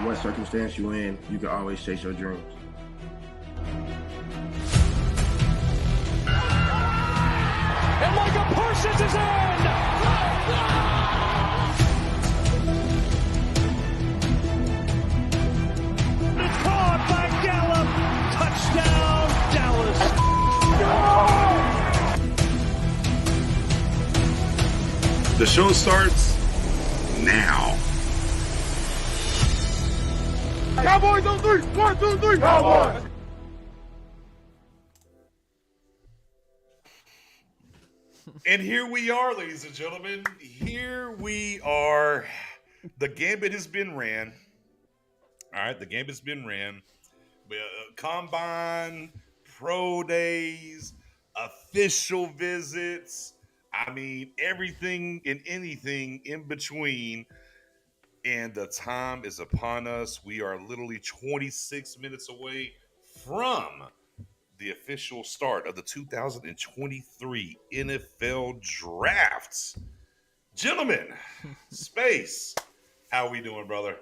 what circumstance you in, you can always chase your dreams. And Micah Parsons is in! It's caught by Gallup. Touchdown, Dallas. The show starts now. Cowboys on three. 1, 2, 3. Cowboys. And here we are, ladies and gentlemen. Here we are. The gambit has been ran. All right, the gambit's been ran. Combine, pro days, official visits. I mean, everything and anything in between. And the time is upon us. We are literally 26 minutes away from the official start of the 2023 NFL Drafts. Gentlemen, Space, how we doing, brother?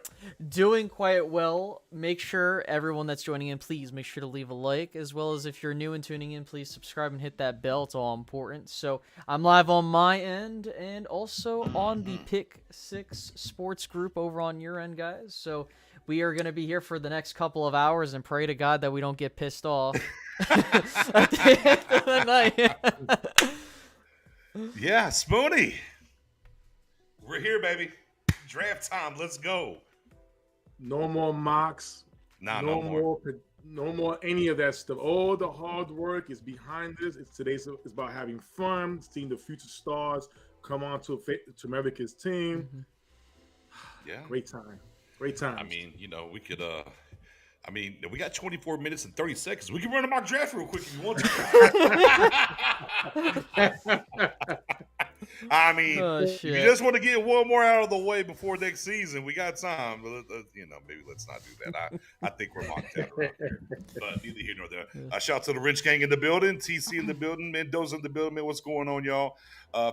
Doing quite well. Make sure everyone that's joining in, please make sure to leave a like, as well as if you're new and tuning in, please subscribe and hit that bell. It's all important. So I'm live on my end and also on the Pick 6 Sports group over on your end, guys. So we are going to be here for the next couple of hours and pray to God that we don't get pissed off at the end of the night. Yeah, Spoony. We're here, baby. Draft time. Let's go. No more mocks. No more. No more any of that stuff. All the hard work is behind this. It's about having fun, seeing the future stars come on to America's team. Mm-hmm. Yeah. Great time. I mean, we could we got 24 minutes and 30 seconds. We can run a mock draft real quick if you want to. I mean, if you just want to get one more out of the way before next season, we got time. But, maybe let's not do that. I think we're locked out around here. But neither here nor there. Shout out to the Wrench Gang in the building, TC in the building, Mendoza in the building. Man, what's going on, y'all?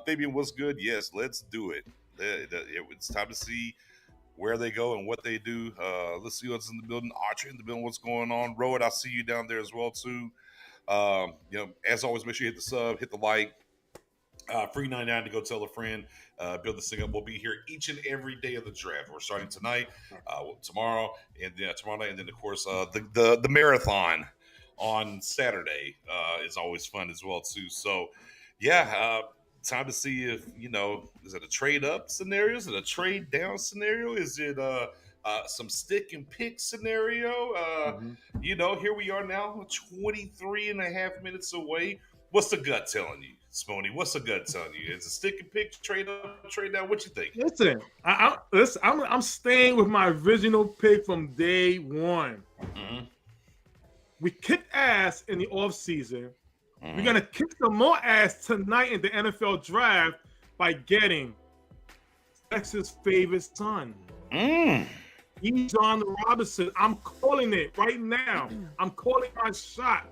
Fabian, what's good? Yes, let's do it. It's time to see where they go and what they do. Let's see what's in the building. Archer in the building, what's going on? Road, I see you down there as well, too. As always, make sure you hit the sub, hit the like. Free 99 to go tell a friend. Build this thing up. We'll be here each and every day of the draft. We're starting tonight, tomorrow, and then tomorrow night, and then of course the marathon on Saturday is always fun as well too. So yeah, time to see if is it a trade up scenario? Is it a trade down scenario? Is it some stick and pick scenario? Here we are now, 23 and a half minutes away. What's the gut telling you, Spoony? What's the gut telling you? Is it stick and pick, trade up, trade down? What you think? Listen, I'm staying with my original pick from day one. Mm-hmm. We kicked ass in the offseason. We're going to kick some more ass tonight in the NFL draft by getting Texas' favorite son. John Robinson. I'm calling it right now. I'm calling my shot.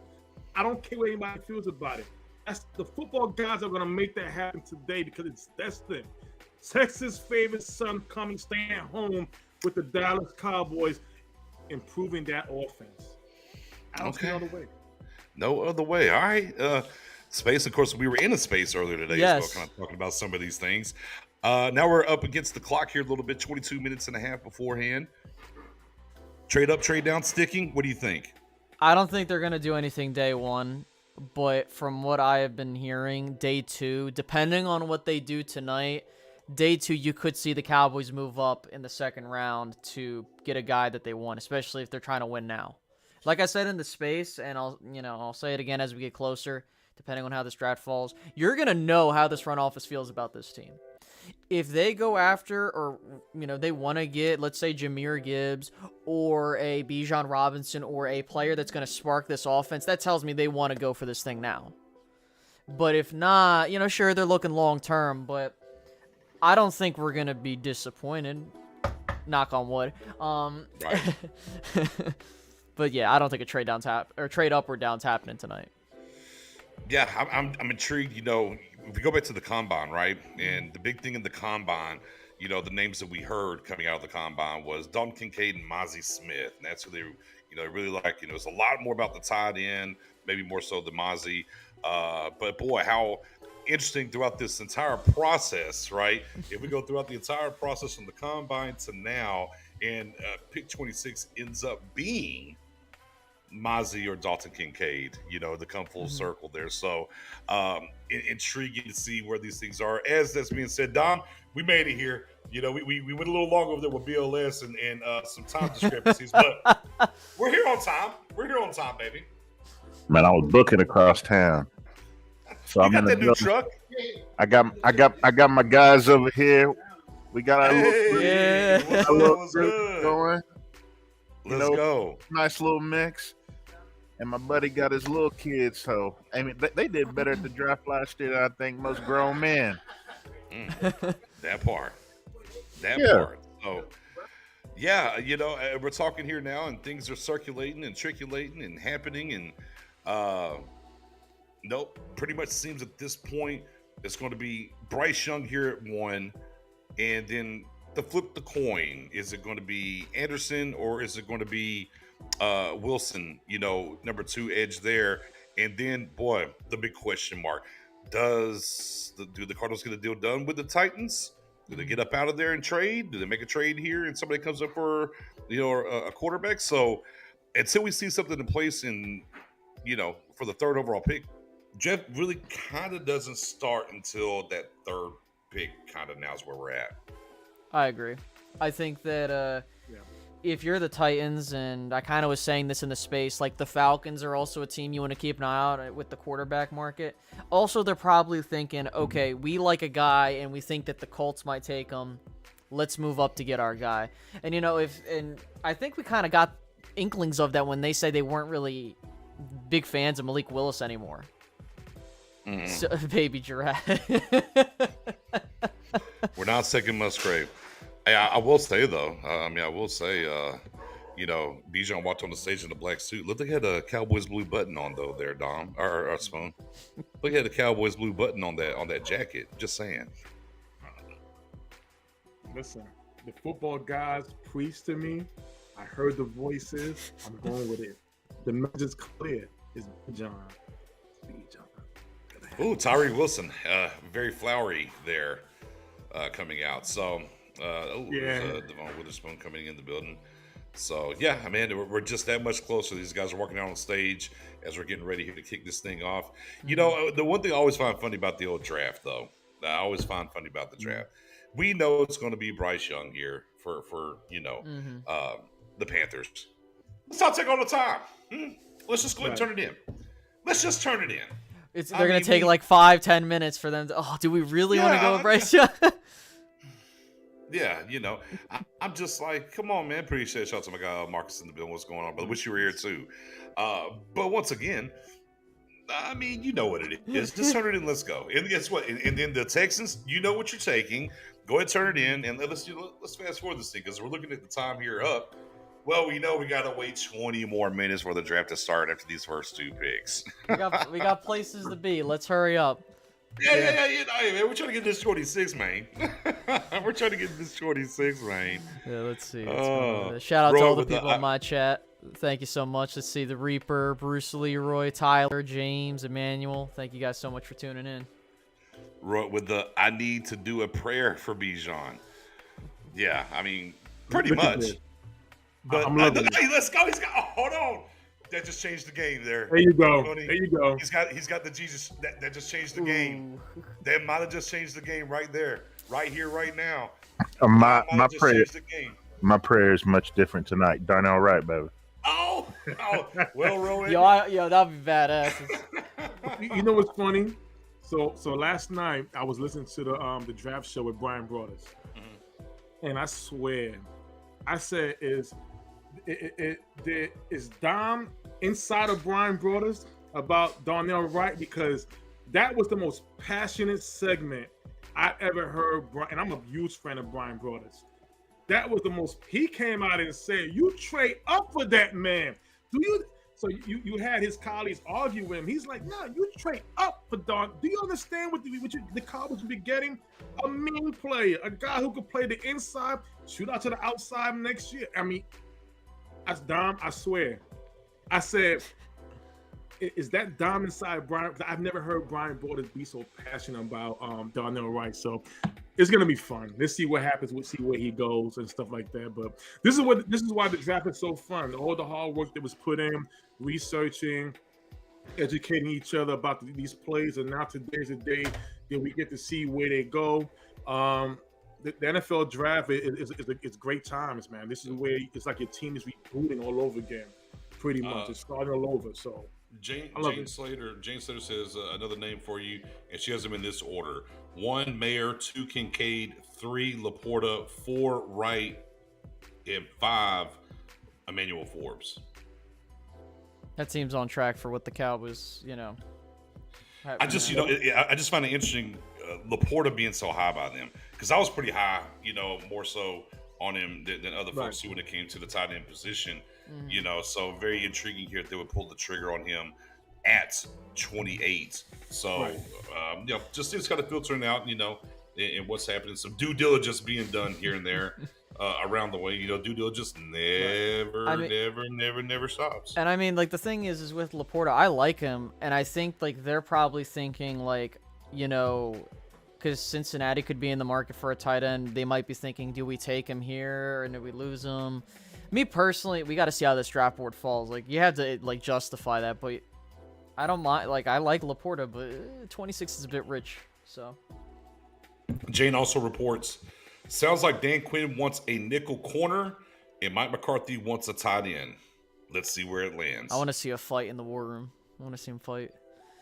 I don't care what anybody feels about it. That's the football guys are going to make that happen today because it's destined. Texas' favorite son staying at home with the Dallas Cowboys, improving that offense. I don't see no other way. No other way. All right. Space, of course, we were in a space earlier today as well, kind of talking about some of these things. Now we're up against the clock here a little bit, 22 minutes and a half beforehand. Trade up, trade down, sticking. What do you think? I don't think they're going to do anything day one, but from what I have been hearing, day two, depending on what they do tonight, day two, you could see the Cowboys move up in the second round to get a guy that they want, especially if they're trying to win now. Like I said in the space, and I'll say it again as we get closer, depending on how this draft falls, you're going to know how this front office feels about this team. If they go after, or, they want to get, let's say, Jahmyr Gibbs or a Bijan Robinson or a player that's going to spark this offense, that tells me they want to go for this thing now. But if not, sure, they're looking long-term, but I don't think we're going to be disappointed. Knock on wood. Right. But yeah, I don't think a trade up or down's happening tonight. Yeah, I'm intrigued. If we go back to the combine, right? And the big thing in the combine, you know, the names that we heard coming out of the combine was Dalton Kincaid and Mozzie Smith. And that's who they, you know, really like. You know, it's a lot more about the tight end, maybe more so than Mozzie. But boy, how interesting throughout this entire process, right? If we go throughout the entire process from the combine to now, and pick 26 ends up being Mozzie or Dalton Kincaid, you know, to come full circle there. So intriguing to see where these things are. As that's being said, Dom, we made it here. You know, we went a little long over there with BLS and some time discrepancies, but we're here on time. We're here on time, baby. Man, I was booking across town. So You I'm got in the that new building. truck? I got my guys over here. We got our little, Yeah. What's our little what's group good? going. Let's go. Nice little mix. And my buddy got his little kids. So I mean, they did better at the draft last year than I think most grown men. That part. That Yeah. part. So, yeah, you know, we're talking here now, and things are circulating and triculating and happening, and nope, pretty much seems at this point it's going to be Bryce Young here at 1, and then to flip the coin, is it going to be Anderson or is it going to be Wilson? You know, number 2 edge there, and then boy, the big question mark: do the Cardinals get a deal done with the Titans? Do they get up out of there and trade? Do they make a trade here and somebody comes up for, you know, a quarterback? So until we see something in place in, you know, for the 3rd overall pick, Jeff really kind of doesn't start until that 3rd pick kind of now is where we're at. I agree. I think that if you're the Titans, and I kind of was saying this in the space, like the Falcons are also a team you want to keep an eye out with the quarterback market. Also, they're probably thinking, okay, we like a guy and we think that the Colts might take him. Let's move up to get our guy. And, you know, and I think we kind of got inklings of that when they said they weren't really big fans of Malik Willis anymore. So, baby giraffe. We're not second Musgrave. I will say, though, you know, Bijan walked on the stage in a black suit. Look, they had a Cowboys blue button on, though, there, Dom, or Spoon. Look, they had a Cowboys blue button on that jacket. Just saying. Listen, the football guys preached to me. I heard the voices. I'm going with it. The message is clear. It's Bijan. Ooh, Tyree Wilson, very flowery there, coming out. So, there's Devon Witherspoon coming in the building. So, yeah, I mean, we're just that much closer. These guys are walking out on stage as we're getting ready here to kick this thing off. You know, the one thing I always find funny about the old draft, though, we know it's going to be Bryce Young here for you know, the Panthers. Let's not take all the time. Let's just go ahead and turn it in. Let's just turn it in. They're going to take like 5-10 minutes for them to, do we really want to go with Bryce Young? Yeah, you know, I'm just like, come on, man. Appreciate shout out to my guy Marcus in the building. What's going on, brother? Wish you were here too. But once again, I mean, you know what it is. Just turn it in. Let's go. And guess what? And then the Texans, you know what you're taking. Go ahead, turn it in, and let's fast forward this thing because we're looking at the time here up. Well, we know we got to wait 20 more minutes for the draft to start after these first 2 picks. we got places to be. Let's hurry up. Yeah. Hey, man, we're trying to get this 26, man. We're trying to get this 26, man. Yeah, let's see. Shout out to all the people in my chat. Thank you so much. Let's see the Reaper, Bruce Leroy, Tyler, James, Emmanuel. Thank you guys so much for tuning in. With I need to do a prayer for Bijan. Yeah, I mean, pretty much. But hey, let's go. He's got. Oh, hold on. That just changed the game there. There you go. There you go. He's got the Jesus. That just changed the game. That might have just changed the game right there, right here, right now. My prayer is much different tonight. Darnell Wright, baby. Oh, well, Rowan. Yo, that'd be badass. You know what's funny? So last night I was listening to the draft show with Brian Brothers, and I swear, I said, is Dom inside of Brian Brothers about Darnell Wright? Because that was the most passionate segment I ever heard. And I'm a huge fan of Brian Brothers. That was the most. He came out and said, "You trade up for that man. So you had his colleagues argue with him. He's like, "No, you trade up for Don. Do you understand what the Cowboys will be getting? A mean player, a guy who could play the inside, shoot out to the outside next year." I mean, that's Dom. I swear. I said, "Is that Dom inside Brian?" I've never heard Brian Borders be so passionate about Darnell Wright. So it's gonna be fun. Let's see what happens. We'll see where he goes and stuff like that. But this is why the draft is so fun. All the hard work that was put in, researching, educating each other about these plays, and now today's the day that we get to see where they go. The NFL draft is great times, man. This is where it's like your team is rebooting all over again, pretty much. It's starting all over. So Jane Slater says another name for you, and she has them in this order: 1 Mayer, 2 Kincaid, 3 Laporta, 4 Wright, and 5 Emmanuel Forbes. That seems on track for what the Cowboys, I just find it interesting, Laporta being so high by them, because I was pretty high, more so on him than other folks when it came to the tight end position. So very intriguing here that they would pull the trigger on him at 28. So, just things kind of filtering out, and what's happening. Some due diligence being done here and there around the way. Due diligence never stops. And I mean, like, the thing is with Laporta, I like him, and I think, like, they're probably thinking, like, because Cincinnati could be in the market for a tight end, they might be thinking, do we take him here or do we lose him? Me personally, we got to see how this draft board falls. Like, you have to, like, justify that, but I don't mind. Like, I like Laporta, but 26 is a bit rich, so. Jane also reports, sounds like Dan Quinn wants a nickel corner and Mike McCarthy wants a tight end. Let's see where it lands. I want to see a fight in the war room. I want to see him fight.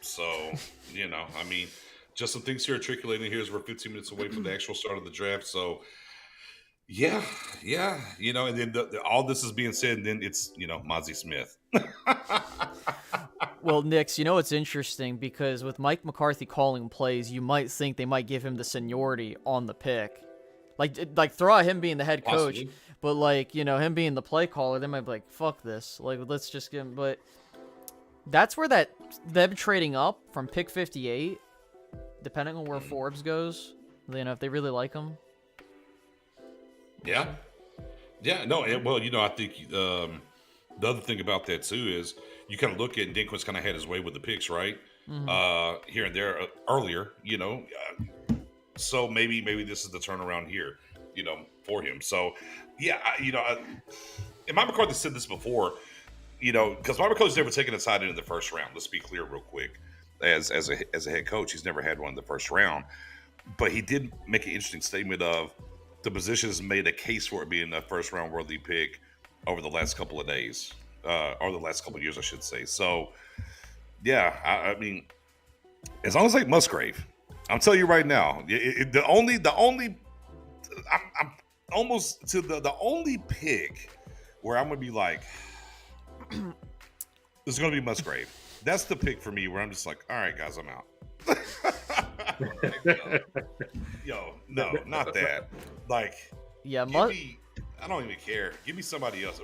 So, I mean, just some things here articulating here as we're 15 minutes away from the actual start of the draft. So, yeah, and then all this is being said, and then it's, Mozzie Smith. Well, Nix, it's interesting because with Mike McCarthy calling plays, you might think they might give him the seniority on the pick. Like throw out him being the head coach, Possibly. but like, him being the play caller, they might be like, fuck this. Like, let's just give him, but that's where them trading up from pick 58, depending on where Forbes goes, if they really like him. Yeah. No. Well, I think the other thing about that too is you kind of look at Dinquist kind of had his way with the picks, right? Mm-hmm. Here and there earlier, so maybe this is the turnaround here, for him. So, yeah, and Mike McCarthy said this before, because Mike McCarthy's never taken a tight end in the first round. Let's be clear real quick. As a head coach, he's never had one in the first round, but he did make an interesting statement of the position has made a case for it being a first round worthy pick over the last couple of days, or the last couple of years, I should say. So, yeah, I mean, as long as like Musgrave, I'm telling you right now, I'm almost to the only pick where I'm gonna be like, this is gonna be Musgrave. That's the pick for me where I'm just like, all right, guys, I'm out. No, not that. Like, yeah, I don't even care. Give me somebody else.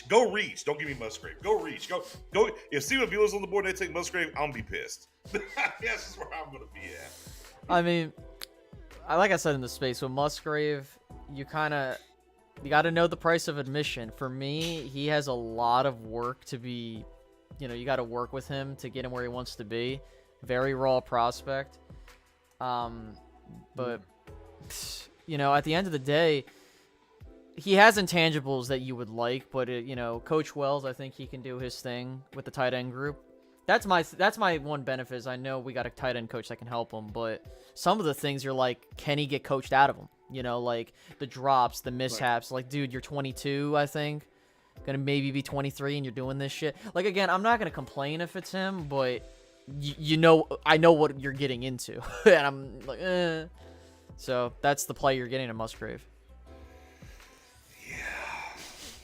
Go reach. Don't give me Musgrave. Go reach. Go. If Steven Bueller's on the board, and they take Musgrave, I'm gonna be pissed. That's just where I'm gonna be at. I mean, like I said in the space with Musgrave, you got to know the price of admission. For me, he has a lot of work to be. You got to work with him to get him where he wants to be. Very raw prospect. But, at the end of the day, he has intangibles that you would like, but, Coach Wells, I think he can do his thing with the tight end group. That's my one benefit is I know we got a tight end coach that can help him, but some of the things you're like, can he get coached out of him? Like the drops, the mishaps. Like, dude, you're 22, I think. Gonna maybe be 23 and you're doing this shit. Like, again, I'm not gonna complain if it's him, but I know what you're getting into. And I'm like, So that's the play you're getting in Musgrave. Yeah.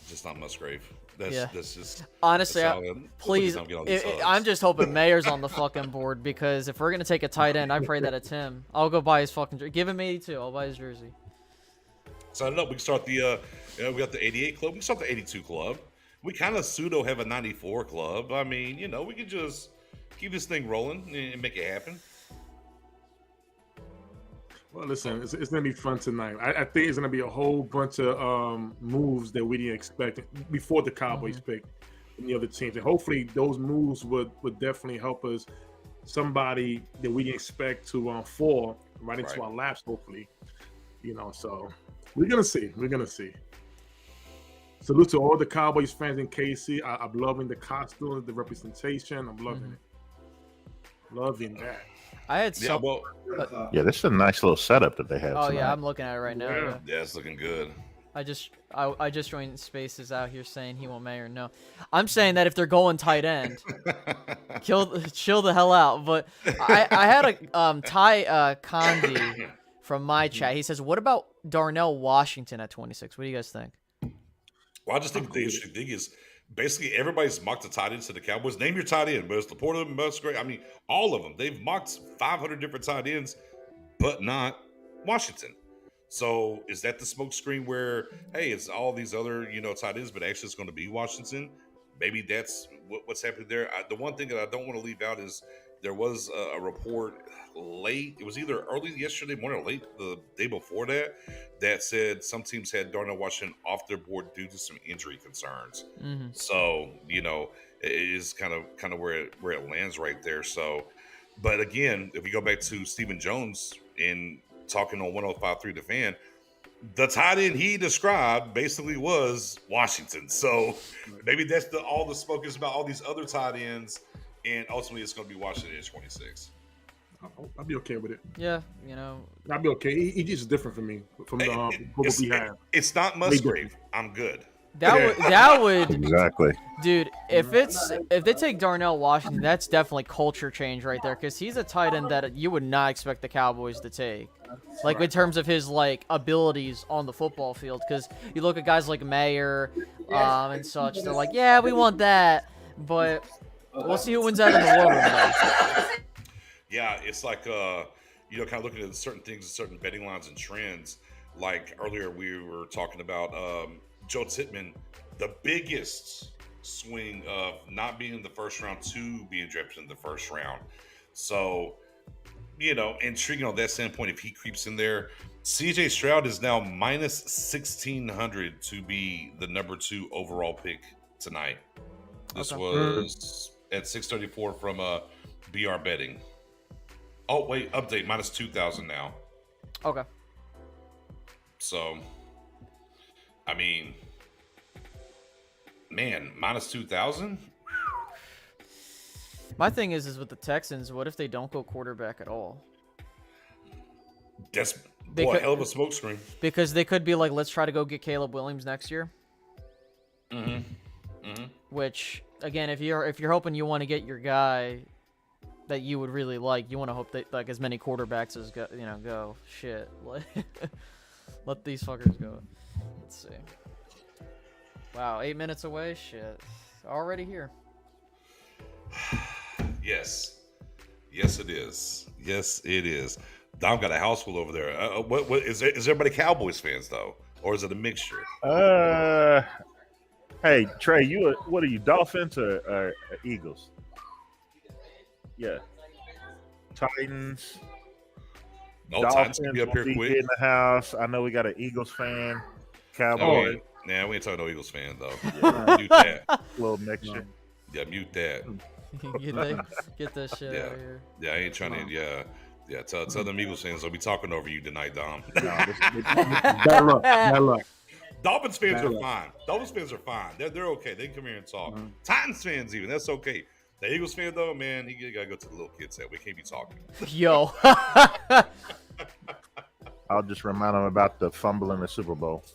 Just not Musgrave. That's just honestly, that's please. I'm just hoping Mayer's on the fucking board because if we're gonna take a tight end, I pray that it's him. I'll go buy his fucking jersey. Give him 82. I'll buy his jersey. Sign it up. We can start the we got the 88 club. We can start the 82 club. we kind of pseudo have a 94 club. I mean, you know, we could just keep this thing rolling and make it happen. Well, listen, it's going to be fun tonight. I think it's going to be a whole bunch of moves that we didn't expect before the Cowboys pick and the other teams. And hopefully those moves would definitely help us, somebody that we didn't expect to fall right into our laps, hopefully. You know, so we're going to see. We're going to see. Salute to all the Cowboys fans in KC. I'm loving the costumes, the representation. I'm loving it. Loving that. I had some. Yeah, this is a nice little setup that they have. Oh tonight. yeah, I'm looking at it right now. Yeah, it's looking good. I just joined Spaces out here saying he won't mayor. No, I'm saying that if they're going tight end, chill the hell out. But I had a Ty Condi from my chat. He says, "What about Darnell Washington at 26? What do you guys think?" Well, I just think the interesting thing is basically everybody's mocked the tight ends to the Cowboys. Name your tight end, but it's Laporta, Musgrave. I mean, all of them. They've mocked 500 different tight ends, but not Washington. So is that the smokescreen where, hey, it's all these other, you know, tight ends, but actually it's going to be Washington? Maybe that's what's happening there. The one thing that I don't want to leave out is there was a report late. It was either early yesterday morning or late the day before that said some teams had Darnell Washington off their board due to some injury concerns. So, you know, it is kind of where it lands right there. So, but again, if we go back to Stephen Jones in talking on 105.3 The Fan, the tight end he described basically was Washington. So maybe that's all the smoke is about all these other tight ends, and ultimately it's going to be Washington at 26. I'll be okay with it. Yeah, you know, I'll be okay. He just different from me, from what we have. It's not Musgrave. I'm good. That would Exactly. Dude, if they take Darnell Washington, that's definitely culture change right there, because he's a tight end that you would not expect the Cowboys to take, like in terms of his like abilities on the football field. Because you look at guys like Mayer and such, they're like, yeah, we want that, but we'll see who wins out in the war room though. Yeah, it's like you know, kind of looking at certain things, certain betting lines and trends. Like earlier, we were talking about Joe Tittman, the biggest swing of not being in the first round to being drafted in the first round. So, you know, intriguing on that standpoint. If he creeps in there, CJ Stroud is now minus 1,600 to be the number 2 overall pick tonight. This was at 634 from BR Betting. Oh wait, update minus 2,000 now. Okay. So, I mean, man, minus 2,000? My thing is with the Texans, what if they don't go quarterback at all? That's a hell of a smokescreen. Because they could be like, let's try to go get Caleb Williams next year. Which, again, if you're hoping you want to get your guy that you would really like, you want to hope that like as many quarterbacks as go. Shit, let these fuckers go. Let's see. Wow, 8 minutes away. Shit, already here. Yes, it is. Yes, it is. Dom got a house full over there. What is everybody Cowboys fans though, or is it a mixture? Hey Trey, what are you, Dolphins or Eagles? Yeah, Titans. No, Dolphins Titans can be up here quick. In the house. I know we got an Eagles fan. Cowboys. Nah, we ain't talking no Eagles fan though. Yeah, mute that. Little mixture. Yeah, mute that. Get that shit out of here. Yeah, I ain't trying to. Yeah. Tell them Eagles fans they'll be talking over you tonight, Dom. Bad luck. Dolphins fans are fine. Dolphins fans are fine. They're okay. They can come here and talk. Titans fans even, that's okay. The Eagles fan though, man, he gotta go to the little kids' head. We can't be talking. Yo. I'll just remind them about the fumble in the Super Bowl.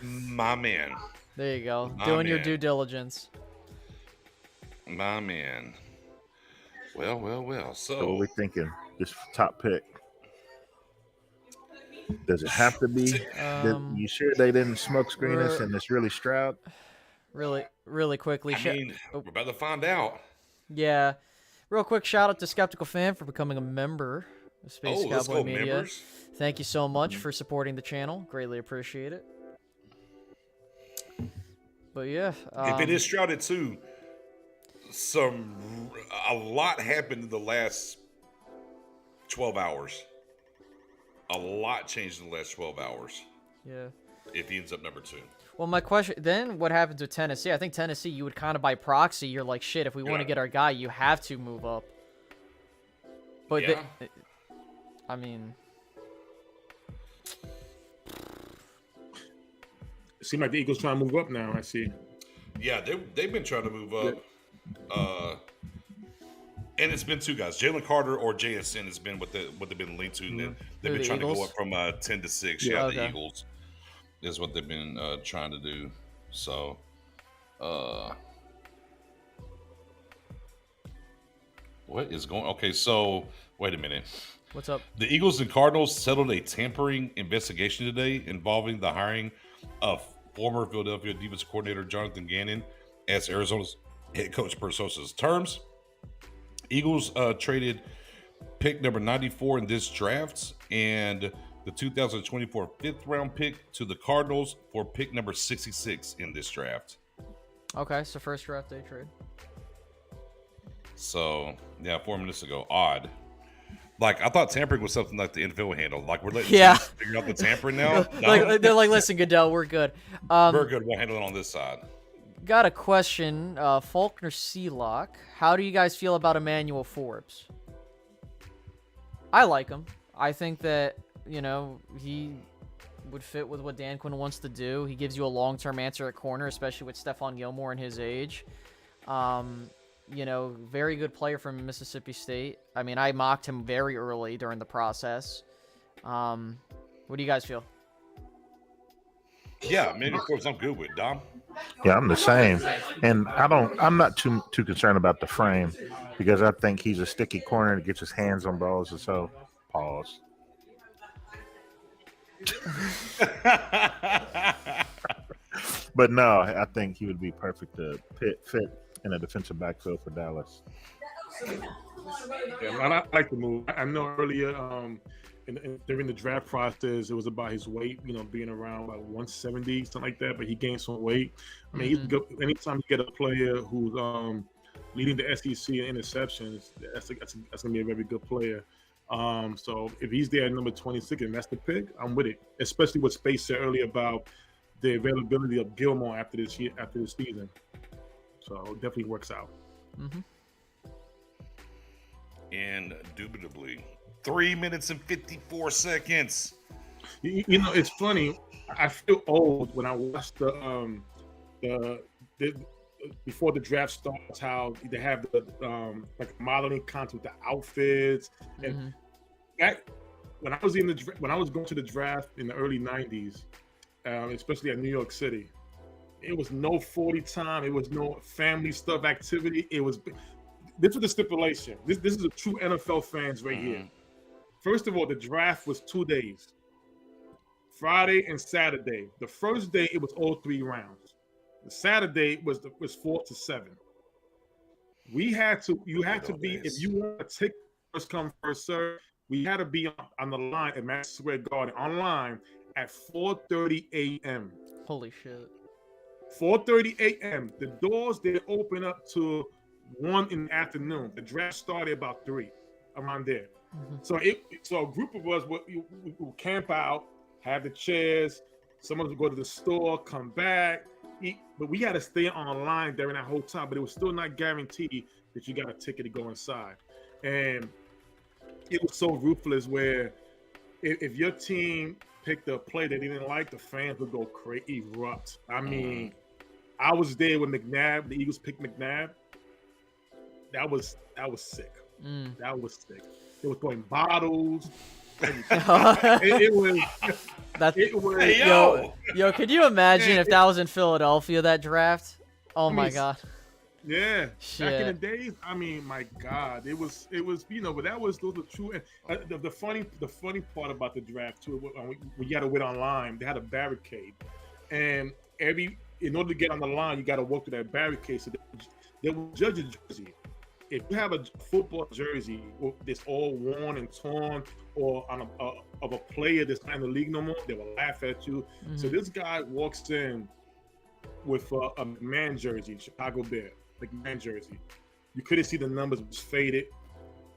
My man. There you go. Doing your due diligence. My man. Well. So what are we thinking? This top pick. Does it have to be? You sure they didn't smoke screen us and it's really Stroud? Really quickly. I mean, we're about to find out. Yeah. Real quick shout out to Skeptical Fan for becoming a member of Space Cowboy Media. Members. Thank you so much for supporting the channel. Greatly appreciate it. But yeah, if it is shrouded too, a lot happened in the last 12 hours. A lot changed in the last 12 hours. Yeah. If he ends up number 2. Well, my question then, what happens with Tennessee? I think Tennessee, you would kind of by proxy, you're like, shit, if we want to get our guy, you have to move up. But I mean, it seems like the Eagles trying to move up now. I see. Yeah, they've been trying to move up. And it's been 2 guys, Jalen Carter or JSN has been what they've been linked to. And then they've been trying to go up from 10 to 6. Yeah, the Eagles is what they've been trying to do. So, what is going? Okay, so wait a minute. What's up? The Eagles and Cardinals settled a tampering investigation today involving the hiring of former Philadelphia defensive coordinator Jonathan Gannon as Arizona's head coach per sources' terms. Eagles traded pick number 94 in this draft and the 2024 fifth-round pick to the Cardinals for pick number 66 in this draft. Okay, so first draft day trade. So, yeah, 4 minutes ago. Odd. Like, I thought tampering was something like the NFL would handle. Like, we're letting teams figure out the tampering now. Like, they're like, listen, Goodell, we're good. We're good. We'll handle it on this side. Got a question. Faulkner Sealock. How do you guys feel about Emmanuel Forbes? I like him. I think that, he would fit with what Dan Quinn wants to do. He gives you a long-term answer at corner, especially with Stephon Gilmore and his age. Very good player from Mississippi State. I mean, I mocked him very early during the process. What do you guys feel? Yeah, Emmanuel Forbes, I'm good with. Dom? Yeah, I'm the same. And I'm not too concerned about the frame because I think he's a sticky corner that gets his hands on balls. And so, pause. But no, I think he would be perfect to fit in a defensive backfield for Dallas. Yeah, I like the move. I know earlier during the draft process, it was about his weight, being around about 170, something like that, but he gained some weight. I mean, he's good. Anytime you get a player who's leading the SEC in interceptions, that's going to be a very good player. So if he's there at number 26 and that's the pick, I'm with it. Especially what Space said earlier about the availability of Gilmore after this season. So it definitely works out. Mm-hmm. Indubitably. 3 minutes and 54 seconds. It's funny. I feel old when I watch the before the draft starts, how they have the like modeling content with the outfits and that. When I was going to the draft in the early 90s, especially at New York City, it was no 40 time. It was no family stuff activity. This was the stipulation. This is a true NFL fans right here. First of all, the draft was 2 days, Friday and Saturday. The first day it was all 3 rounds. The Saturday was 4 to 7. You had to be, if you want to take first come first serve, we had to be on the line at Madison Square Garden online at 4:30 a.m. Holy shit. 4:30 a.m. The doors, they open up to 1 in the afternoon. The draft started about 3, around there. So a group of us would camp out, have the chairs. Someone would go to the store, come back, eat. But we had to stay on the line during that whole time. But it was still not guaranteed that you got a ticket to go inside. And it was so ruthless where if your team picked a play that they didn't like, the fans would go crazy, erupt. I mean, I was there with McNabb. The Eagles picked McNabb. That was sick. That was sick. They were throwing bottles. It was. Hey, yo, could you imagine if that was in Philadelphia, that draft? Oh my God. Yeah. Shit. Back in the days, I mean, my God, it was, but those were true. And the funny part about the draft too, we got to wait online. They had a barricade, and in order to get on the line, you got to walk through that barricade. So they will judge your jersey. If you have a football jersey that's all worn and torn, or on a player that's not in the league no more, they will laugh at you. So this guy walks in with a McMahon jersey, Chicago Bear, McMahon jersey. You couldn't see the numbers; it was faded.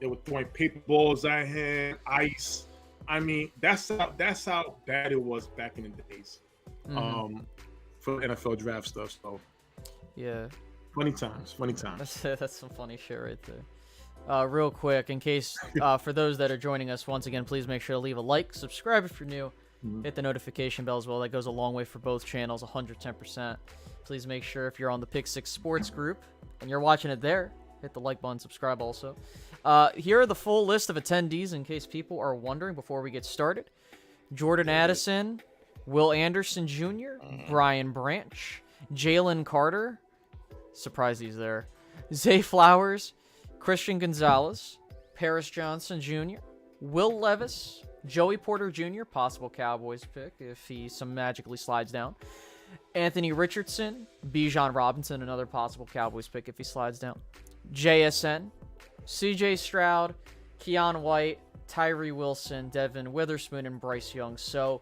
They were throwing paper balls at him, ice. I mean, that's how bad it was back in the days, for NFL draft stuff. So, yeah, funny times. That's some funny shit right there. Real quick, in case for those that are joining us once again, please make sure to leave a like, subscribe if you're new, hit the notification bell as well. That goes a long way for both channels, 110%. Please make sure if you're on the Pick 6 Sports group and you're watching it there, hit the like button, subscribe also. Here are the full list of attendees in case people are wondering before we get started. Jordan Addison, Will Anderson Jr., Brian Branch, Jalen Carter, surprised he's there, Zay Flowers, Christian Gonzalez, Paris Johnson Jr., Will Levis, Joey Porter Jr., possible Cowboys pick if he some magically slides down, Anthony Richardson, Bijan Robinson, another possible Cowboys pick if he slides down, JSN, CJ Stroud, Keon White, Tyree Wilson, Devin Witherspoon, and Bryce Young. So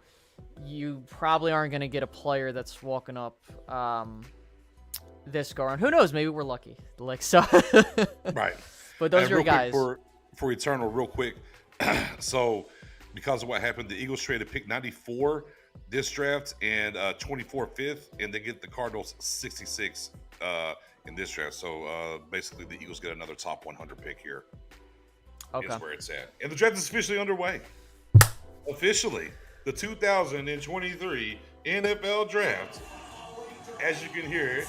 you probably aren't going to get a player that's walking up this go around. Who knows? Maybe we're lucky. Like so. Right. But those are your guys. For Eternal, real quick. So because of what happened, the Eagles traded pick 94 this draft and 24 fifth, and they get the Cardinals 66 in this draft. So basically the Eagles get another top 100 pick here. Okay. Is where it's at. And the draft is officially underway. Officially. The 2023 NFL draft. As you can hear it.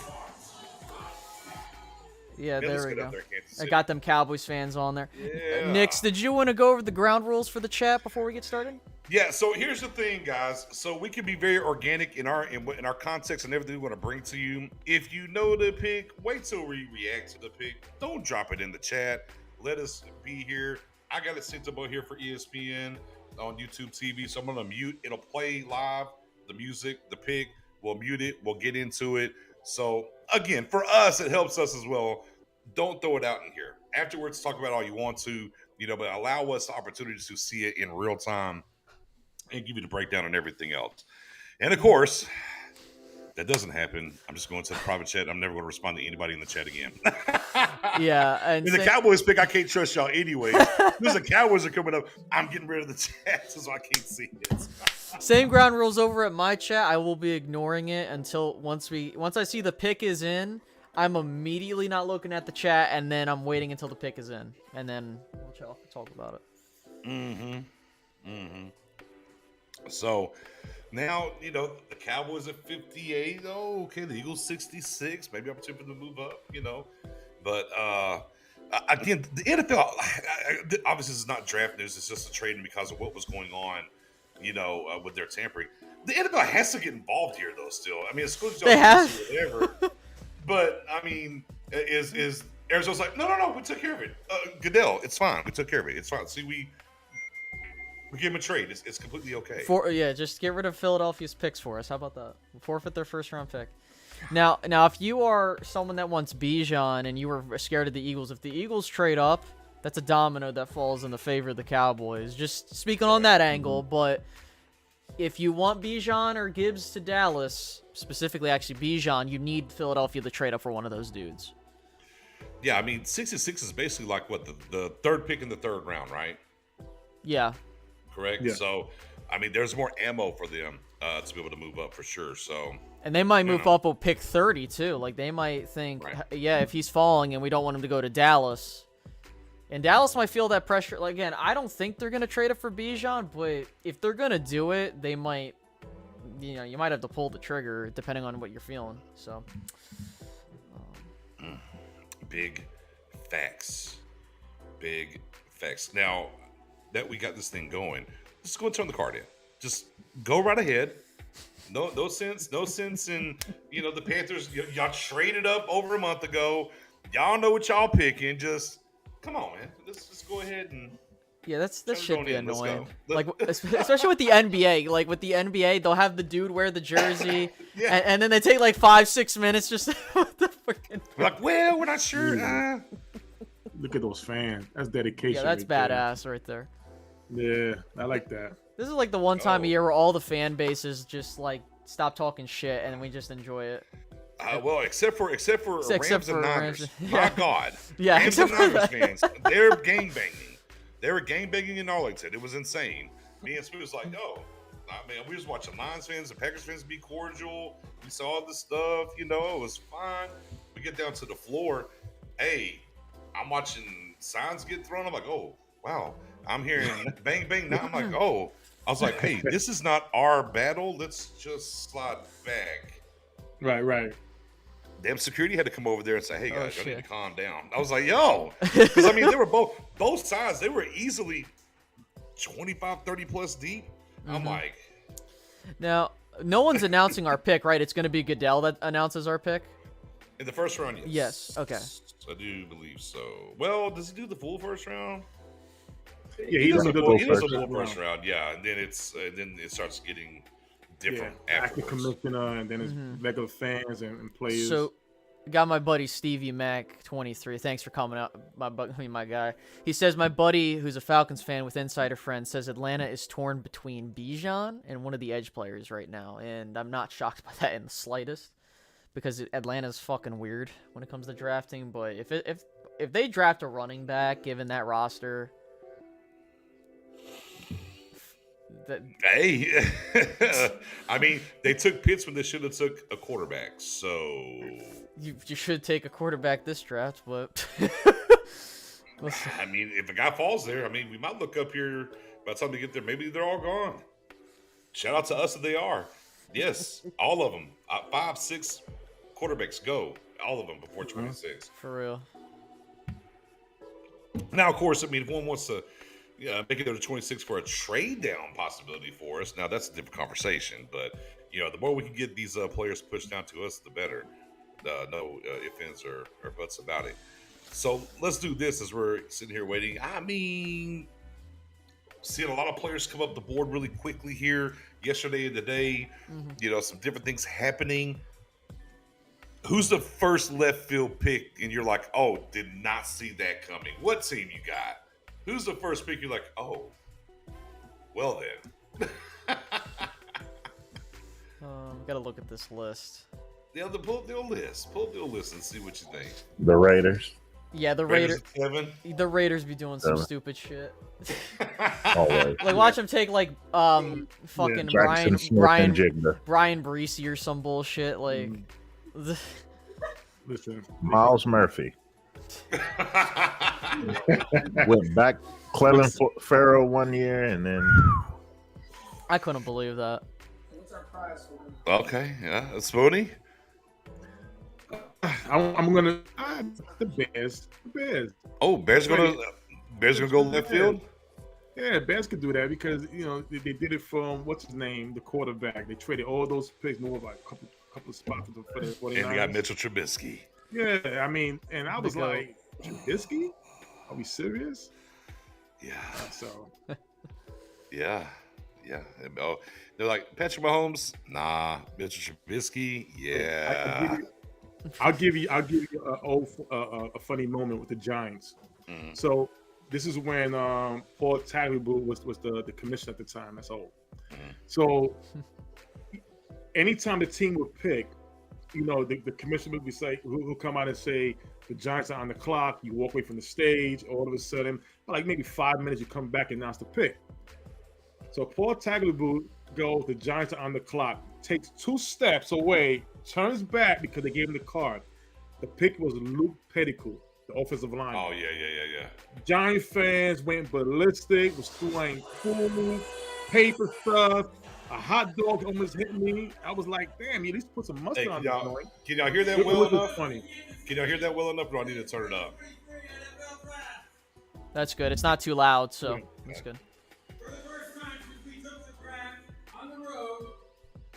Yeah, there we go. I got them Cowboys fans on there. Yeah. Nix, did you want to go over the ground rules for the chat before we get started? Yeah, so here's the thing, guys. So we can be very organic in our context and everything we want to bring to you. If you know the pick, wait till we react to the pick. Don't drop it in the chat. Let us be here. I got it set up here for ESPN on YouTube TV, so I'm going to mute. It'll play live, the music, the pick. We'll mute it. We'll get into it. So, again, for us, it helps us as well. Don't throw it out in here. Afterwards, talk about all you want to, but allow us the opportunity to see it in real time and give you the breakdown and everything else. And, of course, that doesn't happen. I'm just going to the private chat. I'm never going to respond to anybody in the chat again. Yeah. And the Cowboys pick, I can't trust y'all anyway. Because the Cowboys are coming up, I'm getting rid of the chat so I can't see it. Same ground rules over at my chat. I will be ignoring it until once I see the pick is in, I'm immediately not looking at the chat, and then I'm waiting until the pick is in, and then we'll talk about it. So now, the Cowboys at 58. Oh, okay, the Eagles 66. Maybe opportunity to move up, But again, the NFL, obviously, this is not draft news. It's just a trading because of what was going on, with their tampering. The NFL has to get involved here, though. Still, I mean, it's cool. They have. Whatever. But I mean, is Arizona's like, no, we took care of it. Goodell, it's fine. We took care of it. It's fine. See, we give him a trade. It's completely okay. Just get rid of Philadelphia's picks for us. How about that? Forfeit their first round pick. Now, if you are someone that wants Bijan and you were scared of the Eagles, if the Eagles trade up, that's a domino that falls in the favor of the Cowboys. Just speaking on that angle, but if you want Bijan or Gibbs to Dallas, specifically actually Bijan, you need Philadelphia to trade up for one of those dudes. Yeah, I mean, 66 is basically like what the third pick in the third round, right? Yeah. Correct. Yeah. So, I mean, there's more ammo for them to be able to move up for sure. So, and they might move up with pick 30 too. Like they might think, if he's falling and we don't want him to go to Dallas. And Dallas might feel that pressure. Like, again, I don't think they're going to trade it for Bijan, but if they're going to do it, they might, you might have to pull the trigger depending on what you're feeling. So, big facts. Big facts. Now that we got this thing going, just go and turn the card in. Just go right ahead. No sense in, the Panthers. Y'all traded up over a month ago. Y'all know what y'all picking. Just come on, man. Let's just go ahead and. Yeah, that should be annoying. Like, especially with the NBA. Like, with the NBA, they'll have the dude wear the jersey, and then they take like 5-6 minutes just what the freaking. Like, well, we're not sure. Look at those fans. That's dedication. Yeah, that's badass right there. Yeah, I like that. This is like the one time a year where all the fan bases just like stop talking shit and we just enjoy it. Well, except for Except Rams and for Niners. Rams. My Yeah. God. Yeah, Rams and except for Niners that. fans, they're gang banging. They were gang banging in Arlington. It was insane. Me and Smooth was like, "Oh, I mean, we was watching Lions fans and Packers fans be cordial. We saw all this stuff, you know, it was fine. We get down to the floor. Hey, I'm watching signs get thrown. I'm like, oh, wow. I'm hearing bang, bang. Now I'm like, oh. I was like, hey, this is not our battle. Let's just slide back. Right. Damn security had to come over there and say, hey, guys, y'all shit. need to calm down. I was like, yo. Because, I mean, they were both sides. They were easily 25, 30 plus deep. I'm like. Now, no one's announcing our pick, right? It's going to be Goodell that announces our pick? In the first round, yes. Yes, okay. I do believe so. Well, does he do the full first round? Yeah, he does He the does full the full first round, yeah. And then then it starts getting different active afterwards. commissioner, and then it's regular fans and players. So, got my buddy Stevie Mac 23. Thanks for coming out, my guy. He says my buddy, who's a Falcons fan with insider friends, says Atlanta is torn between Bijan and one of the edge players right now, and I'm not shocked by that in the slightest, because Atlanta's fucking weird when it comes to drafting. But if they draft a running back, given that roster, hey, I mean, they took Pitts when they should have took a quarterback. So you should take a quarterback this draft, but I mean, if a guy falls there, I mean, we might look up here by the time they get there. Maybe they're all gone. Shout out to us if they are. Yes, all of them. 5, 6 quarterbacks go. All of them before 26. for real. Now, of course, I mean, if one wants to make it there to 26 for a trade down possibility for us, now that's a different conversation. But, you know, the more we can get these players pushed down to us, the better. No ifs, ands, or buts about it. So let's do this as we're sitting here waiting. I mean, seeing a lot of players come up the board really quickly here yesterday and today. You know, some different things happening. Who's the first left field pick and you're like, oh, did not see that coming? What team you got? Who's the first pick you're like, oh, well then. Gotta look at this list. Pull up the old list. Pull up the old list and see what you think. The Raiders. Yeah, the Raiders at 7. The Raiders be doing some 7. stupid shit. Always. Like watch them take like fucking Jackson Smith Brian and Jigba. Brian Breesy or some bullshit like. Listen, Miles Murphy. Went back Clelin Farrell one year, and then I couldn't believe that. Okay, yeah, Spoony. I'm gonna the Bears. The Bears. Oh, Bears gonna go left field. Yeah, Bears could do that because you know they did it from what's his name, the quarterback. They traded all those picks, like a couple of spots for the 49ers. And they got Mitchell Trubisky. Yeah, I mean, and I was like, Trubisky? Are we serious? Yeah. So. Yeah. Oh, they're like Patrick Mahomes. Nah, Mitchell Trubisky. Yeah. I'll give you a funny moment with the Giants. So this is when Paul Tagliabue was the commissioner at the time. That's old. So anytime the team would pick, you know, the commissioner would be say, who'll come out and say the Giants are on the clock. You walk away from the stage. All of a sudden, like maybe 5 minutes, you come back and announce the pick. So Paul Tagliabue goes, the Giants are on the clock, takes 2 steps away, turns back because they gave him the card. The pick was Luke Petticoat, the offensive line. Oh, yeah. Giant fans went ballistic, was throwing food, paper stuff. A hot dog almost hit me. I was like, damn, you at least put some mustard on the joint. Can y'all hear that well enough? Funny. Can y'all hear that well enough, or do I need to turn it up? That's good. It's not too loud, so that's good. For the first time since we took the draft on the road,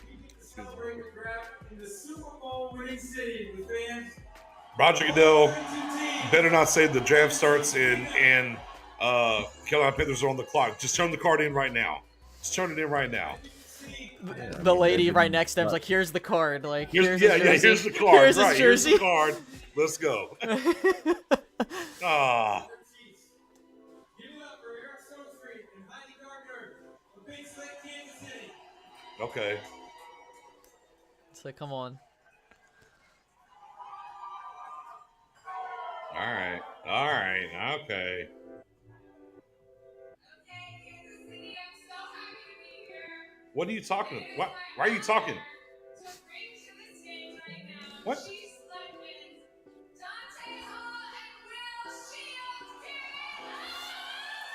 we get to celebrate the draft in the Super Bowl winning city with fans. Roger Goodell better not say the draft starts and Carolina Panthers are on the clock. Just turn the card in right now. Just turn it in right now. The lady right next to him's like, here's the card. Like, here's here's the card. Here's right, his jersey. Here's the card. Let's go. Ah. It's like, come on. All right, okay. What are you talking? What? Why are you talking? What?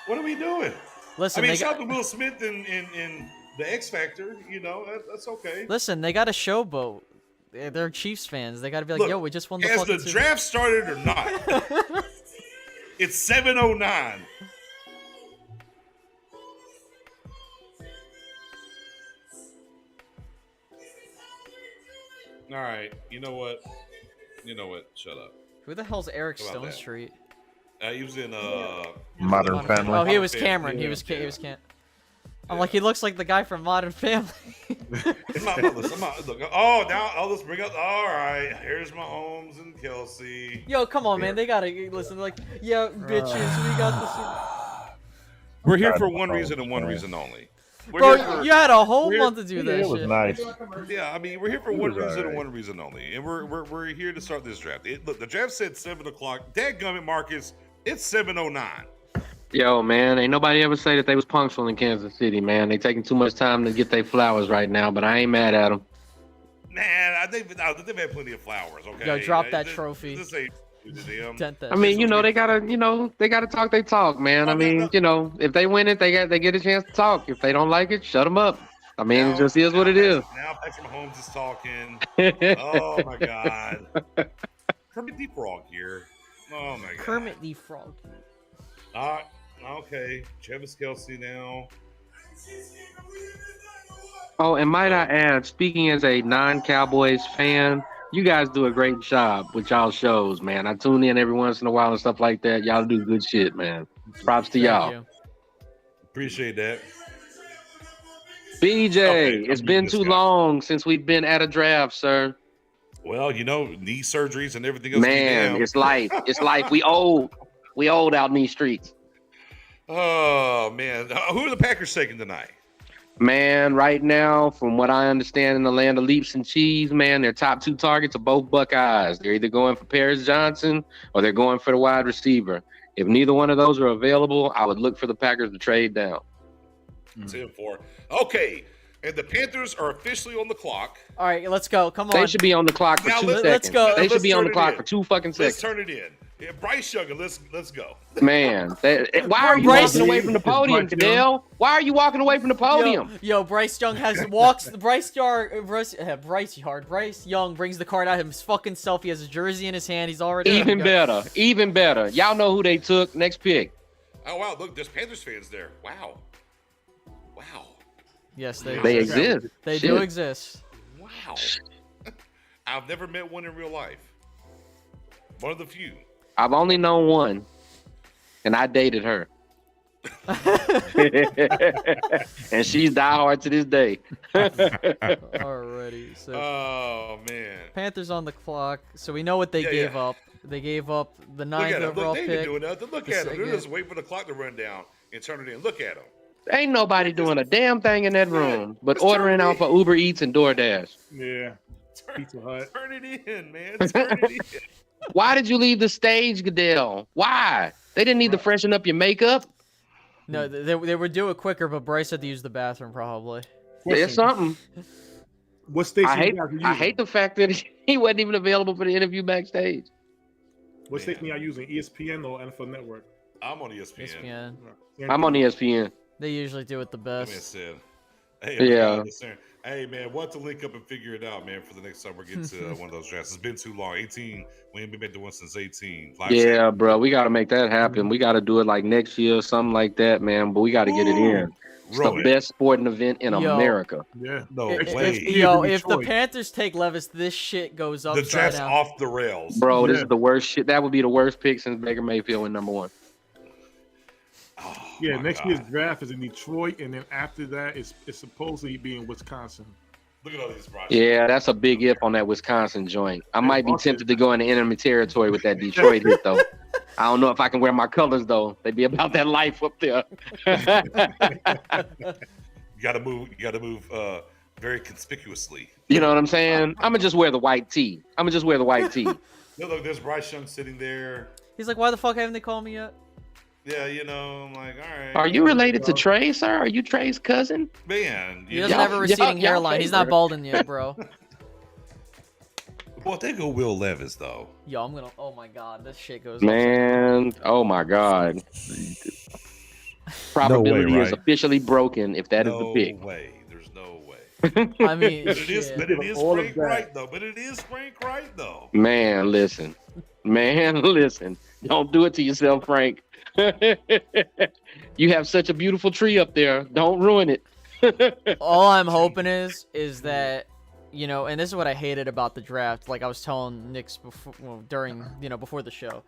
What are we doing? Listen, I mean, shout out to Will Smith in the X Factor. You know, that's okay. Listen, they got a showboat. They're Chiefs fans. They got to be like, Look, yo, we just won the has fucking the draft started or not? It's 7:09. All right, you know what? Shut up. Who the hell's Eric How about Stone that? Street? He was in Modern Family. Oh, he was Modern Cameron. Family. He was Yeah. I'm like, he looks like the guy from Modern Family. Look, let's bring up. All right, here's Mahomes and Kelsey. Yo, come on, man. They gotta listen. Like, yeah, bitches, we got this. We're here for one reason and one reason only. Bro, you had a whole month to do that It was shit. nice. Yeah, I mean, we're here for one was reason and alright. one reason only, and we're here to start this draft. Look, the draft said 7:00. Dadgummit, Marcus, it's 7:09. Yo, man, ain't nobody ever say that they was punctual in Kansas City, man. They taking too much time to get their flowers right now, but I ain't mad at them. Man, they've had plenty of flowers. Okay, Yo, drop that trophy. This ain't to them. Dent that I mean, shit. they gotta talk their talk, man. I mean, if they win it, they get a chance to talk. If they don't like it, shut them up. I mean, it just is what it is. Now Patrick Mahomes is talking. Oh my God, Kermit the Frog here. Oh my God, Kermit the Frog. Okay, Travis Kelsey now. Oh, and might I add, speaking as a non-Cowboys fan, you guys do a great job with y'all shows, man. I tune in every once in a while and stuff like that. Y'all do good shit, man. Props to Thank y'all. you. Appreciate that. BJ, Okay, it's I'm been this too guy. long since we've been at a draft, sir. Well, knee surgeries and everything else. Man, it's life. It's life. We old out in these streets. Oh man, who are the Packers taking tonight? Man, right now, from what I understand in the land of leaps and cheese, man, their top two targets are both Buckeyes. They're either going for Paris Johnson or they're going for the wide receiver. If neither one of those are available, I would look for the Packers to trade down. 10-4. Okay, and the Panthers are officially on the clock. All right, let's go. Come They on. should be on the clock for Now 2 let's seconds. go. They should Let's be on turn the it clock in. for 2 fucking Let's seconds. turn it in. Yeah, Bryce Young, let's go. Man, why are you Bryce- walking away from the podium, Bryce Young. Goodell? Why are you walking away from the podium? Yo, Bryce Young Bryce Young brings the card out, his fucking selfie, has a jersey in his hand. He's already Even better. Y'all know who they took. Next pick. Oh wow, look, there's Panthers fans there. Wow. Yes, They exist. They Shit. do exist. Wow. I've never met one in real life. One of the few. I've only known one, and I dated her. And she's diehard to this day. Alrighty. So Oh man. Panthers on the clock. So we know what they Yeah, gave yeah. up. They gave up the Look ninth at them. overall Look, they ain't pick. doing nothing. Look The at them. They're second- just waiting for the clock to run down and turn it in. Look at them. Ain't nobody doing a damn thing in that room but Just turn ordering it out in. for Uber Eats and DoorDash. Yeah. Pizza Hut. Turn it in, man. Turn it in. Why did you leave the stage, Goodell? Why? They didn't need to freshen up your makeup. No, they would do it quicker, but Bryce had to use the bathroom probably. There's something. What station I you guys are using? hate the fact that he wasn't even available for the interview backstage. What station y'all using? ESPN or NFL Network? I'm on ESPN. ESPN. I'm on ESPN. They usually do it the That man best. said, "Hey, Yeah. Hey, man, what to link up and figure it out, man, for the next time we get to one of those drafts. It's been too long. 18. We ain't been back to one since 18. Yeah, bro, we got to make that happen. We got to do it like next year or something like that, man. But we got to get it in. It's Roll the it. best sporting event in Yo. America. Yeah. No If, way. if the Detroit. Panthers take Levis, this shit goes The upside draft's down. off the rails. Bro, this Yeah. is the worst shit. That would be the worst pick since Baker Mayfield went number one. Oh, Yeah, my next God. year's draft is in Detroit, and then after that, it's supposedly be in Wisconsin. Look at all these Bryce. Yeah, that's a big if on that Wisconsin joint. I might be tempted to go into enemy territory with that Detroit hit, though. I don't know if I can wear my colors, though. They be about that life up there. You got to move. You got to move very conspicuously. You know what I'm saying? I'm going to just wear the white tee. Look, there's Bryce Young sitting there. He's like, why the fuck haven't they called me yet? Yeah, you know, I'm like, all right. Are you related to Trey, sir? Are you Trey's cousin? Man, He doesn't have a receding hairline. He's not balding yet, bro. Well, they go Will Levis though. Yo, I'm gonna. Oh my god, this shit goes. Man, oh my god. Probability is officially broken if that is the pick. No way. There's no way. I mean, but it is Frank right though. Man, listen. Don't do it to yourself, Frank. You have such a beautiful tree up there. Don't ruin it. All I'm hoping is that, you know, and this is what I hated about the draft. Like I was telling Nick's before, before the show.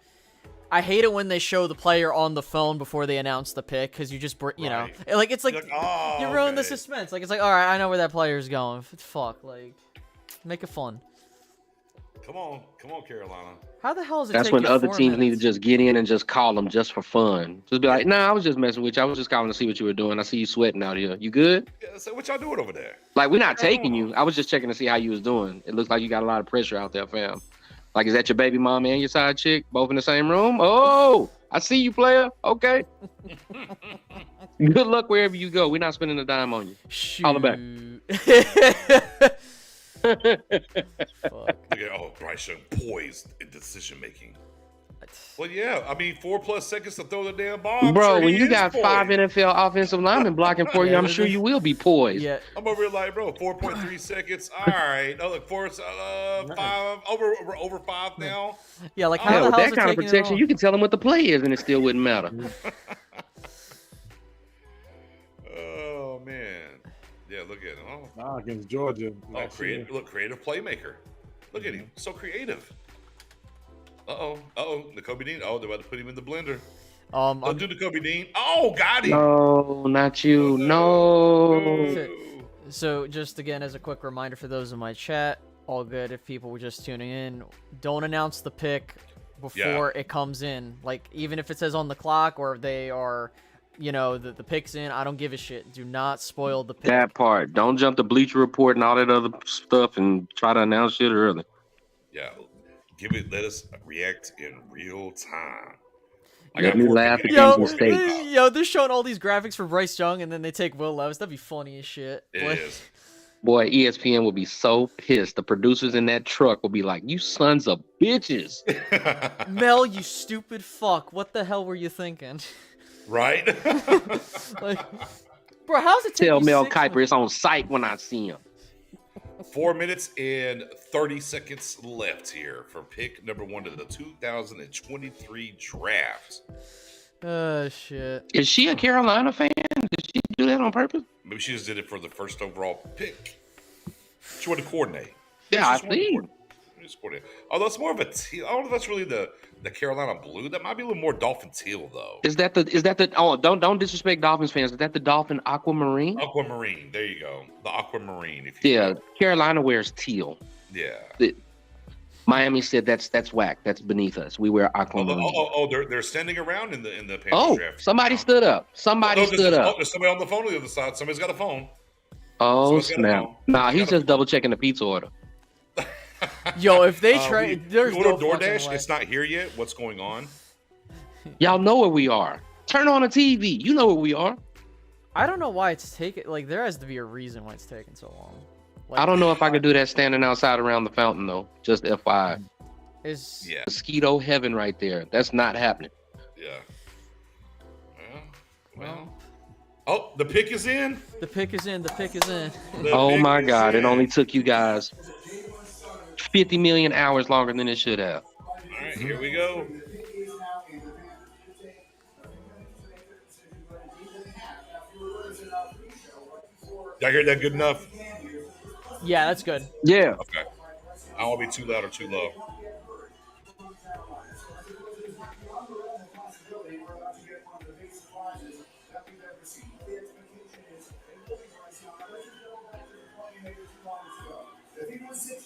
I hate it when they show the player on the phone before they announce the pick, because you just, you know, like it's like you ruin the suspense. Like it's like, all right, I know where that player's going. Fuck, like, make it fun. Come on, Carolina. How the hell is it? That's when other teams need to just get in and just call them just for fun. Just be like, nah, I was just messing with you. I was just calling to see what you were doing. I see you sweating out here. You good? Yeah, so what y'all doing over there? Like, we're not taking you. I was just checking to see how you was doing. It looks like you got a lot of pressure out there, fam. Like, is that your baby mom and your side chick both in the same room? Oh, I see you, player. Okay. Good luck wherever you go. We're not spending a dime on you. Shoot. Call it back. Bryce Young poised in decision making. Well, yeah, I mean, 4+ seconds to throw the damn ball. Bro, when you got 5 NFL offensive linemen blocking for you, I'm sure you will be poised. Yeah. I'm over here like, bro, 4.3 seconds. All right. Oh, look, 5 over 5 now. Yeah, like how the hell that kind of protection, you can tell them what the play is, and it still wouldn't matter. Oh man, yeah. Look at him. Against Georgia. Creative playmaker. Look at him, so creative. Nakobe Dean. Oh, they're about to put him in the blender. Don't do Nakobe Dean. Oh, got him. No, not you. No. So just again, as a quick reminder for those in my chat, all good if people were just tuning in, don't announce the pick before it comes in. Like, even if it says on the clock or they are, you know, the pick's in, I don't give a shit. Do not spoil the pick. That part. Don't jump the Bleacher Report and all that other stuff and try to announce shit early. Yeah. Let us react in real time. Let me laugh at these mistakes. Yo, they're showing all these graphics for Bryce Young, and then they take Will Levis. That'd be funny as shit. It is. Boy, ESPN will be so pissed. The producers in that truck will be like, you sons of bitches. Mel, you stupid fuck. What the hell were you thinking? Right? Like, bro, how's it Tell Mel Kiper it's on site when I see him. 4 minutes and 30 seconds left here for pick number 1 of the 2023 draft. Shit. Is she a Carolina fan? Did she do that on purpose? Maybe she just did it for the first overall pick. She wanted to coordinate. Yeah, I see. Although it's more of a teal. I don't know if that's really the Carolina blue. That might be a little more Dolphin teal though. Is that the oh, don't disrespect Dolphins fans. Is that the Dolphin aquamarine? Aquamarine. There you go. The aquamarine. Carolina wears teal. Yeah. Miami said that's whack. That's beneath us. We wear aquamarine. They're standing around in the Panthers draft. Somebody stood up. Somebody stood up. There's somebody on the phone on the other side. Somebody's got a phone. Oh snap! Nah, he's just double checking the pizza order. Yo, if they trade, there's no DoorDash. It's not here yet. What's going on? Y'all know where we are. Turn on the TV. You know where we are. I don't know why it's taking. Like, there has to be a reason why it's taking so long. Like, I don't know if I could do that standing outside around the fountain though. Just FYI. Mosquito heaven right there. That's not happening. Yeah. Well. Oh, the pick is in. The pick is in. Oh my God! It only took you guys 50 million hours longer than it should have. All right, here we go. Y'all hear that good enough? Yeah, that's good. Yeah. Okay. I don't want to be too loud or too low.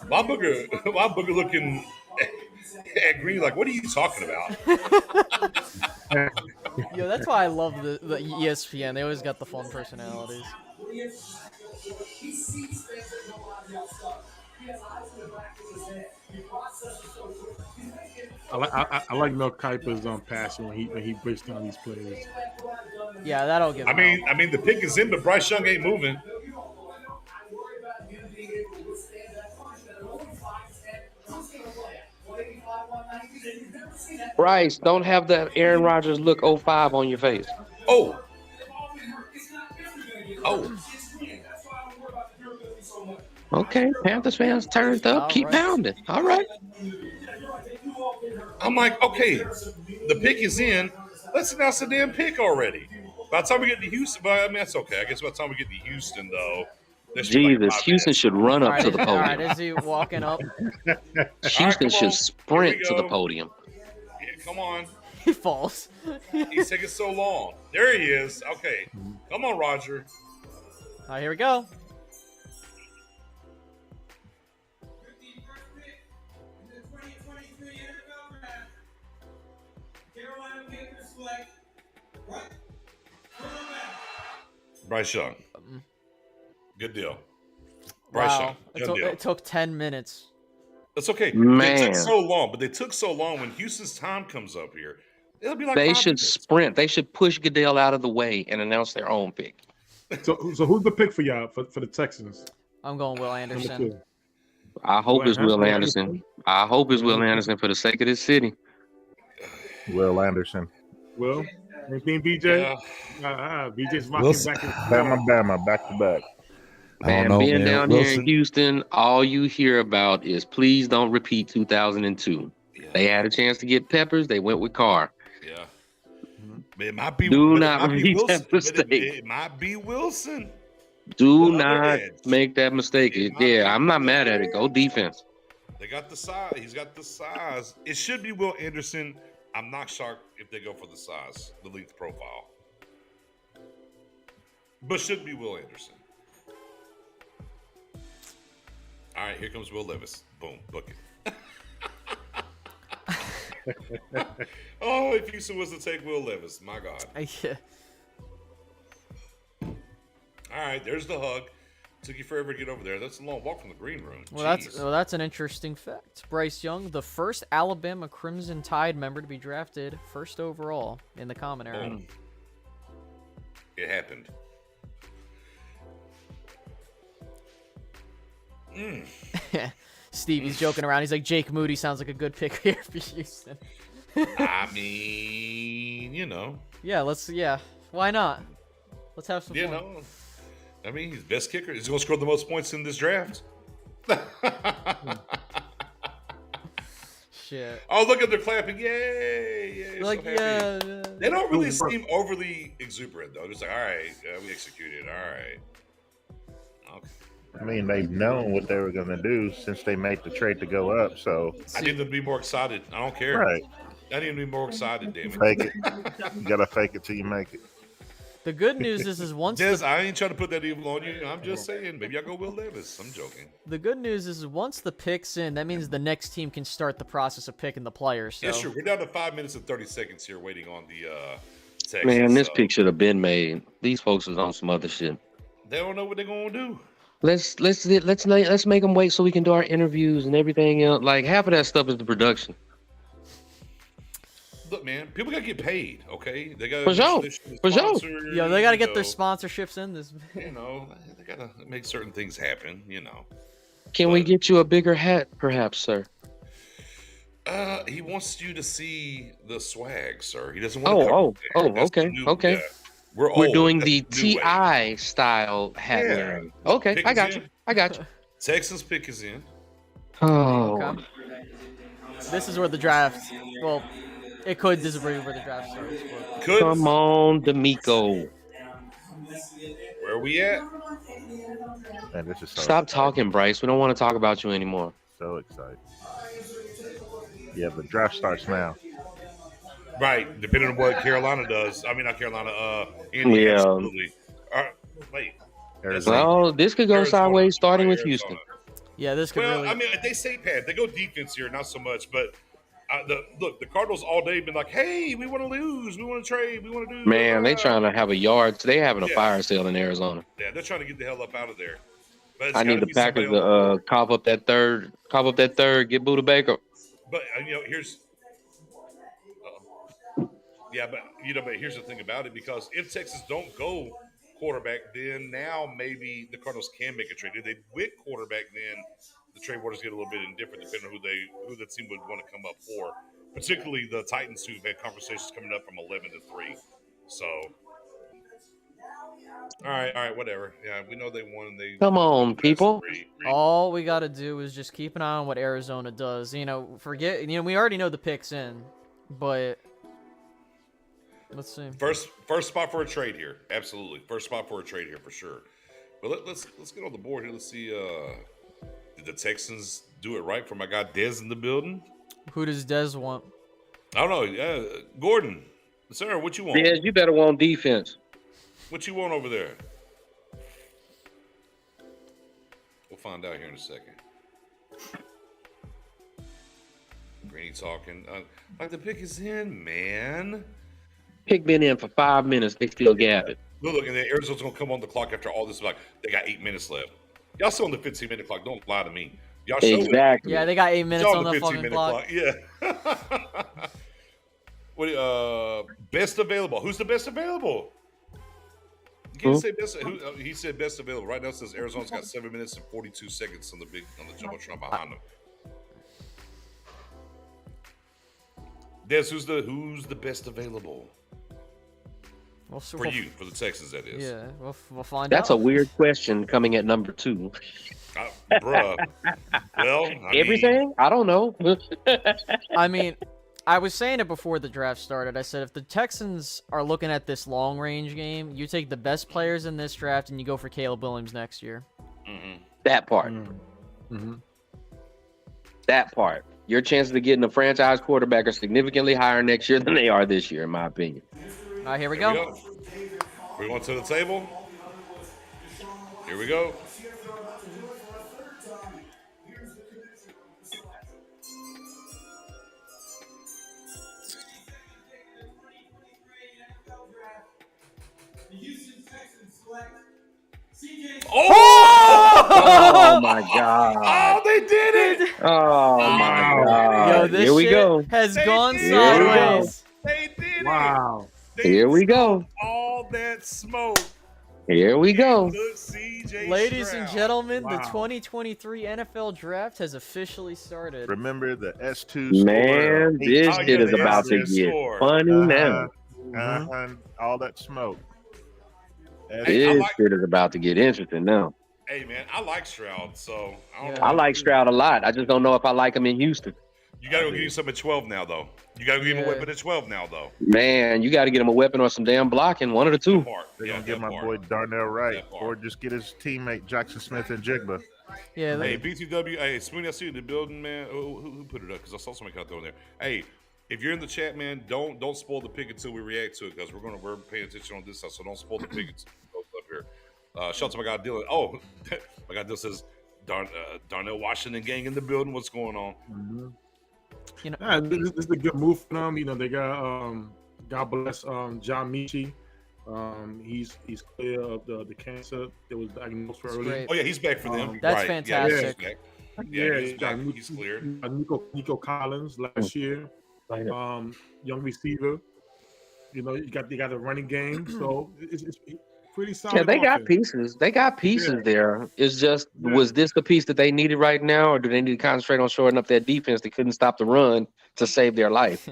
My booger looking at Green like, what are you talking about? Yo, that's why I love the ESPN. They always got the fun personalities. I like Mel Kiper's passion when he breaks down these players. Yeah, that'll give. I mean, the pick is in, but Bryce Young ain't moving. Bryce, don't have that Aaron Rodgers look 05 on your face. Oh. Okay, Panthers fans turned up. Keep pounding. All right. I'm like, okay, the pick is in. Let's announce the damn pick already. By the time we get to Houston, but I mean, that's okay. I guess by the time we get to Houston, though, Jesus, Houston should run up to the podium. All right, is he walking up? Houston should sprint to the podium. Yeah, come on. He falls. He's taking so long. There he is. Okay. Come on, Roger. All right, here we go. Bryce Young. Good deal. Bryce Young. Good deal. It took 10 minutes. That's okay. Man. They took so long, but they took so long. When Houston's time comes up here, it'll be like they 5 should minutes. sprint. They should push Goodell out of the way and announce their own pick. So who's the pick for y'all for the Texans? I'm going Will Anderson. I hope it's Will Anderson. I hope it's Will Anderson for the sake of this city. Will Anderson. Will? Anything, BJ? BJ's rocking back and Bama, back to back. Man, being down here in Houston, all you hear about is please don't repeat 2002. Yeah. They had a chance to get Peppers. They went with Carr. Yeah. It might be. Do not repeat that mistake. It might be Wilson. Do not make that mistake. I'm not mad at it. Go defense. They got the size. He's got the size. It should be Will Anderson. I'm not shocked if they go for the size, the length profile. But should be Will Anderson. All right, here comes Will Levis. Boom, book it. Oh, if Houston was to take Will Levis, my God. Yeah. All right, there's the hug. Took you forever to get over there. That's a long walk from the green room. Well, that's an interesting fact. Bryce Young, the first Alabama Crimson Tide member to be drafted first overall in the common era. It happened. Stevie's joking around. He's like, Jake Moody sounds like a good pick here for Houston. I mean, Yeah, why not? Let's have some fun. know. I mean, he's best kicker. He's going to score the most points in this draft. Shit. Oh, look at they're clapping. Yay. Like, so yeah. They don't really seem overly exuberant, though. Just like, all right, we executed. All right. Okay. I mean, they've known what they were going to do since they made the trade to go up, so. I need them to be more excited. I don't care. Right. I need them to be more excited, damn it. Fake it. You got to fake it till you make it. The good news is once I ain't trying to put that evil on you. I'm just saying, maybe I'll go Will Levis. I'm joking. The good news is once the pick's in, that means the next team can start the process of picking the players. So. Yeah, sure. We're down to 5 minutes and 30 seconds here waiting on the text. Man, this pick should have been made. These folks is on some other shit. They don't know what they're gonna do. Let's make them wait so we can do our interviews and everything else. Like half of that stuff is the production. Look, man, people gotta get paid. Okay, they gotta for sure. Yo, they gotta get their sponsorships in this. They gotta make certain things happen. Can we get you a bigger hat, perhaps, sir? He wants you to see the swag, sir. He doesn't want to. Okay. Yeah. We're doing the TI style hat wearing. Okay, Pick I got you. Texans pick is in. Oh. Okay. This is where the draft. Well, it could. This is where the draft starts. Could. Come on, D'Amico. Where are we at? Man, this is so Stop exciting. talking, Bryce. We don't want to talk about you anymore. So excited. Yeah, the draft starts now. Right, depending on what Carolina does. I mean, not Carolina. Indiana. Yeah. Absolutely. Wait. Well, this could go sideways, starting with Houston. Yeah, this could really. I mean, they say Pat. They go defense here, not so much. But the Cardinals all day been like, hey, we want to lose, we want to trade, we want to do. Man, they trying to have a yard. They having a fire sale in Arizona. Yeah, they're trying to get the hell up out of there. But I need the Packers to cop up that third, get Buda Baker. But Yeah, but but here's the thing about it, because if Texas don't go quarterback, then now maybe the Cardinals can make a trade. If they went quarterback, then the trade waters get a little bit indifferent depending on who the team would want to come up for. Particularly the Titans, who've had conversations coming up from 11-3. So, all right, whatever. Yeah, we know they won. And they Come on, people. All we got to do is just keep an eye on what Arizona does. We already know the picks in, but let's see. First spot for a trade here. Absolutely. First spot for a trade here for sure. But let's get on the board here. Let's see. Did the Texans do it right for my guy Dez in the building? Who does Dez want? I don't know. Gordon, sir, what you want? Dez, you better want defense. What you want over there? We'll find out here in a second. Greeny talking. Like the pick is in, man. Pick been in for 5 minutes. They still got it. Look, and then Arizona's going to come on the clock after all this. Like, they got 8 minutes left. Y'all still on the 15-minute clock. Don't lie to me. Y'all show exactly. Yeah, they got 8 minutes y'all on the fucking clock. Yeah. Best available. Who's the best available? You can't say best. He said best available. Right now it says Arizona's got 7 minutes and 42 seconds on the jumbotron behind them. Des, who's the best available? For you, for the Texans, that is. Yeah, we'll find out. That's a weird question coming at number 2. Bruh. Well, everything? I don't know. I mean, I was saying it before the draft started. I said if the Texans are looking at this long-range game, you take the best players in this draft and you go for Caleb Williams next year. Mm-hmm. That part. Mm-hmm. That part. Your chances of getting a franchise quarterback are significantly higher next year than they are this year, in my opinion. All right, here we go. We're going to the table. Here we go. Oh my God! Oh, they did it! Oh my God! Yo, this Here we shit go. has gone did it. sideways. They did it! Wow. Here we go. All that smoke. Here we go. Ladies and gentlemen, the Wow. 2023 NFL Draft has officially started. Remember the S2 Man, this shit is about to get funny now. All that smoke. This shit is about to get interesting now. Hey, man, I like Stroud, so I don't know. I like Stroud a lot. I just don't know if I like him in Houston. You got to go get you some at 12 now, though. You got to give him a weapon at 12 now, though. Man, you got to get him a weapon or some damn blocking, one of the two. They're going to get my boy Darnell Wright, or just get his teammate Jackson Smith and Jigba. Yeah. Hey, BTW, hey, Spoony, I see you in the building, man. Who put it up? Because I saw somebody out there. Hey, if you're in the chat, man, don't spoil the pick until we react to it, because we're paying attention on this stuff, so don't spoil the pick until it goes up here. Shout out to my guy Dylan. Oh, my guy Dylan says Darnell Washington gang in the building. What's going on? Mm-hmm. You know, This is a good move for them. You know, they got God bless John Michie. He's clear of the cancer that was diagnosed for early. great. Oh yeah, he's back for them. That's right. fantastic. Yeah, he's back. He's cleared. Nico Collins last year, young receiver. You know, they got a running game, so it's pretty solid. Yeah, they got offense. pieces. They got pieces there. It's just, was this the piece that they needed right now, or do they need to concentrate on shoring up that defense that couldn't stop the run to save their life?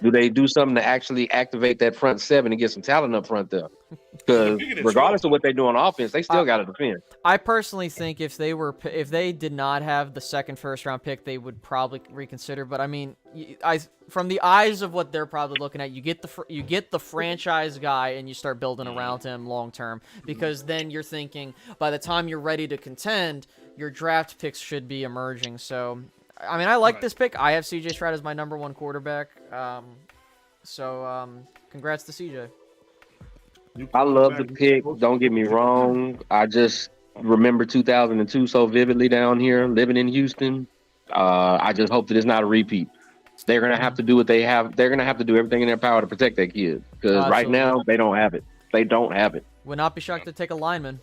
Do they do something to actually activate that front seven and get some talent up front there? Because regardless of what they do on offense, they still got to defend. I personally think if they did not have the second first-round pick, they would probably reconsider. But I mean, from the eyes of what they're probably looking at, you get the franchise guy and you start building around him long term, because then you're thinking by the time you're ready to contend, your draft picks should be emerging. So, I mean, I like this pick. I have CJ Stroud as my number one quarterback. Congrats to CJ. I love the pick. Don't get me wrong. I just remember 2002 so vividly down here, living in Houston. I just hope that it's not a repeat. They're going to have to do what they have. They're going to have to do everything in their power to protect that kid, because right now they don't have it. They don't have it. Would not be shocked to take a lineman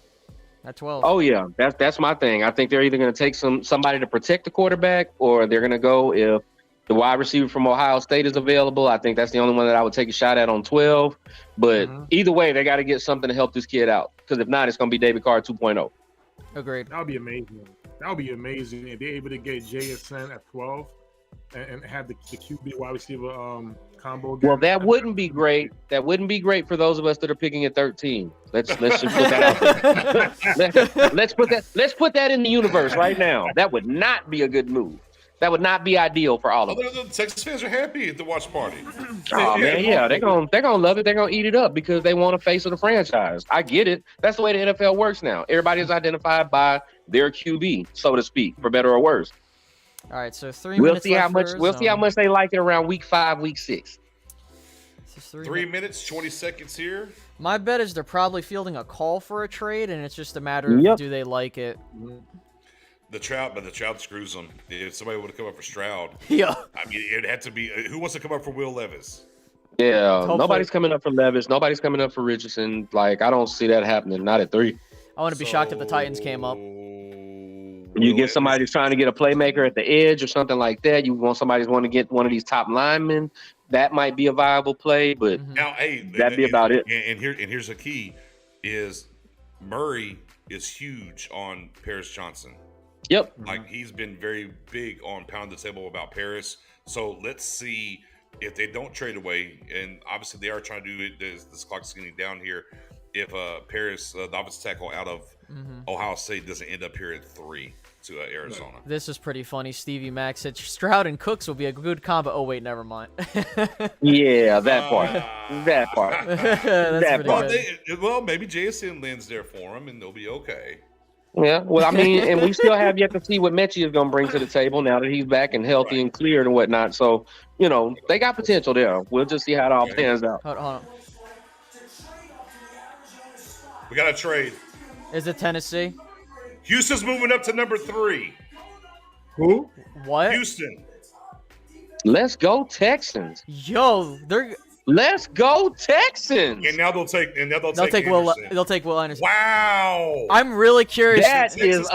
at 12. Oh yeah, that's my thing. I think they're either going to take somebody to protect the quarterback, or they're going to go, if The wide receiver from Ohio State is available. I think that's the only one that I would take a shot at on 12. But either way, they got to get something to help this kid out. Because if not, it's going to be David Carr 2.0. Agreed. That would be amazing. That would be amazing if they're able to get JSN at 12 and have the QB wide receiver combo. Well, that wouldn't be great. That wouldn't be great for those of us that are picking at 13. Let's just put that out there. Let's put that in the universe right now. That would not be a good move. That would not be ideal for all of us. The Texas fans are happy at the watch party. Oh man, yeah, they're gonna love it. They're gonna eat it up because they want a face of the franchise. I get it. That's the way the NFL works now. Everybody is identified by their QB, so to speak, for better or worse. All right, so 3 We'll minutes. see how much. We'll see how much they like it around week 5, week 6. 3 minutes, 20 seconds here. My bet is they're probably fielding a call for a trade, and it's just a matter of do they like it. The Trout screws them. If somebody would have come up for Stroud, Yeah. I mean, it had to be. Who wants to come up for Will Levis? Yeah, Hopefully. nobody's coming up for Levis. Nobody's coming up for Richardson. Like, I don't see that happening. Not at 3. I wouldn't be shocked if the Titans came up. You get somebody who's trying to get a playmaker at the edge or something like that. You want somebody who's want to get one of these top linemen. That might be a viable play, but Now, hey, that'd be about it. And here's the key: is Murray is huge on Paris Johnson. Yep. Like, he's been very big on pound the table about Paris. So let's see if they don't trade away, and obviously they are trying to do it. This clock's getting down here. If Paris, the offensive tackle out of Ohio State, doesn't end up here at 3 to Arizona. This is pretty funny. Stevie Mack said Stroud and Cooks will be a good combo. Oh wait, never mind. Yeah, that part. That part. That's part. pretty good. Well, maybe JSN lands there for them, and they'll be okay. Yeah, well, I mean, and we still have yet to see what Mechie is going to bring to the table now that he's back and healthy and cleared and whatnot. So, you know, they got potential there. We'll just see how it all pans out. Hold on. We got a trade. Is it Tennessee? Houston's moving up to number 3. Who? What? Houston. Let's go Texans. Yo, they're Let's go Texans. And now they'll take Will Anderson. they'll take Will Anderson. Wow. I'm really curious. That is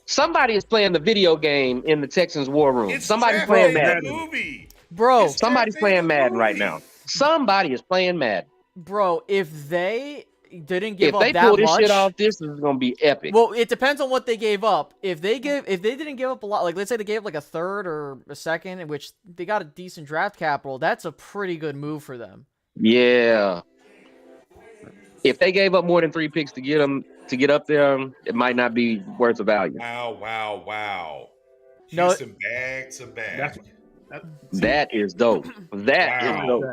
somebody is playing the video game in the Texans war room. It's Somebody's playing that Madden. movie. Bro, Somebody's playing Madden right now. Somebody is playing Madden. bro, if they didn't give If up they that pull this much, shit off, this is gonna be epic. well, it depends on what they gave up. If they didn't give up a lot, like let's say they gave up like a third or a second, in which they got a decent draft capital, that's a pretty good move for them. Yeah. If they gave up more than 3 picks to get up there, it might not be worth the value. Wow. No. Houston back to back. That is dope. That is dope.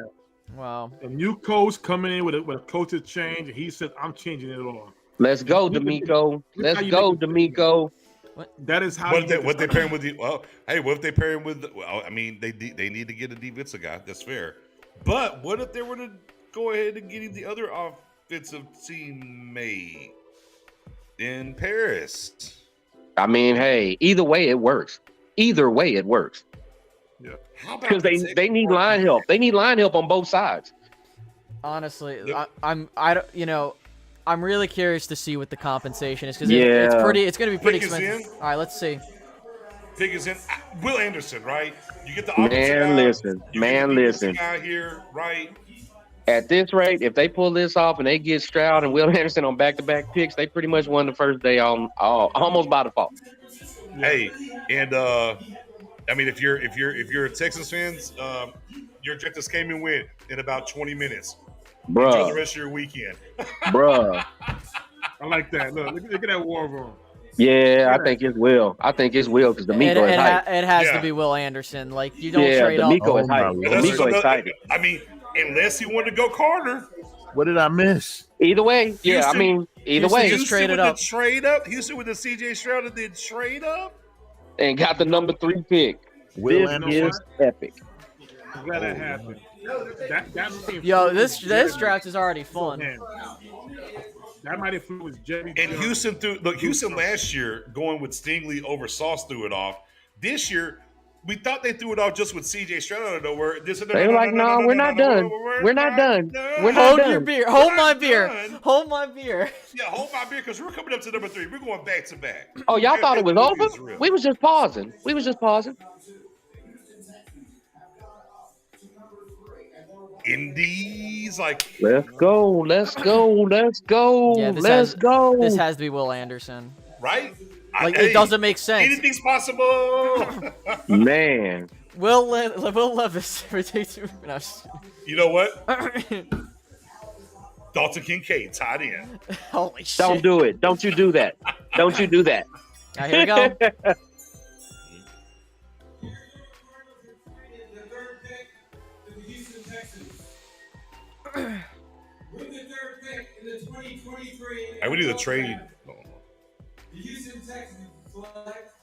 Wow. A new coach coming in with a coach's change, and he said, "I'm changing it all." Let's go, D'Amico. Let's go, D'Amico. That is how. What they pairing with the? Well, hey, what if they pairing with? Well, I mean, they need to get a defensive guy. That's fair. But what if they were to go ahead and get the other offensive teammate in Paris? I mean, hey, either way it works. Either way it works. Yeah. Because they need line help. They need line help on both sides. Honestly, Yep. I'm really curious to see what the compensation is because Yeah. it's going to be pretty Pick is expensive. in. All right, let's see. Pick is in. Will Anderson, right? You get the Man, offensive guy. listen. You Man, get the defensive listen. guy here, right? At this rate, if they pull this off and they get Stroud and Will Anderson on back-to-back picks, they pretty much won the first day almost by default. Hey, and I mean, if you're a Texans fans, your objectives came and went in about 20 minutes. Enjoy the Bruh. rest of your weekend. Bruh. I like that. Look at that war room. Yeah, I think it's Will. I think it's Will because D'Amico is hype. It has Yeah. to be Will Anderson. Like you don't Yeah, trade up. D'Amico is Oh, my hype. Lord. D'Amico is excited. I mean, unless he wanted to go Carter. What did I miss? Either way, yeah, Houston- I mean, either Houston way, just traded with up. The trade up. Houston with the CJ Stroud and then trade up. and got the number 3 pick. Will This Anderson? is epic. I'm glad that happened. That Yo, this draft is already fun. That might influence Jerry. And Jones. Houston last year going with Stingley over Sauce threw it off. This year, we thought they threw it off just with CJ Stroud out of nowhere. They were like, no, we're not done. We're not done. We're not Hold done. your beer. Hold my not beer. done. Hold my beer. Yeah, hold my beer because we're coming up to number 3. We're going back to back. Oh, y'all thought it was It's over? real. We was just pausing. Indies, like Let's go. Let's go. Let's go. Yeah, Let's go. This has to be Will Anderson. right? Like, it doesn't make sense. Anything's possible. Man. Will Levis for day 2. No, You know what? Dalton Kincaid tied in. holy shit. Don't do it. Don't you do that. Don't you do that. All right, here we go. The third pick to the Houston Texans. With the third pick in the 2023 I would do the trade. The Houston Texans select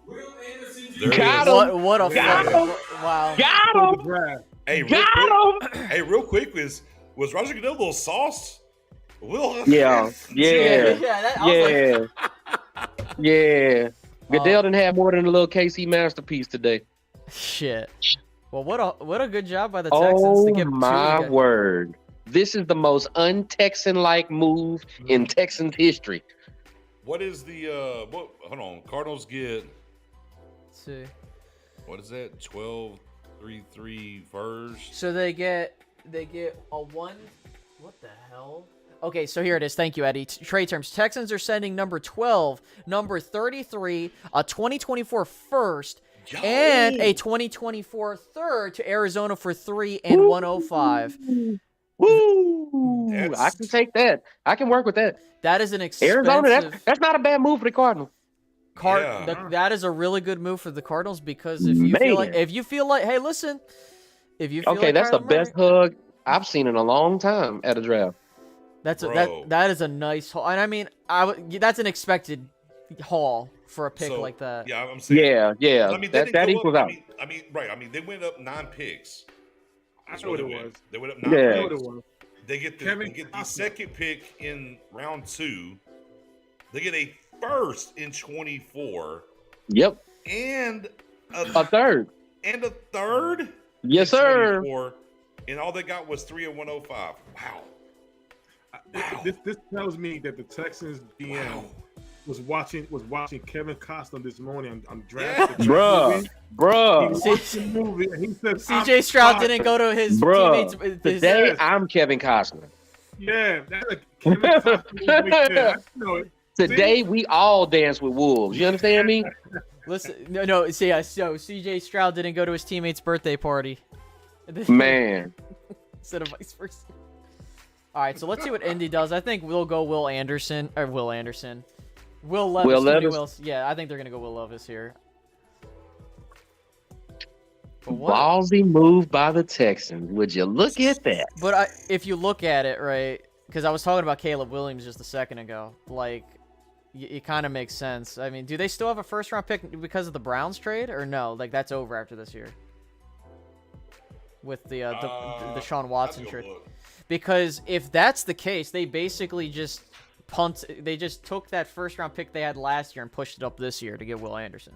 Will Anderson There Jr. it Got is. him. What a Got fucking him. wow. Got For him. the draft. Hey, real Got quick. him. Hey, real quick, was Roger Goodell a little sauce? Will? Yeah. Yeah. I was like, Yeah. Yeah. Goodell didn't have more than a little KC masterpiece today. shit. Well, what a good job by the Texans to Oh get my two. word. This is the most un-Texan-like move in Texans history. What is the hold on. Cardinals get Let's see. what is that? 12-3-3 first. So they get a one. What the hell? Okay, so here it is. Thank you, Eddie. Trade terms. Texans are sending number 12, number 33, a 2024 first, and a 2024 third to Arizona for 3 and 105. Woo! That's- I can take that. I can work with that. That is an expensive. Arizona, that's not a bad move for the Cardinals. Yeah. That is a really good move for the Cardinals because if you feel like, hey, listen, if you feel Okay, like that's the Kyler best Murray- hug I've seen in a long time at a draft. Bro. That is a nice haul, and I mean, that's an expected haul for a pick So, like that. Yeah, I'm saying. Yeah. I mean, they that didn't go equals up, out. I mean, right. I mean, they went up 9 picks. I That's know what they it went. was. They went up 9 Yeah. I know what it picks. was. They get the Kevin Costner. second pick in round 2. They get a first in 24 Yep. and A third. and a third. Yes, in sir. 24, and all they got was 3 and 105. Wow. This tells me that the Texans GM was watching Kevin Costner this morning on draft. the Bruh. He Bruh. watched the movie and he said, CJ Stroud didn't go to his Bruh. teammates. Today, Yes. I'm Kevin Costner. Yeah, that's a Kevin Costner movie. Yeah, I know it. Today, we all dance with wolves. You understand me? Listen, no. So CJ Stroud didn't go to his teammate's birthday party. Man. Instead of vice versa. All right, so let's see what Indy does. I think we'll go Will Levis. Will Too many Levis? Wills. Yeah, I think they're gonna go Will Levis here. But Ballsy move by the Texans. Would you look at that? But if you look at it, right, because I was talking about Caleb Williams just a second ago, like, it kind of makes sense. I mean, do they still have a first-round pick because of the Browns trade, or no? Like, that's over after this year with the Deshaun Watson trade. Because if that's the case, they basically just they just took that first-round pick they had last year and pushed it up this year to get Will Anderson.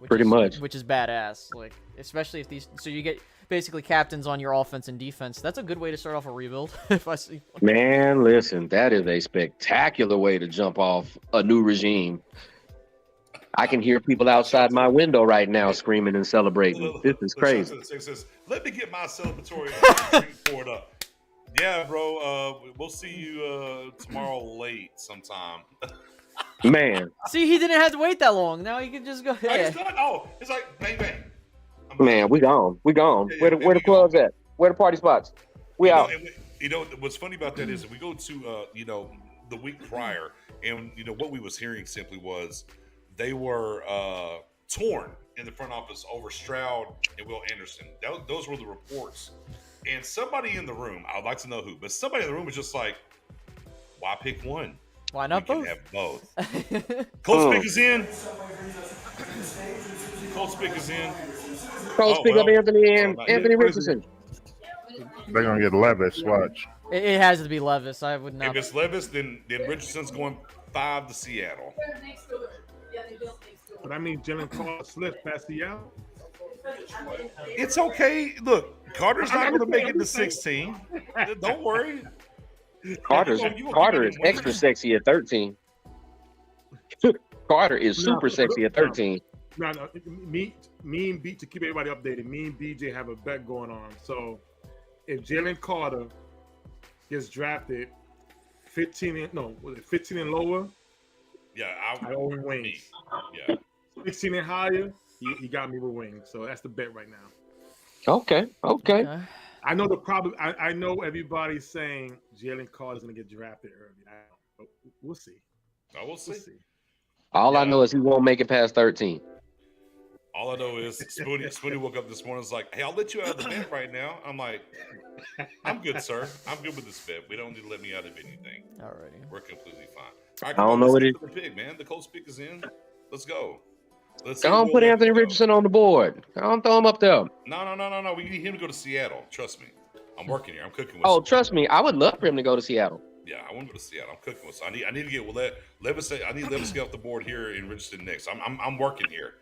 Pretty much. Which is badass. Like, especially if so you get basically captains on your offense and defense. That's a good way to start off a rebuild. If I see one. Man, listen, that is a spectacular way to jump off a new regime. I can hear people outside my window right now screaming and celebrating. This is crazy. Let me get my celebratory report up. Yeah, bro. We'll see you tomorrow late sometime. Man, See, he didn't have to wait that long. Now he can just go. Like, Hey. it's done. Oh, it's like bang bang. man, we gone. We gone. Yeah, Where the we clubs at? Where the party spots? We out. You know what's funny about that is if we go to the week prior, and what we was hearing simply was they were torn in the front office over Stroud and Will Anderson. Those were the reports. And somebody in the room, I'd like to know who, but somebody in the room was just like, "Why pick one? Why not We both? can have both." Colts pick is in. Colts pick is in. Colts pick up Anthony and Anthony Richardson. They're gonna get Levis. Watch. It has to be Levis. I would If not. it's Levis, then Richardson's going 5 to Seattle. But I mean, Jalen Carter slipped past Seattle. It's okay. Look, Carter's not going to make it to 16. Don't worry. Carter is extra sexy at 13. Carter is super sexy at 13. No. Me and B, to keep everybody updated, me and BJ have a bet going on. So if Jalen Carter gets drafted 15 and lower, Yeah, I owe him wings. Yeah. 16 and higher, he got me with wings. So that's the bet right now. Okay. I know the problem. I know everybody's saying Jalen Carter's gonna get drafted early. But we'll see. I will see. All I know is he won't make it past 13. All I know is Spoonie woke up this morning and was like, hey, I'll let you out of the bet right now. I'm like, I'm good, sir. I'm good with this bet. We don't need to let me out of anything. Alrighty. We're completely fine. All right, I don't know what it is. The pick, man. The Colts pick is in. Let's go. Don't put Anthony Richardson on the board. Don't throw him up there. No. We need him to go to Seattle. Trust me. I'm working here. I'm cooking with. Oh, trust me. I would love for him to go to Seattle. Yeah, I want to go to Seattle. I'm cooking with. So I need to get Levis. I need Levis to get off the board here in Richardson next. I'm working here.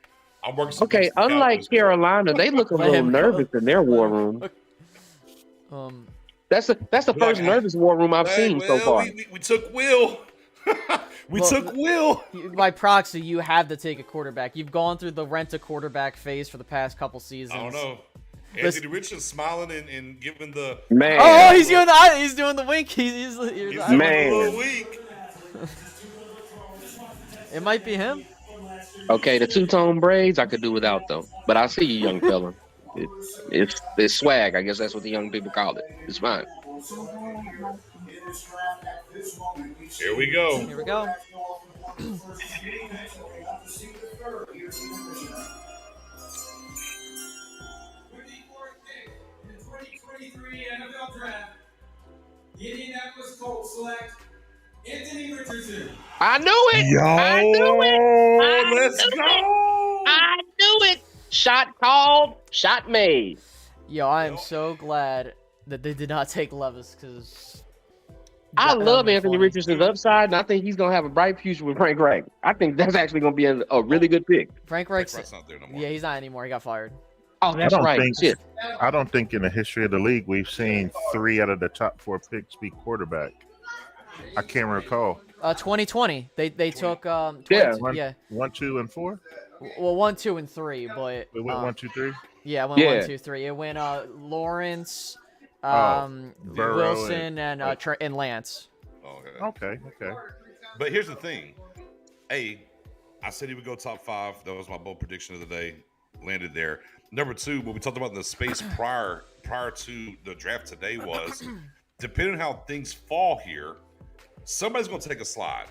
I'm working. Okay, unlike Carolina, they look a little nervous in their war room. That's the first nervous war room I've seen so far. We took Will. We took Will. By proxy, you have to take a quarterback. You've gone through the rent a quarterback phase for the past couple seasons. I don't know. Anthony Richardson smiling and giving the man. Oh, he's doing the wink. He's man. A little weak. It might be him. Okay, the two-tone braids I could do without though. But I see you, young fella. It's swag. I guess that's what the young people call it. It's fine. Here we go. Here we go. NFL Draft, the Indianapolis Colts select Anthony Richardson. I knew it. Let's go. I knew it. Shot called, shot made. Yo, I am so glad that they did not take Levis because I love Anthony Richardson's upside, and I think he's gonna have a bright future with Frank Reich. I think that's actually gonna be a really good pick. Frank Reich's not there no more. Yeah, he's not anymore. He got fired. Oh, that's right. I don't think in the history of the league we've seen 3 out of the top 4 picks be quarterback. I can't recall. 2020, they took 1, 2, and 4. Well, 1, 2, and 3, but We went 1, 2, 3. Yeah, it went 1, 2, 3. It went Lawrence, Wilson, and Lance. Okay. But here's the thing. A, I said he would go top 5. That was my bold prediction of the day. Landed there. Number 2, what we talked about in the space prior to the draft today was, depending on how things fall here, somebody's going to take a slide.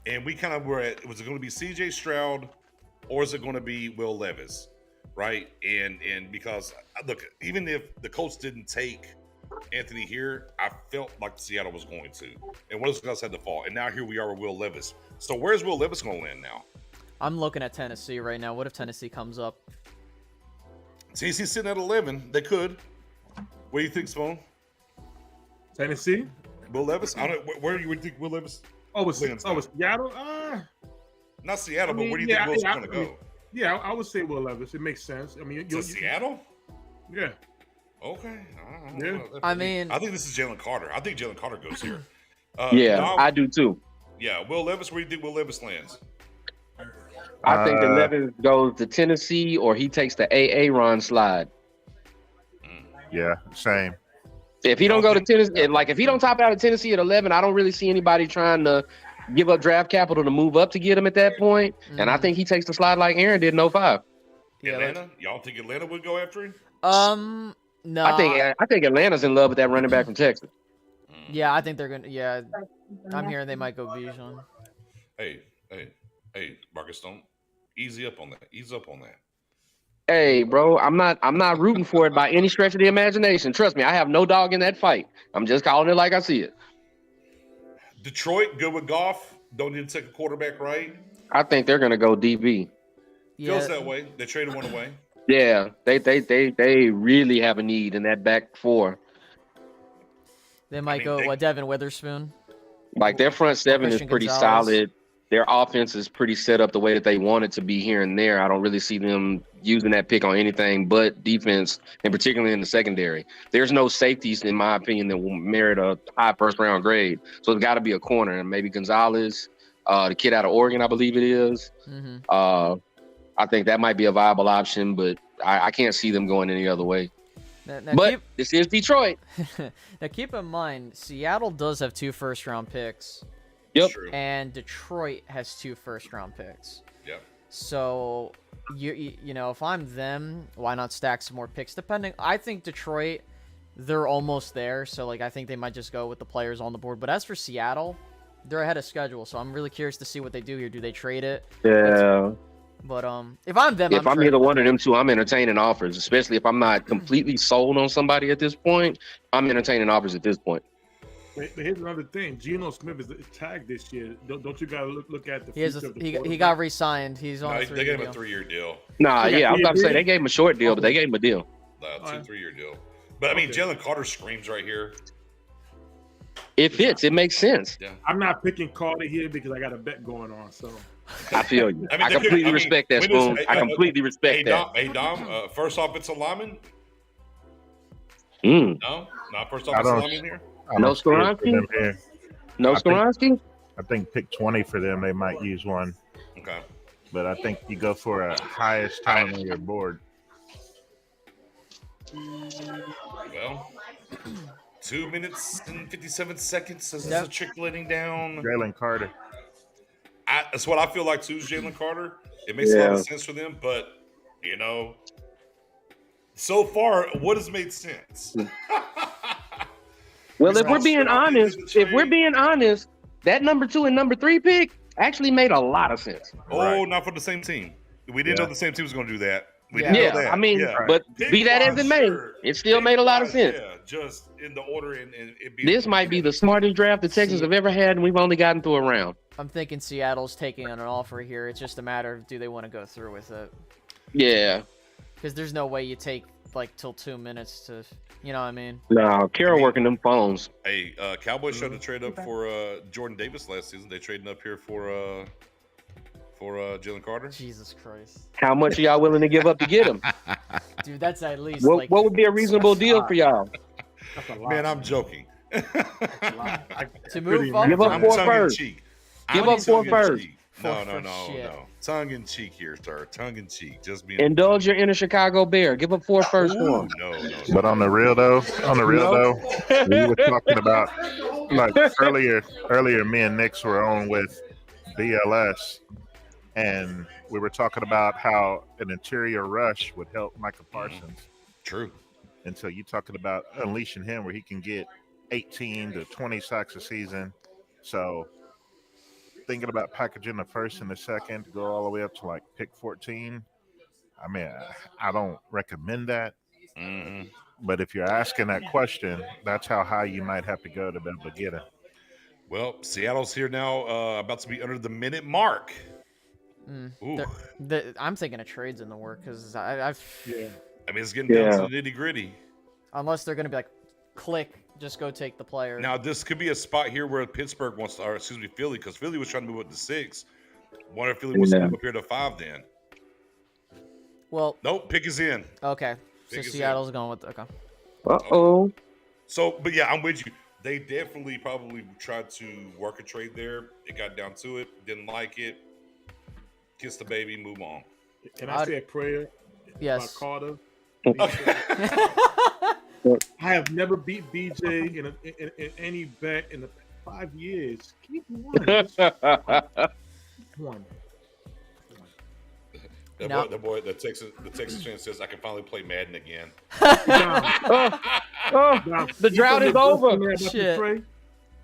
And we kind of were at, was it going to be CJ Stroud or is it going to be Will Levis? Right? And because, look, even if the Colts didn't take Anthony here, I felt like Seattle was going to. And one of those guys had to fall. And now here we are with Will Levis. So where's Will Levis going to land now? I'm looking at Tennessee right now. What if Tennessee comes up? Tennessee's sitting at 11. They could. What do you think, Spoon? Tennessee? Will Levis? Where do you think Will Levis? It's Seattle? Not Seattle, but where do you think Will's going to go? Yeah, I would say Will Levis. It makes sense. I mean, to Seattle? Yeah. Okay. I mean, I think this is Jalen Carter. I think Jalen Carter goes here. I do too. Yeah, Will Levis. Where do you think Will Levis lands? I think that Levis goes to Tennessee or he takes the Aaron slide. Yeah, same. If he don't go to Tennessee, like if he don't top out at Tennessee at 11, I don't really see anybody trying to give up draft capital to move up to get him at that point. And I think he takes the slide like Aaron did in 05. Atlanta? Y'all think Atlanta would go after him? No. I think Atlanta's in love with that running back from Texas. Yeah, I think they're gonna. Yeah, I'm hearing they might go Bijan. Hey, Marcus, don't easy up on that. Ease up on that. Hey, bro, I'm not rooting for it by any stretch of the imagination. Trust me, I have no dog in that fight. I'm just calling it like I see it. Detroit, good with Goff. Don't need to take a quarterback, right? I think they're gonna go DB. Yeah. Feels that way. They traded one away. Yeah, they really have a need in that back 4. They might go Devin Witherspoon. Like their front 7 is pretty solid. Their offense is pretty set up the way that they want it to be here and there. I don't really see them using that pick on anything but defense, and particularly in the secondary. There's no safeties, in my opinion, that will merit a high first-round grade. So it's got to be a corner, and maybe Gonzalez, the kid out of Oregon, I believe it is. Mm-hmm. I think that might be a viable option, but I can't see them going any other way. Now But this is Detroit. now keep in mind, Seattle does have 2 first-round picks. Yep. True. And Detroit has 2 first-round picks. Yep. So you know, if I'm them, why not stack some more picks? I think Detroit, they're almost there. So like I think they might just go with the players on the board. But as for Seattle, they're ahead of schedule. So I'm really curious to see what they do here. Do they trade it? Yeah. But if I'm them, If I'm either one of them two, I'm entertaining offers, especially if I'm not completely sold on somebody at this point. I'm entertaining offers at this point. But here's another thing: Geno Smith is tagged this year. Don't you gotta look at the he future of the he quarterback? got re-signed. He's on No, a 3-year they gave him deal. a 3-year deal. Nah, They got yeah, I was about to say 3 they gave him a short deal, but they gave him a deal. 2-3-year deal. But I mean, Okay. Jalen Carter screams right here. It fits. It makes sense. Yeah. I'm not picking Carter here because I got a bet going on. So I feel you. I mean, I they could- completely I mean, respect that, when is- Spoon. I completely respect that. Hey, Dom, first offensive lineman? Mm. No? Not first I offensive don't- lineman here? I No don't see it for Skoronski? them here. No I think- Skoronski? I think pick 20 for them. They might use one, Okay. but I think you go for a highest talent on your board. Well, 2 minutes and 57 seconds as Yep. this is trickling down. Jalen Carter. That's what I feel like too, is Jalen Carter. It makes a lot Yeah. of sense for them, but, you know, so far, what has made sense? Well, if we're Strong being strap honest, into the if we're trade. being honest, that number 2 and number 3 pick actually made a lot of sense. Oh, Right. not for the same team. We didn't Yeah. know the same team was going to do that. We Yeah. didn't Yeah, know that. I mean, Yeah. but Pick be that as it may, sure. it still Pick made a lot of wise, sense. Yeah, just in the order and it being. This might be the smartest draft the Texans have ever had, and we've only gotten through a round. I'm thinking Seattle's taking on an offer here. It's just a matter of do they want to go through with it? Yeah. Because there's no way you take like till 2 minutes to, you know what I mean? No, Carroll working them phones. Hey, Cowboys tried to trade up for Jordan Davis last season. They trading up here for Jalen Carter. Jesus Christ, How much are y'all willing to give up to get him? dude, that's at least What, like what would be a reasonable deal for y'all? that's a lot. Man, I'm joking. to move up. Give up I'm four tongue first. in cheek. Give I'm up four tongue in first. cheek. No, Four no, first, no, shit. no. Tongue in cheek here, sir. Tongue in cheek. Just being. Indulge your inner Chicago Bear. Give up 4 first for Ooh, him. no. But on the real though, we were talking about like earlier. Me and Nix were on with BLS, and we were talking about how an interior rush would help Micah Parsons. True. And so you talking about unleashing him where he can get 18 to 20 sacks a season. So thinking about packaging the first and the second to go all the way up to like pick 14. I mean, I don't recommend that. Mm-hmm. But if you're asking that question, that's how high you might have to go to be able to get him. Well, Seattle's here now, about to be under the minute mark. Ooh. I'm thinking of trades in the work because I've Yeah. I mean, it's getting down to the nitty gritty. unless they're gonna be like, click, just go take the player. Now, this could be a spot here where Pittsburgh wants to, or excuse me, Philly, because Philly was trying to move up to 6. Wonder if Philly wants to move up here to 5 then. Well, Nope, pick is in. okay, so Pick is Seattle's going with okay. Uh-oh. So, but yeah, I'm with you. They definitely probably tried to work a trade there. It got down to it. Didn't like it. Kiss the baby, move on. Can I say a prayer? Yes. About Carter. Okay. I have never beat BJ in any bet in the 5 years. Keep one. One. The boy, the Texas fan says, I can finally play Madden again. The drought is over. Shit.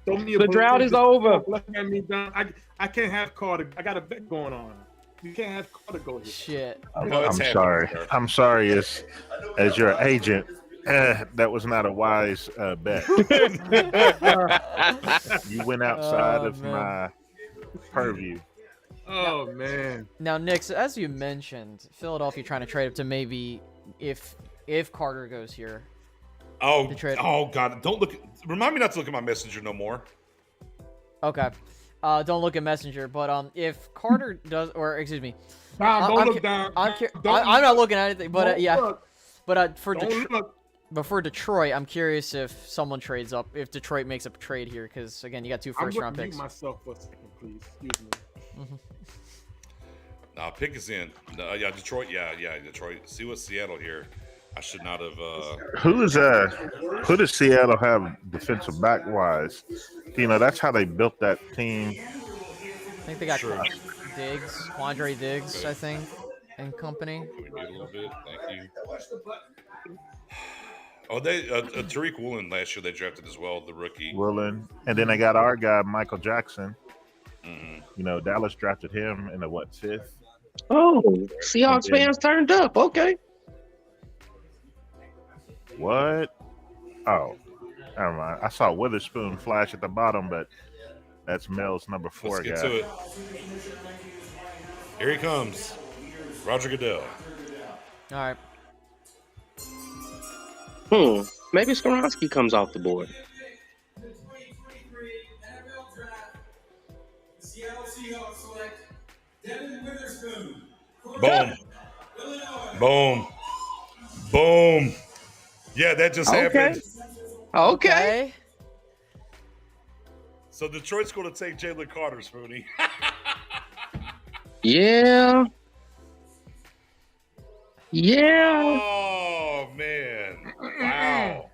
The drought is over. I can't have Carter. I got a bet going on. You can't have Carter go here. Shit. I'm it's happening, sorry. sir. I'm sorry. As your agent, that was not a wise bet. You went outside of man. my purview. Oh man. Now, Nick, as you mentioned, Philadelphia trying to trade up to maybe if Carter goes here. Oh, The trade. oh God! Don't look. Remind me not to look at my messenger no more. Okay. Don't look at Messenger, but if Carter does, or excuse me, Dom, I'm don't look cu- down. I'm Don't not looking at anything, but don't yeah, look. but for Don't look. before Detroit, I'm curious if someone trades up, if Detroit makes a trade here, because again, you got 2 I'm first-round going to picks. mute myself for a second, please. Excuse me. Nah, pick is in. Yeah, Detroit. Yeah, Detroit. See what Seattle here. I should not have. Who does Seattle have defensive back wise? That's how they built that team. I think they got Sure. Diggs, Quandre Diggs, I think, and company. Can we mute a little bit? Thank you. Oh, they Tariq Woolen last year they drafted as well, the rookie. Woolen, and then they got our guy Michael Jackson. Mm-hmm. Dallas drafted him in the 5th. Oh, Seahawks fans turned up. Okay. What? Oh, never mind. I saw Witherspoon flash at the bottom, but that's Mel's number 4 guy. Let's get to it. Here he comes, Roger Goodell. All right. Maybe Skoronski comes off the board. In the 2023 NFL Draft, the Seattle Seahawks select Devin Witherspoon. Boom. Boom. Boom. Yeah, that just happened. Okay. So Detroit's going to take Jalen Carter, Spoonie. Yeah. Oh, man. Wow.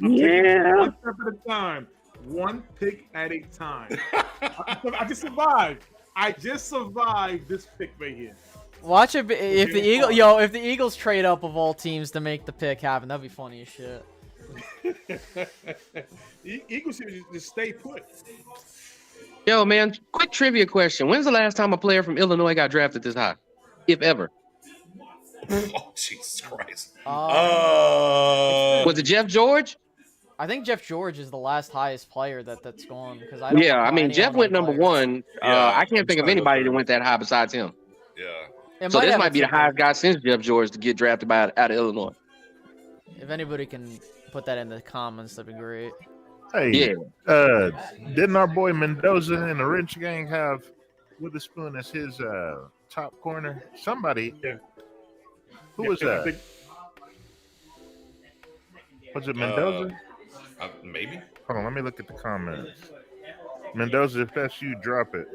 Yeah. One step at a time. One pick at a time. I just survived. I just survived this pick right here. Watch it if the Eagles trade up of all teams to make the pick happen. That'd be funny as shit. Eagles should just stay put. Yo, man, quick trivia question. When's the last time a player from Illinois got drafted this high? If ever. Oh, Jesus Christ. Was it Jeff George? I think Jeff George is the last highest player that's gone. Yeah, I mean, Jeff went number 1. I can't think of anybody that went that high besides him. Yeah. So this might be the highest guy since Jeff George to get drafted out of Illinois. If anybody can put that in the comments, that'd be great. Hey, didn't our boy Mendoza and the Wrench Gang have Witherspoon as his top corner? Somebody. Yeah. Who was that? Was it Mendoza? Maybe. Hold on, let me look at the comments. Mendoza, if that's you, drop it.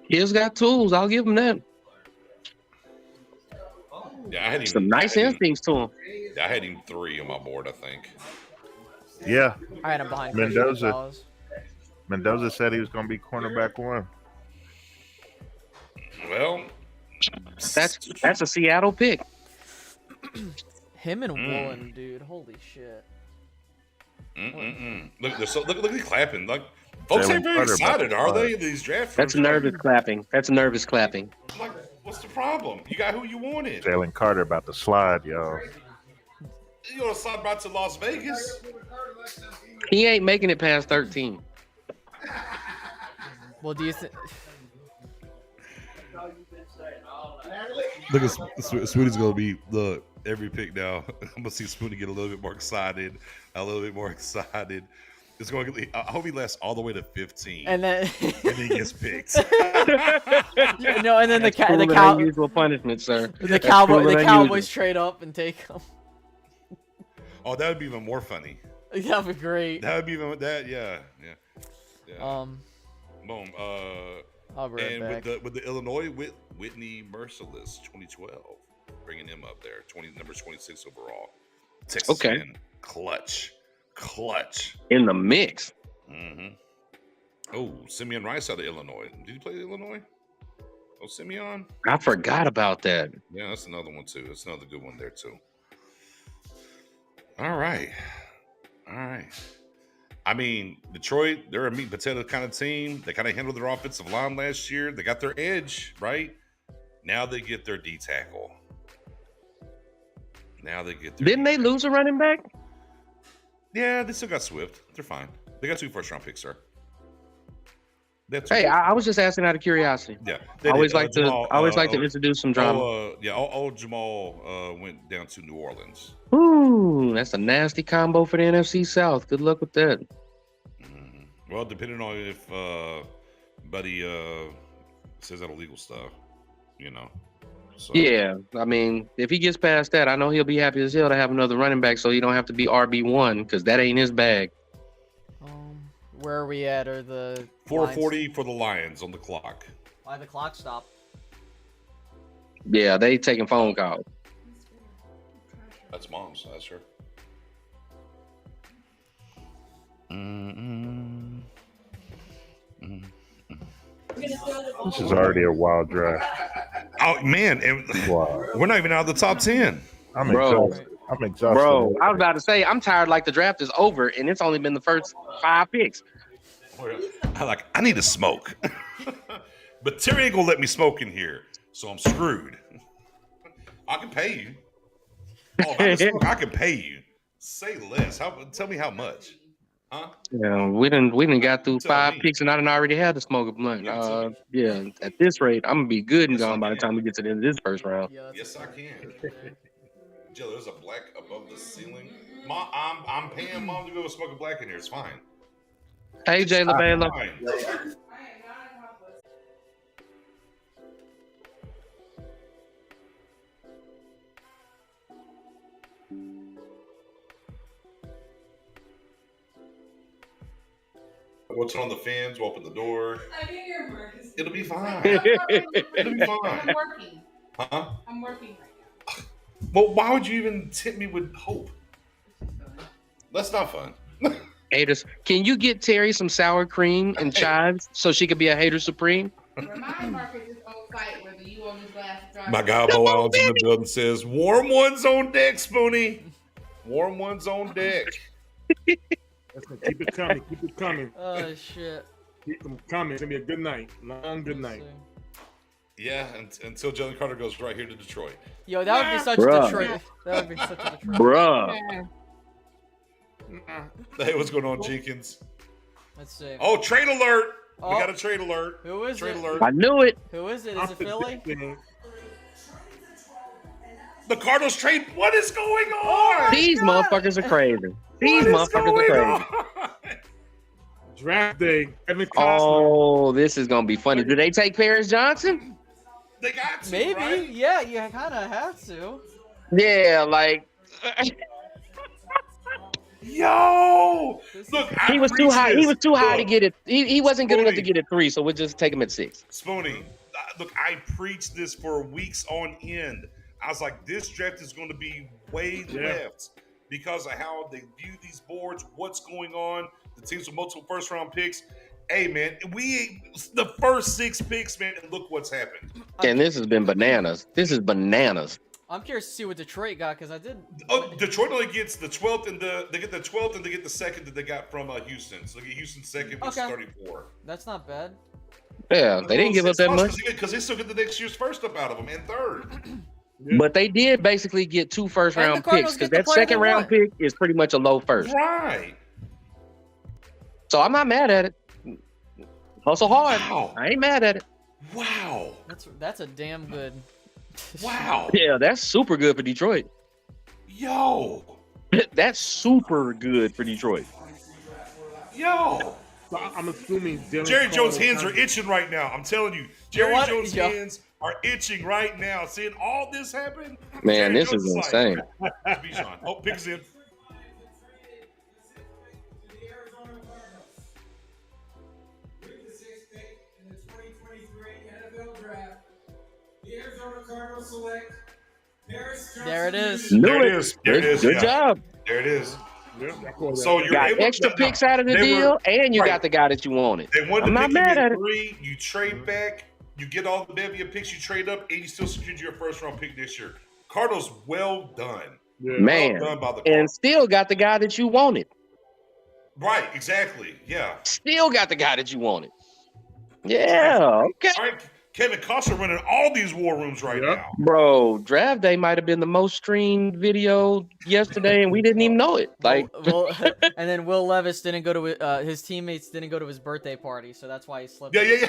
He's got tools. I'll give him that. Yeah, I had him. Some nice instincts to him. Yeah, I had him 3 on my board, I think. Yeah. I had him behind Mendoza. Mendoza said he was going to be cornerback 1. Well, that's a Seattle pick. Him and Woolen, dude. Holy shit. Look, look at clapping. Like, folks ain't very excited, are they? These draft. That's nervous clapping. That's nervous clapping. Like, what's the problem? You got who you wanted. Jalen Carter about to slide, y'all. You gonna slide back to Las Vegas? He ain't making it past 13. Well, do you think? Look at Spoonie's gonna be every pick now. I'm gonna see Spoonie get a little bit more excited. It's going to. I hope he lasts all the way to 15, and then he gets picked. No, and then the unusual punishment, sir. The Cowboys trade up and take him. Oh, that would be even more funny. That'd be great. That would be even yeah. Boom. I'll be right back. With the Illinois Whitney Merciless 2012, bringing him up there, number 26 overall. Texas man, clutch in the mix. Oh, Simeon Rice out of Illinois. Did you play Illinois? Oh, Simeon. I forgot about that. Yeah, that's another one too. That's another good one there too. All right. I mean, Detroit, they're a meat potato kind of team. They kind of handled their offensive line last year. They got their edge, right? Now they get their D tackle. Didn't they lose a running back? Yeah, they still got Swift. They're fine. They got 2 first-round picks, sir. Hey, I was just asking out of curiosity. Yeah, I always like to introduce some drama. Jamal went down to New Orleans. Ooh, that's a nasty combo for the NFC South. Good luck with that. Well, depending on if Buddy says that illegal stuff, So. Yeah, I mean, if he gets past that, I know he'll be happy as hell to have another running back, so he don't have to be RB1 because that ain't his bag. Where are we at? Are the 4:40 for the Lions on the clock? Why the clock stop? Yeah, they taking phone calls. That's mom's. That's her. This is already a wild draft. Oh man, Wow. we're not even out of the top 10. I'm Bro. exhausted. I'm exhausted. Bro, I was about to say, I'm tired like the draft is over and it's only been the first 5 picks. I need to smoke. But Terry ain't gonna let me smoke in here, so I'm screwed. I can pay you. Oh, if I can smoke, I can pay you. Say less. Tell me how much. Huh? Yeah, we done got through Tell 5 me. picks and I done already had to smoke a blunt. Yeah, at this rate, I'm gonna be good and gone by the time we get to the end of this first round. Yes, I can. Jill, there's a black above the ceiling. Mom, I'm paying mom to go smoke a black in here. It's fine. Hey, Jay LaBella. Fine. What's on the fans? We'll open the door. It'll be fine. It'll be fine. I'm working. Huh? I'm working right now. Well, why would you even tempt me with hope? That's not fun. Haters, can you get Terry some sour cream and chives so she could be a hater supreme? Remind Marcus is on site whether you on this last drive. My guy Bo Allen's in the building says, "Warm ones on deck, Spoonie. Warm ones on deck." Listen, keep it coming. Keep it coming. Oh shit. Keep them coming. It's gonna be a good night. Long good night. Yeah, until Jalen Carter goes right here to Detroit. Yo, that would be such Bruh. Detroit. That would be such a Detroit. Bruh. Hey, what's going on, Jenkins? Let's see. Oh, trade alert! Oh. We got a trade alert. Who is Trade it? alert. I knew it. Who is it? Is it Philly? The Cardinals trade. What is going on? These motherfuckers are crazy. These motherfuckers are crazy. Draft day. Kevin Costner. Oh, this is gonna be funny. Do they take Paris Johnson? They got to, Maybe. right? Yeah, you kind of have to. Yeah, like Yo, look, he was too high. He was too high to Look, get it. He wasn't good enough to Spoonie. get it 3, so we'll just take him at 6. Spoonie, look, I preached this for weeks on end. I was like, this draft is going to be way left because of how they view these boards, what's going on, the teams with multiple first-round picks. Hey, man, the first 6 picks, man, and look what's happened. And this has been bananas. This is bananas. I'm curious to see what Detroit got because I did. Oh, Detroit only gets the 12th and they get the 12th and they get the 2nd that they got from Houston. So they get Houston 2nd, which is 34. That's not bad. Yeah, they didn't give up that much. Because they still get the next year's first up out of them and 3rd. But they did basically get 2 first-round And the Cardinals picks because get the that player they second-round want. pick is pretty much a low first. Right. So I'm not mad at it. Hustle hard. Wow. I ain't mad at it. Wow. That's a damn good. Wow. Yeah, that's super good for Detroit. Yo. That's super good for Detroit. Yo. So I'm assuming Dylan Jerry Jones' Carter- hands are itching right now. I'm telling you. Jerry what? Jones' Yo. hands are itching right now. Seeing all this happen. Man, Jerry this Jones is like, insane. Bijan. Oh, pick us in. The Arizona Cardinals. With the 6th pick in the 2023 NFL Draft, the Arizona Cardinals select Paris Johnson. There it is. Knew There it it. is. There it is. Good Yeah. job. There it is. Yeah, I call that. So you're Got able extra to, picks out of the they deal, were- and you right. got the guy that you wanted. They wanted I'm to not pick mad him at at it. 3. You trade back. You get all the bevy of picks. You trade up, and you still secured your first-round pick this year. Cardinals, well done. Yeah. Man, Well done by the and Cardinals. still got the guy that you wanted. Right, exactly. Yeah. Still got the guy that you wanted. Yeah, okay. All right, Kevin Costner running all these war rooms right Yep. now. Bro, draft day might have been the most streamed video yesterday, and we didn't even know it. Like, Will, and then Will Levis didn't go to his teammates didn't go to his birthday party, so that's why he slipped. Yeah, it.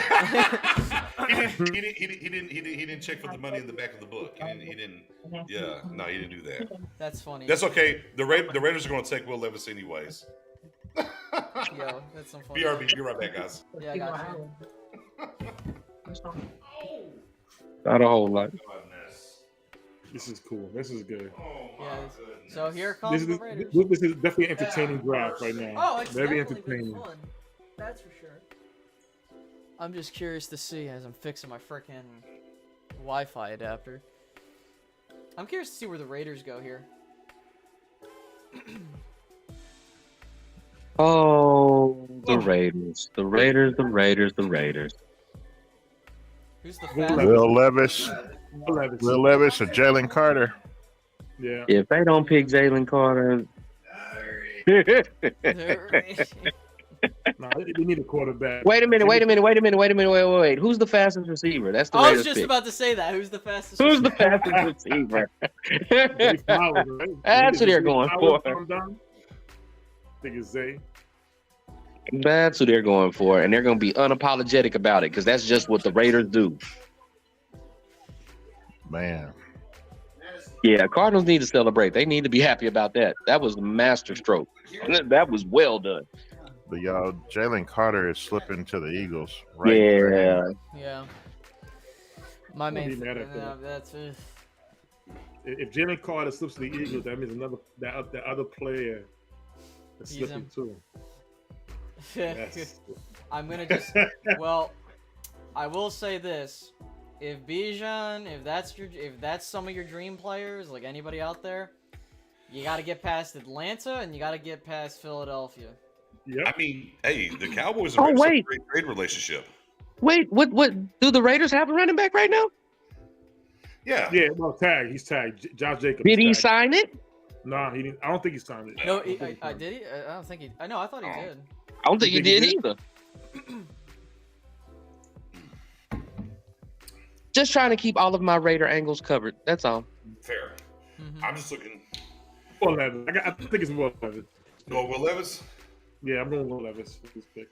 He didn't check for the money in the back of the book. He didn't. Yeah, no, he didn't do that. That's funny. That's okay. The Raiders are going to take Will Levis anyways. Yo, that's some funny. BRB, be right back, guys. Yeah, I got you. not a whole lot. This is cool. This is good. Yeah. So here This comes is, the Raiders. this is definitely an entertaining draft right now. Oh, it's Very definitely been entertaining. fun. That's for sure. I'm just curious to see as I'm fixing my frickin' Wi-Fi adapter. I'm curious to see where the Raiders go here. Oh, the Raiders. The Raiders, the Raiders, the Raiders. Who's the Will fastest? Will Levis, Will Levis. Will Levis, or Jalen Carter. Yeah. If they don't pick Jalen Carter, Nah, they need a quarterback. wait a minute. Who's the fastest receiver? That's the I was Raiders just pick. about to say that. Who's the fastest? Who's the receiver? fastest receiver? Zay Flowers, right? That's who they're Zay going Flowers for. come down? I think it's Zay. That's who they're going for, and they're going to be unapologetic about it because that's just what the Raiders do. Man, Yeah, Cardinals need to celebrate. They need to be happy about that. That was a master stroke. That was well done. but y'all, Jalen Carter is slipping to the Eagles. Right? Yeah. Yeah. My Don't be main. mad at that. That's. If Jalen Carter slips to the Eagles, that means that other player is He's slipping him. too. Yes. I'm gonna just. Well, I will say this: if Bijan, if that's some of your dream players, like anybody out there, you got to get past Atlanta and you got to get past Philadelphia. Yep. I mean, hey, the Cowboys Oh, are a wait. great trade relationship. Wait, what do the Raiders have a running back right now? Yeah. Yeah, well, he's tagged. Josh Jacobs. Did he tagged. sign it? Nah, he didn't. I don't think he signed it. No, I don't think he I signed did he? I don't think he. I know. I thought he did. I don't think he You think did he either. Just trying to keep all of my Raider angles covered. That's all. Fair. Mhm. I'm just looking. Will Levis. I think it's Will Levis. Oh, Will Levis? Yeah, I'm going Will Levis for this pick.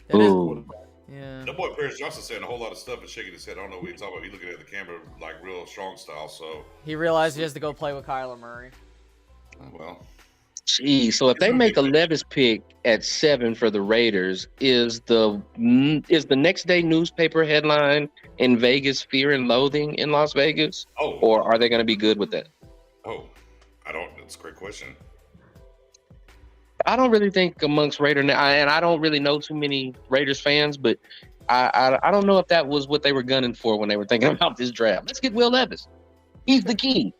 It is- Ooh. Yeah. That boy Paris Johnson saying a whole lot of stuff and shaking his head. I don't know what he's talking about. He's looking at the camera like real strong style. So, He realized he has to go play with Kyler Murray. well, Gee, so if they make a Levis pick at 7 for the Raiders, is the next day newspaper headline in Vegas fear and loathing in Las Vegas, oh, or are they going to be good with that? I don't. That's a great question. I don't really think amongst and I don't really know too many Raiders fans, but I don't know if that was what they were gunning for when they were thinking about this draft. Let's get Will Levis. He's the key.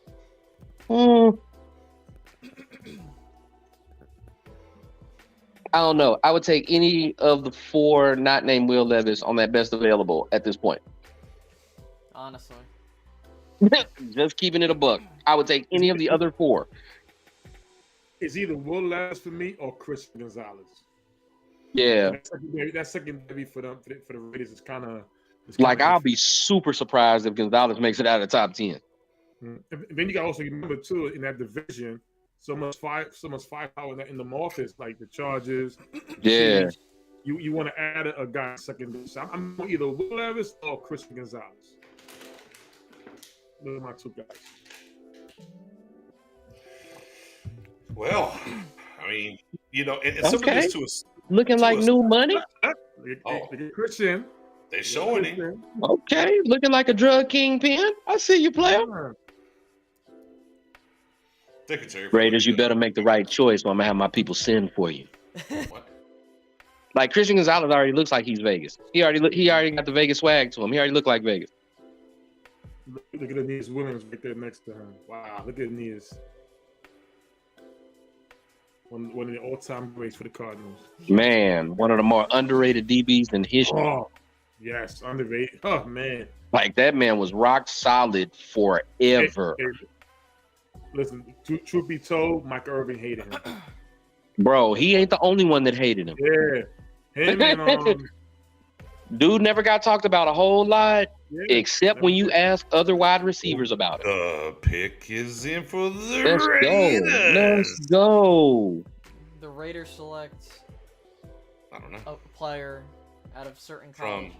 I don't know. I would take any of the 4 not named Will Levis on that best available at this point. Honestly. Just keeping it a buck. I would take any of the other 4. It's either Will Levis for me or Christian Gonzalez. Yeah. That secondary for the Raiders is kind of Like, I'll be super surprised if Gonzalez makes it out of the top 10. And then you got to also remember too in that division, so much firepower in the office, like the Chargers. Yeah. Chiefs. You want to add a guy second. So I'm either Will Levis or Christian Gonzalez. Those are my 2 guys. Well, I mean, and some of Okay. this to us. Looking like new money? Oh. Look at Christian. They showing it. Okay. Looking like a drug kingpin? I see you, player. Thank you, Terry. Raiders, you better make the right choice, or I'm going to have my people send for you. What? Like, Christian Gonzalez already looks like he's Vegas. He already got the Vegas swag to him. He already looked like Vegas. Look at Aeneas Williams right there next to him. Wow, look at Aeneas. One of the all-time greats for the Cardinals. Man, one of the more underrated DBs in history. Oh, yes, underrated. Oh, man. Like, that man was rock solid forever. Hey, listen, truth be told, Mike Irvin hated him. Bro, he ain't the only one that hated him. Yeah. Him and Dude never got talked about a whole lot, yeah. except when you ask other wide receivers about it. The pick is in for the Let's Raiders. go. Let's go. The Raiders select I don't know. a player out of certain college.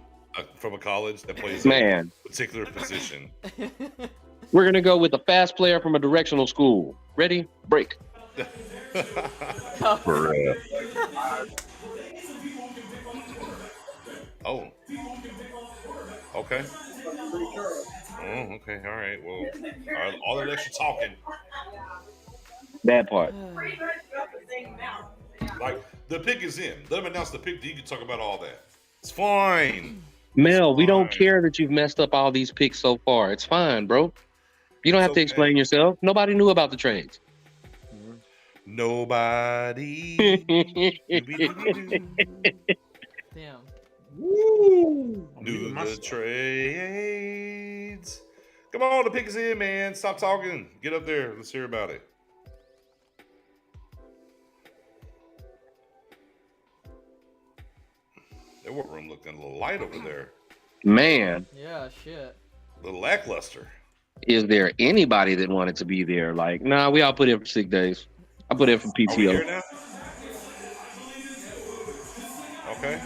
From a college that plays Man, a particular position. we're going to go with a fast player from a directional school. Ready? Break. Oh. Okay. Oh, okay. All right. Well, all that extra talking. That part. Like, the pick is in. Let them announce the pick. You can talk about all that. It's fine. Mel, we don't care that you've messed up all these picks so far. It's fine, bro. You don't have to explain yourself. Nobody knew about the trades. Nobody. Damn. Woo! Knew the trades. Come on, the pick is in, man. Stop talking. Get up there. Let's hear about it. That war room looking a little light over there. Man. Yeah, shit. A little lackluster. Is there anybody that wanted to be there? Like, nah, we all put in for 6 days. I put in for Are we PTO. here now? Okay.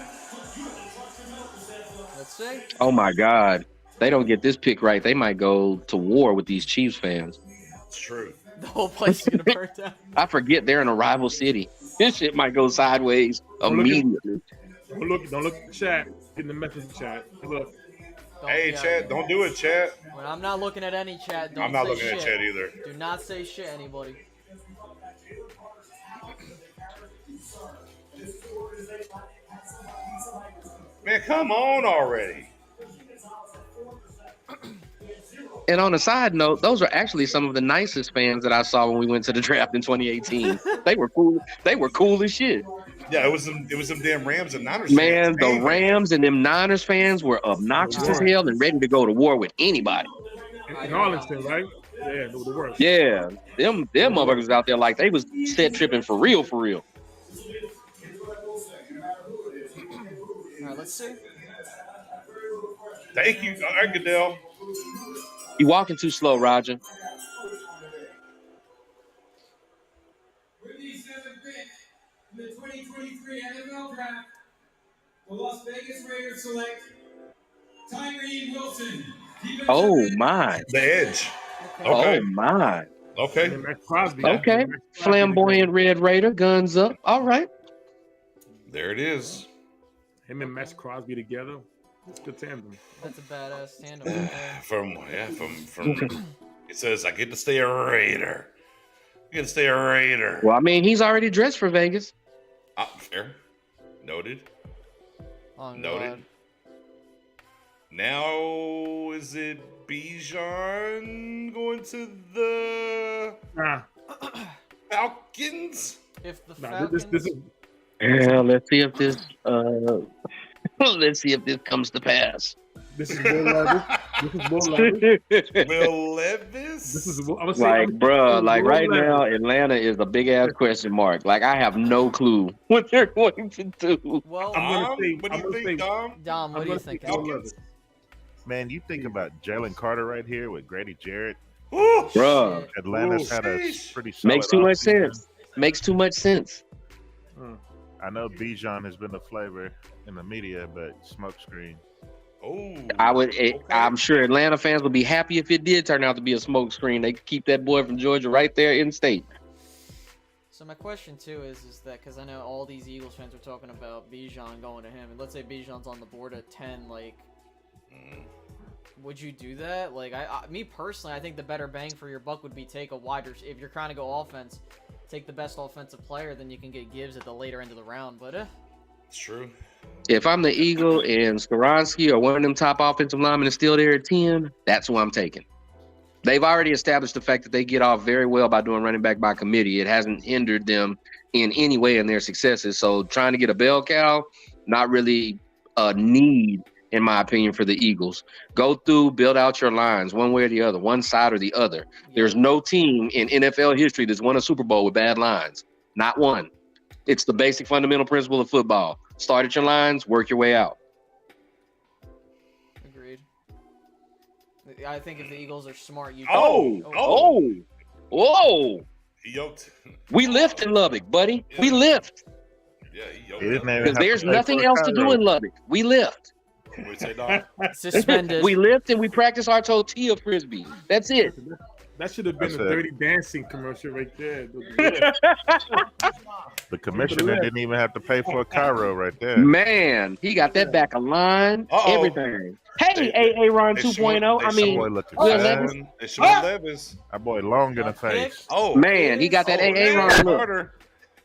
Let's see. Oh my God. They don't get this pick right. They might go to war with these Chiefs fans. It's true. The whole place is gonna burn down. I forget they're in a rival city. This shit might go sideways immediately. Don't look at the chat. Get in the message chat. Look. Hey, chat, don't do it, chat. When I'm not looking at any chat, don't I'm not say looking shit. at chat either. Do not say shit, anybody. Man, come on already. And on a side note, those are actually some of the nicest fans that I saw when we went to the draft in 2018. They were cool. They were cool as shit. Yeah, it was some damn Rams and Niners. Man, fans. the Rams and them Niners fans were obnoxious as hell and ready to go to war with anybody. In Arlington, right? Yeah, they were the worst. Yeah, them motherfuckers out there like they was set tripping for real, for real. All right, let's see. Thank you. All right, Goodell. You walking too slow, Roger. With the 7th pick in the 2023 NFL Draft, the Las Vegas Raiders select Tyree Wilson. Oh my. The edge. Okay. Oh my. Okay. Okay. Flamboyant Red Raider, guns up. All right. There it is. Him and Max Crosby together. It's a good tandem. That's a badass tandem. Right there. From it says I get to stay a Raider. I get to stay a Raider. Well, I mean, he's already dressed for Vegas. Fair. Noted. Oh, Noted. God. Now is it Bijan going to the Falcons? If the Nah, Falcons... this is Yeah, let's see if this comes to pass. This is Will Levis. This is Will Levis. Will Levis? This is like, bruh, like right now, Atlanta is a big ass question mark. Like, I have no clue what they're going to do. Well, what do you think, Dom? Dom, what do you think? Man, you think about Jalen Carter right here with Grady Jarrett. Bruh. Atlanta's had a pretty solid Makes too much offseason. sense. Makes too much sense. I know Bijan has been a flavor in the media, but smokescreen. Oh, I'm sure Atlanta fans would be happy if it did turn out to be a smokescreen. They could keep that boy from Georgia right there in state. So my question too is that because I know all these Eagles fans are talking about Bijan going to him, and let's say Bijan's on the board at 10, like, would you do that? Like, me personally, I think the better bang for your buck would be take a wider. If you're trying to go offense, take the best offensive player, then you can get Gibbs at the later end of the round. But it's true. If I'm the Eagle and Skoronski or one of them top offensive linemen is still there at 10, that's who I'm taking. They've already established the fact that they get off very well by doing running back by committee. It hasn't hindered them in any way in their successes. So trying to get a bell cow, not really a need, in my opinion, for the Eagles. Go through, build out your lines one way or the other, one side or the other. There's no team in NFL history that's won a Super Bowl with bad lines. Not one. It's the basic fundamental principle of football. Start at your lines, work your way out. agreed. I think if the Eagles are smart, you. Whoa! He yoked. We lift in Lubbock, buddy. Yeah. We lift. Yeah, he yoked. Because there's nothing else to do in Lubbock. We lift. Suspended. We lift and we practice our tortilla frisbee. That's it. That should have been a Dirty Dancing commercial right there. The commissioner didn't even have to pay for a Cairo right there. Man, he got that back a line, everything. Hey, Aaron 2.0. I mean, Will Levis. That boy long in the face. Oh, man, he got that Aaron look.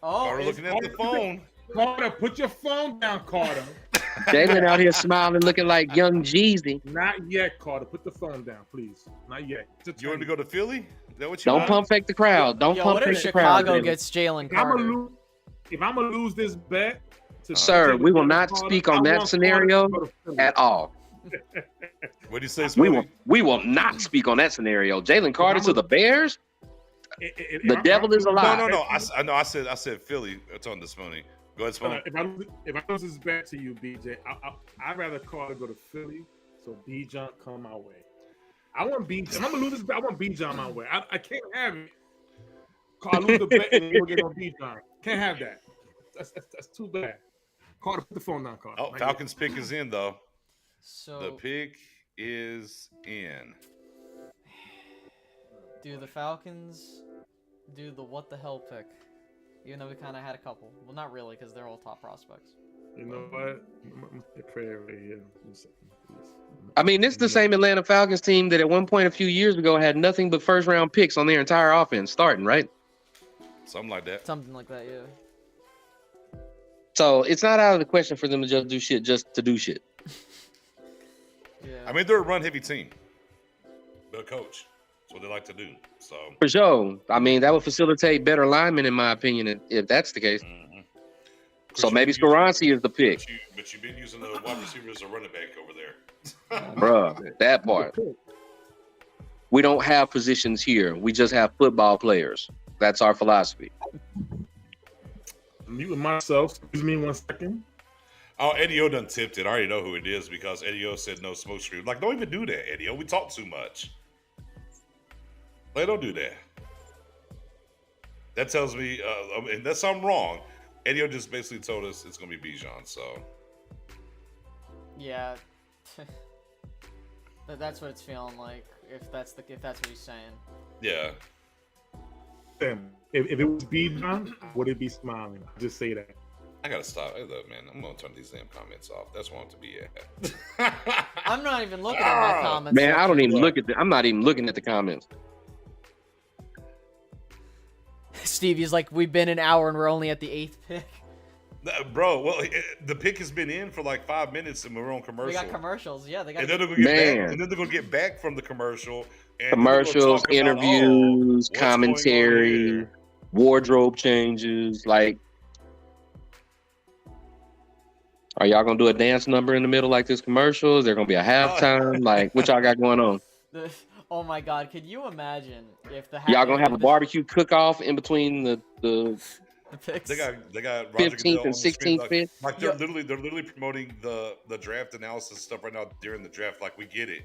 Carter looking at the phone. Carter, put your phone down, Carter. Jalen out here smiling, looking like young Jeezy. Not yet, Carter. Put the phone down, please. Not yet. You want to go to Philly? Is that what you Don't want? pump fake the crowd. Don't Yo, pump what if fake the crowd. Chicago Jalen. gets Jalen Carter? If I'm gonna lose this bet, Sir, we will not Carter, speak on that scenario at all. What do you say, We Smokey? will not speak on that scenario. Jalen Carter to the Bears. The devil is alive. No. I said Philly. It's on this money. Go ahead, Smokey. If I lose this bet to you, BJ, I'd rather Carter go to Philly, so Bijan come my way. I want Bijan. If I'm gonna lose this bet, I want Bijan my way. I can't have it. I lose the bet and we'll get on Bijan. Can't have that. That's too bad. Carter, put the phone down, Carter. Oh, Falcons pick is in though. So The pick is in. do the Falcons do the what the hell pick? Even though we kind of had a couple. Well, not really, because they're all top prospects. You know what? I'm a prayer right here. I mean, it's the same Atlanta Falcons team that at one point a few years ago had nothing but first round picks on their entire offense starting, right? Something like that. Something like that, yeah. So it's not out of the question for them to just do shit just to do shit. Yeah. I mean, they're a run-heavy team. They're a coach. That's what they like to do. So For sure. I mean, that would facilitate better linemen, in my opinion, if that's the case. So maybe Skoronski is the pick. But you've been using the wide receiver as a running back over there. Bruh, that part. We don't have positions here. We just have football players. That's our philosophy. I'm muting myself. Excuse me 1 second. Oh, Eddie O done tipped it. I already know who it is because Eddie O said no smoke screen. Like, don't even do that, Eddie O. We talk too much. Like, don't do that. That tells me, unless I'm wrong, Eddie O just basically told us it's going to be Bijan, so. Yeah. That's what it's feeling like, if that's what he's saying. Yeah. Damn. If it was Bijan, would it be smiling? Just say that. I gotta stop. Hey, look, man, I'm gonna turn these damn comments off. That's where I want to be at. I'm not even looking at my comments. Man, I don't even look at I'm not even looking at the comments. Stevie's like, we've been an hour and we're only at the 8th pick. Bro, well, the pick has been in for like 5 minutes and we're on commercial. We got commercials, yeah. They got. And then they're gonna get back. And then they're gonna get back from the commercial. And Commercials, about, interviews, commentary, wardrobe changes. Like, are y'all gonna do a dance number in the middle like this commercial? Is there gonna be a halftime? Like, what y'all got going on? Oh my God! Could you imagine if the y'all gonna have a barbecue cook-off in between the picks? They got Roger 15th and 16th pick. Like they're literally promoting the draft analysis stuff right now during the draft. Like, we get it.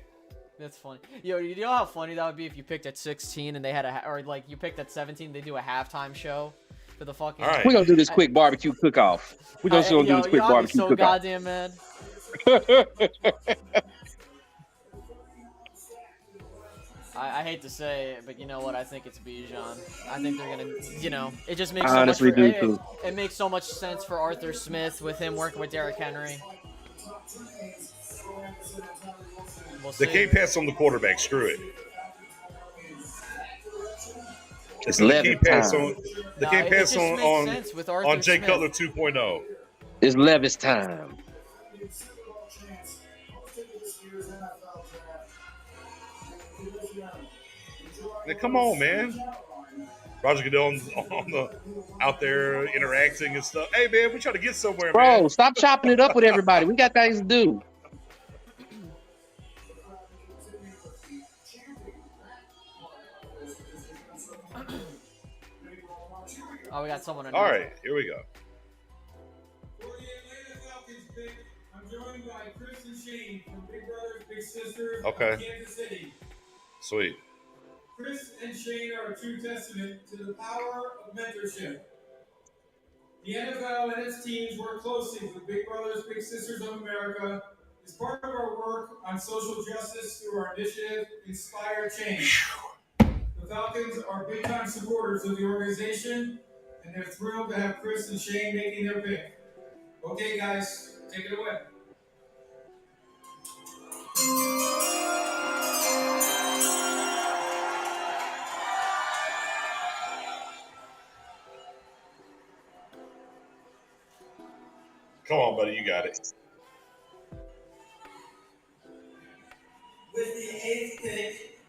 That's funny. Yo, you know how funny that would be if you picked at 16 and they had or like you picked at 17, they do a halftime show for the fucking. All right. We're gonna do this quick barbecue cook-off. We're just gonna do this quick barbecue so cook-off. Goddamn mad. I hate to say it, but you know what? I think it's Bijan. I think they're gonna, it just makes I honestly do so too. much. It makes so much sense for Arthur Smith with him working with Derrick Henry. They can't pass on the quarterback. Screw it. It's They can't pass time. on. They can't pass on Jay Smith. Cutler 2.0. It's Levis time. Now, come on, man. Roger Goodell on the out there interacting and stuff. Hey, man, we trying to get somewhere, man. Bro, stop chopping it up with everybody. We got things to do. Oh, we got someone. All right, here we go. For the Atlanta Falcons pick, I'm joined by Chris and Shane from Big Brothers Big Sisters Okay. of Kansas City. Sweet. Chris and Shane are a true testament to the power of mentorship. The NFL and its teams work closely with Big Brothers Big Sisters of America as part of our work on social justice through our initiative, Inspire Change. The Falcons are big-time supporters of the organization, and they're thrilled to have Chris and Shane making their pick. Okay, guys, take it away. Come on, buddy, you got it.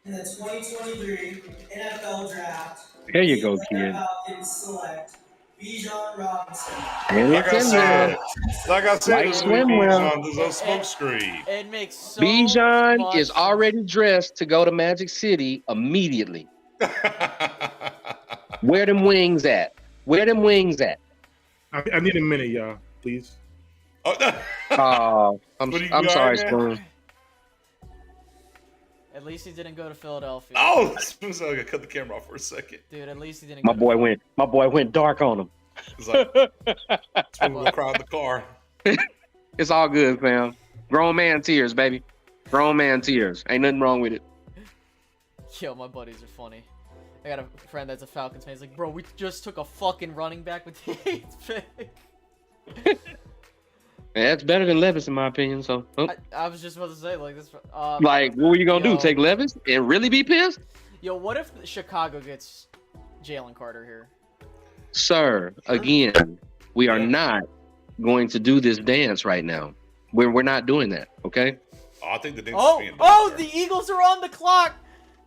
In the 2023 NFL Draft, There you the go, Atlanta kid. Falcons select Bijan Robinson. And Like it's I in there. said, Like this week, swimwear. Bijan, there's no smoke screen. It makes so Bijan much is already dressed to go to Magic City immediately. Where them wings at? Where them wings at? I need a minute, y'all, please. Oh, no. I'm What, you I'm all sorry, right, man? Spoon. At least he didn't go to Philadelphia. Oh, I gotta cut the camera off for a second. Dude, at least he didn't My go boy went dark on him. It's like, we're gonna cry in the car. It's all good, fam. Grown man tears, baby. Grown man tears. Ain't nothing wrong with it. Yo, my buddies are funny. I got a friend that's a Falcons fan. He's like, bro, we just took a fucking running back with the 8th pick. Yeah, that's better than Levis, in my opinion. So, I was just about to say, like, this. like, what were you gonna yo, do? Take Levis and really be pissed? Yo, what if Chicago gets Jalen Carter here? Sir, again, we are not going to do this dance right now. We're not doing that, okay? Oh, I think the dance Oh, is being oh, done. the Eagles are on the clock.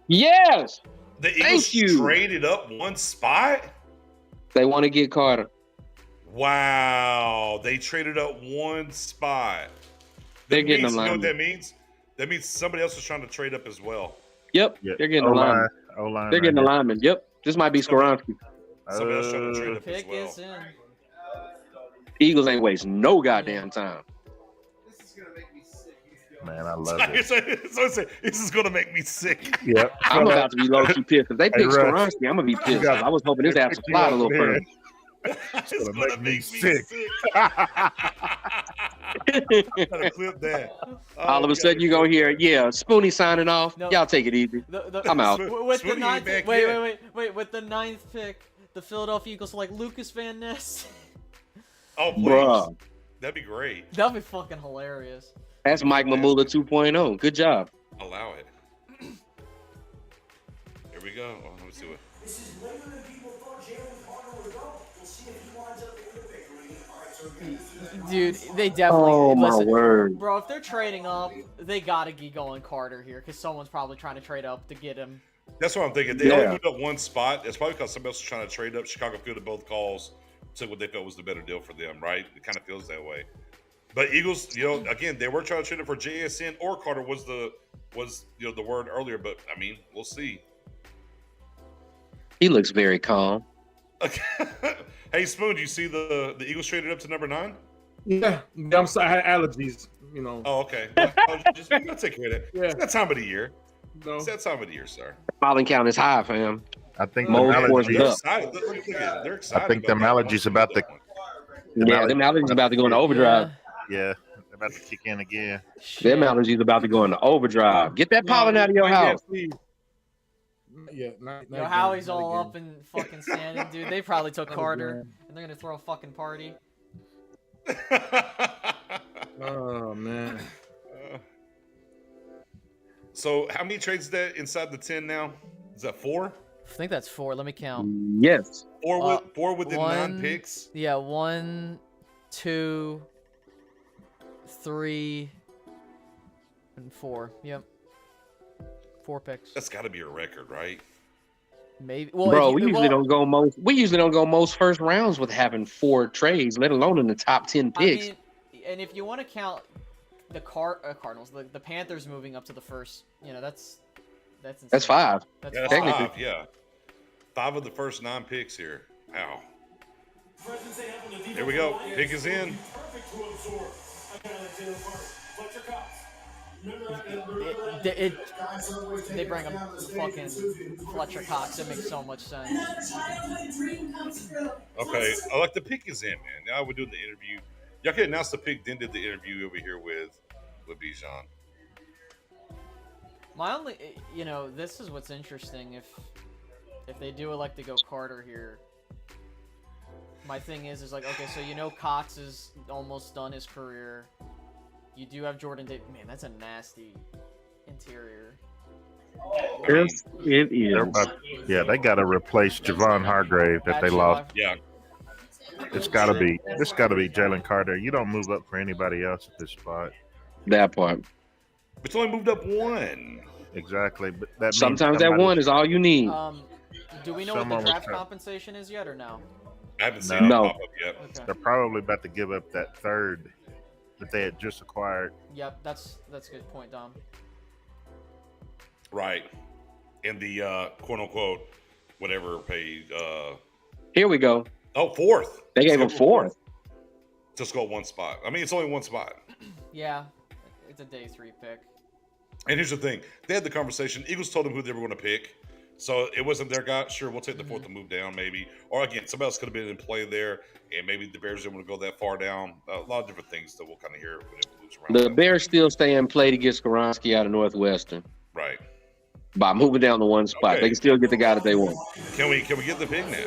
Yes, The thank Eagles you. traded up one spot? They want to get Carter. Wow. They traded up one spot. They're getting means, a you know what lineman. that means? That means somebody else was trying to trade up as well. Yep, Yeah. they're getting a lineman. O-line They're getting a right lineman. Yep, this might be Skoronski. Somebody else trying to trade up as Pick well. is in. Eagles ain't wasting no goddamn time. Man, I love So it. this is gonna make me sick. Yep. I'm about to be low-key pissed. If they pick Russ. Skoronski, I'm gonna be pissed. I was hoping this ass would slide a little further. It's gonna make me sick. Gotta clip that. All of a sudden, you're gonna hear, yeah, Spoonie signing off. No. Y'all take it easy. I'm out. With the Spoonie ninth, ain't back wait, yet. wait. With the 9th pick, the Philadelphia Eagles select Lucas Van Ness. Oh, please. Bruh. That'd be great. That'd be fucking hilarious. That's Mike Mamula 2.0. Good job. Allow it. Here we go. Oh, let me see what. This is later than people thought Jalen Carter would go. We'll see if he winds up in the victory. All right, so Dude, they definitely. Oh, my listen, word. Bro, if they're trading up, they gotta get going Carter here, because someone's probably trying to trade up to get him. That's what I'm thinking. They Yeah. only moved up one spot. It's probably because somebody else was trying to trade up. Chicago fielded both calls, took what they felt was the better deal for them, right? It kind of feels that way. But Eagles, again, they were trying to trade it for JSN or Carter was the word earlier. But I mean, we'll see. He looks very calm. Hey, Spoon, do you see the Eagles traded up to number 9? Yeah, I'm sorry. I had allergies. You know. Oh, okay. Well, just gotta take care of that. Yeah. It's that time of the year. No. It's that time of the year, sir. Filing count is high, fam. I think Mo the forced allergies. it They're up. excited. Look at it. They're excited. I think them about that allergies one. about to. Yeah, them allergies about to go into overdrive. Yeah, they're about to kick in again. Them allergies about to go into overdrive. Get that pollen out of your house. Yeah, Yo, Howie's all up and fucking standing, dude. They probably took Carter, and they're gonna throw a fucking party. Oh man. So, how many trades is that inside the 10 now? Is that 4? I think that's 4. Let me count. Yes. Four within 9 1 picks. Yeah, 1, 2, 3, and 4. Yep. 4 picks. That's got to be a record, right? Maybe. Well, Bro, if we you- usually well, don't go most. We usually don't go most first rounds with having 4 trades, let alone in the top 10 I picks. mean, and if you want to count the Cardinals, the Panthers moving up to the first, that's insane. That's 5. That's Yeah, that's Technically. 5. Yeah, 5 of the first 9 picks here. Ow. Here we go. Pick is in. They bring him fucking Fletcher Cox. It makes so much sense. Okay, I like the pick is in, man. Now we're doing the interview. Y'all can announce the pick, then did the interview over here with Bijan. My only, this is what's interesting. If they do elect to go Carter here, my thing is like, okay, so Cox is almost done his career. You do have Jordan Davis. Man, that's a nasty interior. Yes, it is. Yeah, they got to replace Javon Hargrave that they lost. Yeah. It's got to be Jalen Carter. You don't move up for anybody else at this spot. That part. It's only moved up 1. Exactly, but that means Sometimes that somebody's- one is all you need. Do we know what the Someone was draft cut. compensation is yet or no? I haven't seen No. it No. pop up yet. Okay. They're probably about to give up that third that they had just acquired. Yep, that's a good point, Dom. Right. And the quote unquote whatever paid Here we go. fourth. They gave him fourth. Just go one spot. I mean, it's only one spot. Yeah, it's a day 3 pick. And here's the thing: they had the conversation. Eagles told them who they were going to pick, so it wasn't their guy. Sure, we'll take the fourth and move down, maybe. Or again, somebody else could have been in play there, and maybe the Bears didn't want to go that far down. A lot of different things that we'll kind of hear when it moves around. The Bears still stay in play to get Skoronski out of Northwestern Right. by moving down to one spot. Okay. They can still get the guy that they want. Can we get the pick now?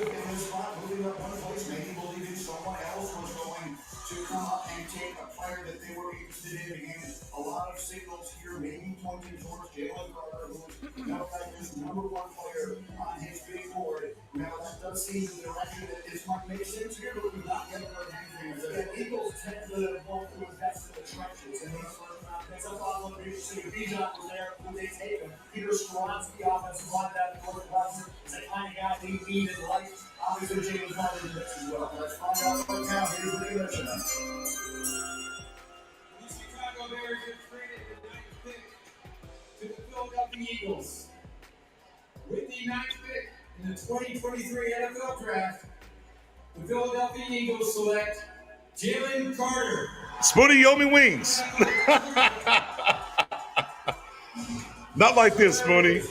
Moving up one place, maybe believing someone else was going to come up and take a player that they were interested in. Again, a lot of signals here, maybe pointing towards Jalen Carter, who's now his number 1 player on his big board. Now that does seem the direction that this might make sense here, but we've not yet heard anything. The Eagles tend to want to invest in the trenches, and these first round picks. That's why I love to see Bijan was there when they take him. Peter Skoronski, offensive line, that Northwestern, is the kind of guy they need in life. Obviously, James Carter in this as well. Let's find out right now. Here's the commission. The Chicago Bears have traded the 9th pick to the Philadelphia Eagles. With the 9th pick in the 2023 NFL Draft, the Philadelphia Eagles select Jalen Carter. Spoonie, you owe me wings. Not like this, Spoonie.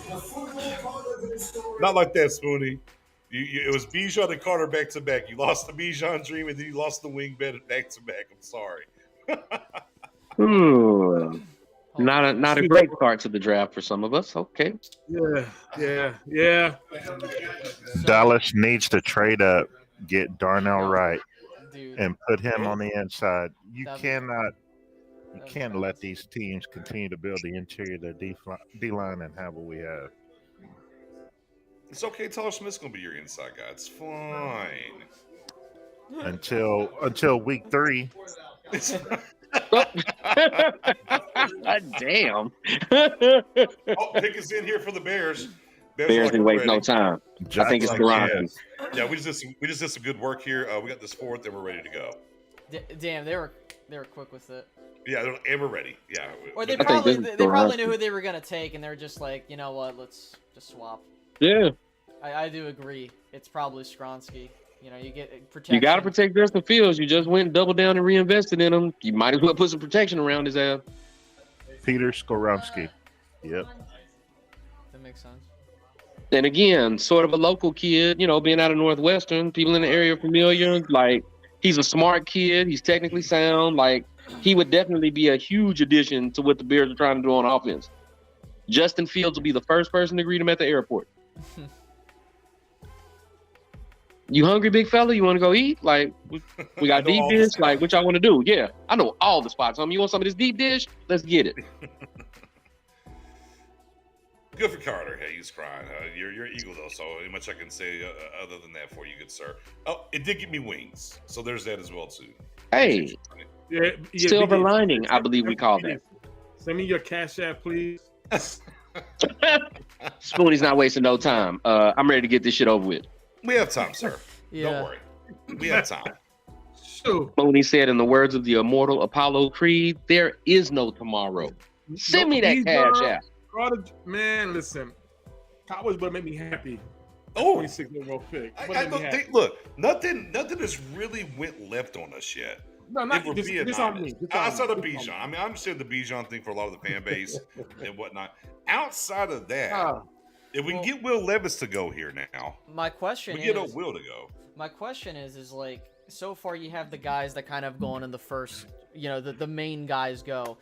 Not like that, Spoonie. It was Bijan and Carter back to back. You lost the Bijan dream, and then you lost the wing bet back to back. I'm sorry. Not a great start to the draft for some of us. Okay. Yeah. Dallas needs to trade up, get Darnell Wright, Dude, and put him on the inside. You That'd be- can't let these teams continue to build the interior of their D line and have what we have. It's okay. Tyler Smith's gonna be your inside guy. It's fine. Until week 3. Damn. Pickett's in here for the Bears. Bears didn't waste no time. I think it's Skoronski. Yeah, we just did some good work here. We got this fourth, and we're ready to go. Damn, they were quick with it. Yeah, and we're ready. Yeah. Or they I think probably this is they probably Skoronski. knew who they were gonna take, and they're just like, you know what, let's just swap. Yeah. I do agree. It's probably Skoronski. You know, you get protection. You got to protect Justin Fields. You just went double down and reinvested in him. You might as well put some protection around his ass. Peter Skoronski. Yep. That makes sense. And again, sort of a local kid, you know, being out of Northwestern, people in the area are familiar. Like, he's a smart kid. He's technically sound. Like, he would definitely be a huge addition to what the Bears are trying to do on offense. Justin Fields will be the first person to greet him at the airport. You hungry, big fella? You want to go eat? Like, we got deep dish. Like, what y'all want to do? Yeah, I know all the spots. You want some of this deep dish? Let's get it. Good for Carter. Hey, he's crying. You're Eagle though, so much I can say other than that for you, good sir. Oh, it did give me wings, so there's that as well too. Hey, Yeah, silver Biggie, lining, I believe we call that. Send me your Cash App, please. Spoonie's not wasting no time. I'm ready to get this shit over with. We have time, sir. Yeah. Don't worry. We have time. Shoot. Spoonie said, in the words of the immortal Apollo Creed, there is no tomorrow. Send me that Cash App. Man, listen. Cowboys would make me happy. Oh, 26 overall pick. I don't think. Look, nothing has really went left on us yet. No, If we're being this on me. honest. This on Outside of me. This on Bijan, me. I mean, I understand the Bijan thing for a lot of the fan base and whatnot. Outside of that, Ah, if we can get Will Levis to go here now, My question we get is, Will to go. my question is like, so far you have the guys that kind of going in the first, you know, the main guys go.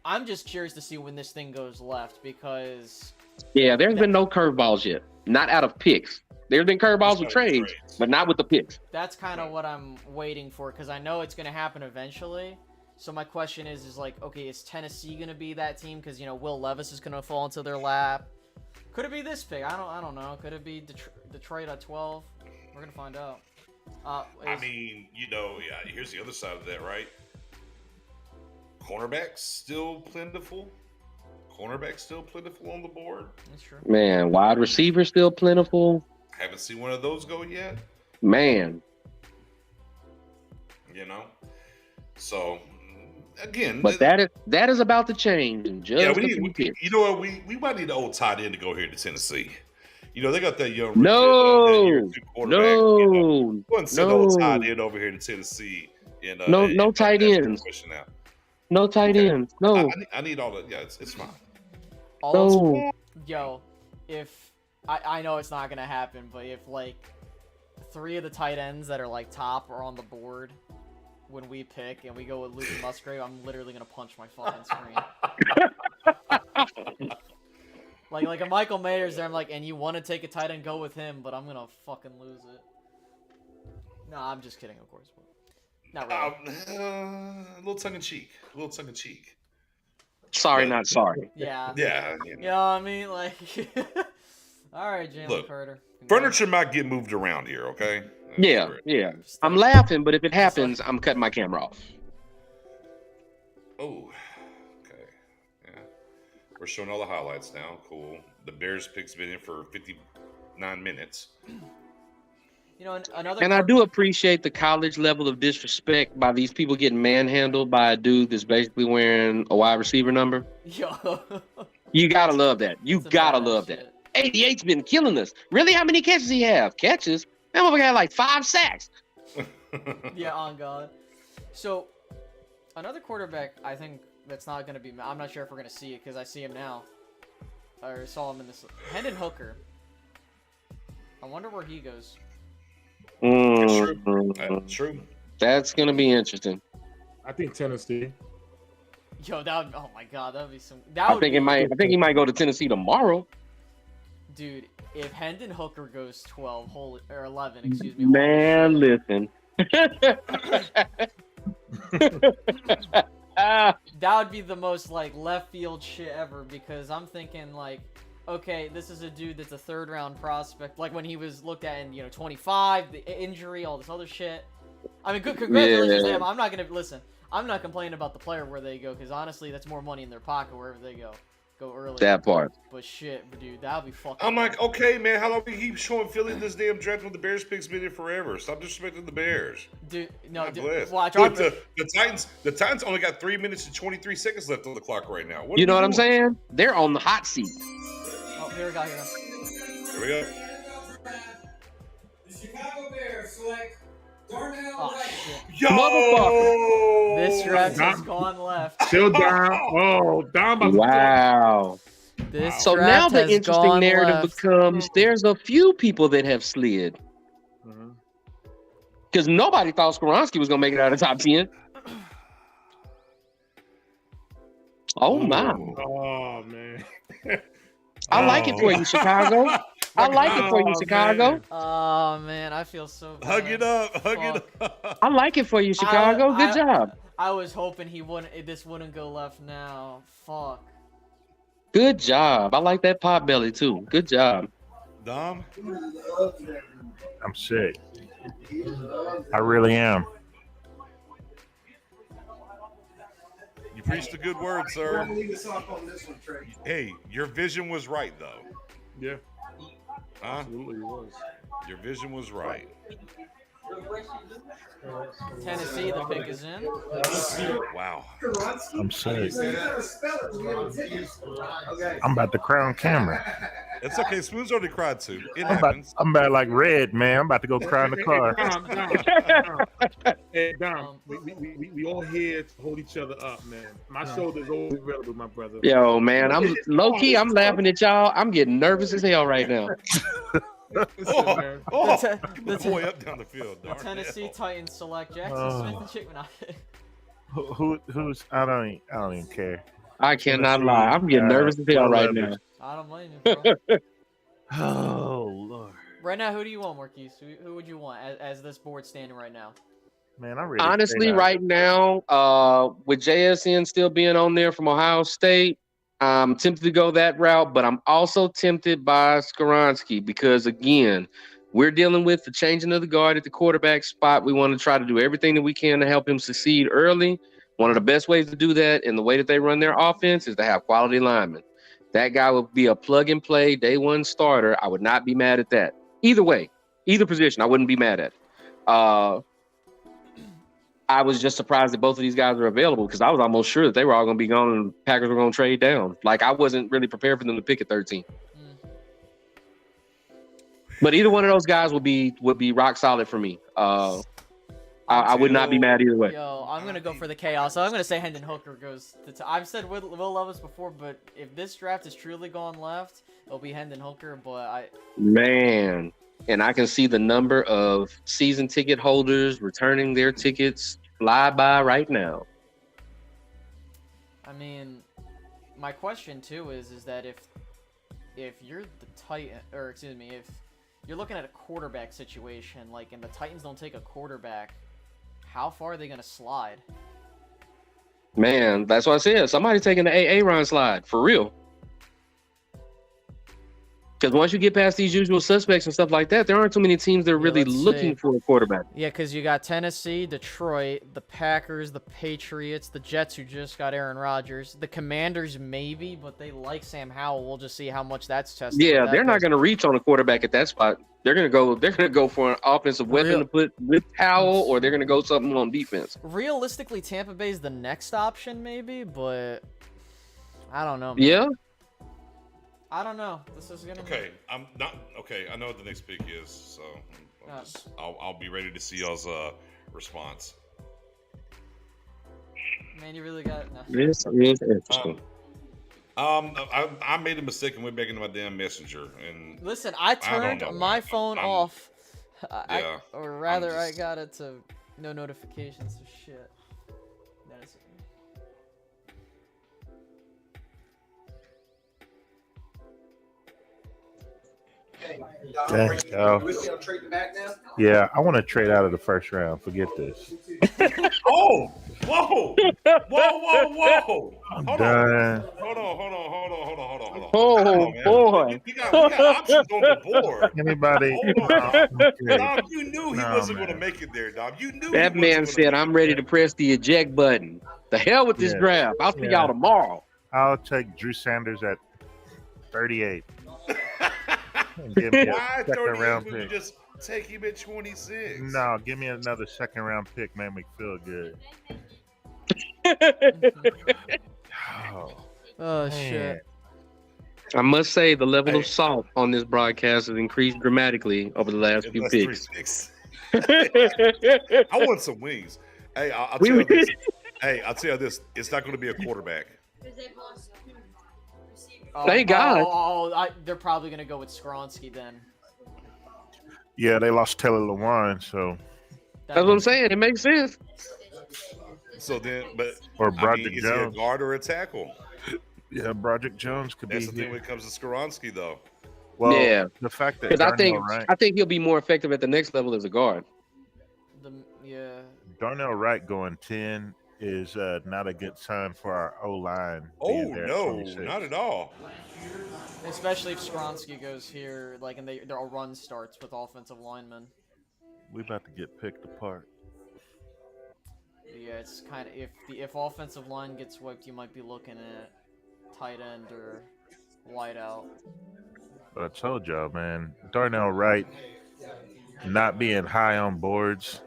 I'm just curious to see when this thing goes left because Yeah, there's been no curveballs yet. Not out of picks. There's been curveballs with trades, but not with the picks. that's kind of what I'm waiting for because I know it's going to happen eventually. So my question is like, okay, is Tennessee going to be that team? Because, you know, Will Levis is going to fall into their lap. Could it be this pick? I don't know. Could it be Detroit at 12? We're going to find out. I mean, you know, yeah. Here's the other side of that, right? Cornerbacks still plentiful. cornerback still plentiful on the board. That's true. Man, wide receiver still plentiful. Haven't seen one of those go yet. Man. You know, so again, But that is about to change. And just you know what? We might need an old tight end to go here to Tennessee. You know, they got that young no tight end over here to Tennessee. And, no tight ends. No tight ends. No. I need all the. Yeah, it's fine. Yo, if I know it's not gonna happen, but if like 3 of the tight ends that are like top are on the board when we pick and we go with Luke Musgrave, I'm literally gonna punch my fucking screen. like if Michael Mayer's there, I'm like, and you want to take a tight end, go with him, but I'm gonna fucking lose it. No, I'm just kidding, of course. But not really. A little tongue in cheek. Sorry, not sorry. Yeah. Yeah. You know what I mean? Like, all right, Jalen Carter. Furniture might get moved around here, okay? Yeah. I'm laughing, but if it happens, I'm cutting my camera off. Oh, okay. Yeah. We're showing all the highlights now. Cool. The Bears pick's been in for 59 minutes. You know, and I do appreciate the college level of disrespect by these people getting manhandled by a dude that's basically wearing a wide receiver number. Yo. You gotta love that. You gotta love that. 88's been killing us. Really? How many catches he have? Catches? That motherfucker had like 5 sacks. Yeah, on God. So, another quarterback, I think that's not going to be... I'm not sure if we're going to see it because I see him now. I saw him in this... Hendon Hooker. I wonder where he goes. True. That's going to be interesting. I think Tennessee. Yo, that would... Oh my God, that would be some... I think he might go to Tennessee tomorrow. Dude, if Hendon Hooker goes 12, or 11, excuse me. Man, listen. That would be the most, like, left field shit ever, because I'm thinking, like, okay, this is a dude that's a 3rd-round prospect. Like, when he was looked at in, 25, the injury, all this other shit. I mean, congratulations to him. I'm not going to... Listen, I'm not complaining about the player where they go, because honestly, that's more money in their pocket wherever they go. Go early. That part. But shit, dude, that would be fucking... I'm like, okay, man, how long do we keep showing Philly this damn draft when the Bears picks been in forever? Stop disrespecting the Bears. Dude, no, dude, watch. The Titans only got 3 minutes and 23 seconds left on the clock right now. You know what I'm saying? They're on the hot seat. Oh, here we go. Here we go. The Chicago Bears select Darnell Wright. Yo! Motherfucker. This draft has gone left. Still down. Oh, down. Wow. This so now the interesting narrative becomes there's a few people that have slid. Because nobody thought Skoronski was going to make it out of the top 10. Oh, my. Oh, man. I like it for you, Chicago. I like it for you, Chicago. Man. Oh, man, I feel so bad. Hug it up. I like it for you, Chicago. Good job. I was hoping this wouldn't go left now. Fuck. Good job. I like that pot belly, too. Good job. Dom? I'm sick. I really am. You preached a good word, sir. Hey, your vision was right, though. Yeah. Huh? Absolutely it was. Your vision was right. Tennessee, the pick is in. Wow. I'm sick. I'm about to cry on camera. It's okay. Spoon's already cried too. It happens. I'm about like Red, man. I'm about to go cry in the car. Hey, Dom, we all here to hold each other up, man. My shoulder's always available, my brother. Yo, man, I'm low-key, I'm laughing at y'all. I'm getting nervous as hell right now. The boy up down the field. The Tennessee Titans select Jackson Smith and Chapman. Who's I don't even care. I cannot lie. I'm getting nervous as hell right now. I don't blame you, bro. Oh Lord. Right now, who do you want, Marquise? Who would you want as this board standing right now? Man, I really honestly right now, with JSN still being on there from Ohio State, I'm tempted to go that route, but I'm also tempted by Skoronski because, again, we're dealing with the changing of the guard at the quarterback spot. We want to try to do everything that we can to help him succeed early. One of the best ways to do that and the way that they run their offense is to have quality linemen. That guy would be a plug and play day one starter. I would not be mad at that. Either way, either position, I wouldn't be mad at. I was just surprised that both of these guys were available because I was almost sure that they were all going to be gone and the Packers were going to trade down. Like, I wasn't really prepared for them to pick at 13. But either one of those guys would be rock solid for me. I would not be mad either way. Yo, I'm gonna go for the chaos. So I'm gonna say Hendon Hooker goes. I've said Will Levis before, but if this draft is truly gone left, it'll be Hendon Hooker. But Man, and I can see the number of season ticket holders returning their tickets fly by right now. I mean, my question too is that if you're the Titan, or excuse me, if you're looking at a quarterback situation, like, and the Titans don't take a quarterback, how far are they going to slide? Man, that's what I said. Somebody taking the AA run slide, for real. Because once you get past these usual suspects and stuff like that, there aren't too many teams that are really looking for a quarterback. Yeah, because you got Tennessee, Detroit, the Packers, the Patriots, the Jets, who just got Aaron Rodgers, the Commanders maybe, but they like Sam Howell. We'll just see how much that's tested. Yeah, they're not going to reach on a quarterback at that spot. They're going to go for an offensive weapon to put with Howell, or they're going to go something on defense. Realistically, Tampa Bay is the next option maybe, but I don't know, man. Yeah. I don't know. This is gonna. Okay, I'm not okay. I know what the next pick is, so I'll be ready to see y'all's response. Man, you really got. No. This is interesting. I made a mistake and went back into my damn messenger and. Listen, I turned my phone off. Or rather, I got it to no notifications. So shit. That is. Yeah, I want to trade out of the first round. Forget this. Oh! Whoa! Whoa! I'm done. Hold on. Oh, boy. We got options on the board. Anybody? Dom, you knew he wasn't going to make it there, Dom. You knew that man said, I'm ready to press the eject button. The hell with this draft. I'll see y'all tomorrow. I'll take Drew Sanders at 38. Give me Why a second round when you pick. just take him at 26? No, give me another second round pick, man. Make me feel good. Oh shit. I must say the level of salt on this broadcast has increased dramatically over the last few picks. I want some wings. Hey, I'll tell you this. I'll tell you this. It's not going to be a quarterback. Thank God. They're probably gonna go with Skronsky then. Yeah, they lost Taylor Lewan, so that's what I'm saying. It makes sense. So then, or Broderick is Jones, he a guard or a tackle? Yeah, Broderick Jones could That's be. the thing when it comes to Skronsky, though. Well, yeah, the fact that I think he'll be more effective at the next level as a guard. Darnell Wright going 10 is not a good sign for our O-line. Oh, no, not at all. Especially if Skronsky goes here, like, and their run starts with offensive linemen. We about to get picked apart. Yeah, it's kind of if offensive line gets wiped, you might be looking at tight end or wide out. But I told y'all, man, Darnell Wright not being high on boards,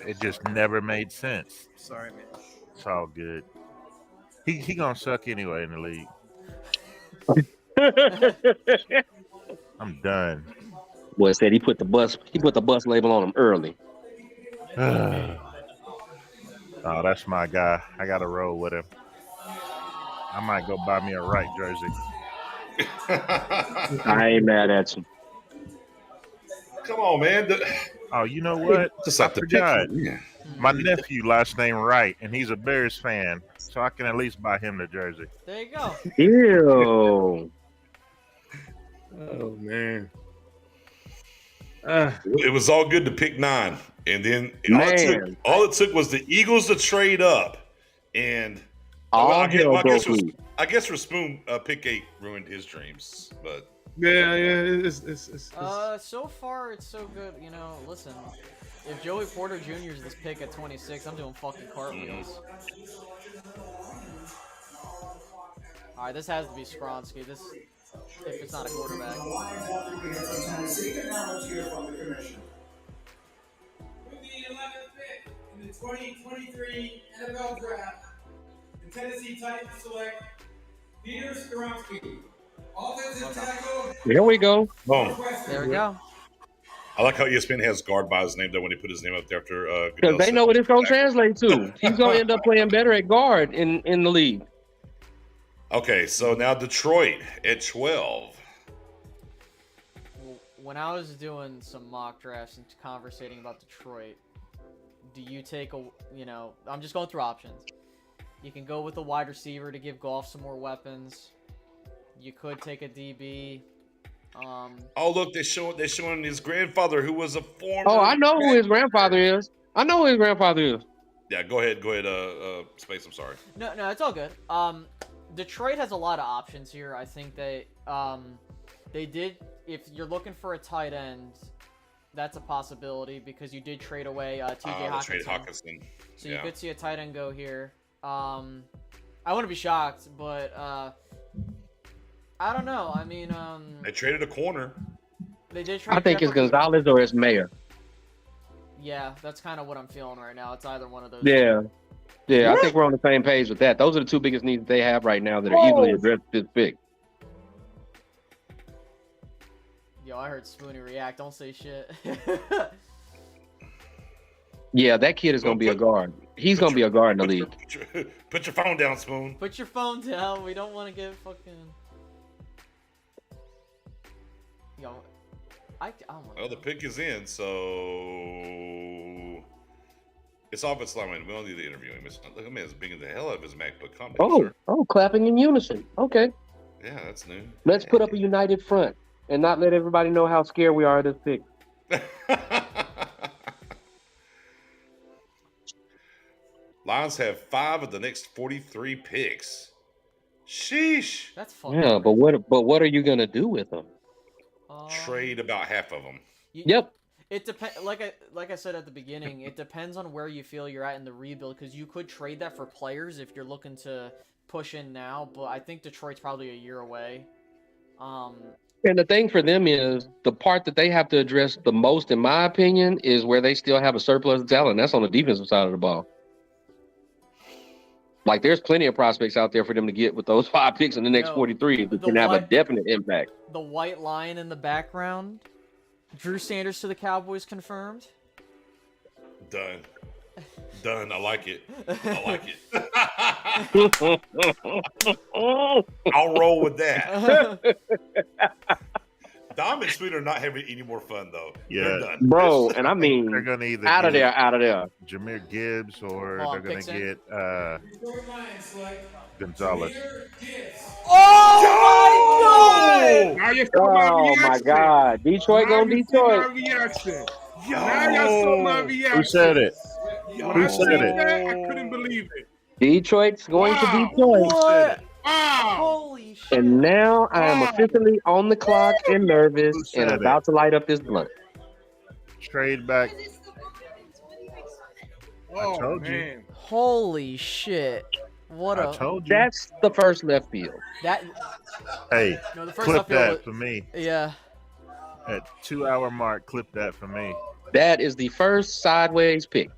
it just never made sense. Sorry, man. It's all good. He gonna suck anyway in the league. I'm done. Boy said he put the bus label on him early. Oh, that's my guy. I gotta roll with him. I might go buy me a Wright jersey. I ain't mad at you. Come on, man. Oh, you know what? I forgot. My nephew last name Wright, and he's a Bears fan, so I can at least buy him the jersey. There you go. Ew. Oh man. It was all good to pick 9, and then all it took was the Eagles to trade up, and I guess Raspoon pick 8 ruined his dreams, but it's so far it's so good. You know, listen, if Joey Porter Jr. is this pick at 26, I'm doing fucking cartwheels. All right, this has to be Skronsky. This, if it's not a quarterback. The Lions have to hear from Tennessee, and now let's hear from the commission. With the 11th pick in the 2023 NFL Draft, the Tennessee Titans select Peter Skronsky, offensive tackle. Here we go. Boom. There we go. I like how ESPN has guard by his name, though, when he put his name up there after Because Goodell they said- know what it's going to translate to. He's going to end up playing better at guard in the league. Okay, so now Detroit at 12. When I was doing some mock drafts and conversating about Detroit, do you take a, I'm just going through options. You can go with a wide receiver to give Goff some more weapons. You could take a DB. Oh, look, they're showing his grandfather, who was a former. Oh, I know who his grandfather is. Yeah, go ahead, Space. I'm sorry. No, it's all good. Detroit has a lot of options here. I think they did. If you're looking for a tight end, that's a possibility because you did trade away TJ Hockenson. So you could see a tight end go here. I wouldn't be shocked, but I don't know. I mean, they traded a corner. They did trade. I think it's Gonzalez or it's Mayer. Yeah, that's kind of what I'm feeling right now. It's either one of those. Yeah. Yeah, I think we're on the same page with that. Those are the two biggest needs they have right now that are easily addressed this pick. Yo, I heard Spoonie react. Don't say shit. Yeah, that kid is going to be a guard. He's going to be a guard in the league. Put your phone down, Spoon. Put your phone down. We don't want to get fucking... Yo, well, the pick is in, so it's offensive lineman. We don't need to interview him. Look, man, it's big the hell out of his MacBook. Calm down, sir. Clapping in unison. Okay. Yeah, that's new. Let's put up a united front and not let everybody know how scared we are of this pick. Lions have 5 of the next 43 picks. Sheesh. That's fun. Yeah, but what are you going to do with them? Trade about half of them. Yep. It depends. Like I said at the beginning, it depends on where you feel you're at in the rebuild because you could trade that for players if you're looking to push in now. But I think Detroit's probably a year away. And the thing for them is the part that they have to address the most, in my opinion, is where they still have a surplus of talent. That's on the defensive side of the ball. Like, there's plenty of prospects out there for them to get with those 5 picks in the next 43 that can have a definite impact. The white line in the background. Drew Sanders to the Cowboys confirmed. Done. I like it. I'll roll with that. Dom and Sweet are not having any more fun, though. Yeah. They're done. Bro, and I mean, they're going to either out of there. Jameer Gibbs or they're going to get Gonzalez. Oh Now you Oh my God. Detroit going Detroit. Now y'all saw my reaction. Who said it? When I seen that, I couldn't believe it. Detroit's going to Detroit. What? Wow. Holy shit. And now I am officially on the clock and nervous and about to light up this blunt. Trade back. Oh, told you. man. Holy shit. What I told you. That's the first left field. Hey, No, the first clip left field that for me. Yeah. At 2-hour mark, clip that for me. That is the first sideways pick.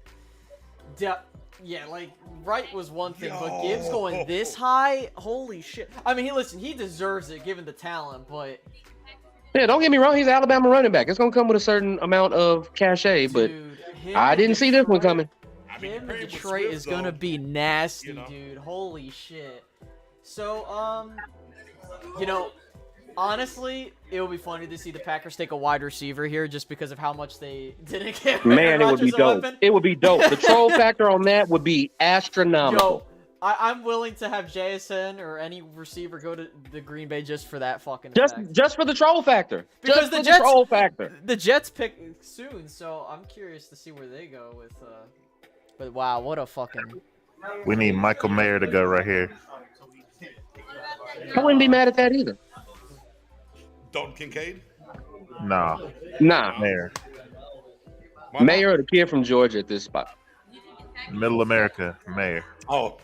Yeah, like, right was one thing, but Gibbs going this high? Holy shit. I mean, he deserves it given the talent, but... Yeah, don't get me wrong. He's an Alabama running back. It's going to come with a certain amount of cachet, but I didn't see this one coming. Him in Detroit is going to be nasty, dude. Holy shit. So, honestly, it would be funny to see the Packers take a wide receiver here just because of how much they didn't get. Man, it would be dope. It would be dope. The troll factor on that would be astronomical. Yo, I'm willing to have JSN or any receiver go to the Green Bay just for that fucking just for the troll factor. Because the troll factor. The Jets pick soon, so I'm curious to see where they go with. But wow, what a fucking. We need Michael Mayer to go right here. I wouldn't be mad at that either. Dalton Kincaid? Nah. Mayer. Mayer or the kid from Georgia at this spot. Middle America, Mayer. Oh.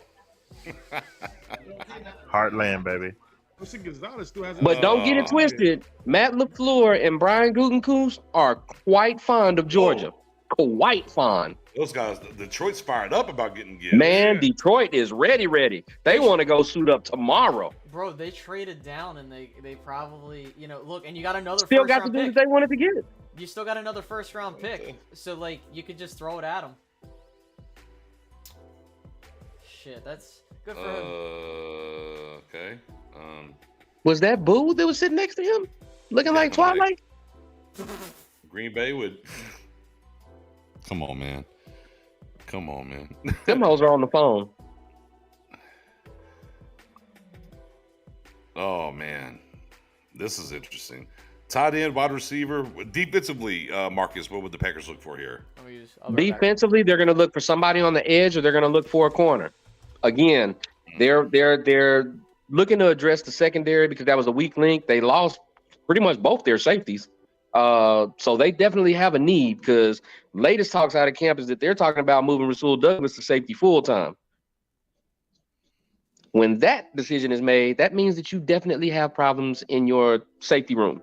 Heartland, baby. Gonzalez still has. But don't get it twisted. Matt LaFleur and Brian Gutekunst are quite fond of Georgia. Quite fond. Those guys, Detroit's fired up about getting Gibbs. Man, Detroit is ready. They want to go suit up tomorrow. Bro, they traded down and they probably, look, and you got another Still first got round the pick. dudes they wanted to get. You still got another first round pick. So, like, you could just throw it at them. Shit, that's good for him. Okay. Was that Boo that was sitting next to him? Looking like Twilight? Green Bay would. Come on, man. Them hoes are on the phone. Oh, man. This is interesting. Tight end, wide receiver. Defensively, Marcus, what would the Packers look for here? Defensively, they're going to look for somebody on the edge or they're going to look for a corner. Again, they're looking to address the secondary because that was a weak link. They lost pretty much both their safeties. So they definitely have a need because latest talks out of camp is that they're talking about moving Rasul Douglas to safety full time. When that decision is made, that means that you definitely have problems in your safety room.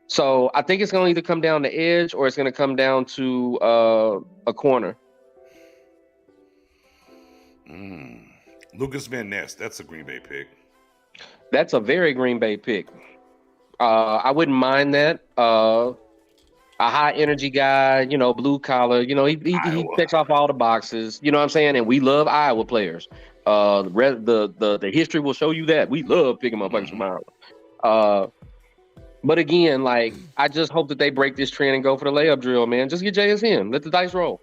So I think it's going to either come down to edge or it's going to come down to a corner. Lucas Van Ness, that's a Green Bay pick. That's a very Green Bay pick. I wouldn't mind that. A high energy guy, blue collar, he checks off all the boxes, you know what I'm saying? And we love Iowa players. The history will show you that. We love picking motherfuckers from Iowa. But again, like, I just hope that they break this trend and go for the layup drill, man. Just get JSN. Let the dice roll.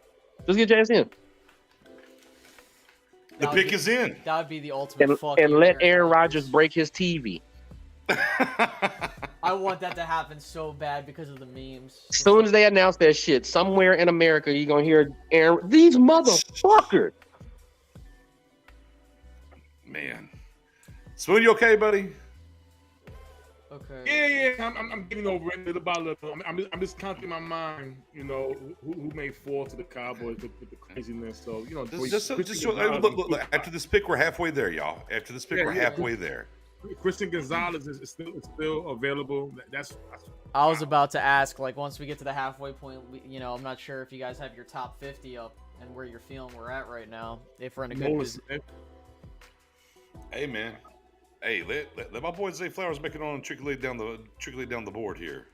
Just get JSN. The pick is in. That would be the ultimate and let Aaron Rodgers break his TV. I want that to happen so bad because of the memes. As soon as they announce that shit, somewhere in America, you're going to hear Aaron, these motherfuckers. Man. Spoon, you okay, buddy? Okay. Yeah. I'm getting over it little by little. I'm just counting in my mind, who may fall to the Cowboys with the craziness. So, Look, after this pick, we're halfway there, y'all. After this pick, we're halfway there. Christian Gonzalez is still available. I was about to ask, like, once we get to the halfway point, I'm not sure if you guys have your top 50 up and where you're feeling we're at right now. If we're in a good position. Hey, man. Hey, let my boy Zay Flowers make it on and trickle it down the board here.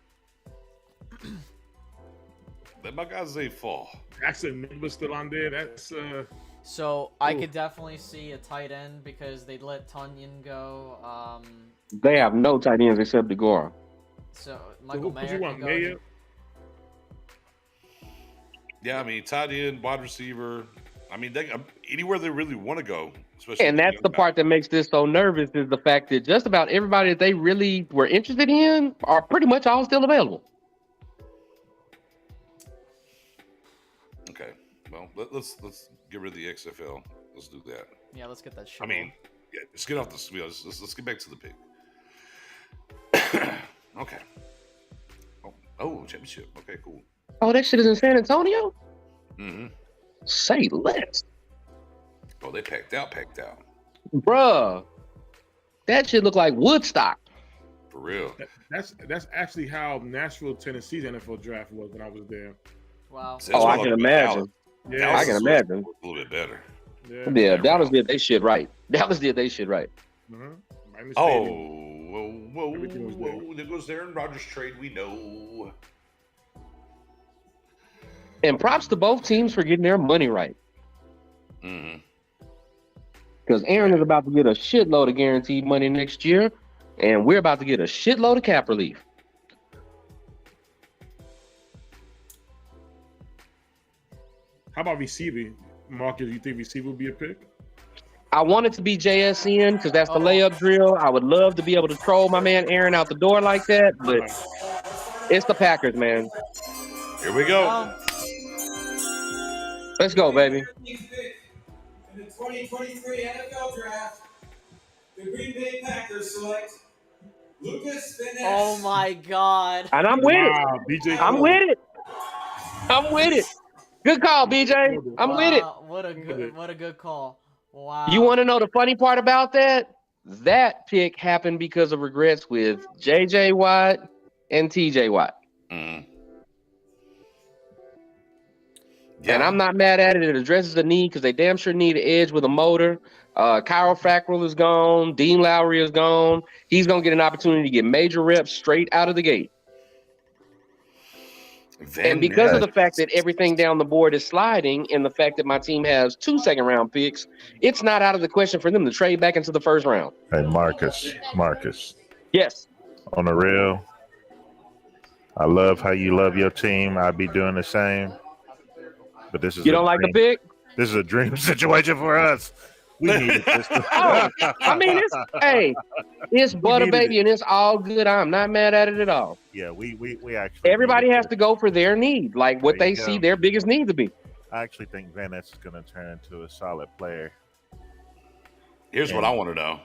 Let my guy Zay fall. Jackson Miller still on there. That's So I could definitely see a tight end because they'd let Tunyon go. They have no tight ends except DeGora. So Michael Mayer. You want Mayer? Yeah, I mean, tight end, wide receiver. I mean, anywhere they really want to go. Especially and that's the part that makes this so nervous is the fact that just about everybody that they really were interested in are pretty much all still available. Okay, well, let's get rid of the XFL. Let's do that. Yeah, let's get that shit. I mean, yeah, let's get off this. Let's get back to the pick. Okay. Oh, championship. Okay, cool. Oh, that shit is in San Antonio? Mm-hmm. Say less. Oh, they packed out. Bruh. That shit look like Woodstock. For real. That's actually how Nashville, Tennessee's NFL draft was when I was there. Wow. Oh, I can imagine. Yeah, I can imagine. A little bit better. Yeah, Dallas did they shit right. Mm-hmm. Whoa. There goes Aaron Rodgers trade, we know. And props to both teams for getting their money right. Mm-hmm. Because Aaron is about to get a shitload of guaranteed money next year, and we're about to get a shitload of cap relief. How about receiver? Marcus, you think receiver would be a pick? I want it to be JSN because that's the layup drill. I would love to be able to troll my man Aaron out the door like that, but it's the Packers, man. Here we go. Let's go, baby. In the 2023 NFL Draft, the Green Bay Packers select Lucas Van Ness. Oh my God. And I'm with BJ. I'm with it. Good call, BJ. I'm with it. What a good call. Wow. You want to know the funny part about that? That pick happened because of regrets with J.J. Watt and T.J. Watt. Yeah. And I'm not mad at it. It addresses the need because they damn sure need an edge with a motor. Kyle Fackrell is gone. Dean Lowry is gone. He's going to get an opportunity to get major reps straight out of the gate. And because of the fact that everything down the board is sliding and the fact that my team has 2 second-round picks, it's not out of the question for them to trade back into the first round. Hey, Marcus. Yes. On the real, I love how you love your team. I'd be doing the same. But this is you don't like the pick? This is a dream situation for us. We needed this. I mean, it's butter baby and it's all good. I'm not mad at it at all. Yeah, we actually. Everybody has to go for their need, like what they see their biggest need to be. I actually think Van Ness is going to turn into a solid player. Here's what I want to know.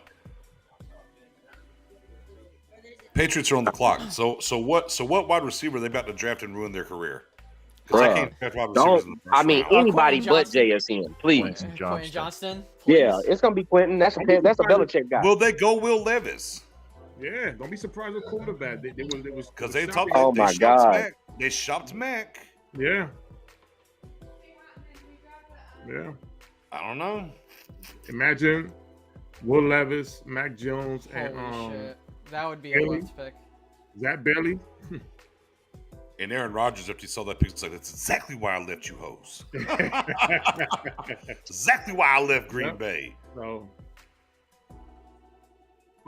Patriots are on the clock. So what wide receiver are they about to draft and ruin their career? Anybody but JSN, please. Quentin Johnston. Yeah, it's gonna be Quentin. That's a Belichick guy. Will they go Will Levis? Yeah, don't be surprised with quarterback. They was because they talked. Oh my God, they shopped Mac. Yeah. I don't know. Imagine Will Levis, Mac Jones, and shit. That would be Bailey? a let's pick. Zach Bailey. And Aaron Rodgers, after he saw that picture, like, that's exactly why I left you hoes. Exactly why I left Green Bay. So,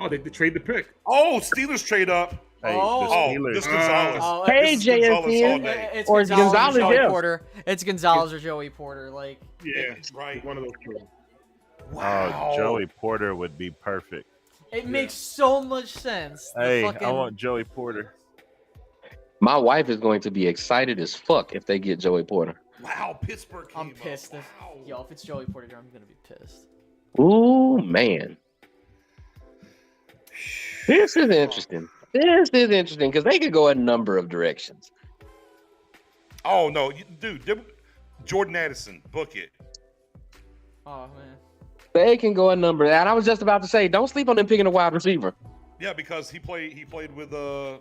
they trade the pick. Oh, Steelers trade up. Hey, this Gonzalez. Hey, JSN. It's Or Gonzalez or Gonzalez, Joey yeah. Porter. It's Gonzalez or Joey Porter. Like, Yeah, right. One of those two. Wow. Joey Porter would be perfect. it makes so much sense. Hey, I want Joey Porter. My wife is going to be excited as fuck if they get Joey Porter. Wow, Pittsburgh came I'm pissed. up. If it's Joey Porter, I'm gonna be pissed. Ooh, man. This is interesting. Because they could go a number of directions. Oh, no. Dude, Jordan Addison, book it. Oh, man. They can go a number. And I was just about to say, don't sleep on them picking a wide receiver. Yeah, because he played with, with the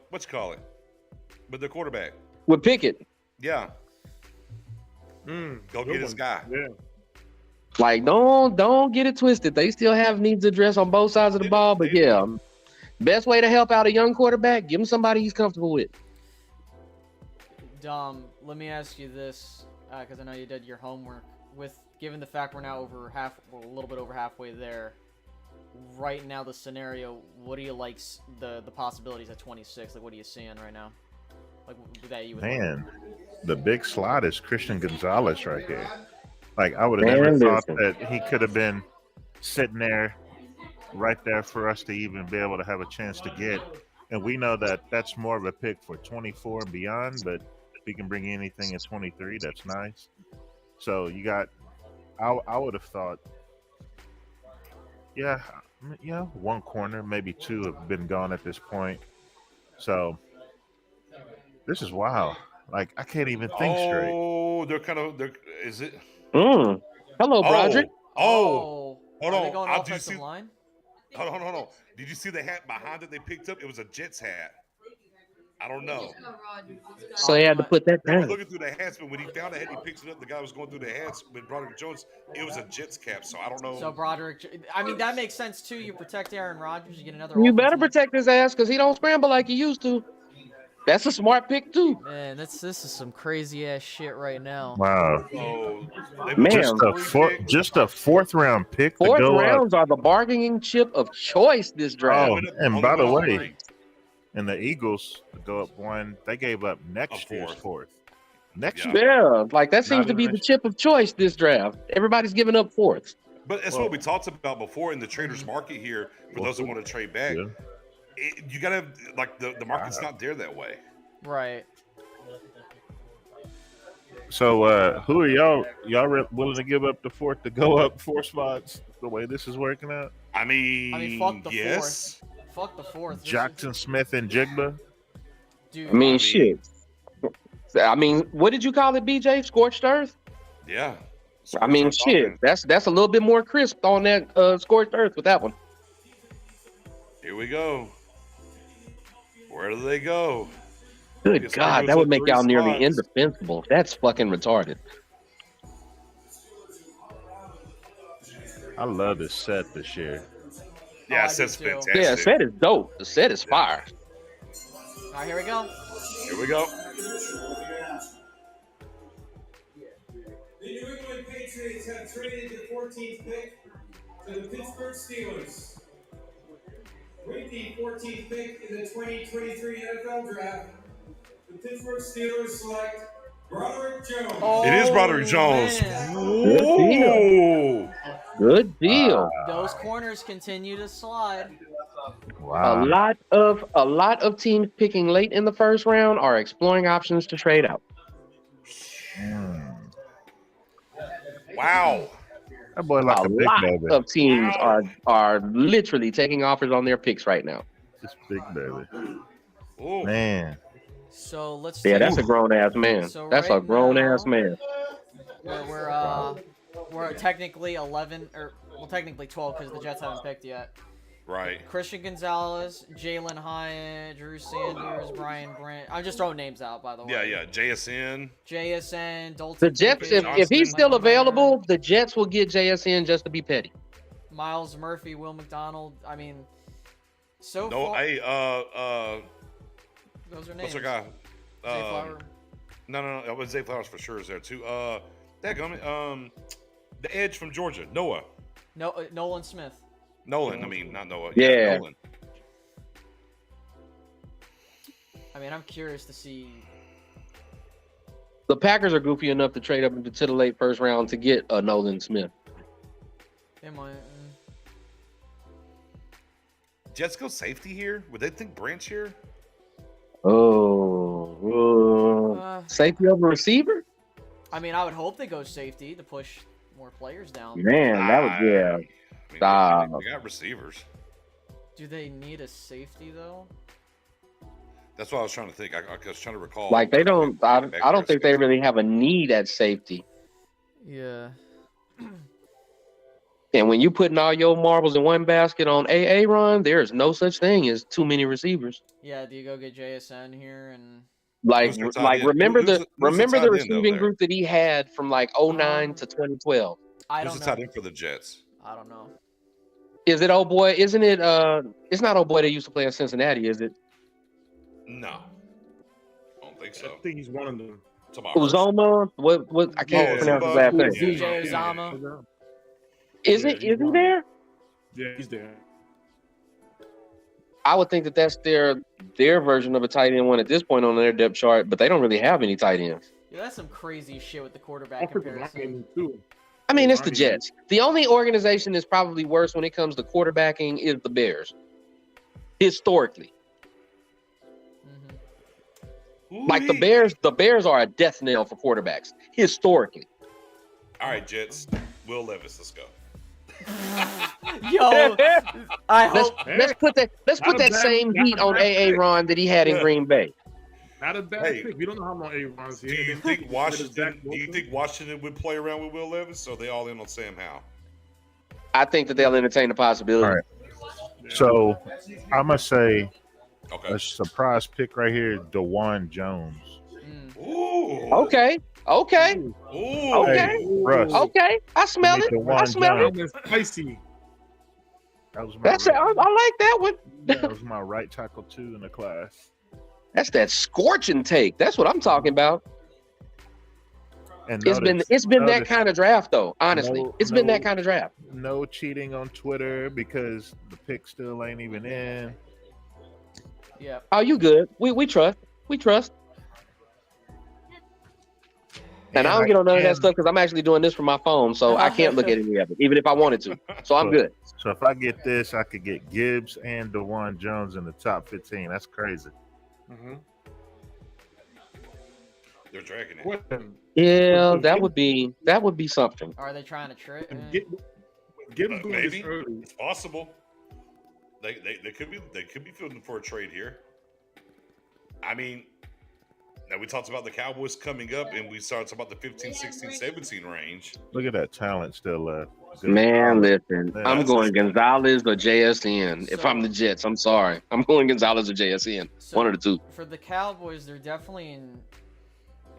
quarterback. With Pickett. Yeah. Go get his guy. Yeah. Like, don't get it twisted. They still have needs to address on both sides of the ball. But yeah, best way to help out a young quarterback, give him somebody he's comfortable with. Dom, let me ask you this, because I know you did your homework. Given the fact we're now a little bit over halfway there, right now the scenario, what do you like the possibilities at 26? Like, what are you seeing right now? Like that you would Man, the big slot is Christian Gonzalez right here. Like, I would have never thought that he could have been sitting there right there for us to even be able to have a chance to get. And we know that that's more of a pick for 24 and beyond, but if we can bring anything at 23, that's nice. So you got, I would have thought, one corner, maybe two have been gone at this point. So this is wild. Like, I can't even think straight. Oh, is it? Hello, Broderick. Hold Are they on. going Did you offensive see? line? Hold on. Did you see the hat behind it they picked up? It was a Jets hat. I don't know. So he had to put that I was down. looking through the hats, but when he found the hat, he picks it up. The guy was going through the hats with Broderick Jones. It was a Jets cap, so I don't know. So Broderick, I mean, that makes sense too. You protect Aaron Rodgers, you get another. You better offensive line. protect his ass because he don't scramble like he used to. That's a smart pick too. Man, this is some crazy ass shit right now. Wow. So, Man, Just a fourth round pick to fourth go rounds are the bargaining chip of choice this draft. Oh, and by the way, and the Eagles to go up one, they gave up next year's fourth. Next year. Yeah, like that seems to be the chip of choice this draft. Everybody's giving up fourths. But that's what we talked about before in the traders market here. For those that want to trade back, you gotta like the market's not there that way. Right. So who are y'all willing to give up the fourth to go up 4 spots the way this is working out? I mean fuck the yes. fourth. Fuck the fourth. Jackson Smith and Jigba. Dude, Shit. I mean, what did you call it, BJ? Scorched earth? Yeah. I mean, shit, that's a little bit more crisp on that scorched earth with that one. Here we go. Where do they go? Good God, that would make y'all nearly indefensible. That's fucking retarded. I love this set this year. Yeah, I set's do too. fantastic. Yeah, the set is dope. The set is fire. All right, here we go. Here we go. The New England Patriots have traded the 14th pick to the Pittsburgh Steelers. With the 14th pick in the 2023 NFL Draft, the Pittsburgh Steelers select Broderick Jones. Oh, It is Broderick Jones. man. Good deal. Good deal. Those corners continue to slide. Wow. A lot of teams picking late in the first round are exploring options to trade out. Wow. That boy like a big lot baby. of teams are literally taking offers on their picks right now. This big baby. Ooh. Man. So let's. Yeah, take- that's a grown ass man. So That's right a grown now- ass man. We're technically 11 or well technically 12 because the Jets haven't picked yet. Right. Christian Gonzalez, Jalen Hyatt, Drew Sanders, Brian Brandt. I'm just throwing names out by the way. Yeah. JSN. JSN, Dalton. The Jets, Pickett, if he's still Michael Mayer, available, the Jets will get JSN just to be petty. Miles Murphy, Will McDonald. I mean, so No, far hey, those are what's names. our guy? Zay Flower. No. Zay Flowers for sure is there too. The edge from Georgia, Noah. No, Nolan Smith. Nolan, I mean, not Noah. Yeah. Nolan. I mean, I'm curious to see. The Packers are goofy enough to trade up into the late first round to get a Nolan Smith. They might. Jets go safety here? Would they think Branch here? Safety over receiver? I mean, I would hope they go safety to push more players down. Man, that would I mean, they got receivers. Do they need a safety though? That's what I was trying to think. I was trying to recall. Like they don't. I don't think they really have a need at safety. Yeah. And when you putting all your marbles in one basket on AA run, there is no such thing as too many receivers. Yeah. Do you go get JSN here and? Who's their tight end? Remember Who's the the tight end, receiving though, group that he had from like 09 to 2012. I Who's don't the know. tight end for the Jets? I don't know. Is it old boy? Isn't it? It's not old boy that used to play in Cincinnati, is it? No. I don't think I so. think he's one of them. Uzoma? What? I can't pronounce his last name. DJ Uzama. Is it? Is he there? Yeah, he's there. I would think that that's their version of a tight end one at this point on their depth chart, but they don't really have any tight ends. Yeah, that's some crazy shit with the quarterback Offensive comparison. lineman, too. I mean, it's the Jets. The only organization that's probably worse when it comes to quarterbacking is the Bears. Historically. Like the Bears are a death knell for quarterbacks. Historically. All right, Jets. Will Levis, let's go. Yo, I hope. Let's put that same heat on AA Ron that he had in Green Bay. Not a bad pick. We don't know how long A-Ron's Do here. you think Washington would play around with Will Levis, or are they all in on Sam Howell? I think that they'll entertain the possibility. All right. So I'm gonna say Okay. a surprise pick right here, DeJuan Jones. Ooh. Okay. Ooh. Hey, Russ. Okay. I smell Give it. me I DeJuan smell it. Jones. Spicy. That was my That's it. I like that one. that was my right tackle too in the class. That's that scorching take. That's what I'm talking about. And It's been that kind of draft though. Honestly, it's been that kind of draft. No cheating on Twitter because the pick still ain't even in. Yeah. Oh, you good? We trust. We trust. And I don't get on none of that stuff because I'm actually doing this from my phone, so I can't look at any of it, even if I wanted to. So I'm good. So if I get this, I could get Gibbs and DeJuan Jones in the top 15. That's crazy. Mm-hmm. They're dragging it. Yeah, that would be something. Are they trying to trade? Gibbs doing this Maybe early. it's possible. They could be fielding for a trade here. I mean, Now we talked about the Cowboys coming up, and we started talking about the 15, 16, 17 range. Look at that talent still left. Man, listen, Man, I'm that's going just- Gonzalez or JSN. If So- I'm the Jets, I'm sorry. I'm going Gonzalez or JSN. So, One of the two. For the Cowboys, they're definitely in.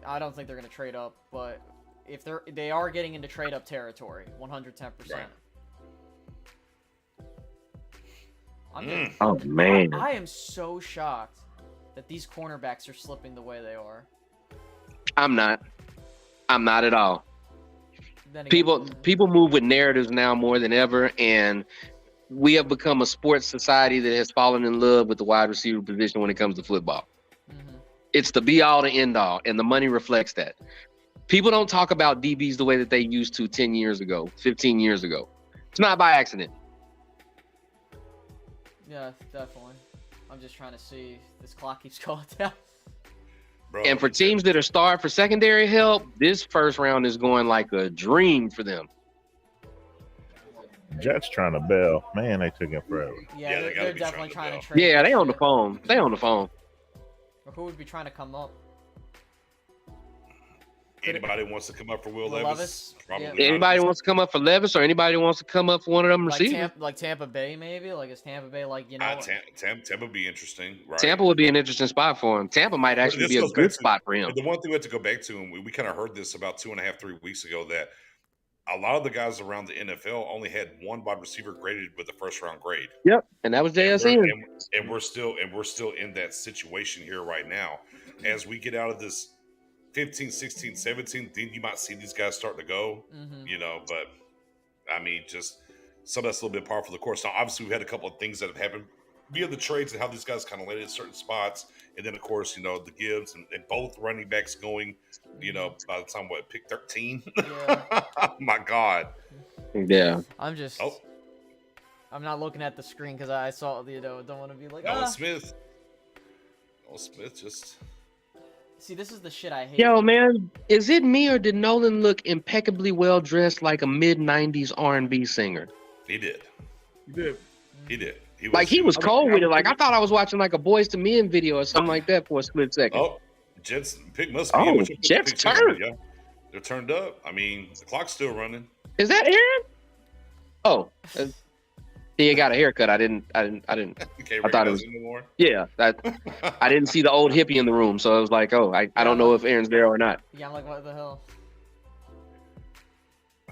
I don't think they're going to trade up, but if they are getting into trade up territory, 110%. Right. Oh, man. I am so shocked that these cornerbacks are slipping the way they are. I'm not at all. Then again, People move with narratives now more than ever, and we have become a sports society that has fallen in love with the wide receiver position when it comes to football. Mhm. It's the be all to end all, and the money reflects that. People don't talk about DBs the way that they used to 10 years ago, 15 years ago. It's not by accident. Yeah, definitely. I'm just trying to see. This clock keeps going down. Bro, And for teams that are starved for secondary help, this first round is going like a dream for them. Jets trying to bail. Man, they took him forever. Yeah, they gotta they're be definitely trying trying to to trade. Yeah, this they on the shit. phone. They on the phone. Or who would be trying to come up? anybody wants to come up for Will Will Levis? Levis? Probably Yeah. not. Anybody wants to come up for Levis, or anybody wants to come up for one of them receivers? Like Tampa Bay, maybe? Like, is Tampa Bay, like, you know? Tampa would be interesting. Right? Tampa would be an interesting spot for him. Tampa might actually This be a goes good back to- spot for him. The one thing we have to go back to, and we kind of heard this about 2.5, 3 weeks ago, that a lot of the guys around the NFL only had one wide receiver graded with a first round grade. Yep, and that was JSN. And we're still in that situation here right now. As we get out of this 15, 16, 17, then you might see these guys start to go, you know, but I mean, just some of that's a little bit par for the course. Now, obviously, we've had a couple of things that have happened via the trades and how these guys kind of landed in certain spots. And then, of course, you know, the Gibbs and both running backs going, you know, by the time, pick 13? Yeah. My God. Yeah. I'm just... Oh. I'm not looking at the screen because I saw, you know, don't want to be like, Nolan Smith just... See, this is the shit I hate. Yo, man, is it me or did Nolan look impeccably well dressed like a mid-90s R&B singer? He did. You did. He did. He was cold with it. Like, I thought I was watching like a Boys to Men video or something like that for a split second. Oh, Jets pick must be. Oh, Jets turned. Yeah. They're turned up. I mean, the clock's still running. Is that Aaron? Oh, he got a haircut. I didn't. You can't I thought it was anymore. Yeah, I didn't see the old hippie in the room, so I was like, oh, I don't know if Aaron's there or not. Yeah, I'm like, what the hell?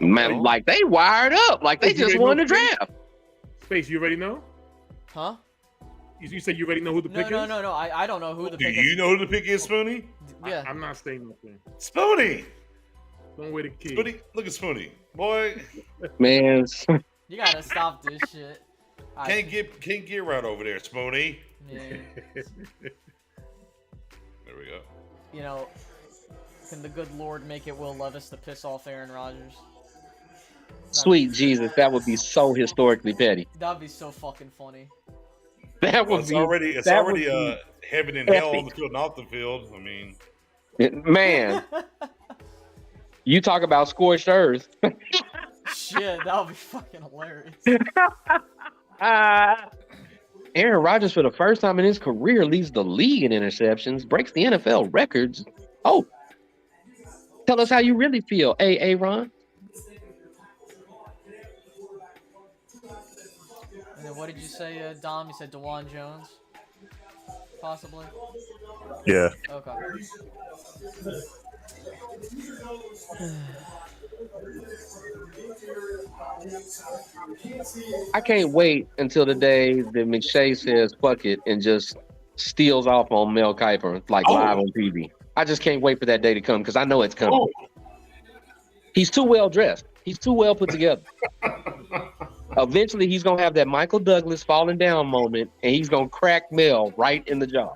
Man, like they wired up, like they just won the draft. Space, you already know? Huh? You said you already know who the pick is? No. I don't know who the Do pick you is. know who the pick is, Spoonie? Yeah. I'm not saying nothing. Spoonie! Don't wait a kid. Spoonie, look at Spoonie. Boy, Man, You gotta stop this shit. can't get right over there, Spoonie. Yeah. There we go. You know, can the good Lord make it Will Levis to piss off Aaron Rodgers? sweet Jesus, that would be so historically petty. That'd be so fucking funny. That Well, would it's be. already heaven and hell on epic. the field and off the field. I mean, Man, you talk about scorched earth. Shit, that would be fucking hilarious. Aaron Rodgers, for the first time in his career, leads the league in interceptions, breaks the NFL records. Oh, tell us how you really feel, Ron. And then what did you say, Dom? You said DeJuan Jones? Possibly? Yeah. Okay. I can't wait until the day that McShay says fuck it and just steals off on Mel Kiper like live on TV. I just can't wait for that day to come because I know it's coming. He's too well dressed. He's too well put together. Eventually, he's going to have that Michael Douglas falling down moment, and he's going to crack Mel right in the jaw.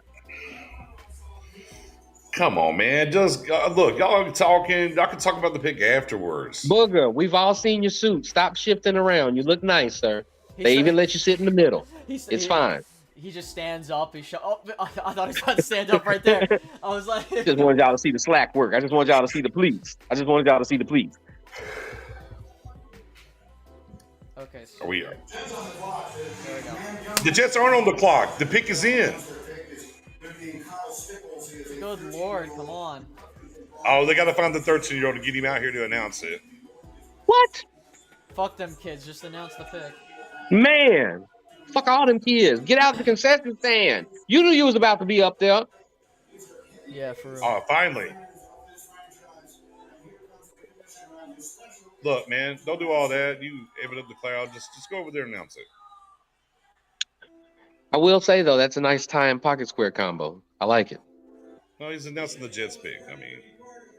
come on, man. Just look, y'all are talking. Y'all can talk about the pick afterwards. Booger, we've all seen your suit. Stop shifting around. You look nice, sir. They even let you sit in the middle. It's fine. He just stands up. I thought he was about to stand up right there. I was like... Just wanted y'all to see the slack work. I just wanted y'all to see the pleats. Okay, so Are we? there we go. The Jets aren't on the clock. The pick is in. Good lord, come on. Oh, they got to find the 13-year-old to get him out here to announce it. What? Fuck them kids. Just announce the pick. Man. Fuck all them kids. Get out the concession stand. You knew you was about to be up there. Yeah, for real. Oh, finally. Look, man, don't do all that. You aim it up the cloud. Just go over there and announce it. I will say, though, that's a nice tie and pocket square combo. I like it. No, he's announcing the Jets pick. I mean,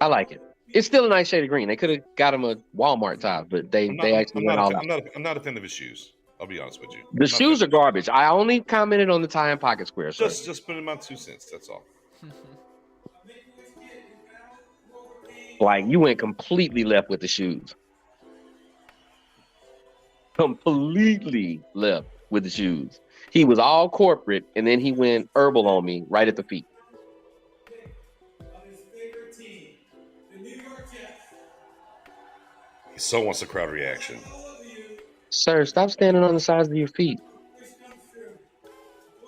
I like it. It's still a nice shade of green. They could have got him a Walmart top, but they actually went all out. I'm not a fan of his shoes. I'll be honest with you. The shoes are garbage. I only commented on the tie and pocket square. Sir. Just put in my 2 cents. That's all. Like, you went completely left with the shoes. Completely left with the shoes. He was all corporate, and then he went herbal on me right at the feet. He so wants a crowd reaction. Sir, stop standing on the sides of your feet.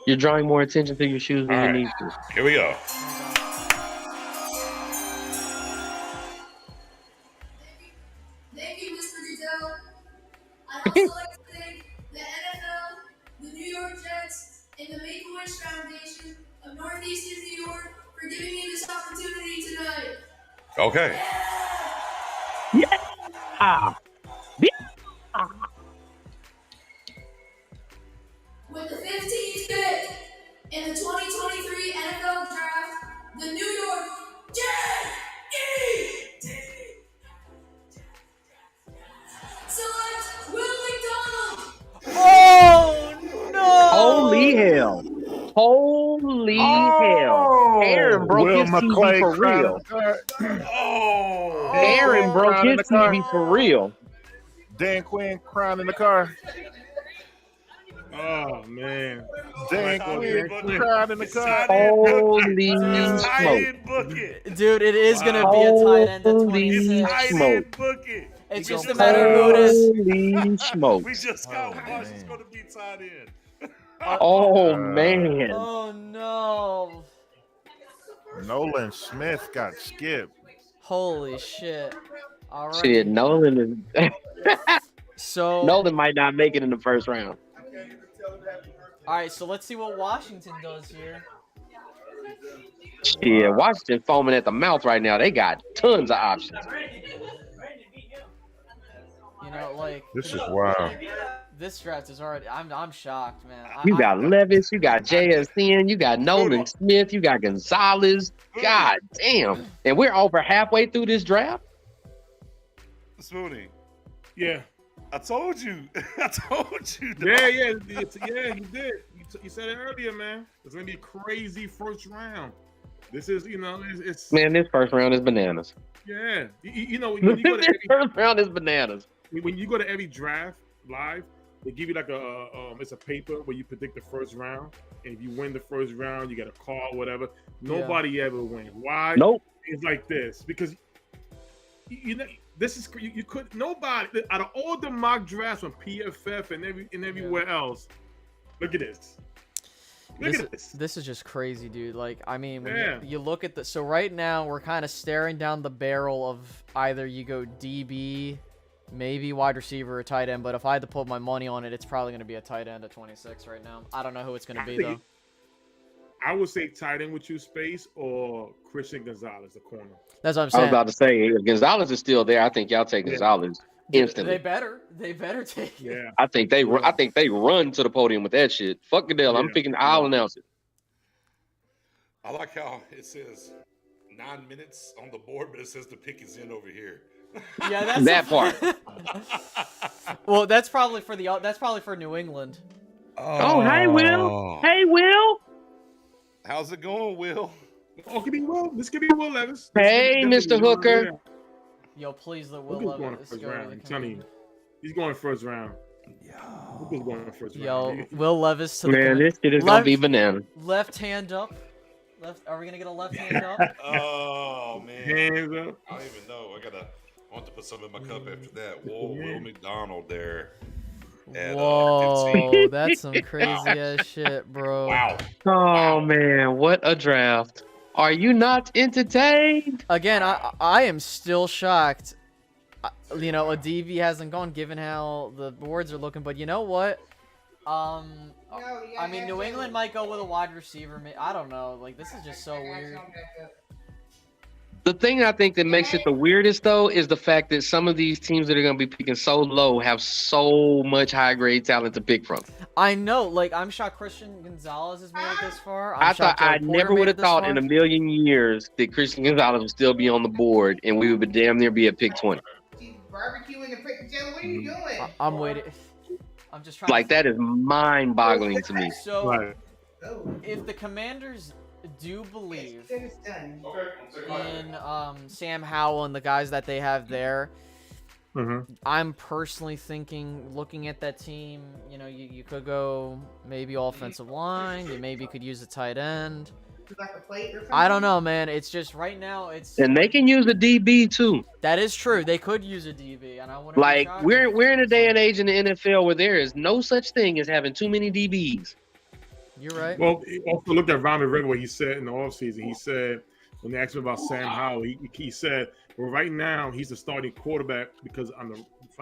You're drawing more attention to your shoes than you need to. Here we go. Thank you, Mr. Goodell. I'd also like to thank the NFL, the New York Jets, and the Make-A-Wish Foundation of Northeastern New York for giving me this opportunity tonight. Okay. Yeah. With the 15th pick in the 2023 NFL Draft, the New York Jets select Will McDonald. Oh no! Holy hell. Holy hell. Aaron broke Will his TV McClay for real. Oh. Aaron broke crying in his the car. TV for real. Dan Quinn crying in the car. Oh man. Dan Quinn crying in the car. Holy Tight smoke. end bucket. Dude, it is gonna be a tight end at Holy 26. Tight smoke. end bucket. It's just a matter of who it is. Holy smoke. We just got one. It's going to be tight end. Oh, man. Oh no! Nolan Smith got skipped. Holy shit! All right. Shit, Nolan is. So Nolan might not make it in the first round. all right, so let's see what Washington does here. Yeah, Washington foaming at the mouth right now. They got tons of options. You know, like This is wild. this draft is already. I'm shocked, man. You got Levis, you got JSN, you got Nolan Smith, you got Gonzalez. God damn. And we're over halfway through this draft? Spoony, Yeah. I told you. I told you. dog. Yeah, you did. You said it earlier, man. It's gonna be a crazy first round. This is, it's Man, this first round is bananas. yeah. You know, when you go to This every, first round is bananas. when you go to every draft live, they give you like it's a paper where you predict the first round, and if you win the first round, you get a call, whatever. Nobody ever wins. Why? Nope. It's like this because you know this is you could nobody out of all the mock drafts from PFF and everywhere else. Look at this. Look at this. This is just crazy, dude. Like, I mean, when Yeah. you look at the so right now we're kind of staring down the barrel of either you go DB, maybe wide receiver or tight end. But if I had to put my money on it, it's probably going to be a tight end at 26 right now. I don't know who it's going to be though. I would say tight end with you, Space, or Christian Gonzalez, the corner. That's what I'm I was saying. about to say, if Gonzalez is still there, I think y'all take Gonzalez instantly. They better take it. Yeah. I think they run to the podium with that shit. Fuck Goodell. I'm Yeah. picking. I'll announce it. I like how it says 9 minutes on the board, but it says the pick is in over here. Yeah, that's That part. Well, that's probably for New England. Oh, hey Will. Hey Will. How's it going, Will? Oh, could be Will. This could be Will Levis. Hey, Mr. Hooker. Yo, please let Will Hooker's going Levis first go to round. the I'm telling you, committee. he's going first round. Hooker's going first Yo, round. Will Levis to the Man, committee. this shit is gonna be banana. Left hand up. Are we gonna get a left hand up? Oh man, Hands up. I don't even know. I want to put something in my cup after that. Whoa, Will McDonald there. At, Whoa, 15. that's some crazy ass shit, bro. Wow. Oh man, what a draft. Are you not entertained? Again, I am still shocked. You know, a DB hasn't gone given how the boards are looking, but you know what? I mean, New England might go with a wide receiver. I don't know. Like, this is just so weird. The thing I think that makes it the weirdest, though, is the fact that some of these teams that are going to be picking so low have so much high-grade talent to pick from. I know. Like, I'm shocked Christian Gonzalez has made it this far. I thought I never would have thought in a million years that Christian Gonzalez would still be on the board and we would damn near be at pick 20. She's barbecuing the pick together. What are you doing? I'm waiting. I'm just trying. Like, that is mind-boggling to me. So, if the Commanders do believe in Sam Howell and the guys that they have there, I'm personally thinking, looking at that team, you know, you could go maybe offensive line. You maybe could use a tight end. I don't know, man. It's just right now. And they can use a DB too. That is true. They could use a DB, and I wouldn't. Like, we're in a day and age in the NFL where there is no such thing as having too many DBs. You're right. Well, he also looked at Ron Rivera, what he said in the offseason. He said, when they asked him about Sam Howell, he said, well, right now he's the starting quarterback because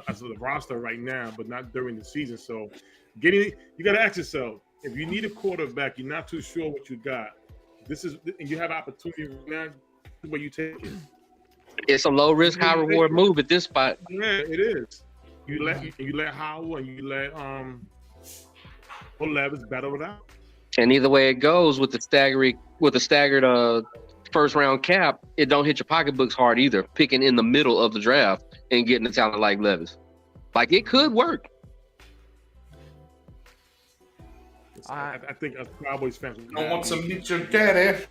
as of the roster right now, but not during the season. So you got to ask yourself, if you need a quarterback, you're not too sure what you got. And you have opportunity right now, where you take it. It's a low risk, high reward move at this spot. Yeah, it is. You let Howell and you let Levis battle it out. And either way it goes with the staggered first round cap, it don't hit your pocketbooks hard either. Picking in the middle of the draft and getting a talent like Levis, like it could work. I think as Cowboys fans, I want to meet your daddy.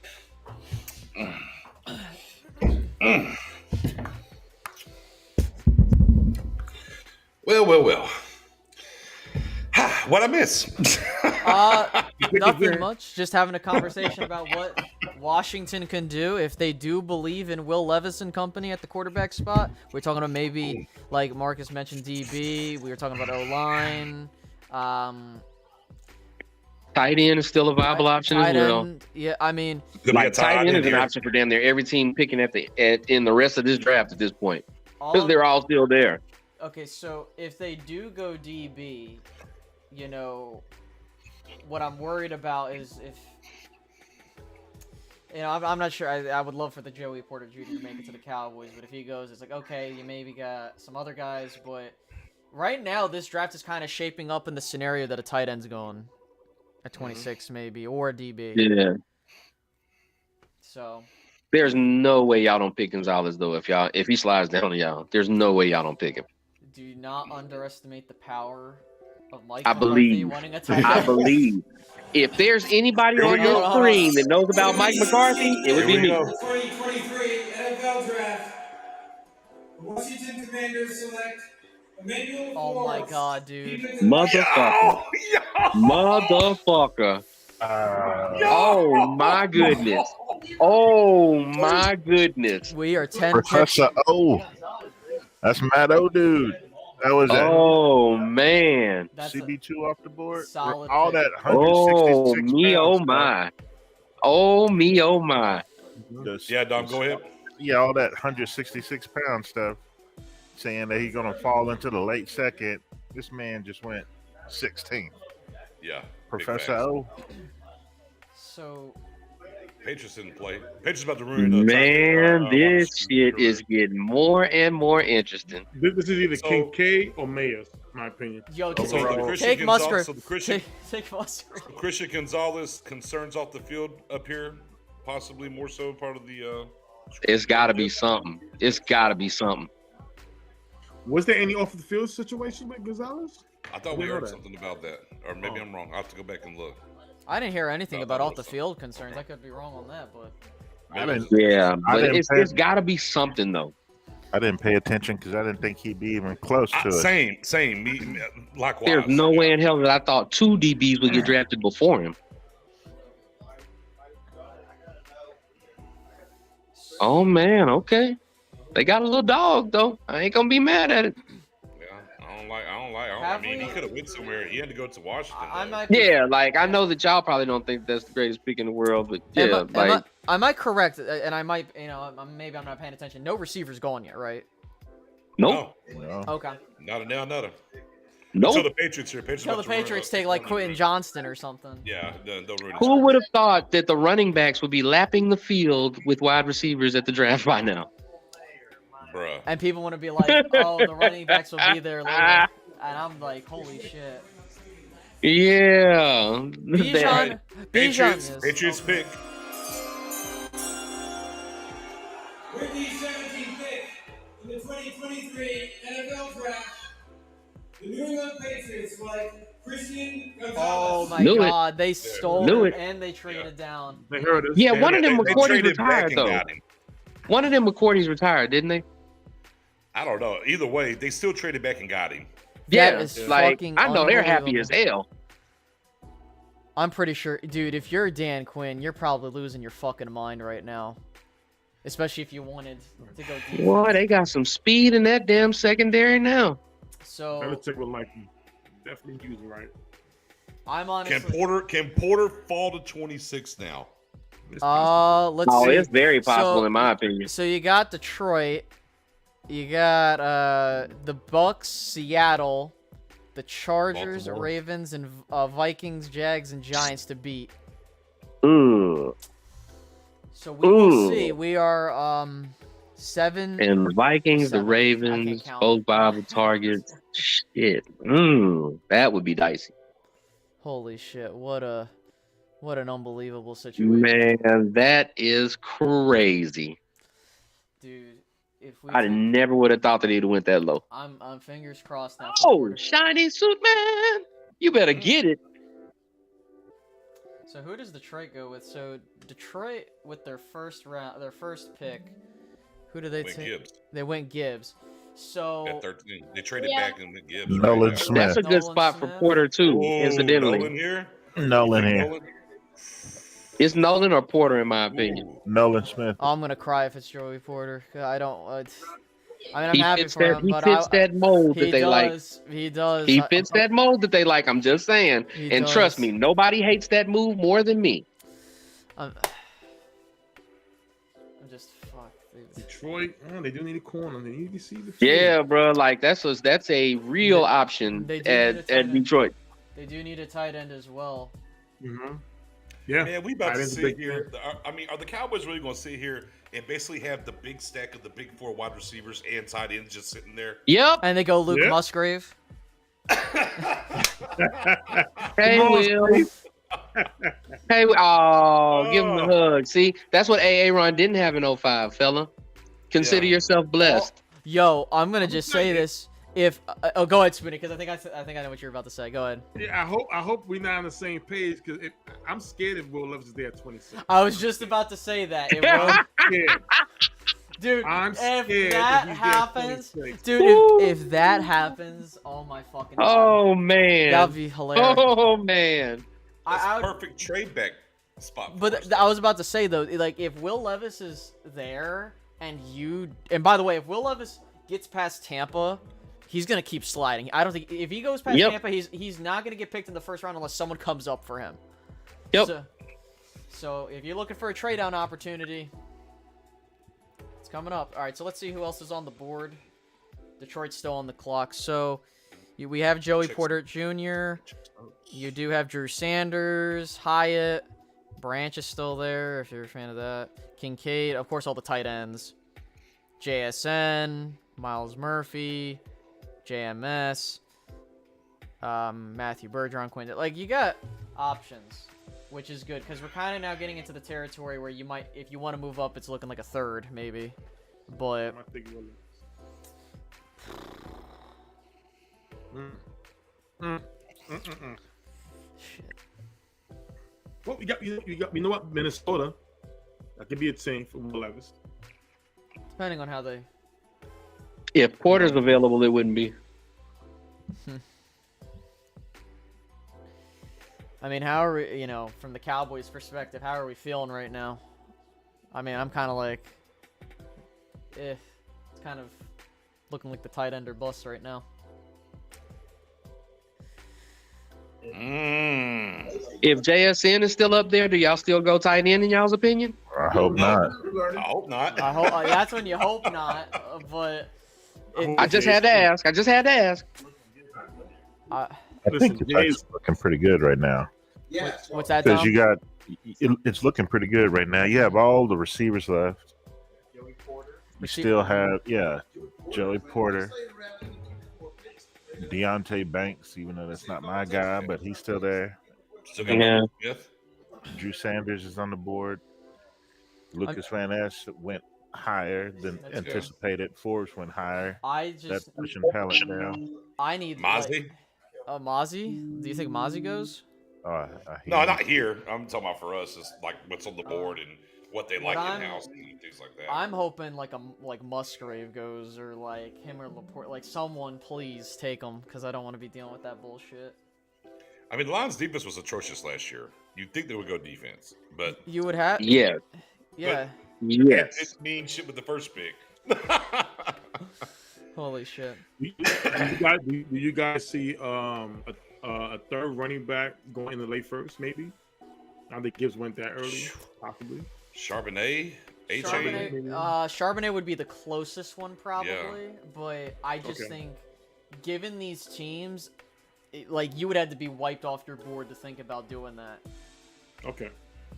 Well. What I miss? Nothing much. Just having a conversation about what Washington can do if they do believe in Will Levis and company at the quarterback spot. We're talking about maybe, like Marcus mentioned, DB. We were talking about O-line. Tight end is still a viable option as well. Yeah, I mean, like tight end is an option for damn near every team picking in the rest of this draft at this point because they're all still there. Okay, so if they do go DB, you know, what I'm worried about is if, you know, I'm not sure. I would love for the Joey Porter Jr. to make it to the Cowboys, but if he goes, it's like, okay, you maybe got some other guys, but right now this draft is kind of shaping up in the scenario that a tight end's going at 26 maybe, or a DB. Yeah. So there's no way y'all don't pick Gonzalez though. If he slides down to y'all, there's no way y'all don't pick him. Do not underestimate the power of Mike I McCarthy believe. winning a tight end. I believe. If there's anybody on your screen that knows about Mike McCarthy, it would be me. 2023 NFL Draft. The Washington Commanders select Emmanuel. Oh my god, dude. Motherfucker. Motherfucker. Oh my goodness. Oh my goodness. We are 10 Professor O. That's Matt O, dude. That was that. Oh man. CB2 off the board. Solid All pick. that 166 Oh me, oh my. Oh me, oh my. Yeah, Dom, go ahead. Yeah, all that 166 pound stuff, saying that he's gonna fall into the late second. This man just went 16th. Yeah, Professor O. So Patriots didn't play. Patriots about to ruin. Man, this shit is getting more and more interesting. This is either Kincaid or Mayers, in my opinion. Yo, Take Musgrave. So the Take Musgrave. Christian Gonzalez concerns off the field up here, possibly more so part of the. It's got to be something. It's got to be something. Was there any off the field situation with Gonzalez? I thought we heard something about that, or maybe I'm wrong. I have to go back and look. I didn't hear anything about off the field concerns. I could be wrong on that, but it's got to be something though. I didn't pay attention because I didn't think he'd be even close to it. Same. Me, likewise. There's no way in hell that I thought two DBs would get drafted before him. Oh man, okay. They got a little dog though. I ain't gonna be mad at it. Yeah, I don't like Have he we? could have went somewhere. He had to go to Washington. I though. might be, Yeah, like I know that y'all probably don't think that's the greatest pick in the world, but yeah, am I correct? And I might, maybe I'm not paying attention. No receivers going yet, right? nope, No, Okay. not a now, not a. nope. Until the Patriots here. Until the Patriots take like Quentin Johnston or something. Yeah, they'll ruin it. Who would have thought that the running backs would be lapping the field with wide receivers at the draft by now? Bruh. And people want to be like, oh, the running backs will be there later. And I'm like, holy shit. Yeah. Bijan. Patriots, Bijan. Patriots pick. With the 17th pick in the 2023 NFL Draft, the New England Patriots select Christian Gonzalez. Oh my Knew it. God, they stole Knew him it. and they traded down. They heard us. Yeah, one of them They McCourty's traded back retired and though. got him. One of them McCourty's retired, didn't they? I don't know. Either way, they still traded back and got him. Yeah, is like fucking I know they're happy as unbelievable. hell. I'm pretty sure, dude, if you're Dan Quinn, you're probably losing your fucking mind right now. Especially if you wanted to go deep. Boy, they got some speed in that damn secondary now. So Belichick would like him. Definitely use him right. I'm honestly. Can Porter fall to 26 now? Let's Oh, see. it's very possible So- in my opinion. So you got Detroit, you got the Bucks, Seattle, the Chargers, Baltimore. Ravens, and Vikings, Jags, and Giants to beat. Ooh. So we will Ooh. see. We are 7. And the Vikings, the 7. I Ravens, can't count. both Bible targets. Shit. That would be dicey. Holy shit! What an unbelievable situation, Man, that is crazy. dude. If we, I never would have thought that he'd went that low. I'm fingers crossed now. Oh, shiny suit man. You better get it. So who does Detroit go with? So Detroit with their first pick. Who do they Went take? Gibbs They went Gibbs. So at 13. They traded Yeah. back and went Gibbs. Nolan right? Smith. That's a good Nolan spot for Smith. Porter too, Oh, incidentally. Nolan here. Nolan You think here. Nolan? It's Nolan or Porter, in my opinion. Ooh. Nolan Smith. I'm gonna cry if it's Joey Porter. I don't. I'm He happy fits for him, He but fits that mold that he they like. does. He does. He fits that mold that they like. I'm just saying. He And trust does. me, nobody hates that move more than me. I'm just fuck. Dude. Detroit, they do need a corner. They need to see the field. Yeah, bro. Like that's a real option they do need a tight at end. Detroit. They do need a tight end as well. Mm-hmm. Yeah. Man, we about Tight to end's a sit big here. I mean, are the Cowboys really going to sit here and basically have the big stack of the big 4 wide receivers and tight ends just sitting there? Yep. And they go Luke Yeah. Musgrave. Hey, Will. Hey, give him a hug. See, that's what Aaron didn't have in 05, fella. Consider Yeah. yourself blessed. Yo, I'm gonna just say this. If go ahead, Spoonie, because I think I know what you're about to say. Go ahead. Yeah, I hope we're not on the same page because I'm scared if Will Levis is there at 26. I was just about to say that. It I'm will, scared. dude. I'm If scared that he's there at happens, 26. dude, Woo. if that happens, oh my fucking god, Oh man. that'd be hilarious. Oh man. That's I would- perfect trade back spot. for But us. I was about to say though, like if Will Levis is there and by the way, if Will Levis gets past Tampa, he's gonna keep sliding. I don't think if he goes past Yep. Tampa, he's not gonna get picked in the first round unless someone comes up for him. Yep. So if you're looking for a trade down opportunity, it's coming up. All right, so let's see who else is on the board. Detroit's still on the clock. So we have Joey Chicks. Porter Jr. You do have Drew Sanders, Hyatt, Branch is still there if you're a fan of that. Kincaid, of course, all the tight ends. JSN, Miles Murphy, JMS, Matthew Bergeron, Quinn. Like you got options, which is good because we're kind of now getting into the territory where you might, if you want to move up, it's looking like a third maybe. But I think Will Levis. shit. Well, you know what? Minnesota. That could be a team for Will Levis. Depending on how they. If Porter's available, it wouldn't be. I mean, how are we, from the Cowboys' perspective, how are we feeling right now? I mean, I'm kind of like, it's kind of looking like the tight end or bust right now. If JSN is still up there, do y'all still go tight end in y'all's opinion? I hope not. I hope not. I hope that's when you hope not, but I just had to ask. I think it's looking pretty good right now. What's that? Because Tom? you got, it's looking pretty good right now. You have all the receivers left. You still have, Joey Porter, Deontay Banks, even though that's not my guy, but he's still there. Still got Smith. Drew Sanders is on the board. Lucas Van Ness went higher than anticipated. Forbes went higher. That's pushing Pallet down. I need Mozzie. Mozzie? Do you think Mozzie goes? No, not here. I'm talking about for us. It's like what's on the board and what they like in house and things like that. I'm hoping like Musgrave goes, or like him or Laporte. Like someone, please take him, because I don't want to be dealing with that bullshit. I mean, the Lions' defense was atrocious last year. You'd think they would go defense, but you would have. Yeah. Yeah. Yes. It means shit with the first pick. Holy shit. Do you guys see a third running back going in the late first, maybe? I think Gibbs went that early, possibly. Charbonnet, Charbonnet would be the closest one, probably. But I just think, given these teams, you would have to be wiped off your board to think about doing that. Okay.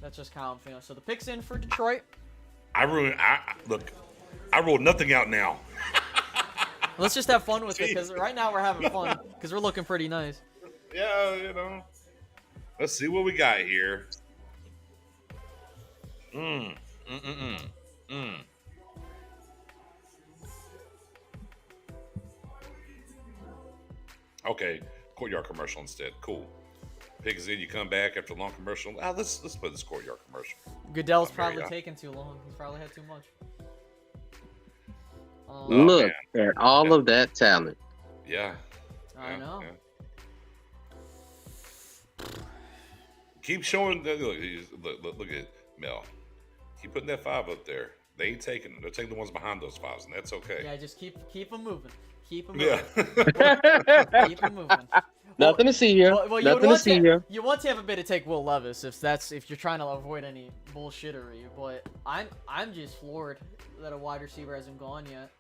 That's just how I'm feeling. So the pick's in for Detroit. I ruled nothing out now. Let's just have fun with it, because right now we're having fun, because we're looking pretty nice. Yeah, Let's see what we got here. Okay, courtyard commercial instead. Cool. Pick is in. You come back after a long commercial. Let's put this courtyard commercial. Goodell's probably taking too long. He's probably had too much. Look at all of that talent. Yeah. I know. Yeah. Keep showing. Look at Mel. Keep putting that 5 up there. They ain't taking them. They're taking the ones behind those 5s, and that's okay. Yeah, just keep them moving. Keep them moving. Yeah. Keep them moving. Nothing to see here. Nothing to see here. You want Tampa Bay to take Will Levis if you're trying to avoid any bullshittery. But I'm just floored that a wide receiver hasn't gone yet.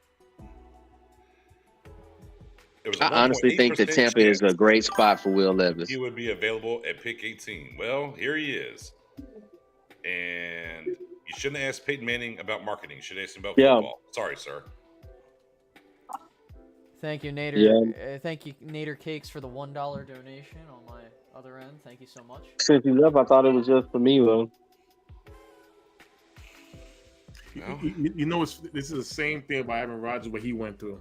I honestly think that Tampa is a great spot for Will Levis. He would be available at pick 18. Well, here he is. And you shouldn't ask Peyton Manning about marketing. You should ask him about football. Sorry, sir. Thank you, Nader. Yeah. Thank you, Nader Cakes, for the $1 donation on my other end. Thank you so much. Since you left, I thought it was just for me, though. You know, this is the same thing about Aaron Rodgers, what he went through.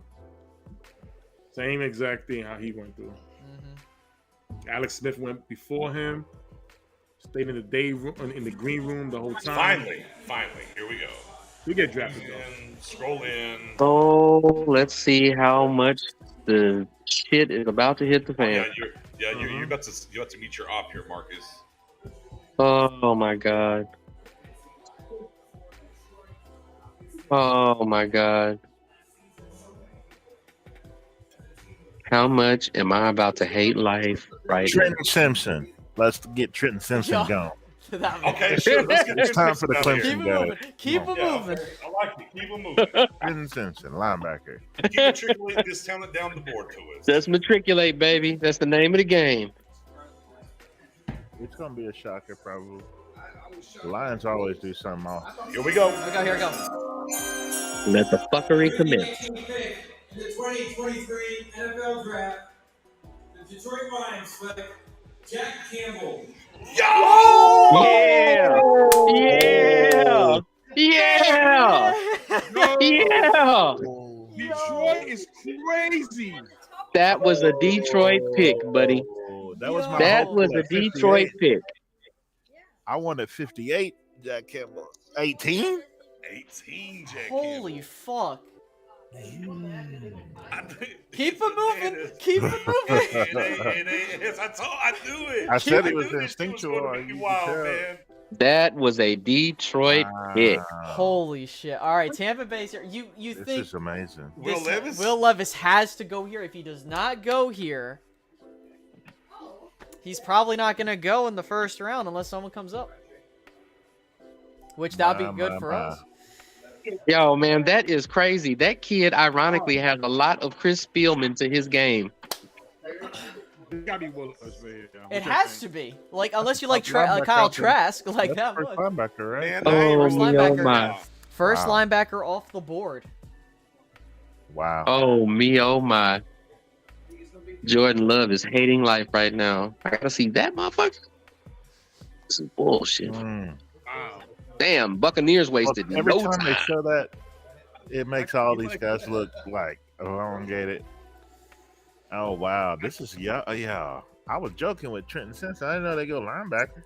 Same exact thing how he went through. Mm-hmm. Alex Smith went before him. Stayed in the day room, in the green room the whole time. Finally, here we go. We get drafted though. Scroll in. Oh, let's see how much the shit is about to hit the fan. You're about to meet your op here, Marcus. Oh my god. Oh my god. How much am I about to hate life right now? Trenton Simpson. Let's get Trenton Simpson going. Okay, sure. It's time for the Clemson guy. Keep him moving. I like it. Keep him moving. Trenton Simpson, linebacker. Keep matriculating this talent down the board to us. Just matriculate, baby. That's the name of the game. It's going to be a shocker, probably. The Lions always do something off. Here we go. Here we go. Let the fuckery commence. In the 2023 NFL Draft, the Detroit Lions select Jack Campbell. Yo! Yeah! Yeah! Yeah! Yeah! Detroit is crazy. That was a Detroit pick, buddy. That was my That hope was a at Detroit 58. pick. I wanted 58, Jack Campbell. 18? 18, Jack Holy Campbell. fuck. Keep him moving. Keep him moving. I knew it. I said it was It was instinctual. gonna be You wild, could tell. man. That was a Detroit pick. Holy shit. All right, Tampa Bay's here. You This think is amazing. Will Levis has to go here? If he does not go here, he's probably not going to go in the first round unless someone comes up. Which that would be good for us. Yo, man, that is crazy. That kid, ironically, has a lot of Chris Spielman to his game. It's gotta be Will Levis, man. It has to be. Like, unless you like Kyle Trask, like that First much. linebacker, right? Man, First Oh, linebacker. my. First Wow. linebacker off the board. Wow. Oh, me, oh, my. Jordan Love is hating life right now. I gotta see that motherfucker. This is bullshit. Mm. Wow. Damn, Buccaneers wasted Every no time they time. show that, it makes all these guys look like, oh, I don't get it. Oh, wow. This is, yeah. I was joking with Trenton Simpson. I didn't know they go linebacker.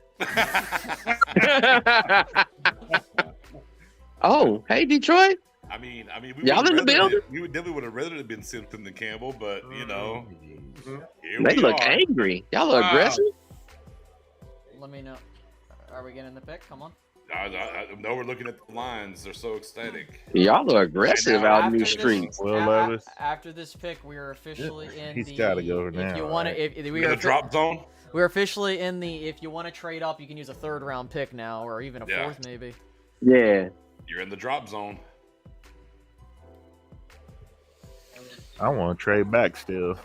Oh, hey, Detroit. I mean, Y'all in the building? We would definitely would have rather it been Simpson than Campbell, but you know, here They we look are. angry. Y'all look Wow. aggressive. Let me know. Are we getting the pick? Come on. I know we're looking at the lines; they're so ecstatic. Y'all are aggressive Right now, out in After these this- streets. Will Levis. After this pick, we are officially in He's the. gotta go If now, you want right? to, if we In are the drop zone. we're officially in the. If you want to trade up, you can use a third round pick now, or even a Yeah. fourth maybe. Yeah. You're in the drop zone. I want to trade back still.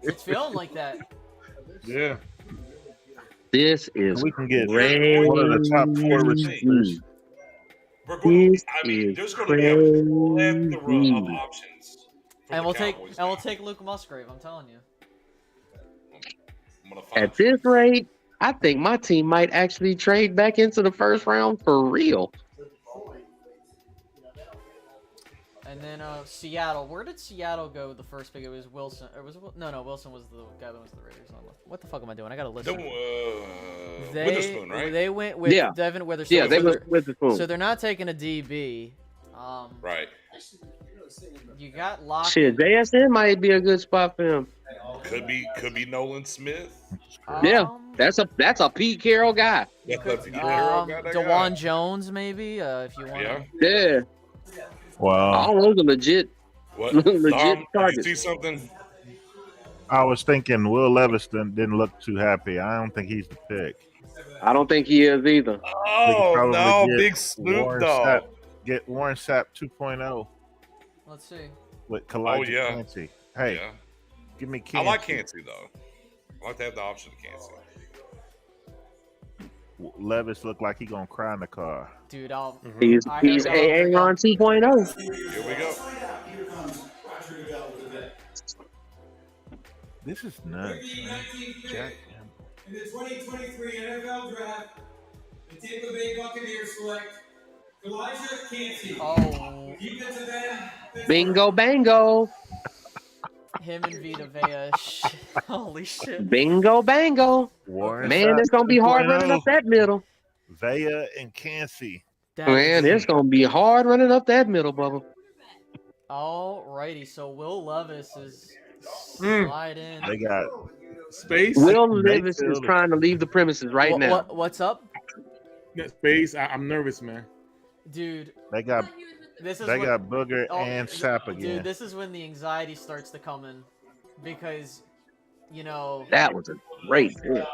It's feeling like that. Yeah. This is We can get crazy. one of the top 4 receivers. We're going. This I mean, is there's going to be a plethora of crazy. options. For And the we'll take Cowboys and we'll now. take Luke Musgrave. I'm telling you. I'm gonna find At this rate, I think my team might actually trade back into the first round for real. And then Seattle. Where did Seattle go the first pick? It was Wilson. Or was it, no, Wilson was the guy that was the Raiders. What the fuck am I doing? I gotta listen. Witherspoon, right? They went with Yeah. Devin Witherspoon. Yeah, they so went they're- with the spoon. So they're not taking a DB. Right. You got Lockett. Shit, JSN might be a good spot for him. Could be Nolan Smith. Yeah, that's a Pete Carroll guy. That's a Pete Carroll guy, that guy. DeJuan Jones, maybe, if you want. Yeah. Yeah, Wow. all those are legit. What? Legit Dom, did you targets. see something? I was thinking Will Levis didn't look too happy. I don't think he's the pick. I don't think he is either. Oh probably no, get Big Snoop Warren Dogg. Sapp, get Warren Sapp 2.0 Let's see. with Kalijah yeah. Kancey. Hey, Yeah. give me I Kancey. like Cansey though. I like to have the option of Cansey. Levis looked like he gonna cry in the car. Dude, I'll. He's I he's heard that. Aaron 2.0. Here we go. This is nuts. The Man. 19th Jack, pick in the 2023 NFL Draft, the Tampa Bay Buccaneers select Kalijah Kancey. Oh, Defensive end. Bingo bango. him and Vita Vea. Shit. Holy shit. Bingo bango. Warren Man, Sapp it's gonna be hard 2.0. running up that middle. Vea and Kancey. That Man, is- it's gonna be hard running up that middle, Bubba. Alrighty, so Will Levis is Mm. slide in. They got Space. Will Levis is Mayfield. trying to leave the premises right now. What's up, Space. I'm nervous, man. dude? they got This is they what- got Booger oh, and Sapp again. Dude, this is when the anxiety starts to come in, because, you know, That was a great pick.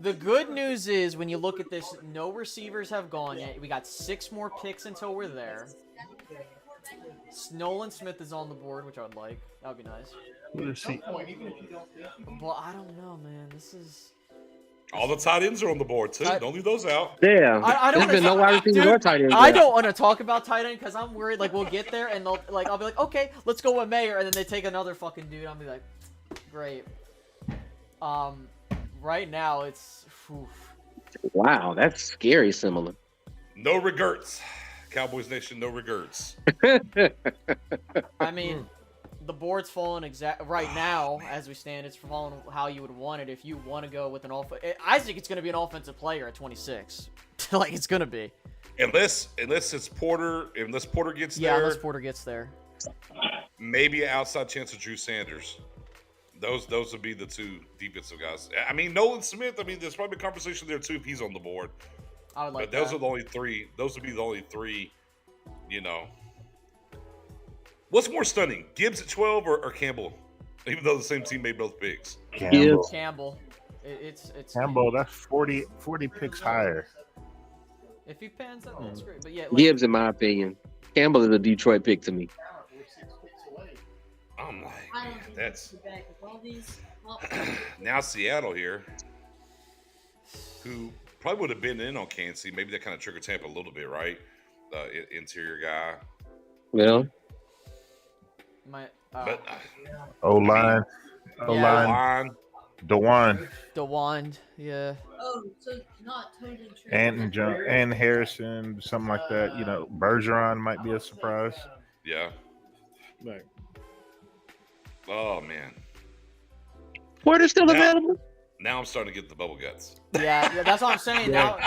the good news is when you look at this, no receivers have gone yet. We got 6 more picks until we're there. Nolan Smith is on the board, which I would like. That would be nice. Let's see. But I don't know, man. This is. All the tight ends are on the board too. Don't leave those out. Yeah, I don't there's been no wanna- wide receivers dude, or tight ends. I yet. don't want to talk about tight end because I'm worried. Like we'll get there and they'll like I'll be like, okay, let's go with Mayer, and then they take another fucking dude. I'll be like, great. Right now it's. Oof. Wow, that's scary similar. No regrets. Cowboys Nation, no regrets. I mean, the board's falling right now as we stand. It's falling how you would want it. If you want to go with an I think it's going to be an offensive player at 26. Like it's going to be. Unless it's Porter, unless Porter gets Yeah, there, unless Porter gets there. maybe an outside chance of Drew Sanders. Those would be the 2 defensive guys. I mean, Nolan Smith. I mean, there's probably a conversation there too if he's on the board. I would like But those that. are the only 3. Those would be the only 3. You know. What's more stunning, Gibbs at 12 or Campbell even though the same team made both picks. Campbell. Campbell. It's Campbell, that's 40 picks higher. If he pans out, that's great. But yeah, like, Gibbs, in my opinion. Campbell is a Detroit pick to me. I'm like, man, that's now Seattle here, who probably would have been in on Kansas. Maybe that kind of triggered Tampa a little bit, right? Interior guy. Well, But O-line. O-line. DeWan. yeah. Oh, so not totally true. And Harrison, something like that. Bergeron might be a surprise. Yeah. Right. Oh man. Porter's still available? Now I'm starting to get the bubble guts. Yeah, that's what I'm saying. Now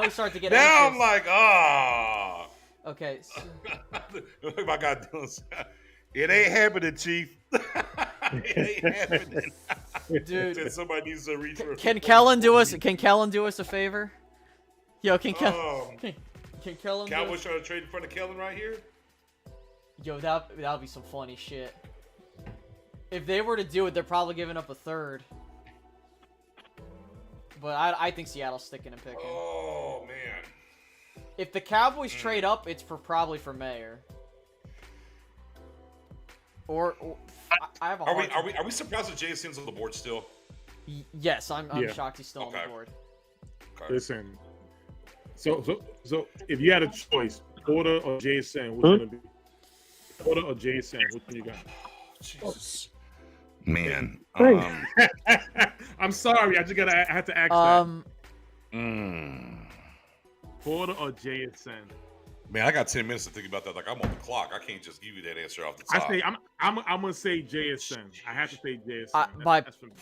we start to get Now anxious. I'm like, oh. Okay. So, Look at my guy doing. It ain't happening, Chief. It ain't happening. dude, Somebody needs to reach for. can Kellen do us? Can Kellen do us a favor? Yo, can Kellen? Can Kellen? Cowboys trying to trade in front of Kellen right here. Yo, that'll be some funny shit. If they were to do it, they're probably giving up a third. But I think Seattle's sticking and picking. Oh man. If the Cowboys trade up, it's probably for Mayer. Or I have a hard time. Are we surprised that JSN's on the board still? Yes, I'm shocked he's still on the board. Okay. Listen. So if you had a choice, Porter or JSN, what's gonna be? Porter or JSN, which one you got? Jesus. Man. I'm sorry, I had to ask that. Porter or JSN? Man, I got 10 minutes to think about that. Like, I'm on the clock. I can't just give you that answer off the top. I'm gonna say JSN. I have to say JSN. That's for me.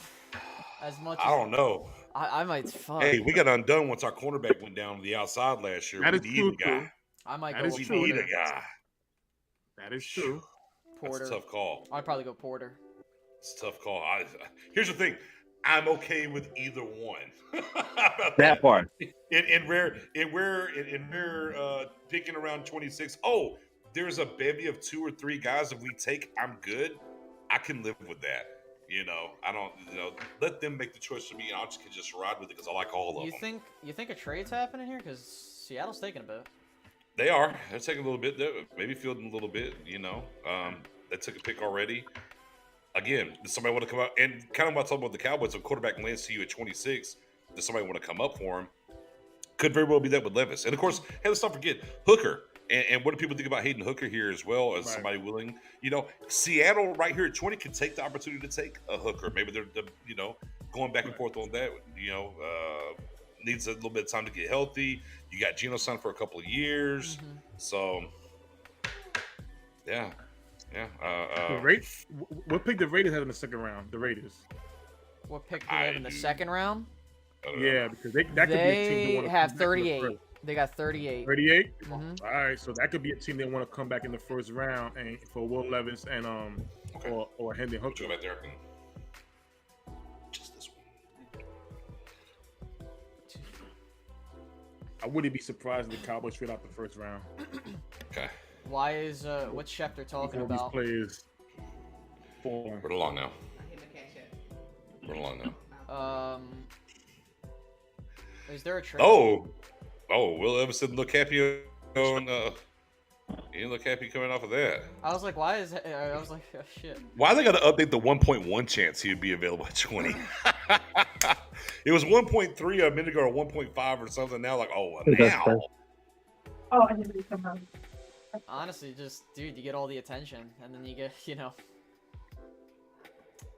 As much I don't know. I might fuck. Hey, we got undone once our cornerback went down to the outside last year. That is We true, need a guy. I might That go is with true. We need Porter. a guy. That is true. Porter. That's a tough call. I'd probably go Porter. It's a tough call. Here's the thing. I'm okay with either one. That part. In rare picking around 26. Oh, there's a bevy of 2 or 3 guys. If we take, I'm good. I can live with that. I don't. Let them make the choice for me, and I can just ride with it because I like all of them. You think a trade's happening here? Because Seattle's taking a bit. They are. They're taking a little bit. They're maybe fielding a little bit. They took a pick already. Again, does somebody want to come out? And kind of what I talking about the Cowboys, if quarterback lands to you at 26, does somebody want to come up for him? Could very well be that with Levis. And of course, hey, let's not forget Hooker. And what do people think about Hayden Hooker here as well as somebody willing? Seattle right here at 20 can take the opportunity to take a Hooker. Maybe they're going back and forth on that. Needs a little bit of time to get healthy. You got Geno signed for a couple of years. Mm-hmm. So, yeah. What pick the Raiders had in the second round? The Raiders. What pick do they have in the second round? Yeah, because that could be a team that want to have 38. They got 38. 38? Mm-hmm. All right, so that could be a team that want to come back in the first round and for Will Levis and or Hendon Hooker. Go back there. Just this one. I wouldn't be surprised if the Cowboys trade out the first round. Okay. Why is what's Schefter talking about? These players. We're along now. Is there a trade? Oh, Will Levis didn't look happy on. He didn't look happy coming off of that. I was like, why is it? I was like, oh, shit. Why they got to update the 1.1 chance he would be available at 20? It was 1.3 a minute ago or 1.5 or something. Now, like, now. Oh, I didn't come out. Honestly, just, dude, you get all the attention, and then you get,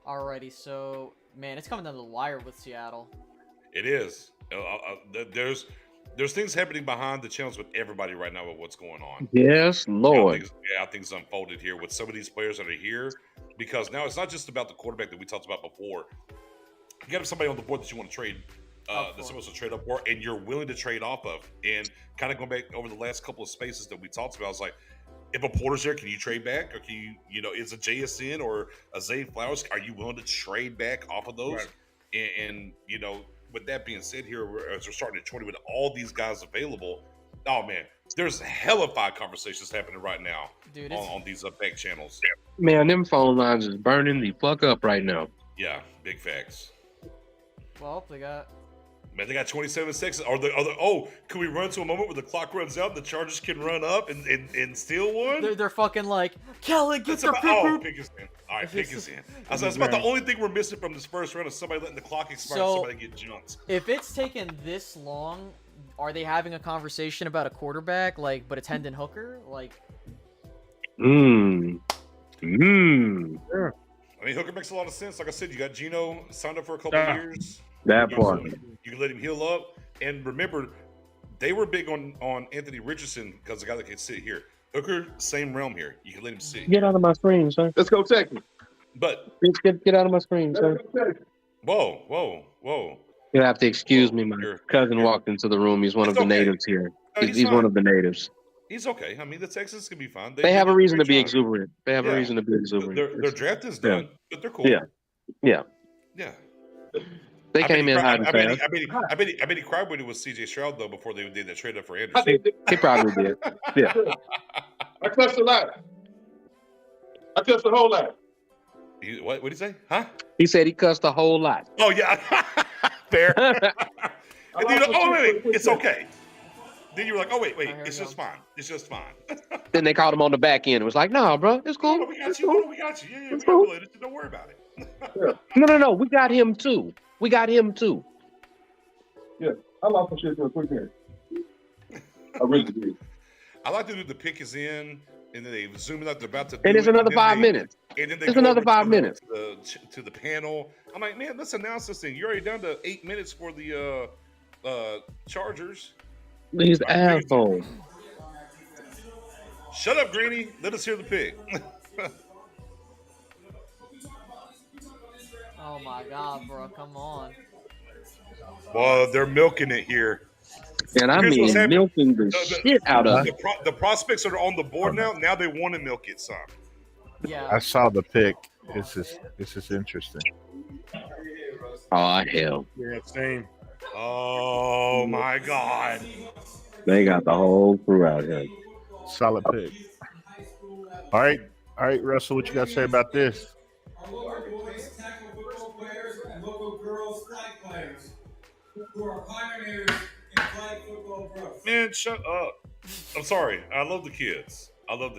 Alrighty, so, man, it's coming down to the wire with Seattle. It is. There's things happening behind the channels with everybody right now with what's going on. Yes, Lord. How things unfolded here with some of these players that are here, because now it's not just about the quarterback that we talked about before. You got somebody on the board that you want to trade, that's supposed to trade up for, and you're willing to trade off of. And kind of going back over the last couple of spaces that we talked about, I was like, if a Porter's there, can you trade back? Or can you, is a JSN or a Zay Flowers, are you willing to trade back off of those? Right. And with that being said here, as we're starting at 20 with all these guys available, oh man, there's hella 5 conversations happening right now, dude, on these back channels. Man, them phone lines is burning the fuck up right now. Yeah, big facts. Well, they got. Man, they got 27 seconds. Can we run to a moment where the clock runs out and the Chargers can run up and steal one? They're fucking like, Kelly, get the pick is in. All right, pick is in. That's about the only thing we're missing from this first round is somebody letting the clock expire and somebody get jumped. If it's taken this long, are they having a conversation about a quarterback, like, but it's Hendon Hooker? Like, I mean, Hooker makes a lot of sense. Like I said, you got Geno signed up for a couple of years. That part. You can let him heal up. And remember, they were big on Anthony Richardson because the guy that can sit here. Hooker, same realm here. You can let him sit. Get out of my screen, sir. Let's go Texans. But get out of my screen, sir. Whoa. You'll have to excuse me. My cousin walked into the room. He's one of the natives here. He's one of the natives. He's okay. I mean, the Texans can be fine. They have a reason to be exuberant. Their draft is done, but they're cool. Yeah. They came in hot and fast. I bet he cried when it was C.J. Stroud though before they did that trade up for Anderson. He probably did. Yeah. I cussed a lot. I cussed the whole lot. What did he say? Huh? He said he cussed a whole lot. Oh yeah, fair. And then wait, it's okay. Then you were like, oh wait, it's just fine. It's just fine. Then they called him on the back end. It was like, nah, bro, it's cool. Oh, we got you. Yeah, we cool. Don't worry about it. No. We got him too. Yeah, I lost some shit for a quick minute. I really did. I like to do the pick is in, and then they zoom it out. They're about to. And it's another 5 minutes. And then it's another 5 minutes to the panel. I'm like, man, let's announce this thing. You're already down to 8 minutes for the Chargers. These assholes. Shut up, Greeny. Let us hear the pick. oh my God, bro, come on. Well, they're milking it here. And I mean milking the shit out of it. The prospects that are on the board now they want to milk it some. Yeah. I saw the pick. This is interesting. Oh hell. Yeah, same. Oh my God. They got the whole crew out here. Solid pick. All right, Russell, what you got to say about this? Our local boys tackle football players and local girls flag players who are pioneers in flag football growth. Man, shut up. I'm sorry. I love the kids. Sorry.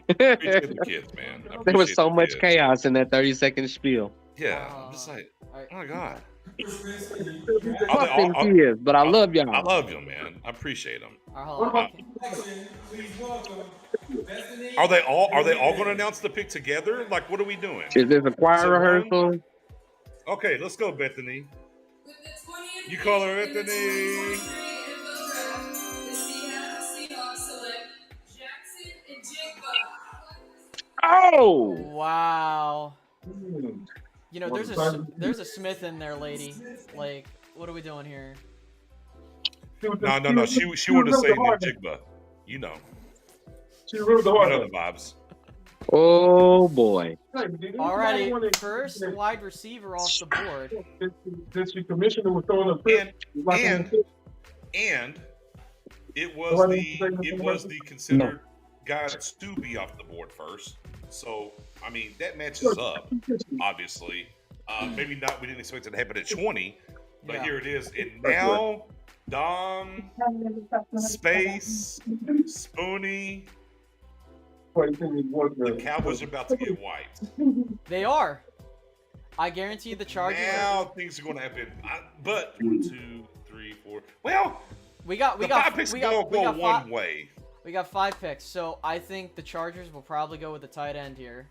Appreciate the kids, man. There was so much chaos in that 30-second spiel. Yeah, I'm just like, oh my God. Fuck them kids, but I love y'all. I love you, man. I appreciate them. Are they all going to announce the pick together? Like, what are we doing? Is this a choir rehearsal? Okay, let's go, Bethany. You call her Bethany. Oh! Wow. You know, there's a Smith in there, lady. Like, what are we doing here? No. She wanted to say Jigba. You know. She ruled the heart. You know the vibes. Oh boy. Alrighty, first wide receiver off the board. Since your commissioner was throwing a pick. And it was the considered guy to be off the board first. So I mean that matches up, obviously. Maybe not. We didn't expect it to happen at 20, but here it is. And now, Dom, Space, Spoonie, the Cowboys are about to get wiped. They are. I guarantee the Chargers. Now things are going to happen. But 1, 2, 3, 4. Well, we got 5 picks go one way. We got 5 picks, so I think the Chargers will probably go with the tight end here.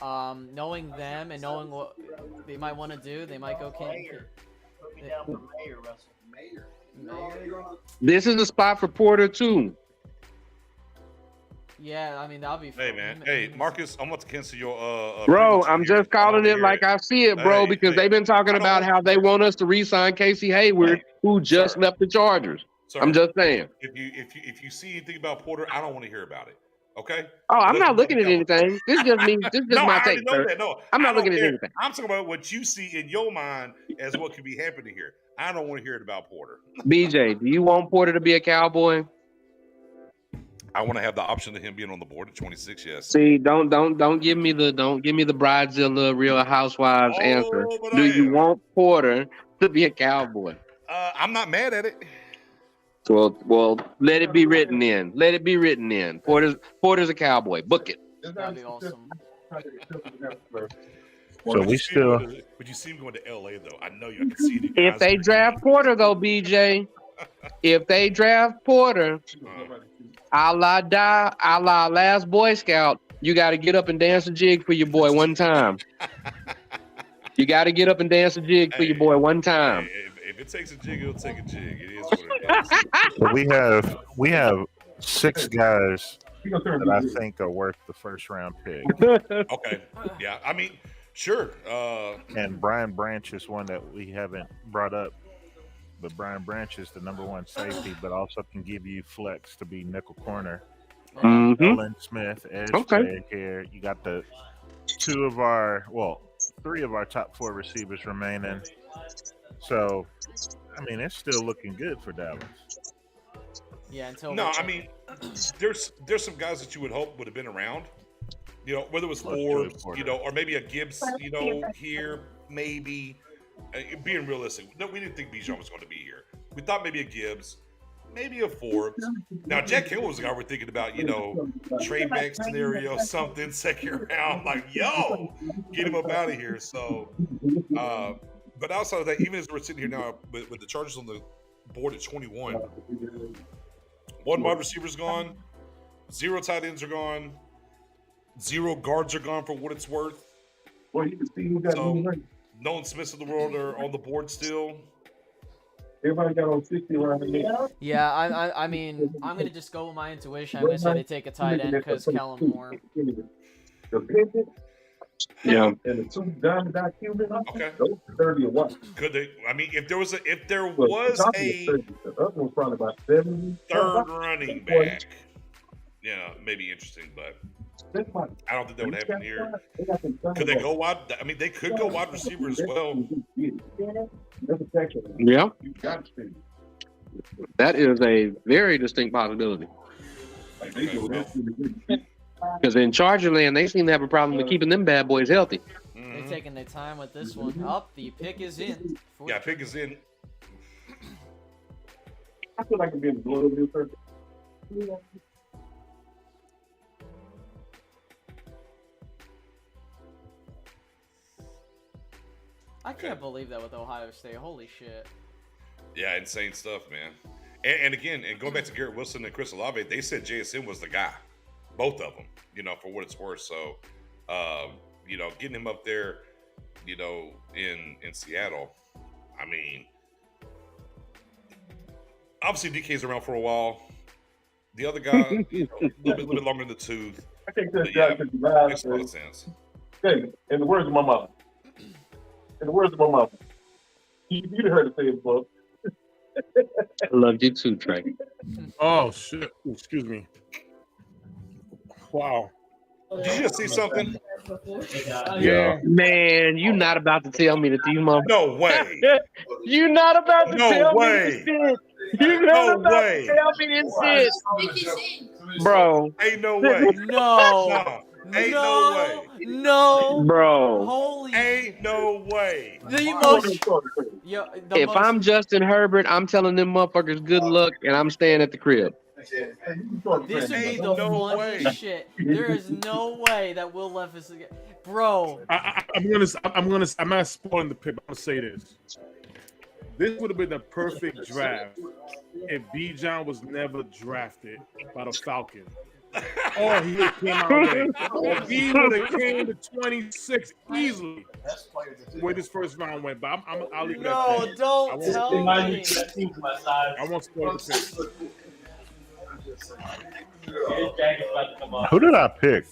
Knowing them and knowing what they might want to do, they might go King. Mayor. This is the spot for Porter too. Yeah, I mean that'll be fun. Hey man, hey Marcus, I'm about to cancel your bro, I'm just calling it like I see it, bro, because they've been talking about how they want us to re-sign Casey Hayward, who just left the Chargers. I'm just saying. If you see anything about Porter, I don't want to hear about it. Okay. Oh, I'm not looking at anything. This is just me. This is just my take, sir. No, I'm not looking at anything. I'm talking about what you see in your mind as what could be happening here. I don't want to hear it about Porter. BJ, do you want Porter to be a Cowboy? I want to have the option of him being on the board at 26. Yes. See, don't give me the Bridezilla Real Housewives answer. but Do I you am. want Porter to be a Cowboy? I'm not mad at it. Well, let it be written in. Let it be written in. Porter's a Cowboy. Book it. That'd be awesome. So we still. Would you see him going to LA though? I know you. I can see it. If they draft Porter, though, BJ. If they draft Porter, a la Last Boy Scout, you got to get up and dance a jig for your boy one time. You got to get up and dance a jig for your boy one time. If it takes a jig, it'll take a jig. It is what it is. So we have 6 guys that I think are worth the first round pick. Okay. Yeah. I mean, sure. And Brian Branch is one that we haven't brought up. But Brian Branch is the number 1 safety, but also can give you flex to be nickel corner. Nolan Smith, edge play here. You got the 3 of our top 4 receivers remaining. So, I mean, it's still looking good for Dallas. Yeah, until I mean, there's some guys that you would hope would have been around. You know, whether it was Forbes, or maybe a Gibbs, here, maybe. Being realistic, no, we didn't think Bijan was going to be here. We thought maybe a Gibbs, maybe a Forbes. Now, Jack Hill was the guy we're thinking about, trade back scenario, something, second round. Like, yo, get him up out of here. So, but outside of that, even as we're sitting here now with the Chargers on the board at 21, 1 wide receiver's gone, 0 tight ends are gone, 0 guards are gone for what it's worth. Well, you can see who got more. Nolan Smiths of the world are on the board still. Everybody got on 60 around here. Yeah, I mean, I'm gonna just go with my intuition. I'm gonna say they take a tight end because Kellen Moore. The Pickett, Yeah. and the 2 Diamondback Cuban. Okay. Those 30 or what? Could they? I mean, if there was a The other one's probably about 70. third running back, maybe interesting, but I don't think that would happen here. Could they go wide? I mean, they could go wide receiver as well. Yeah. That is a very distinct possibility. Because in Charger land, they seem to have a problem with keeping them bad boys healthy. They're taking their time with this one. The pick is in. Yeah, pick is in. I feel like I'm being blown over this person. I can't believe that with Ohio State. Holy shit. Yeah, insane stuff, man. And again, going back to Garrett Wilson and Chris Olave, they said JSN was the guy. Both of them, for what it's worth. So, getting him up there, in Seattle, I mean, obviously DK's around for a while. The other guy, a little bit longer in the tooth. I think this guy could be live. Makes a lot of sense. Hey, in the words of my mom. You heard it say it, folks. I love you too, Trey. Oh, shit. Excuse me. Wow. Did you just see something? Yeah. Man, you not about to tell me that these motherfuckers. No way. You not about to tell me this shit. You not about to tell me this shit. Bro. Ain't no way. No. Ain't no way. No. Bro. Holy. Ain't no way. The most. If I'm Justin Herbert, I'm telling them motherfuckers good luck, and I'm staying at the crib. This would be the funniest shit. There is no way that Will Levis again. Bro. I'm not spoiling the pick, but I'm gonna say this. This would have been the perfect draft if Bijan was never drafted by the Falcons. Or he would have came our way. He would have came to 26 easily. Where this first round went, but I'll leave it at that. No, don't tell me. I won't spoil the pick. Who did I pick?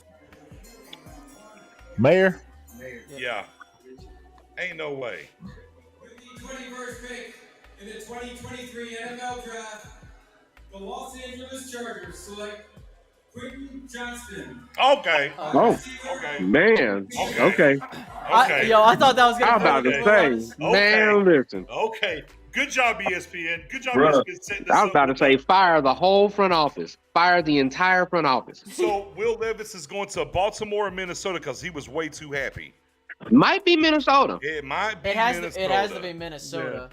Mayor? Yeah. Ain't no way. With the 21st pick in the 2023 NFL Draft, the Los Angeles Chargers select Quentin Johnston. Okay. Okay. Man. Okay. I thought that was gonna I'm about to say, man, listen. Okay. Good job, ESPN. Good job, Bruh. ESPN. Setting this I was up about to with say that. fire the whole front office. Fire the entire front office. So Will Levis is going to Baltimore or Minnesota because he was way too happy. Might be Minnesota. It might be It has Minnesota. to be Minnesota.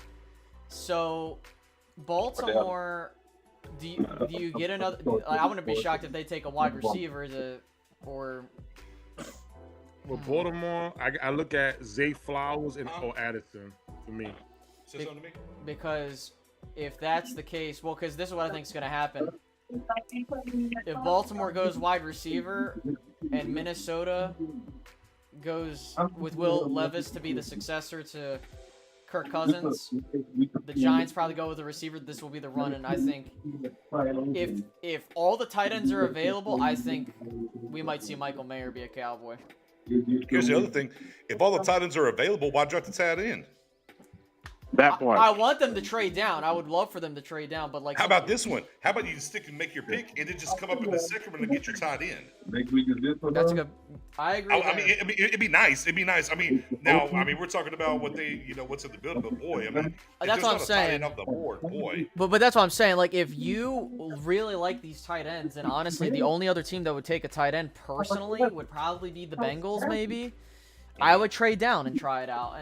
So Baltimore, do you get another? I wouldn't be shocked if they take a wide receiver or. With Baltimore, I look at Zay Flowers or Addison for me. Say something to me? Because if that's the case, well, because this is what I think is going to happen. If Baltimore goes wide receiver and Minnesota goes with Will Levis to be the successor to Kirk Cousins, the Giants probably go with the receiver. This will be the run, and I think if all the tight ends are available, I think we might see Michael Mayer be a Cowboy. Here's the other thing. If all the tight ends are available, why draft the tight end? That part. I want them to trade down. I would love for them to trade down, but like. How about this one? How about you stick and make your pick, and then just come up in the second round and get your tight end? That's a good. I agree. I mean, it'd be nice. It'd be nice. I mean, now, we're talking about what they, what's in the building, but boy, I mean, that's what I'm saying. Off the board, boy. But that's what I'm saying. Like, if you really like these tight ends, and honestly, the only other team that would take a tight end personally would probably be the Bengals. Maybe I would trade down and try it out.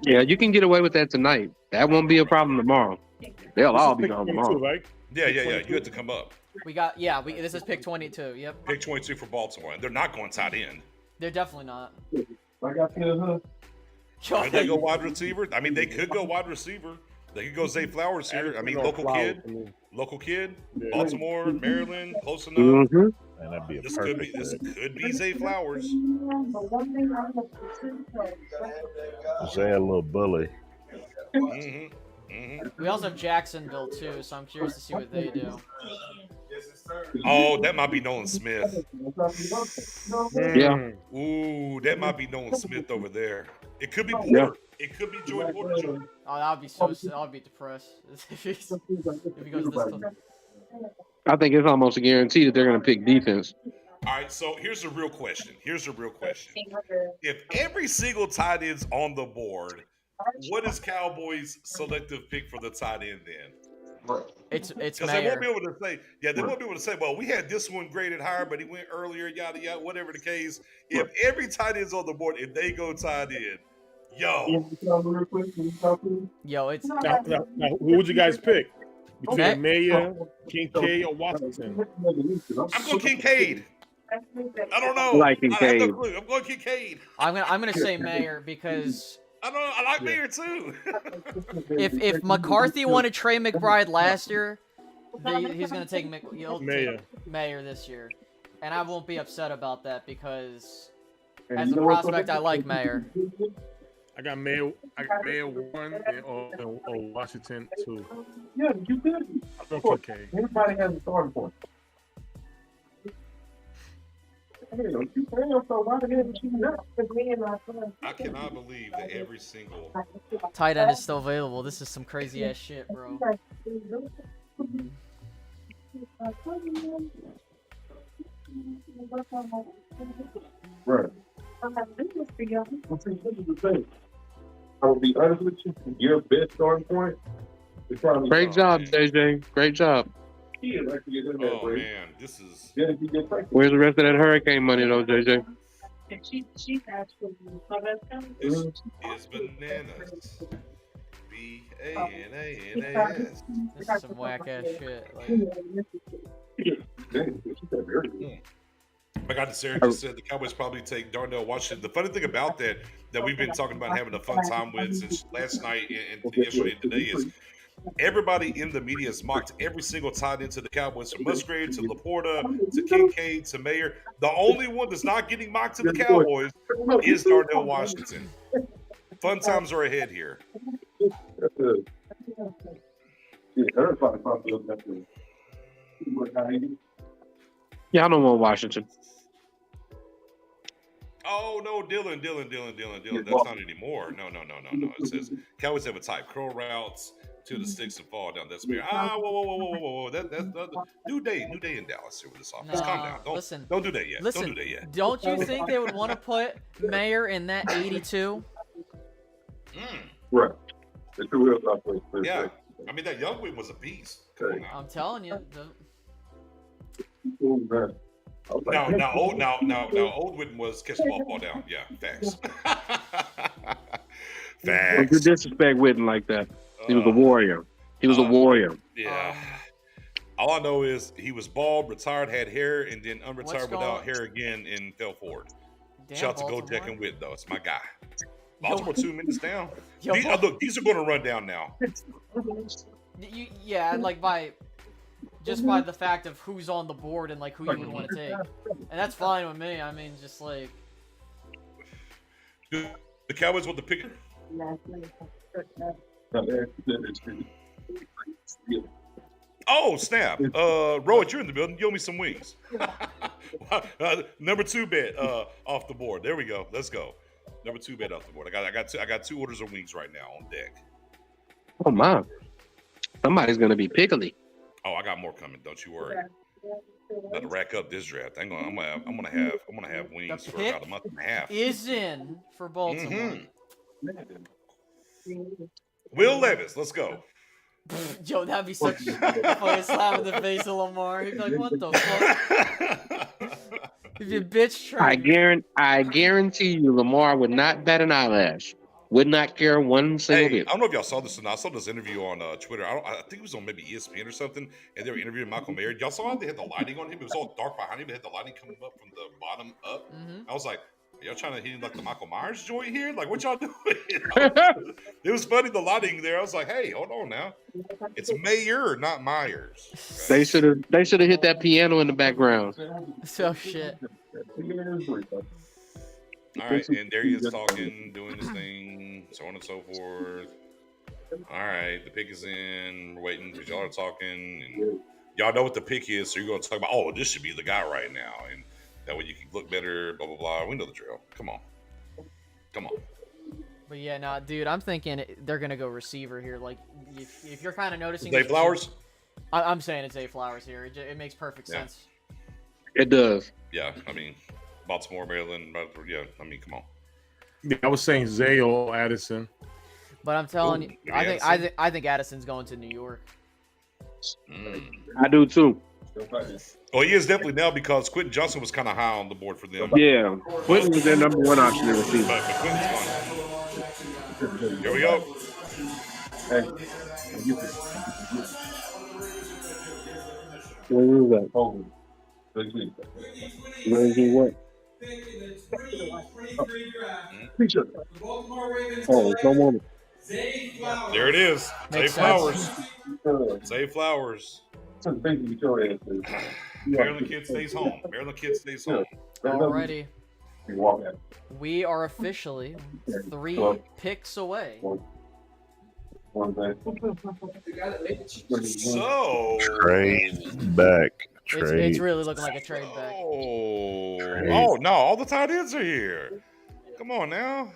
Yeah, you can get away with that tonight. That won't be a problem tomorrow. They'll all be gone tomorrow. Right? Yeah. You have to come up. This is pick 22. Yep. Pick 22 for Baltimore, and they're not going tight end. They're definitely not. Could they go wide receiver? I mean, they could go wide receiver. They could go Zay Flowers here. I mean, local kid, Yeah. Baltimore, Maryland, close enough. Mm-hmm. And that'd be a This could be Zay Flowers. Zay a little bully. We also have Jacksonville too, so I'm curious to see what they do. Oh, that might be Nolan Smith. Yeah. Ooh, that might be Nolan Smith over there. It could be Porter. Yeah. It could be Joey Porter. Oh, I'll be depressed if he goes this close. I think it's almost a guarantee that they're going to pick defense. All right, so here's a real question. If every single tight end's on the board, what is Cowboys' selective pick for the tight end then? It's Because they won't be able to say, they won't be able to say, well, we had this one graded higher, but he went earlier, yada yada, whatever the case. If every tight end's on the board, if they go tight end, it's Now, who would you guys pick? Between Mayer, Kincaid, or Washington? I'm going Kincaid. I don't know. Like I have Kincaid. no clue. I'm going Kincaid. I'm gonna say Mayer because I like Mayer too. if McCarthy wanted Trey McBride last year, he's gonna take Mayer this year, and I won't be upset about that because as a prospect, I like Mayer. I got Mayer 1 or Washington 2. Yeah, you did. I'm going Kincaid. Everybody has a starting point. I cannot believe that every single Tight end is still available. This is some crazy ass shit, bro. Right. I will be honest with you. Your best starting point is probably. Great job, JJ. Great job. Oh man, this is. Where's the rest of that hurricane money, though, JJ? This is bananas. BANANAS. This is some whack ass shit. My God, Sarah just said the Cowboys probably take Darnell Washington. The funny thing about that we've been talking about having a fun time with since last night and yesterday and today is everybody in the media has mocked every single tight end to the Cowboys, from Musgrave to Laporta to Kincaid to Mayer. The only one that's not getting mocked to the Cowboys is Darnell Washington. Fun times are ahead here. Yeah, I don't want Washington. Oh no, Dylan. That's not anymore. No. It says Cowboys have a type: curl routes to the sticks and fall down. That's me. Whoa. That's new day in Dallas here with this offense. Calm down. Don't do that yet. Listen, don't do that yet. Don't you think they would want to put Mayer in that 82? Right. It's the real top place. Yeah. I mean, that Youngwin was a beast. Come on now. I'm telling you. Now, Oldwin was catch the ball down. Yeah, facts. Don't you disrespect Witten like that. He was a warrior. Yeah. All I know is he was bald, retired, had hair, and then unretired without hair again and fell forward. Shout out to Go Jack and Witt, though. It's my guy. Baltimore 2 minutes down. Look, these are going to run down now. Yeah, like by the fact of who's on the board and like who you would want to take, and that's fine with me. I mean, just like the Cowboys want the pick. Oh snap! Rohit, you're in the building. You owe me some wings. Number 2 bet off the board. There we go. Let's go. Number 2 bet off the board. I got 2 orders of wings right now on deck. Oh my! Somebody's gonna be pickly. Oh, I got more coming. Don't you worry. Got to rack up this draft. I'm gonna have wings for about a month and a half. Is in for Baltimore. Will Levis, let's go. Yo, that'd be such a fucking slap in the face of Lamar. He'd be like, "What the fuck?" If you bitch trade. I guarantee you, Lamar would not bat an eyelash. Would not care one single bit. I don't know if y'all saw this or not. I saw this interview on Twitter. I think it was on maybe ESPN or something, and they were interviewing Michael Mayer. Y'all saw it? They had the lighting on him. It was all dark behind him. They had the lighting coming up from the bottom up. I was like, are y'all trying to hit like the Michael Myers joint here? Like, what y'all doing? It was funny, the lighting there. I was like, hey, hold on now. It's Mayer, not Myers. They should have hit that piano in the background. So shit. All right, and there he is talking, doing his thing, so on and so forth. All right, the pick is in. We're waiting because y'all are talking, and y'all know what the pick is, so you're going to talk about, oh, this should be the guy right now, and that way you can look better, blah, blah, blah. We know the drill. Come on. But yeah, nah, dude, I'm thinking they're going to go receiver here. Like, if you're kind of noticing... Zay Flowers? I'm saying it's Zay Flowers here. It makes perfect sense. It does. Yeah, I mean... Baltimore, Maryland, yeah. I mean, come on. Yeah, I was saying Zay or Addison, but I'm telling you, I think Addison's going to New York. I do too. Oh, he is definitely now because Quentin Johnson was kind of high on the board for them. Yeah, Quentin was their number 1 option in receiver. But Quentin's gone. Here we go. Where is that? Where is he? What? Oh, come on. There it is. Zay Flowers. Zay Flowers. Maryland kid stays home. Alrighty. We are officially 3 picks away. So trade back. It's really looking like a trade back. Oh no! All the tight ends are here. Come on now.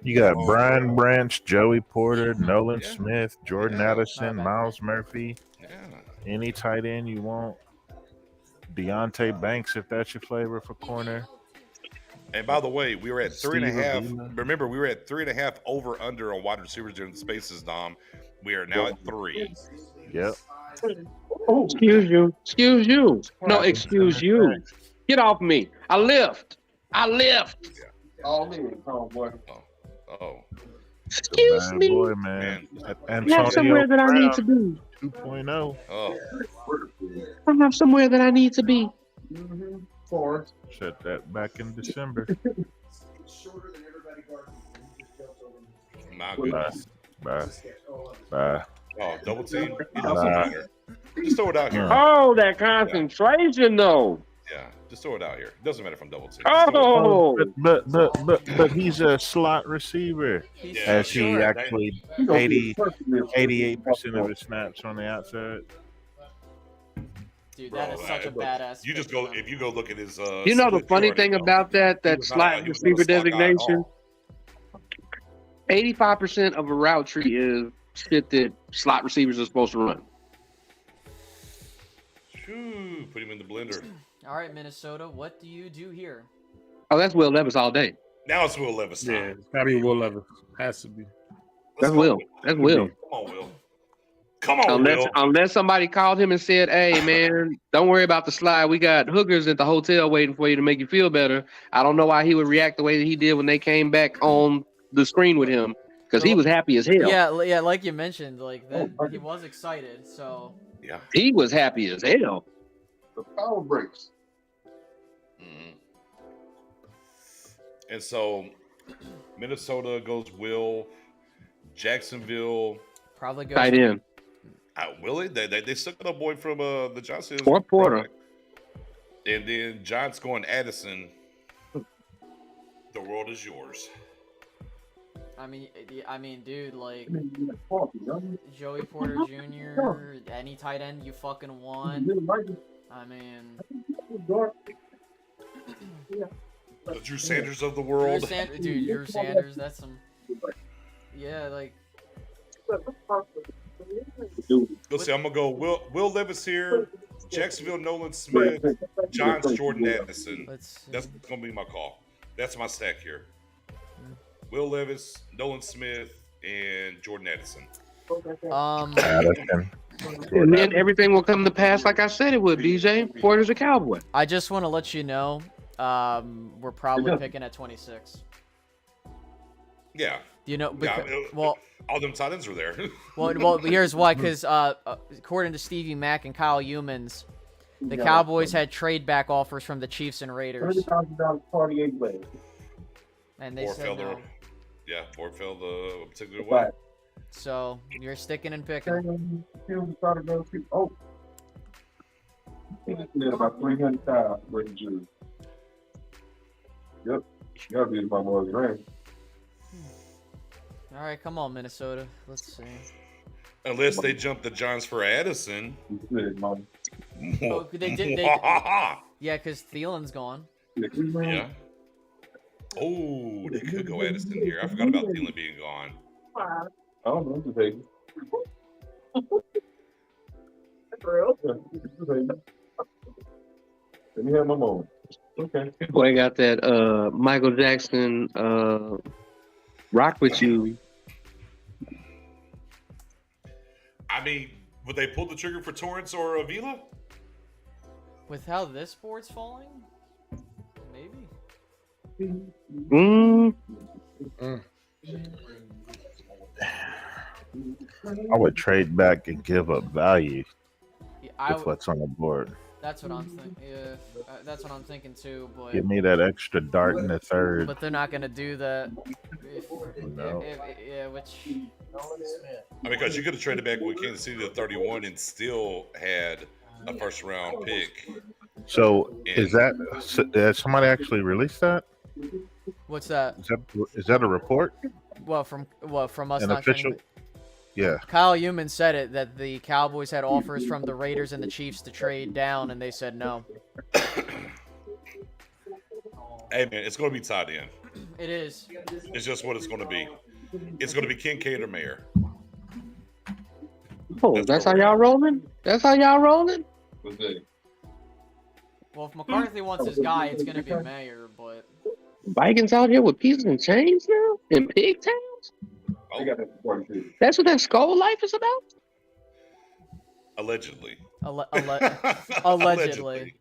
You got Brian Branch, Joey Porter, Nolan Smith, Jordan Addison, Miles Murphy. Yeah. Any tight end you want. Deontay Banks, if that's your flavor for corner. And by the way, we were at 3.5. Remember, we were at 3.5 over under on wide receivers during the spaces, Dom. We are now at 3. Yep. Excuse you. No, excuse you. Get off me. I lift. All in, boy. Oh. Excuse me. Boy, man. I have somewhere that I need to be. 2.0. Oh. I have somewhere that I need to be. Shut that back in December. My goodness. Bye. Oh, double team? It doesn't matter. Just throw it out here. Oh, that concentration, though. Yeah, just throw it out here. It doesn't matter if I'm double team. Oh, but he's a slot receiver. As he actually 88% of his snaps on the outside. Dude, that is such a badass. You just go if you go look at his. You know the funny thing about that slot receiver designation. 85% of a route tree is shit that slot receivers are supposed to run. Shoo, put him in the blender. All right, Minnesota, what do you do here? Oh, that's Will Levis all day. Now it's Will Levis time. Yeah, it's gotta be Will Levis. Has to be. That's Will. That's Will. Come on, Will. Come on, Will. Unless somebody called him and said, "Hey, man, don't worry about the slide. We got hookers at the hotel waiting for you to make you feel better." I don't know why he would react the way that he did when they came back on the screen with him, because he was happy as hell. Yeah, like you mentioned, like that he was excited. So yeah, he was happy as hell. The power breaks. And so Minnesota goes Will. Jacksonville probably goes tight end. Will it? They stuck a boy from the Johnsons. Or Porter. And then John's going Addison. The world is yours. I mean, dude, like Joey Porter Jr., any tight end you fucking want. I mean, the Drew Sanders of the world. Drew Sanders, that's some. Yeah, like. Let's see. I'm gonna go Will Levis here. Jacksonville, Nolan Smith, Johns, Jordan Addison. That's gonna be my call. That's my stack here. Will Levis, Nolan Smith, and Jordan Addison. And then everything will come to pass like I said it would, BJ. Porter's a Cowboy. I just want to let you know, we're probably picking at 26. Yeah. You know, because, well, all them tight ends were there. well, here's why. Because according to Stevie Mack and Kyle Humans, the Cowboys had trade back offers from the Chiefs and Raiders. $30,000 and they said no. Yeah, or fell the particular way. So you're sticking and picking. Oh, he did about 300,000 with the Jews. Yep, gotta be my boy's range. All right, come on, Minnesota. Let's see. Unless they jump the Johns for Addison. Oh, they did. Yeah, because Thielen's gone. Yeah. Oh, they could go Addison here. I forgot about Thielen being gone. I don't know what to take. Let me have my moment. Okay. Boy, I got that Michael Jackson Rock With You. I mean, would they pull the trigger for Torrance or Avila? With how this board's falling? Maybe. I would trade back and give up value with what's on the board. That's what I'm thinking. Yeah, that's what I'm thinking too. But give me that extra dart in the third. But they're not gonna do that. Because you could have traded back with Kansas City to 31 and still had a first round pick. So did somebody actually release that? What's that? Is that a report? From us? An not official? Yeah. Kyle Human said it, that the Cowboys had offers from the Raiders and the Chiefs to trade down, and they said no. Hey, man, it's going to be tied in. It is. It's just what it's going to be. It's going to be Kincaid or Mayer. Oh, that's how y'all rolling? That's how y'all rolling? Well, if McCarthy wants his guy, it's going to be Mayer, but... Vikings out here with pieces and chains now? And pigtails? Oh. That's what that skull life is about? Allegedly. Allegedly.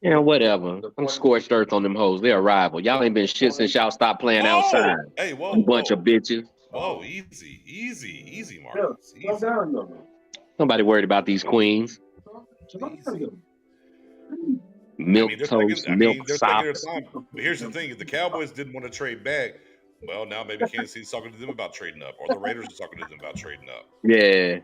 Yeah, whatever. I'm scorched earth on them hoes. They're a rival. Y'all ain't been shit since y'all stopped playing outside. Hey, whoa. You bunch of bitches. Whoa, easy, Marcus. Easy. Nobody worried about these queens. Milk toast, milk sops. But here's the thing: if the Cowboys didn't want to trade back, well, now maybe Kansas City's talking to them about trading up, or the Raiders are talking to them about trading up. Yeah.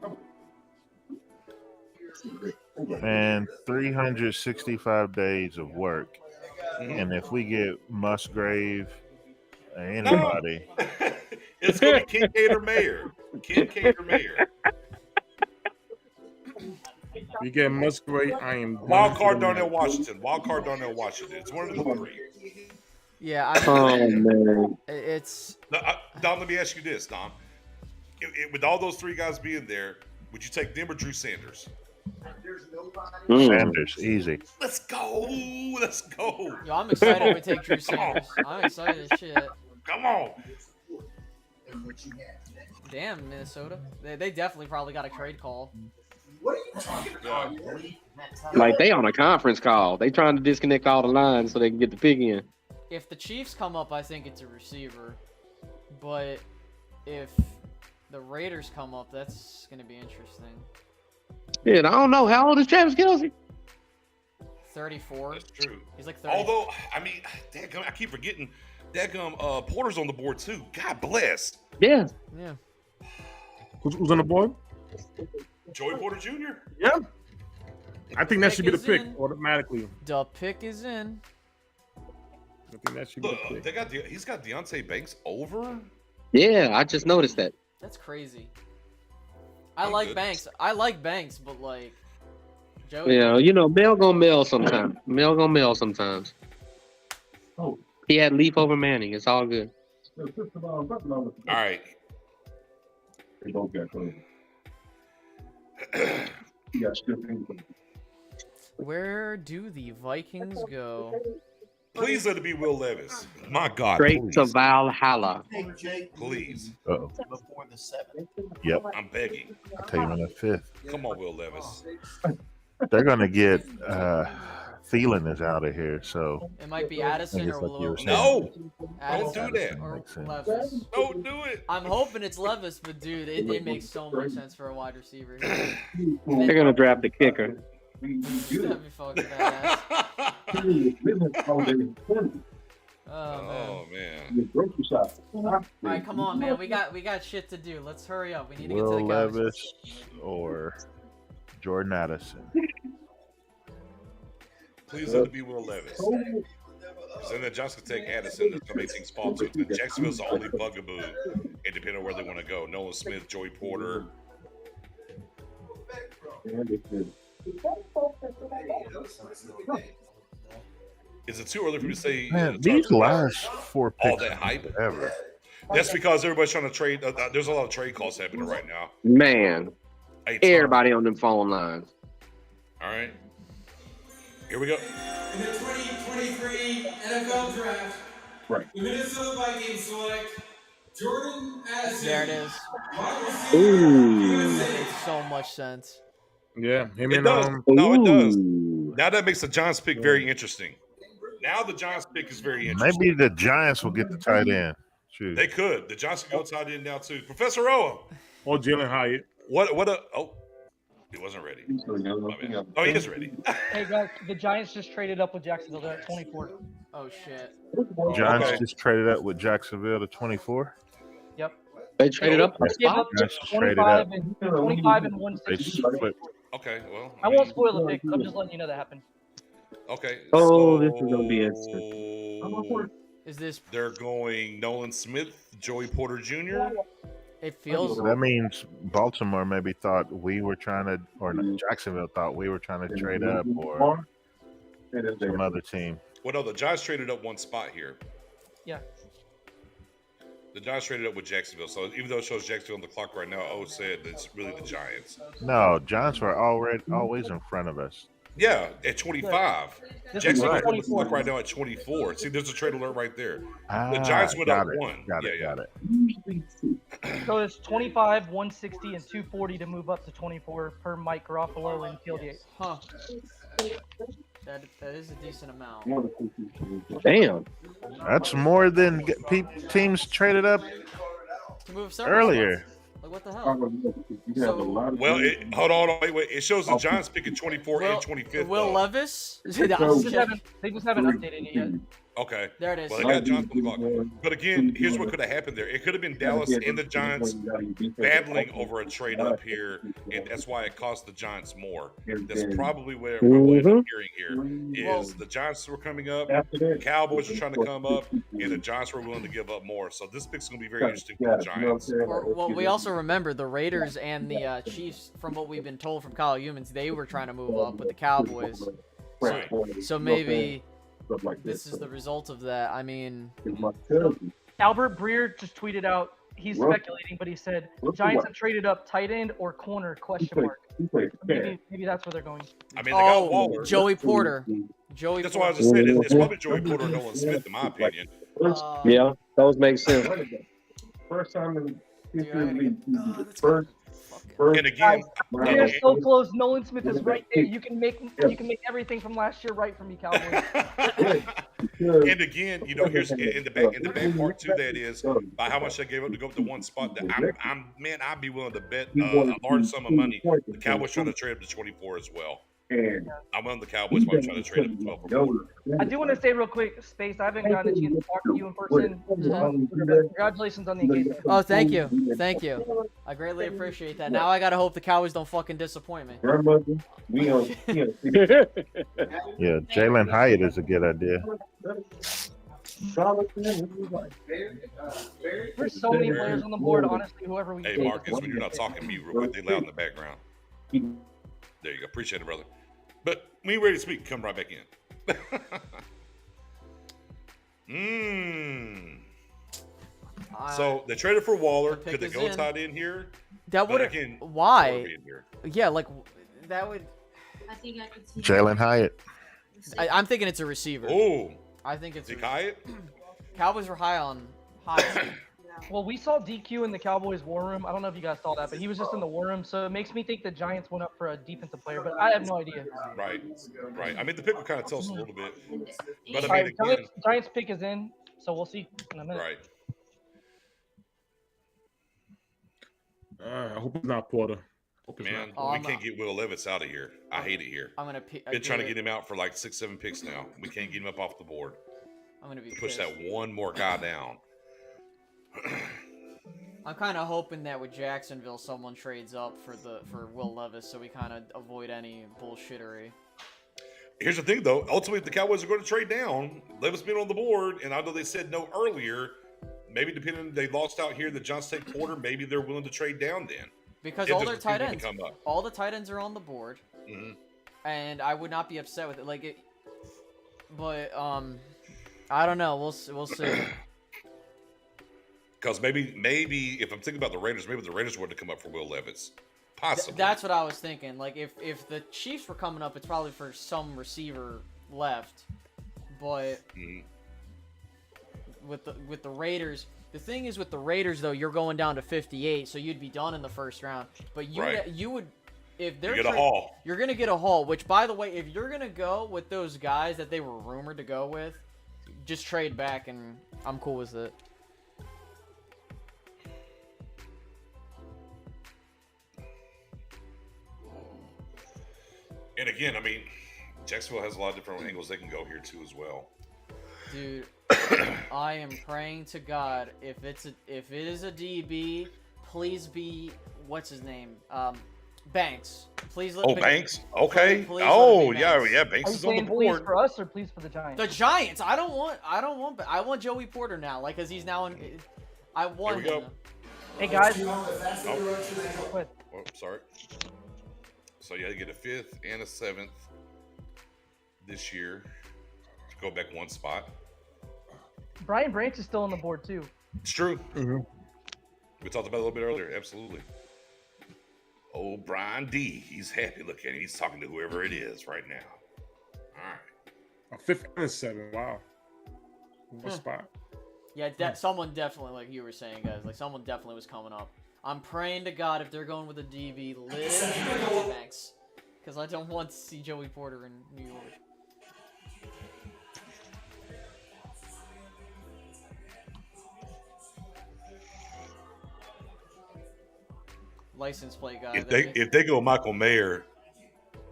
And 365 days of work, and if we get Musgrave, anybody, it's going to be Kincaid or Mayer. You get Musgrave, I am Wild card Darnell Washington. Wild card Darnell Washington. It's one of the three. Yeah, I Oh man. it's Dom, let me ask you this, Dom. With all those three guys being there, would you take them or Drew Sanders? Sanders, easy. Let's go. Let's go. Yo, I'm excited we take Drew Sanders. I'm excited as shit. Come on. Damn, Minnesota. They definitely probably got a trade call. What are you talking about? Like they on a conference call. They trying to disconnect all the lines so they can get the pick in. If the Chiefs come up, I think it's a receiver. But if the Raiders come up, that's going to be interesting. Yeah, I don't know. How old is Travis Kelce? 34. That's true. He's like 30. Although, I mean, dadgum, I keep forgetting Porter's on the board too. God bless. Yeah. Yeah. Who's on the board? Joey Porter Jr. Yeah. I think that should be the Pick pick is in. automatically. The pick is in. I think that should be the pick. He's got Deontay Banks over. Yeah, I just noticed that. That's crazy. I Oh, like goodness. Banks. I like Banks, but like Joey. Yeah, you know, Mel gonna mail sometimes. Mel gonna mail sometimes. Oh. He had Leaf over Manning. It's all good. All right. They both got close. You got still anything. Where do the Vikings go? Please let it be Will Levis. My God. Straight please. to Valhalla. Hey, Jake. Please. Uh-oh. Before the 7th. Yep. I'm begging. I'll take him in the 5th. Come on, Will Levis. They're gonna get Thielen is out of here, so It might be I Addison guess or like you were Will. saying. No. Addison Don't do that. or Makes sense. Levis. Don't do it. I'm hoping it's Levis, but dude, it makes so much sense for a wide receiver. They're gonna draft the kicker. That'd be fucking badass. Oh man. Oh man. All right, come on, man. We got shit to do. Let's hurry up. We need to get to Will the couch. Levis or Jordan Addison. Please let it be Will Levis. Because then Johnson can take Addison. That's going to make things fall to. Then Jacksonville's the only bugaboo, and depending on where they want to go. Nolan Smith, Joey Porter. Is it too early for me to say? Man, these last 4 all picks that hype. ever. That's because everybody's trying to trade. There's a lot of trade calls happening right now. Man, A ton. everybody on them phone lines. All right. Here we go. In the 2023 NFL Draft, Right. the Minnesota Vikings select Jordan Addison. There it is. Wide receiver, Ooh. USA. Makes so much sense. Yeah, him It and does. Oh, No, it does. Ooh. Now that makes the Giants pick very interesting. Now the Giants pick is very interesting. Maybe the Giants will get the tight end. Shoot. They could. The Giants can go tight end now too. Professor Oa. or Jalen Hyatt. He wasn't ready. Oh, Oh, he is ready. Hey guys, the Giants just traded up with Jacksonville. They're at 24. Oh shit. Giants Okay. just traded up with Jacksonville to 24. Yep. They traded up a They gave spot. up Giants just traded 25 up. and 25 and They 160. flipped. Okay, well. I won't spoil the pick. I'm just letting you know that happened. Okay. Oh, this is gonna be interesting. Is this? They're going Nolan Smith, Joey Porter Jr. It feels. So that means Baltimore maybe thought we were trying to, or no, Jacksonville thought we were trying to trade up, or some other team. Well, no, the Giants traded up one spot here. Yeah. The Giants traded up with Jacksonville. So even though it shows Jacksonville on the clock right now, O said that it's really the Giants. No, Giants were always in front of us. Yeah, at 25. This is Jacksonville's on the 24. clock right now at 24. See, there's a trade alert right there. Ah, The Giants went got up it, one. Got it, Yeah, got it. So it's 25, 160, and 240 to move up to 24 per Mike Garofalo and Field Yates. Huh. That is a decent amount. Damn. That's more than teams traded up To move several earlier. spots. Like what the hell? Well, hold on, wait. It shows the Giants picking 24 and 25th. Will though. Levis? They just haven't updated it yet. Okay. There it is. Well, they got Johnson on the clock. But again, here's what could have happened there. It could have been Dallas and the Giants battling over a trade up here, and that's why it cost the Giants more. That's probably what we ended up hearing here is the Giants were coming up, the Cowboys were trying to come up, and the Giants were willing to give up more. So this pick's going to be very interesting for the Giants. Well, we also remember the Raiders and the Chiefs, from what we've been told from Kyle Humans, they were trying to move up with the Cowboys. So maybe this is the result of that. I mean, Albert Breer just tweeted out, he's speculating, but he said Giants have traded up tight end or corner, question mark. Maybe that's where they're going. I mean, they got Waller. Joey Porter. That's why I was just saying it's probably Joey Porter or Nolan Smith, in my opinion. Yeah, those make sense. First time in And again, We're so close. Nolan Smith is right there. You can make everything from last year right from you, Cowboys. and again, here's in the back part to that is by how much I gave up to go up to one spot. That I'd be willing to bet a large sum of money. The Cowboys trying to trade up to 24 as well. I'm on the Cowboys while trying to trade up to 12. I do want to say real quick, Space, I haven't gotten a chance to talk to you in person. Congratulations on the engagement. Oh, thank you. Thank you. I greatly appreciate that. Now I got to hope the Cowboys don't fucking disappoint me. Yeah, Jalen Hyatt is a good idea. There's so many players on the board, honestly, whoever we Hey, take. Marcus, when you're not talking to me real quick, they loud in the background. There you go. Appreciate it, brother. But when you're ready to speak, come right back in. So they traded for Waller. Could they go tight end here? That would. Why? Yeah, like that would. I think I could see Jalen Hyatt. I'm thinking it's a receiver. Oh. I think it's Hyatt. Cowboys were high on Hyatt. Well, we saw DQ in the Cowboys war room. I don't know if you guys saw that, but he was just in the war room, so it makes me think the Giants went up for a defensive player, but I have no idea. Right. I mean, the pick will kind of tell us a little bit. But I mean, again, Giants pick is in, so we'll see in a minute. Right. I hope it's not Porter. Man, we can't get Will Levis out of here. I hate it here. I'm gonna been trying to get him out for like 6-7 picks now. We can't get him up off the board. I'm gonna be push that one more guy down. I'm kind of hoping that with Jacksonville, someone trades up for Will Levis, so we kind of avoid any bullshittery. Here's the thing, though. Ultimately, if the Cowboys are going to trade down, Levis been on the board, and I know they said no earlier. Maybe depending, they lost out here. The Johnson State Porter. Maybe they're willing to trade down then. Because all their tight ends, all the tight ends are on the board, and I would not be upset with it. But I don't know. We'll see. Because maybe if I'm thinking about the Raiders, maybe the Raiders wanted to come up for Will Levis. Possibly. That's what I was thinking. Like if the Chiefs were coming up, it's probably for some receiver left. But with the Raiders, the thing is with the Raiders though, you're going down to 58, so you'd be done in the first round. But you would if they're get a haul. You're gonna get a haul. Which, by the way, if you're gonna go with those guys that they were rumored to go with, just trade back, and I'm cool with it. And again, I mean, Jacksonville has a lot of different angles they can go here too as well. Dude, I am praying to God if it is a DB, please be what's his name, Banks. Please let. Banks. Okay. Please yeah. Banks Are you is on the saying board. please for us or please for the Giants? The Giants. I want Joey Porter now, because he's now in. I want him. Hey guys. Oh, sorry. So you had to get a 5th and a 7th this year to go back one spot. Brian Branch is still on the board too. It's true. We talked about it a little bit earlier. Absolutely. Oh, Brian D. He's happy looking. He's talking to whoever it is right now. All right. A 5th and a 7th. Wow. What spot? Yeah, someone definitely, like you were saying, guys, like someone definitely was coming up. I'm praying to God if they're going with a DB, live Banks, because I don't want to see Joey Porter in New York. License plate guy. If they go Michael Mayer,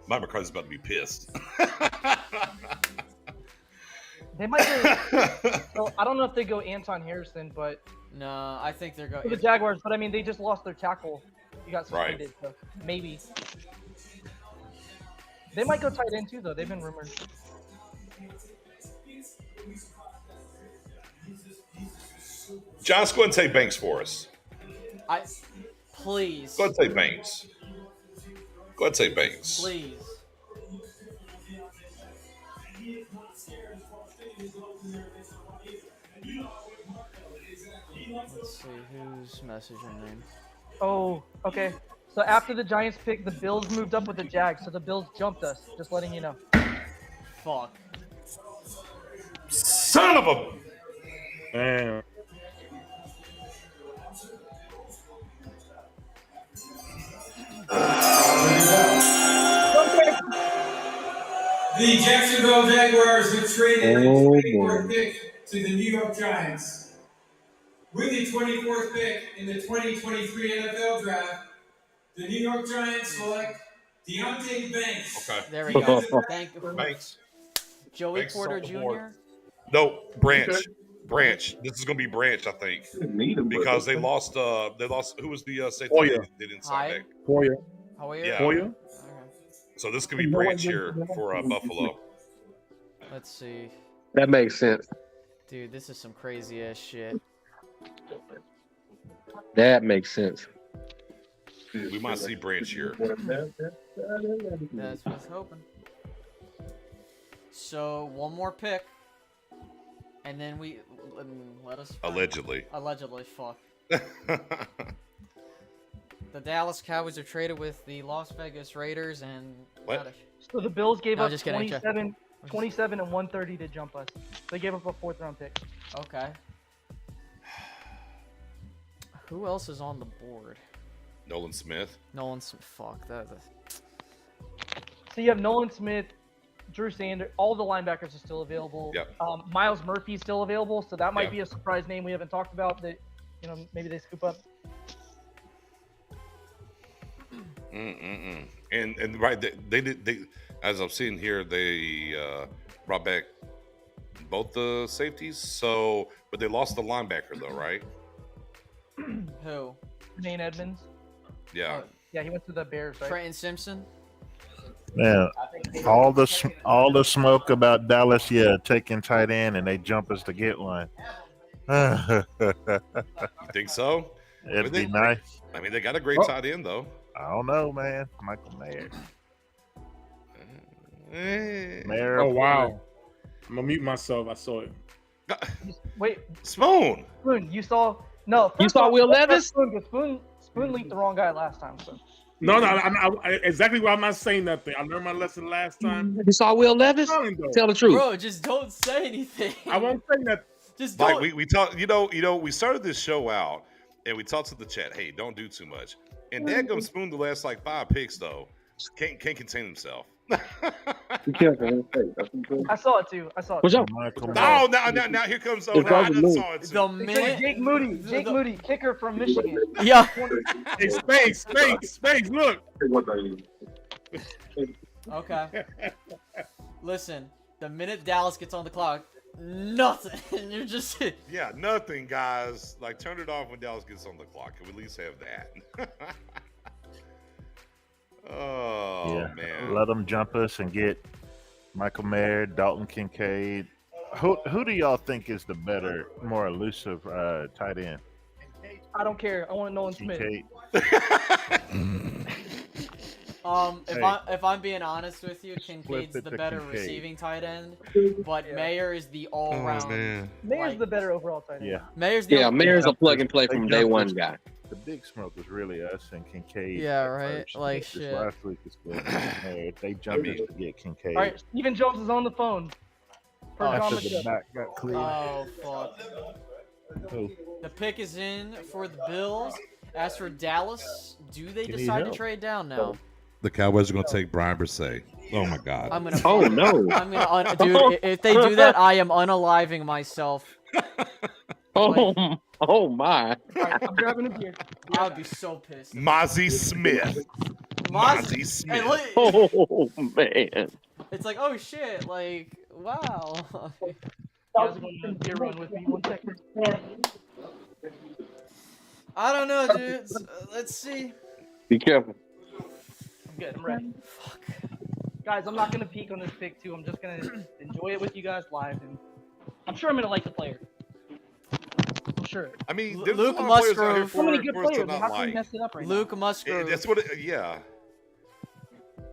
Mike McCarthy's about to be pissed. They might go. So I don't know if they go Anton Harrison, but No, I think they're going. for the Jaguars. But I mean, they just lost their tackle. He got suspended, so maybe. They might go tight end too, though. They've been rumored. Josh, go ahead and take Banks for us. Please. Go ahead and take Banks. Go ahead and take Banks. Please. Let's see who's messaging name. Oh, okay. So after the Giants pick, the Bills moved up with the Jags, so the Bills jumped us. Just letting you know. Fuck. Son of a. Damn. The Jacksonville Jaguars have traded the 24th pick to the New York Giants. With the 24th pick in the 2023 NFL Draft, the New York Giants select Deontay Banks. Okay. There we go. Thank you. Banks. Joey Banks Porter on the Jr. board. No, Branch. Branch. This is going to be Branch, I think, because they lost. Who was the safety? Hoyer. They didn't sign back. Hoyer. Yeah. Hoyer. So this could be Branch here for Buffalo. Let's see. That makes sense. Dude, this is some crazy ass shit. That makes sense. We might see Branch here. That's what I was hoping. So one more pick, and then we let us. Allegedly. Allegedly, fuck. The Dallas Cowboys are traded with the Las Vegas Raiders and. What? So the Bills gave up just kidding, 27 and 130 to jump us. They gave up a 4th round pick. Okay. Who else is on the board? Nolan Smith. Fuck that. So you have Nolan Smith, Drew Sanders. All the linebackers are still available. Yep. Miles Murphy is still available, so that might Yep. be a surprise name we haven't talked about that maybe they scoop up. And right, they as I'm seeing here, they brought back both the safeties. So, but they lost the linebacker though, right? Who? Nate Edmonds. Yeah. Yeah, he went to the Bears, right? Trenton Simpson. Yeah, all the smoke about Dallas, taking tight end, and they jump us to get one. You think so? It'd be nice. I mean, they got a great tight end though. I don't know, man. Michael Mayer. Mayer. Oh wow! I'm gonna mute myself. I saw it. Wait, Spoon. you saw? No, You saw Will Levis? Spoon linked the wrong guy last time. So. No, exactly why I'm not saying nothing. I learned my lesson last time. You saw Will Levis? Tell the truth. Bro, just don't say anything. I won't say nothing. Just don't. Like we talked, we started this show out and we talked to the chat. Hey, don't do too much. And Dadgum Spoon, the last like 5 picks though, can't contain himself. I saw it too. What's up? No, now here comes. Oh, no, I done saw it too. The minute Jake Moody, kicker from Michigan. Yeah. Hey, Space, look. Okay. Listen, the minute Dallas gets on the clock, nothing. You're just. Yeah, nothing, guys. Like, turn it off when Dallas gets on the clock. Can we at least have that? Oh, man. Let them jump us and get Michael Mayer, Dalton Kincaid. Who do y'all think is the better, more elusive tight end? I don't care. I want Nolan Smith. If I'm being honest with you, Kincaid's the better receiving tight end, but Mayer is the all-round. Mayer's the better overall tight end. Yeah. Mayer's Mayer's a plug and play from day one guy. The big smoke was really us and Kincaid. Yeah, right. First. Like This shit. last week is good. They jumped us to get Kincaid. All right, Stephen Jones is on the phone. After the back got clear. Oh fuck. Who? The pick is in for the Bills. As for Dallas, do they You need decide to help. trade down now? The Cowboys are going to take Brian Brisset. Oh, my God. I'm gonna. Oh no! I'm gonna. Dude, if they do that, I am unaliving myself. Oh my! All right, I'm grabbing a beer. I would be so pissed. Mozzie Smith. Mozzie Smith. And look, Oh man! it's like, oh shit, like, wow. guys are going to beer run with me. 1 second. I don't know, dudes. Let's see. Be careful. I'm good. I'm ready. Fuck. Guys, I'm not going to peek on this pick, too. I'm just going to enjoy it with you guys live. And I'm sure I'm going to like the player. I'm sure. I mean, there's Luke a lot of players out here Musgrove. So many good for us to players. not How can we like. mess it up right Luke now? Musgrove. That's what. Yeah.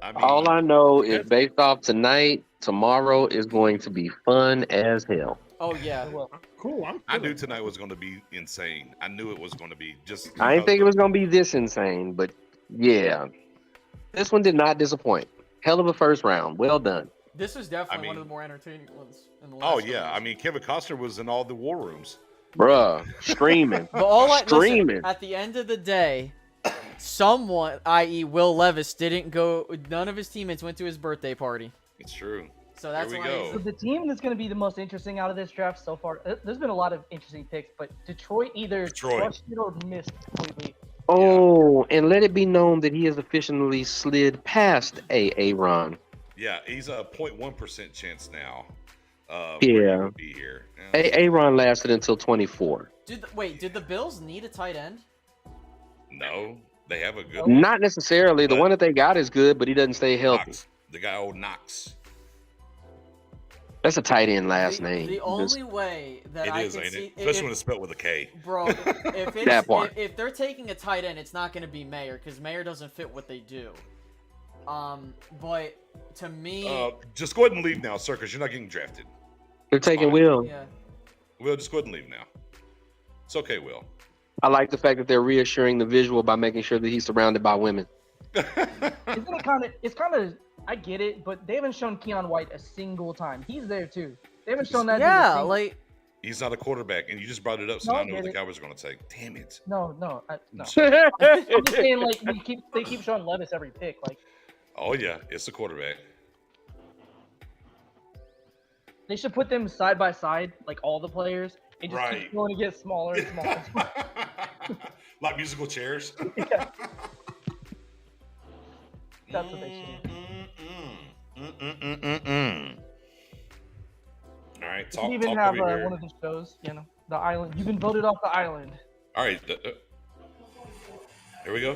I mean, All I know is based off tonight, tomorrow is going to be fun as hell. Oh yeah. Cool. I knew tonight was going to be insane. I knew it was going to be just. I didn't think it was going to be this insane, but yeah. This one did not disappoint. Hell of a first round. Well done. This was definitely one of the more entertaining ones in the last. Oh yeah, I mean Kevin Costner was in all the war rooms. Bruh, screaming. But screaming. listen, at the end of the day, someone, i.e. Will Levis, didn't go. None of his teammates went to his birthday party. It's true. So that's Here we why. go. So the team that's going to be the most interesting out of this draft so far, there's been a lot of interesting picks, but Detroit either crushed it or missed completely. Oh, and let it be known that he has officially slid past Aaron. Yeah, he's a 0.1% chance now. Yeah. Be here. Aaron lasted until 24. Wait, did the Bills need a tight end? No, they have a good. Not necessarily. The one that they got is good, but he doesn't stay healthy. Knox, the guy old Knox. That's a tight end last name. The only way that I can see, especially when it's spelled with a K. Bro, if they're taking a tight end, it's not going to be Mayer because Mayer doesn't fit what they do. But to me, just go ahead and leave now, sir, because you're not getting drafted. They're taking Will. Yeah. Will, just go ahead and leave now. It's okay, Will. I like the fact that they're reassuring the visual by making sure that he's surrounded by women. Isn't it kind of? It's kind of. I get it, but they haven't shown Keon White a single time. He's there too. They haven't shown that. Yeah, like he's not a quarterback, and you just brought it up, so I know what the Cowboys are going to take. Damn it. No. I'm just saying, like they keep showing Levis every pick, like. Oh yeah, it's a quarterback. They should put them side by side, like all the players, and just keep going to get smaller and smaller. And smaller. Like musical chairs. Yeah. That's what they should do. All right, you can even have one of the shows, you know, the island. You've been voted off the island. All right, here we go.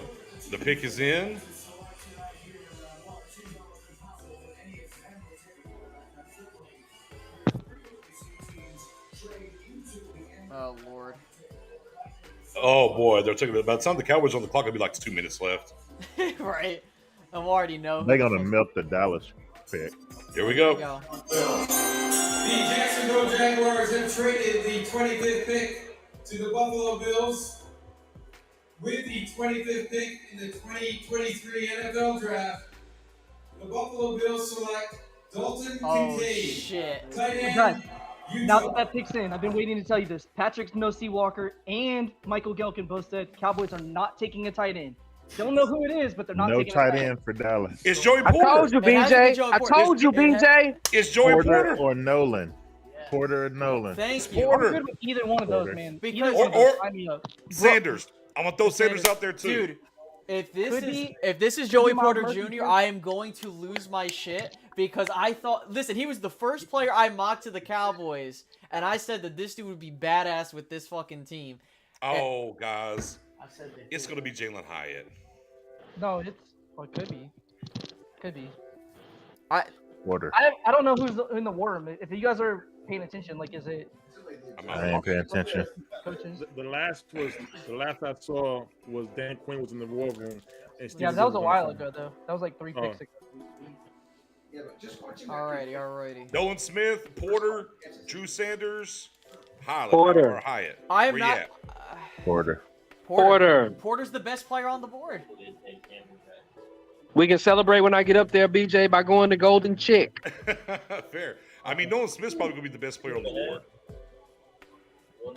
The pick is in. Oh Lord. Oh boy, they're taking it. By the time the Cowboys are on the clock, it'll be like 2 minutes left. Right. I already know. They're gonna milk the Dallas pick. Here we go. The Jacksonville Jaguars have traded the 25th pick to the Buffalo Bills. With the 25th pick in the 2023 NFL Draft, the Buffalo Bills select Dalton Kincaid. Shit. Tight end. Guys, now that pick's in, I've been waiting to tell you this. Patrick Nosey Walker and Michael Gelkin both said Cowboys are not taking a tight end. Don't know who it is, but they're not taking a tight end for Dallas. It's Joey I Porter. told you, BJ. I told you, BJ. It's Joey Porter or Nolan. Porter or Nolan. Thank you. I'm good with either one of those, man. Because or Sanders. I'm gonna throw Sanders out there too. Dude, if this is Joey Porter Jr., I am going to lose my shit because I thought. Listen, he was the first player I mocked to the Cowboys, and I said that this dude would be badass with this fucking team. Oh, guys, it's gonna be Jalen Hyatt. No, it could be. Could be. Porter. I don't know who's in the war room. If you guys are paying attention, like, is it? I ain't paying attention. The last I saw was Dan Quinn was in the war room. And Yeah, that was a while ago though. That was like 3 picks ago. Alrighty. Nolan Smith, Porter, Drew Sanders, Porter. Hyatt. I am Where not. you at? Porter. Porter's the best player on the board. We can celebrate when I get up there, BJ, by going to Golden Chick. Fair. I mean, Nolan Smith's probably gonna be the best player on the board.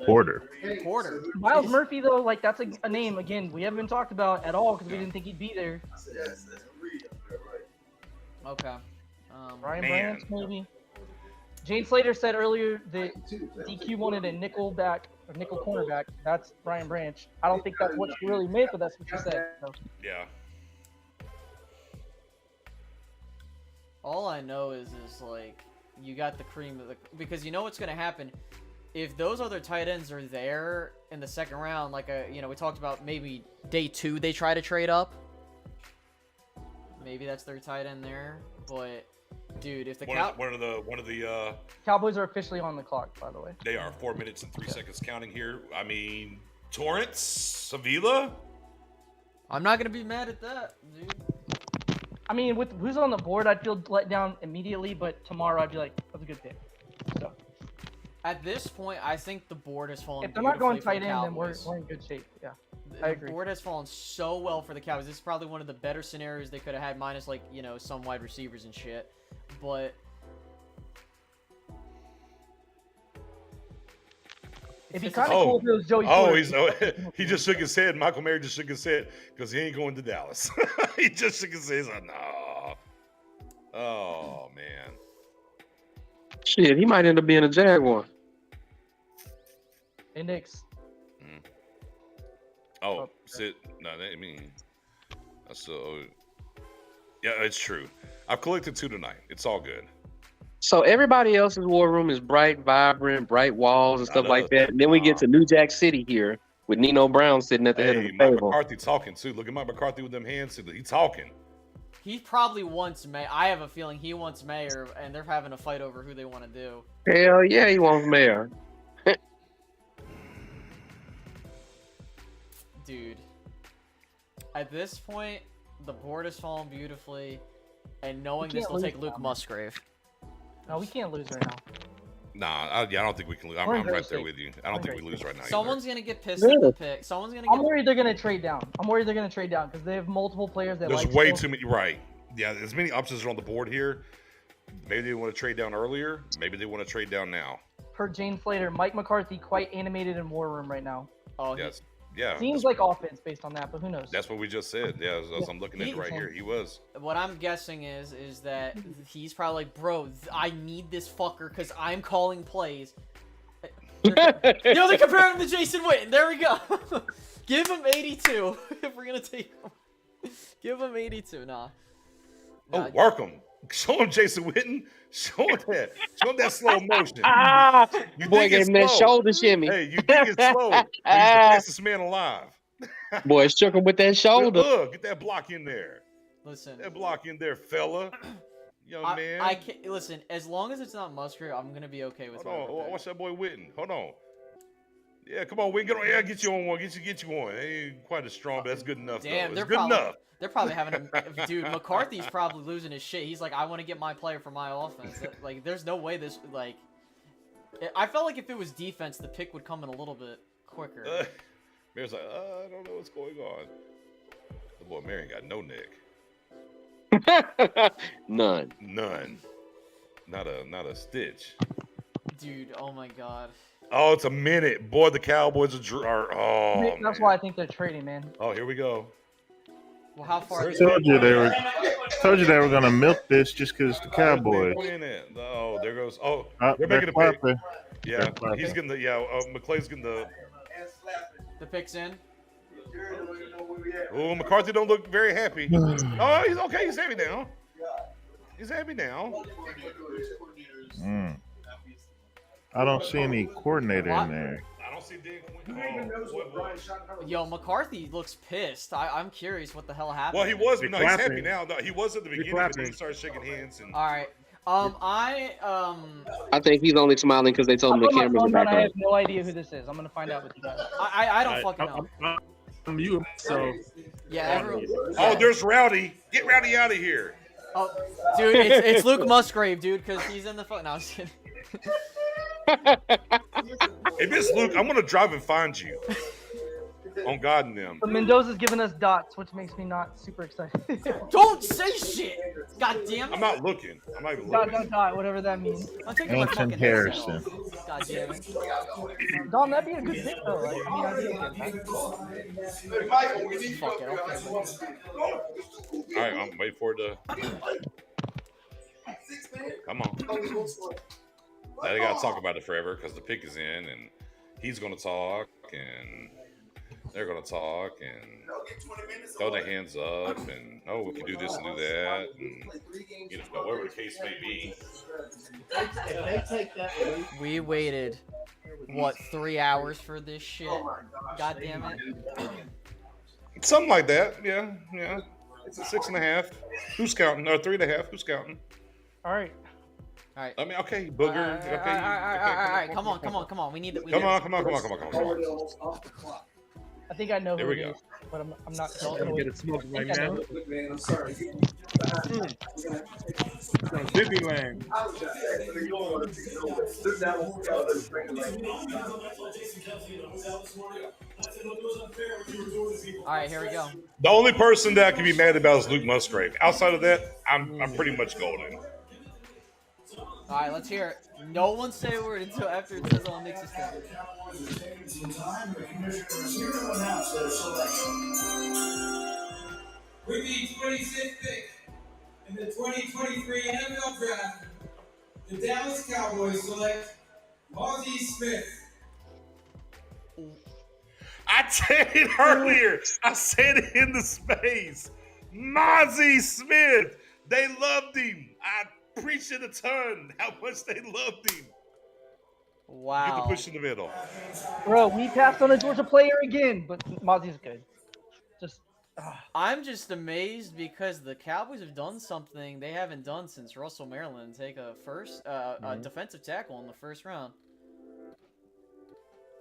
Porter. Miles Murphy though, like that's a name again we haven't been talked about at all because we didn't think he'd be there. Okay. Ryan Branch maybe. Jane Slater said earlier that DQ wanted a nickel cornerback. That's Ryan Branch. I don't think that's what she really meant, but that's what she said. So. Yeah. All I know is like You got the cream of the because you know what's gonna happen if those other tight ends are there in the second round. Like we talked about maybe day 2 they try to trade up. Maybe that's their tight end there, but dude, if the one of the Cowboys are officially on the clock, by the way. They are 4 minutes and 3 seconds counting here. I mean, Torrance, Avila. I'm not gonna be mad at that, dude. I mean, with who's on the board, I'd feel let down immediately, but tomorrow I'd be like, that's a good pick. So at this point, I think the board has fallen. If they're not going beautifully tight for the end, then we're Cowboys. in good shape. Yeah, The I agree. board has fallen so well for the Cowboys. This is probably one of the better scenarios they could have had, minus like some wide receivers and shit. But it'd be kind of cool if it was Joey. He just shook his head. Michael Mayer just shook his head because he ain't going to Dallas. He just shook his head. He's like, no. Oh man. Shit, he might end up being a Jaguar. Hey, Knicks. Oh, sit. No, I mean, so yeah, it's true. I've collected 2 tonight. It's all good. So everybody else's war room is bright, vibrant, bright walls and stuff like that. And then we get to New Jack City here with Nino Brown sitting at the head of the Mike table. McCarthy talking too. Look at Mike McCarthy with them hands. He talking. he probably wants Mayer. I have a feeling he wants Mayer, and they're having a fight over who they want to do. Hell yeah, he wants Mayor. Dude, at this point, the board has fallen beautifully, and knowing this will take Luke Musgrave. No, we can't lose right now. Nah, I don't think we can lose. I'm right there with you. I don't think we lose right now. Someone's gonna get pissed at the pick. Someone's gonna. I'm worried they're gonna trade down. Because they have multiple players that There's like. way too many. Right. Yeah, as many options are on the board here. Maybe they want to trade down earlier. Maybe they want to trade down now. Per Jane Slater, Mike McCarthy quite animated in War Room right now. Oh, yes. Yeah. Seems like offense based on that, but who knows? That's what we just said. Yeah, as I'm looking at it right here. He was. What I'm guessing is that he's probably like, bro, I need this fucker because I'm calling plays. They're comparing him to Jason Witten. There we go. Give him 82 if we're gonna take him. Give him 82. Nah. Work him. Show him Jason Witten. Show him that. Show him that slow motion. You Boy gave him that shoulder shimmy. Hey, you think it's slow? He's the fastest man alive. Boy, shook him with that shoulder. Look, get that block in there. Listen. That block in there, fella. Young man. I can't listen. As long as it's not Musgrave, I'm gonna be okay with. Hold on. Watch that boy Witten. Hold on. Yeah, come on, Witten. Get on. Yeah, get you on one. Get you on. Ain't quite as strong, but that's good enough. Damn, they're good enough. They're probably having a dude. McCarthy's probably losing his shit. He's like, I want to get my player for my offense. Like, there's no way this like. I felt like if it was defense, the pick would come in a little bit quicker. Mary's like, I don't know what's going on. The boy Mary got no neck. None. Not a stitch. Dude, oh my god. Oh, it's a minute. Boy, the Cowboys are. That's why I think they're trading, man. Oh, here we go. Well, how far? Told you they were gonna milk this just because the Cowboys. Oh, there goes. Oh, they're making a pick. Yeah, he's getting the. Yeah, McClay's getting the. The pick's in. Oh, McCarthy don't look very happy. Oh, he's okay. He's happy now. He's happy now. I don't see any coordinator in there. I don't see Dan Yo, McCarthy looks pissed. I'm curious what the hell happened. Well, he was. No, he's happy now. No, he was at the beginning, but then he started shaking hands. And... All right. I think he's only smiling because they told him the cameras are back on. I have no idea who this is. I'm gonna find out with you guys. I don't fucking know. I'm you, so. Yeah, everyone. Oh, there's Rowdy. Get Rowdy out of here. Oh, dude, it's Luke Musgrave, dude, because he's in the phone. No, I was kidding. If it's Luke, I'm gonna drive and find you. On God and them. But Mendoza's giving us dots, which makes me not super excited. Don't say shit! God damn it. I'm not looking. I'm not even looking. Dot, whatever that means. I'm taking my fucking Harrison. God damn it. Dom, that'd be a good pick, though. Like, I mean, Fuck it, Alright, I'm waiting for it to. Come on. Now they gotta talk about it forever because the pick is in and he's gonna talk and they're going to talk and throw their hands up and, oh, we can do this and do that. And, whatever the case may be. We waited, what, 3 hours for this shit? God damn it. Something like that. Yeah. It's a 6.5. Who's counting? No, 3.5. Who's counting? All right. I mean, okay, Booger. Okay. All right. Come on. We need to. Come on. I think I know There who we it go. is, but I'm not I'm sure. gonna get a smoke right now. Disneyland. All right, here we go. The only person that I can be mad about is Luke Musgrave. Outside of that, I'm pretty much golden. All right, let's hear it. No one say a word until after it says all Knicks is covered. With the 26th pick in the 2023 NFL Draft, the Dallas Cowboys select Mozzie Smith. I said it earlier. I said it in the space. Mozzie Smith. They loved him. I preached it a ton how much they loved him. Wow. Get the push in the middle. Bro, we passed on a Georgia player again, but Mozzie's good. I'm just amazed because the Cowboys have done something they haven't done since Russell Maryland take a defensive tackle in the first round.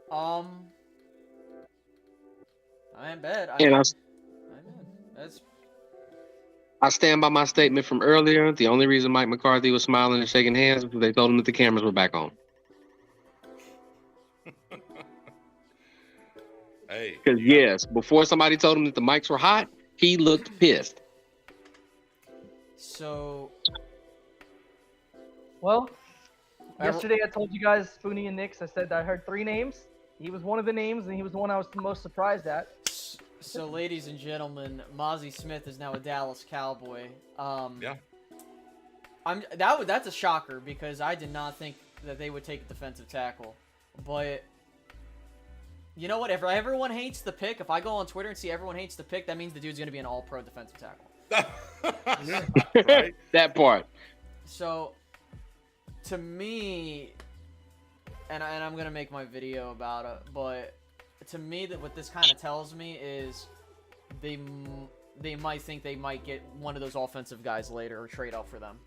I ain't bad. I stand by my statement from earlier. The only reason Mike McCarthy was smiling and shaking hands was because they told him that the cameras were back on. Hey. Because yes, before somebody told him that the mics were hot, he looked pissed. So, well, yesterday I told you guys, Fooney and Nix, I said I heard 3 names. He was one of the names, and he was the one I was the most surprised at. So, ladies and gentlemen, Mozzie Smith is now a Dallas Cowboy. Yeah. That's a shocker because I did not think that they would take a defensive tackle. But you know what? If everyone hates the pick, if I go on Twitter and see everyone hates the pick, that means the dude's going to be an all-pro defensive tackle. Right. That part. So, to me, and I'm going to make my video about it, but to me, what this kind of tells me is they might think they might get one of those offensive guys later or trade up for them.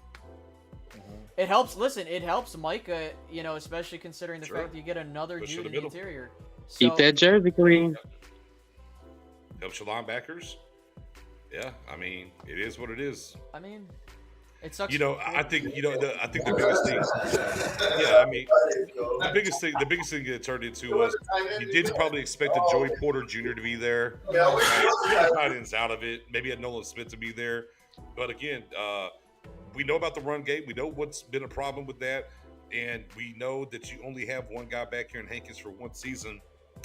It helps. Listen, it helps Micah, especially considering the fact that you get another dude in the interior. So, Keep that jersey clean. Helps your linebackers. Yeah, I mean, it is what it is. I mean, it sucks. I think the biggest thing. Yeah, I mean, the biggest thing that turned into was you did probably expect a Joey Porter Jr. to be there. Tight ends out of it. Maybe a Nolan Smith to be there, but again, we know about the run game. We know what's been a problem with that, and we know that you only have one guy back here in Hankins for one season,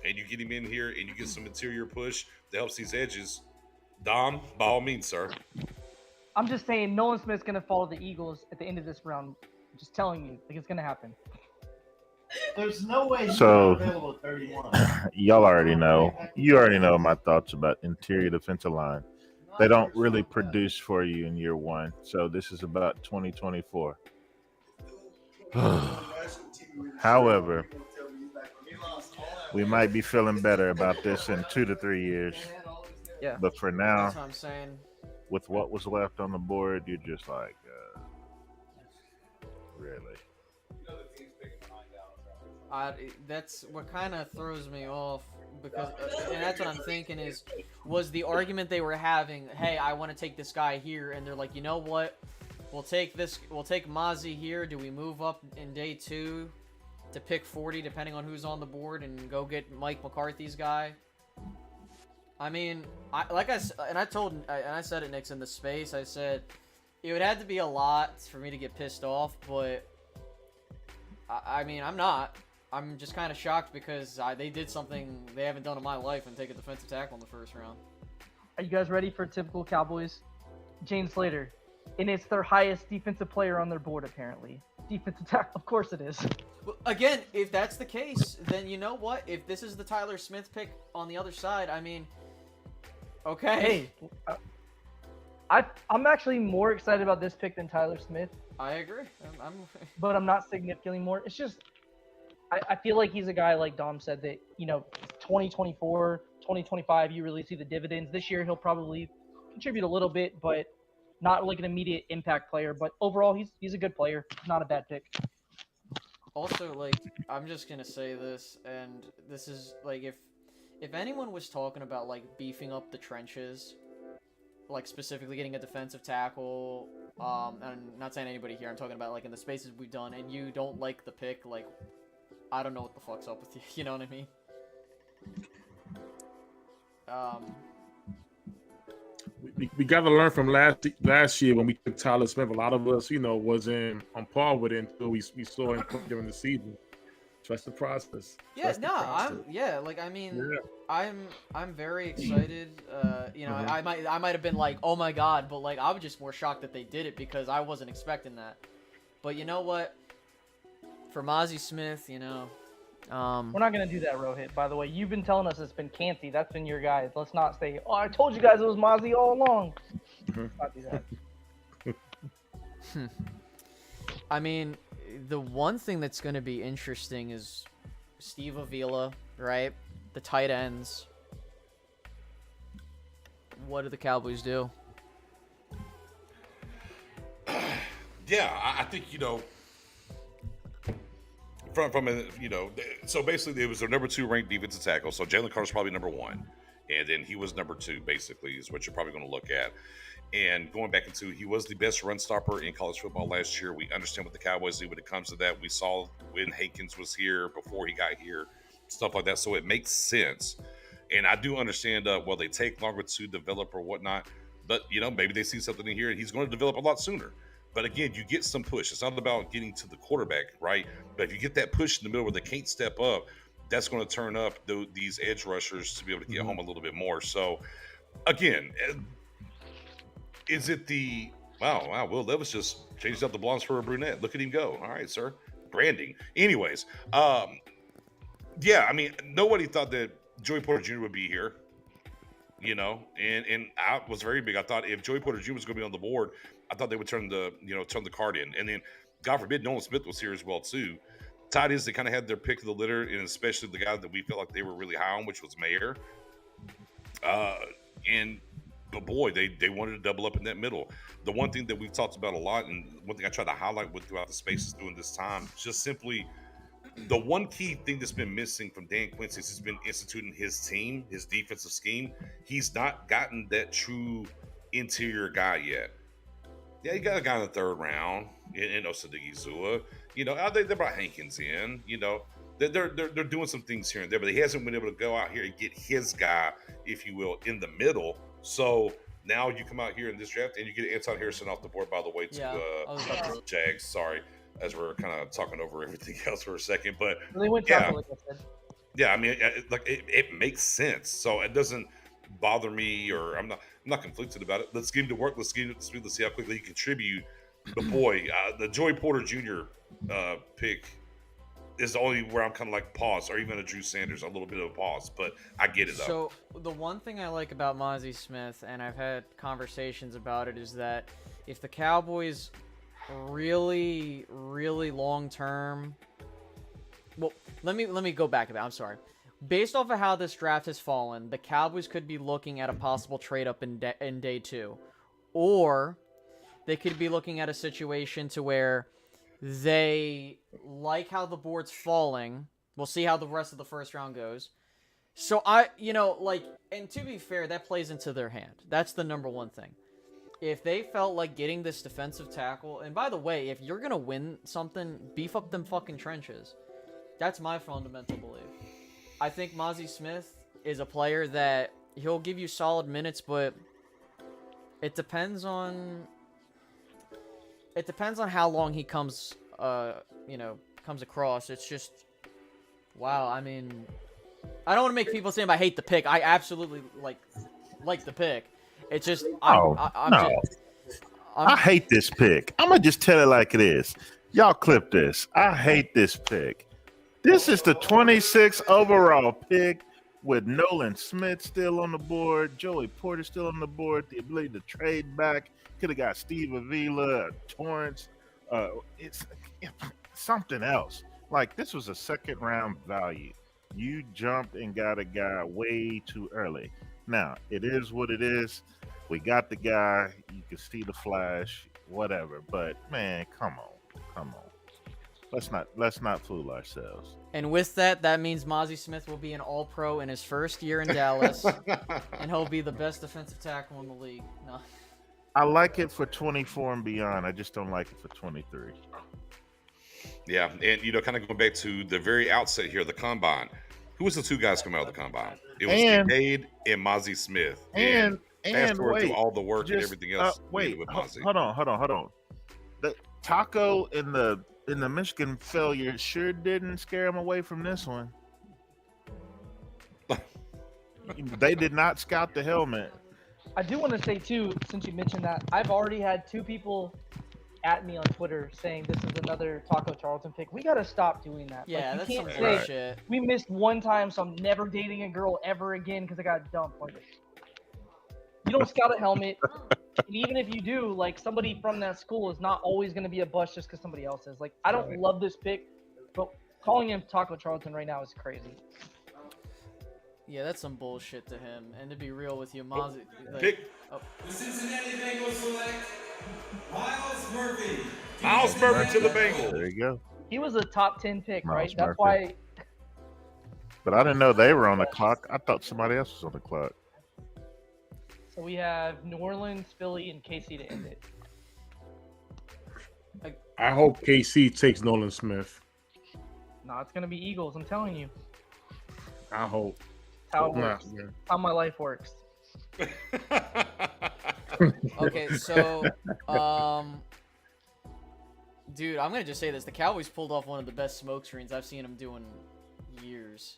and you get him in here and you get some interior push that helps these edges. Dom, by all means, sir. I'm just saying Nolan Smith's going to follow the Eagles at the end of this round. I'm just telling you, it's going to happen. There's no way he's available at 31. Y'all already know. You already know my thoughts about interior defensive line. They don't really produce for you in year one. So this is about 2024. However, we might be feeling better about this in 2 to 3 years. Yeah. But for now, that's what I'm saying. With what was left on the board, you're just like, really? That's what kind of throws me off because, and that's what I'm thinking was the argument they were having. Hey, I want to take this guy here, and they're like, you know what? We'll take Mozzie here. Do we move up in day 2 to pick 40, depending on who's on the board, and go get Mike McCarthy's guy? I mean, I said it, Nick's in the space. I said it would have to be a lot for me to get pissed off, but I mean, I'm not. I'm just kind of shocked because they did something they haven't done in my life and take a defensive tackle in the first round. Are you guys ready for typical Cowboys? James Slater, and it's their highest defensive player on their board apparently. defensive tackle. Of course it is. Well, again, if that's the case, then you know what? If this is the Tyler Smith pick on the other side, I mean, okay. Hey, I'm actually more excited about this pick than Tyler Smith. I agree. But I'm not significantly more. It's just, I feel like he's a guy, like Dom said, that, 2024, 2025, you really see the dividends. This year, he'll probably contribute a little bit, but not like an immediate impact player. But overall, he's a good player. Not a bad pick. Also, like, I'm just going to say this, and this is, like, if anyone was talking about, like, beefing up the trenches, like, specifically getting a defensive tackle, and I'm not saying anybody here, I'm talking about, like, in the spaces we've done, and you don't like the pick, like, I don't know what the fuck's up with you, you know what I mean? We got to learn from last year when we took Tyler Smith. A lot of us, wasn't on par with it until we saw him during the season. Trust the process. Yeah, I'm very excited. I might have been like, oh my god, but like I was just more shocked that they did it because I wasn't expecting that. But you know what? For Mozzie Smith, we're not gonna do that, Rohit. By the way, you've been telling us it's been Canty. That's been your guys. Let's not say, oh, I told you guys it was Mozzie all along. Let's not do that. I mean, the one thing that's going to be interesting is Steve Avila, right? The tight ends. What do the Cowboys do? Yeah, I think, so basically it was their number 2 ranked defensive tackle. So Jalen Carter's probably number 1. And then he was number 2, basically, is what you're probably going to look at. And going back into, he was the best run stopper in college football last year. We understand what the Cowboys do when it comes to that. We saw when Hankins was here, before he got here, stuff like that. So it makes sense. And I do understand, they take longer to develop or whatnot. But, maybe they see something in here and he's going to develop a lot sooner. But again, you get some push. It's not about getting to the quarterback, right? But if you get that push in the middle where they can't step up, that's going to turn up these edge rushers to be able to get home a little bit more. So, again, is it wow, Will Levis just changed up the blondes for a brunette. Look at him go. All right, sir. Branding. Anyways, yeah, I mean, nobody thought that Joey Porter Jr. would be here, and I was very big. I thought if Joey Porter Jr. was going to be on the board, I thought they would turn the card in. And then, God forbid, Nolan Smith was here as well, too. Tight ends, they kind of had their pick of the litter, and especially the guy that we felt like they were really high on, which was Mayer. But boy, they wanted to double up in that middle. The one thing that we've talked about a lot, and one thing I try to highlight throughout the spaces during this time, just simply the one key thing that's been missing from Dan Quinn since he's been instituting his team, his defensive scheme, he's not gotten that true interior guy yet. Yeah, you got a guy in the 3rd round in Osadigi Zua. They brought Hankins in. They're doing some things here and there, but he hasn't been able to go out here and get his guy, if you will, in the middle. So now you come out here in this draft and you get Anton Harrison off the board, by the way, to Jags. Sorry, as we're kind of talking over everything else for a second, but they went like I said. Yeah, I mean, it makes sense. So it doesn't bother me, or I'm not conflicted about it. Let's get him to work. Let's see how quickly he contribute. But boy, the Joey Porter Jr. Pick is the only where I'm kind of like pause, or even a Drew Sanders, a little bit of a pause. But I get it though. So the one thing I like about Mozzie Smith, and I've had conversations about it, is that if the Cowboys really, really long term, well, let me go back a bit. I'm sorry. Based off of how this draft has fallen, the Cowboys could be looking at a possible trade up in day 2, or they could be looking at a situation to where they like how the board's falling. We'll see how the rest of the first round goes. So and to be fair, that plays into their hand. That's the number one thing. If they felt like getting this defensive tackle, and by the way, if you're going to win something, beef up them fucking trenches. That's my fundamental belief. I think Mozzie Smith is a player that he'll give you solid minutes, but it depends on how long he comes across. It's just, wow. I mean, I don't want to make people say I hate the pick. I absolutely like the pick. It's just, I hate this pick. I'm gonna just tell it like it is. Y'all clip this. I hate this pick. This is the 26th overall pick with Nolan Smith still on the board, Joey Porter still on the board, the ability to trade back. Could have got Steve Avila, Torrance. It's something else. Like, this was a second round value. You jumped and got a guy way too early. Now, it is what it is. We got the guy. You can see the flash, whatever. But man, come on. Let's not fool ourselves. And with that, that means Mozzie Smith will be an All-Pro in his first year in Dallas, and he'll be the best defensive tackle in the league. No. I like it for 24 and beyond. I just don't like it for 23. Yeah, and kind of going back to the very outset here, the combine. Who was the two guys coming out of the combine? It was Kincaid and Mozzie Smith. And fast forward through all the work and everything else. Wait, with Mozzie. hold on. The Taco in the Michigan failure sure didn't scare him away from this one. They did not scout the helmet. I do want to say too, since you mentioned that, I've already had 2 people at me on Twitter saying this is another Taco Charlton pick. We gotta stop doing that. Yeah, like, that's some say, bullshit. We missed one time, so I'm never dating a girl ever again because I got dumped. Like, you don't scout a helmet, and even if you do, like, somebody from that school is not always gonna be a bust just because somebody else is. Like, I don't love this pick, but calling him Taco Charlton right now is crazy. Yeah, that's some bullshit to him. And to be real with you, Mozzie. The Cincinnati Bengals select Miles Murphy. Miles Murphy to the Bengals. There you go. He was a top 10 pick, Miles right? That's Murphy. why. But I didn't know they were on the clock. I thought somebody else was on the clock. So we have New Orleans, Philly, and KC to end it. I hope KC takes Nolan Smith. No, it's gonna be Eagles. I'm telling you. I hope. How it works. How my life works. Okay, so, dude, I'm gonna just say this: the Cowboys pulled off one of the best smoke screens I've seen them do in years.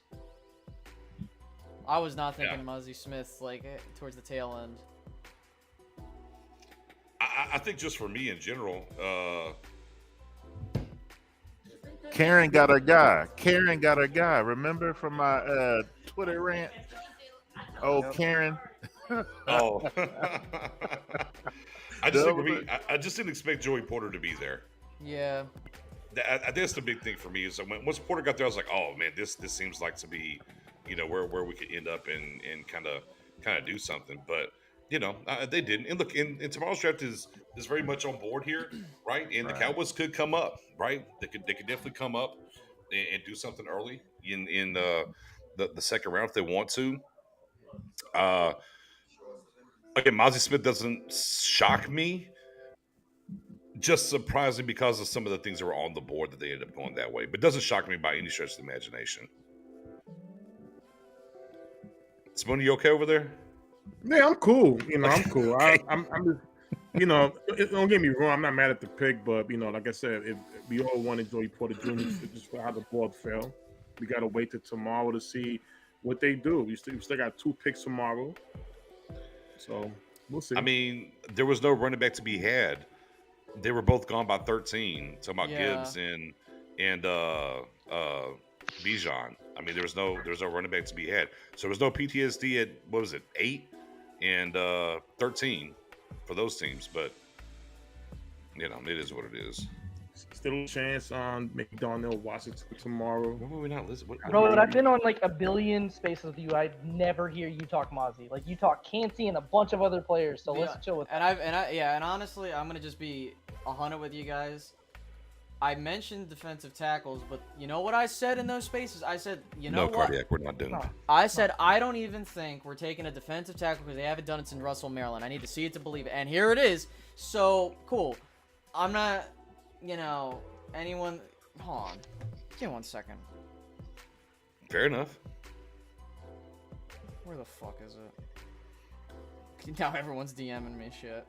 I was not thinking Mozzie Smith like towards the tail end. I think just for me in general, Karen got her guy. Remember from my Twitter rant? Oh, Karen. Oh. I just didn't expect Joey Porter to be there. Yeah. I think that's the big thing for me is once Porter got there, I was like, oh man, this seems like to be, where we could end up and kind of do something. But they didn't. And look, and tomorrow's draft is very much on board here, right? And the Cowboys could come up, right? They could definitely come up and do something early in the second round if they want to. Again, Mozzie Smith doesn't shock me. Just surprising because of some of the things that were on the board that they ended up going that way. But it doesn't shock me by any stretch of the imagination. Spoon, you okay over there? Yeah, I'm cool. I'm cool. I'm just, don't get me wrong. I'm not mad at the pick, but like I said, if we all wanted Joey Porter Jr. just for how the board fell, we gotta wait till tomorrow to see what they do. We still got 2 picks tomorrow, so we'll see. I mean, there was no running back to be had. They were both gone by 13. Talking about Gibbs and Bijan. I mean, there was no running back to be had. So there was no PTSD at 8 and 13 for those teams. But it is what it is. Still a chance on McDonnell Washington tomorrow. Why would we not listen? Bro, I've been on like a billion spaces with you. I never hear you talk Mozzie. Like, you talk Canty and a bunch of other players. So let's chill with that. And honestly, I'm gonna just be 100 with you guys. I mentioned defensive tackles, but you know what I said in those spaces? I said, no, Cardiac, we're not doing it. I said, I don't even think we're taking a defensive tackle because they haven't done it since Russell, Maryland. I need to see it to believe it. And here it is. So, cool. I'm not, anyone... Hold on. Give me 1 second. Fair enough. Where the fuck is it? Now everyone's DMing me shit.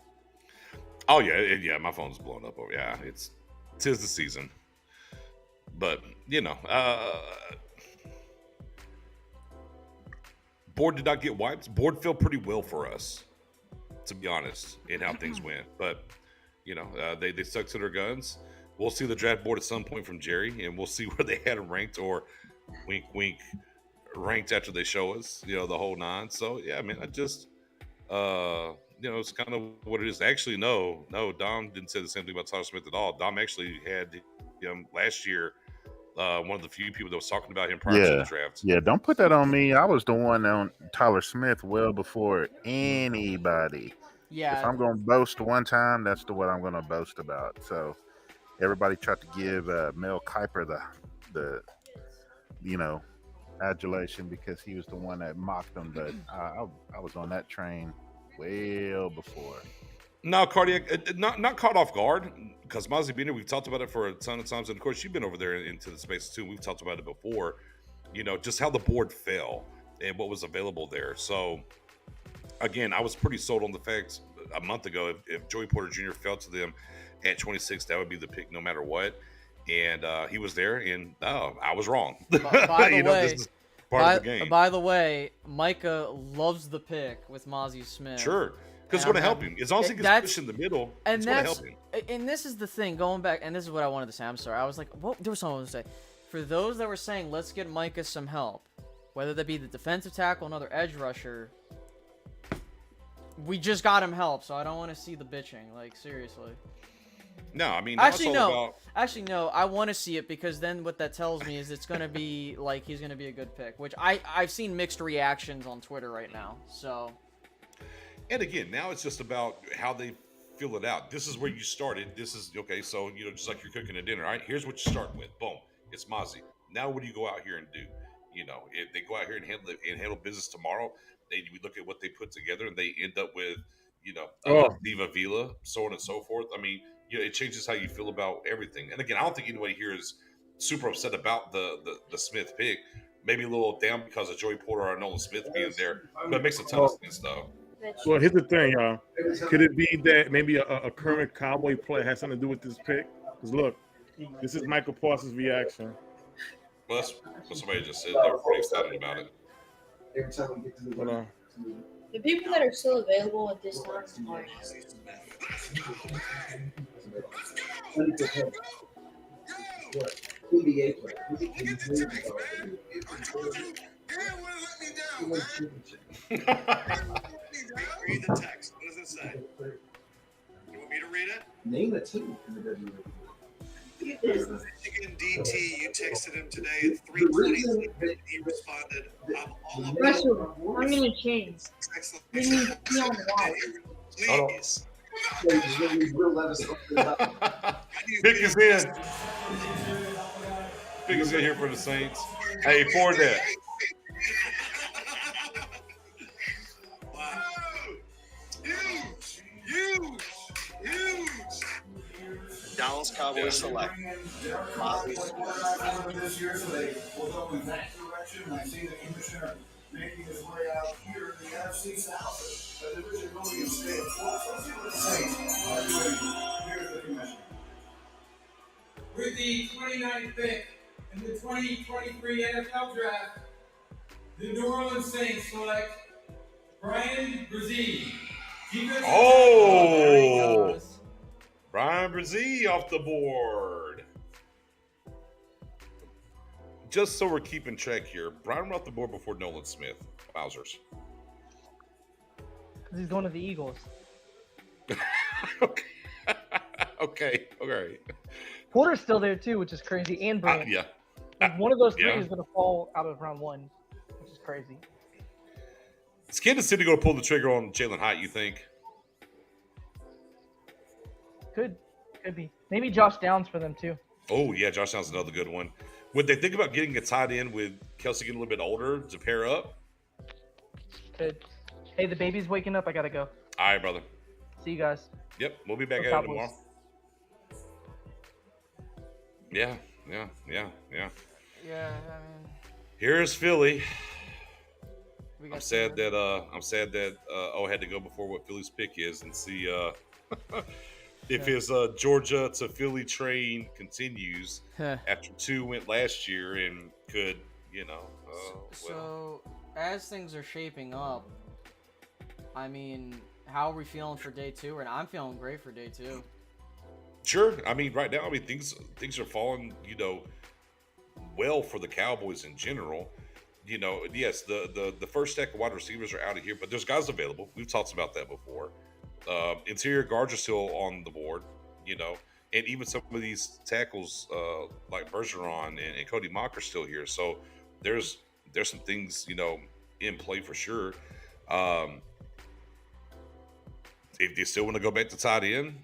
Oh, yeah, my phone's blown up over. Yeah, tis the season. But, board did not get wiped. Board felt pretty well for us, to be honest, in how things went. But, they stuck to their guns. we'll see the draft board at some point from Jerry, and we'll see where they had him ranked, or wink, wink, ranked after they show us, the whole nine. So yeah, I mean, I just, it's kind of what it is. Actually, no, Dom didn't say the same thing about Tyler Smith at all. Dom actually had him last year. One of the few people that was talking about him prior to the draft. Yeah, don't put that on me. I was the one on Tyler Smith well before anybody. Yeah. If I'm going to boast one time, that's what I'm going to boast about. So everybody tried to give Mel Kiper the adulation because he was the one that mocked him, but I was on that train well before. No, Cardiac, not caught off guard, because Mozzie Beener, we've talked about it for a ton of times, and of course you've been over there into the space too. We've talked about it before, just how the board fell and what was available there. So again, I was pretty sold on the fact a month ago if Joey Porter Jr. fell to them at 26, that would be the pick no matter what. And he was there, and I was wrong. By the way, this is part of the game. By the way, Micah loves the pick with Mozzie Smith. Sure. Because it's going to help him. As long as he gets pushed in the middle, it's going to help him. And this is the thing, going back, and this is what I wanted to say. I'm sorry. I was like, what? There was something to say. For those that were saying, let's get Micah some help, whether that be the defensive tackle, another edge rusher, we just got him help, so I don't want to see the bitching. Like, seriously. No, I mean, actually, no. Actually, no. I want to see it, because then what that tells me is it's going to be, like, he's going to be a good pick, which I've seen mixed reactions on Twitter right now, so... And again, now it's just about how they fill it out. This is where you started. This is, okay, so, just like you're cooking a dinner, all right? Here's what you start with. Boom. It's Mozzie. Now what do you go out here and do? If they go out here and handle business tomorrow, we look at what they put together, and they end up with, Viva Vila, so on and so forth. I mean, it changes how you feel about everything. And again, I don't think anybody here is super upset about the Smith pick. Maybe a little down because of Joey Porter or Nolan Smith being there, but it makes a ton of sense, though. Well, here's the thing, y'all. Could it be that maybe a current Cowboy player has something to do with this pick? Because look, this is Michael Parsons' reaction. Well, that's what somebody just said. They were pretty excited about it. Hold on. The people that are still available at this time are Read the text. What does it say? You want me to read it? Name a team. Michigan DT, you texted him today at 3:20. He responded, I'm all about I'm gonna change. They need to be on the wall. Please. Pick is in. Pick is in here for the Saints. Hey, for that. Huge. Dallas Cowboys select. This year, so they will go in that direction. I see the commissioner making his way out here in the NFC South. The division really in state of flux. Let's see what the Saints are doing. Here's the commissioner. With the 29th pick in the 2023 NFL Draft, the New Orleans Saints select Brian Brzee. Oh! Brian Brzee off the board. Just so we're keeping track here, Brian went off the board before Nolan Smith. Wowzers. Because he's going to the Eagles. Okay. All right. Porter's still there too, which is crazy. And Brand. Yeah. One of those three is going to fall out of round one, which is crazy. Is Kansas City going to pull the trigger on Jalen Hyatt, you think? Could be. Maybe Josh Downs for them too. Oh, yeah, Josh Downs is another good one. Would they think about getting a tight end with Kelsey getting a little bit older to pair up? Could. Hey, the baby's waking up. I got to go. All right, brother. See you guys. Yep, we'll be back at it tomorrow. Yeah. Yeah, I mean... Here's Philly. I'm sad that O had to go before what Philly's pick is, and see if his Georgia to Philly train continues after 2 went last year and could, So, as things are shaping up, I mean, how are we feeling for day 2? And I'm feeling great for day 2. Sure. I mean, right now, I mean things are falling, well for the Cowboys in general. Yes, the first stack of wide receivers are out of here, but there's guys available. We've talked about that before. Interior guards are still on the board, and even some of these tackles like Bergeron and Cody Mock are still here. So there's some things in play for sure. If you still want to go back to tight end,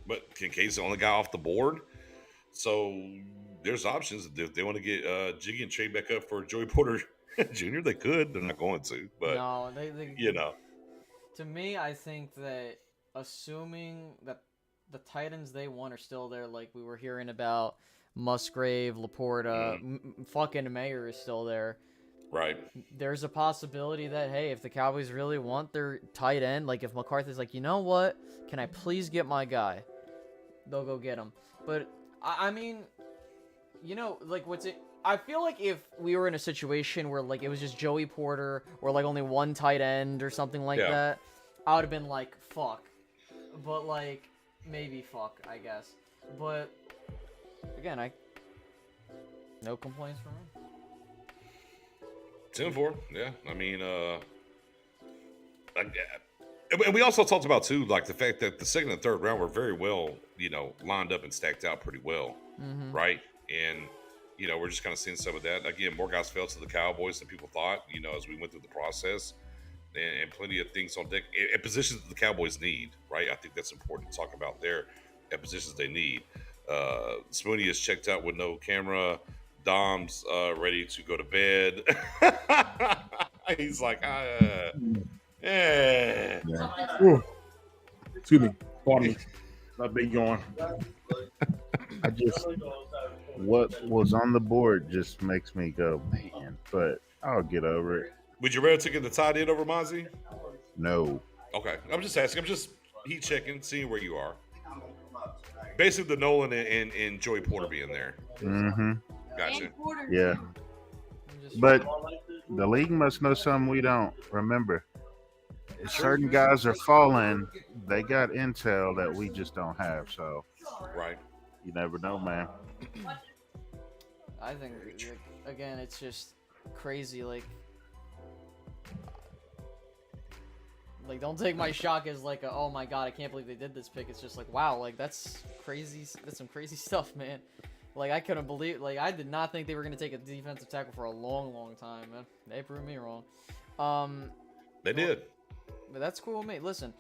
but Kincaid's the only guy off the board, so there's options. If they want to get Jiggy and trade back up for Joey Porter Jr., they could. They're not going to, but No, they To me, I think that assuming that the Titans they want are still there, like we were hearing about Musgrave, Laporta, fucking Mayer is still there. Right. There's a possibility that, hey, if the Cowboys really want their tight end, like if McCarthy's like, you know what, can I please get my guy? They'll go get him. But, I mean, like I feel like if we were in a situation where, like, it was just Joey Porter or, like, only one tight end or something like that, I would have been like, fuck. But, like, maybe fuck, I guess. But, again, no complaints from me. 10-4, yeah. I mean, and we also talked about too, like the fact that the second and third round were very well, lined up and stacked out pretty well, right? And we're just kind of seeing some of that. Again, more guys fell to the Cowboys than people thought, as we went through the process, and plenty of things on deck at positions that the Cowboys need, right? I think that's important to talk about there at positions they need. Spooney is checked out with no camera. Dom's ready to go to bed. He's like, Yeah. Excuse me. Pardon me. I've been going. I just, what was on the board just makes me go, man, but I'll get over it. Would you rather take the tight end over Mozzie? No. Okay. I'm just asking. I'm just heat checking, seeing where you are. Basically, the Nolan and Joey Porter being there. Mm-hmm. Gotcha. Yeah. But the league must know something we don't. Remember, if certain guys are falling, they got intel that we just don't have. So, right. You never know, man. I think, again, it's just crazy. Like, don't take my shock as like, oh my god, I can't believe they did this pick. It's just like, wow, like that's crazy. That's some crazy stuff, man. Like, I couldn't believe, like, I did not think they were going to take a defensive tackle for a long, long time, man. They proved me wrong. They did. But that's cool with me. Listen,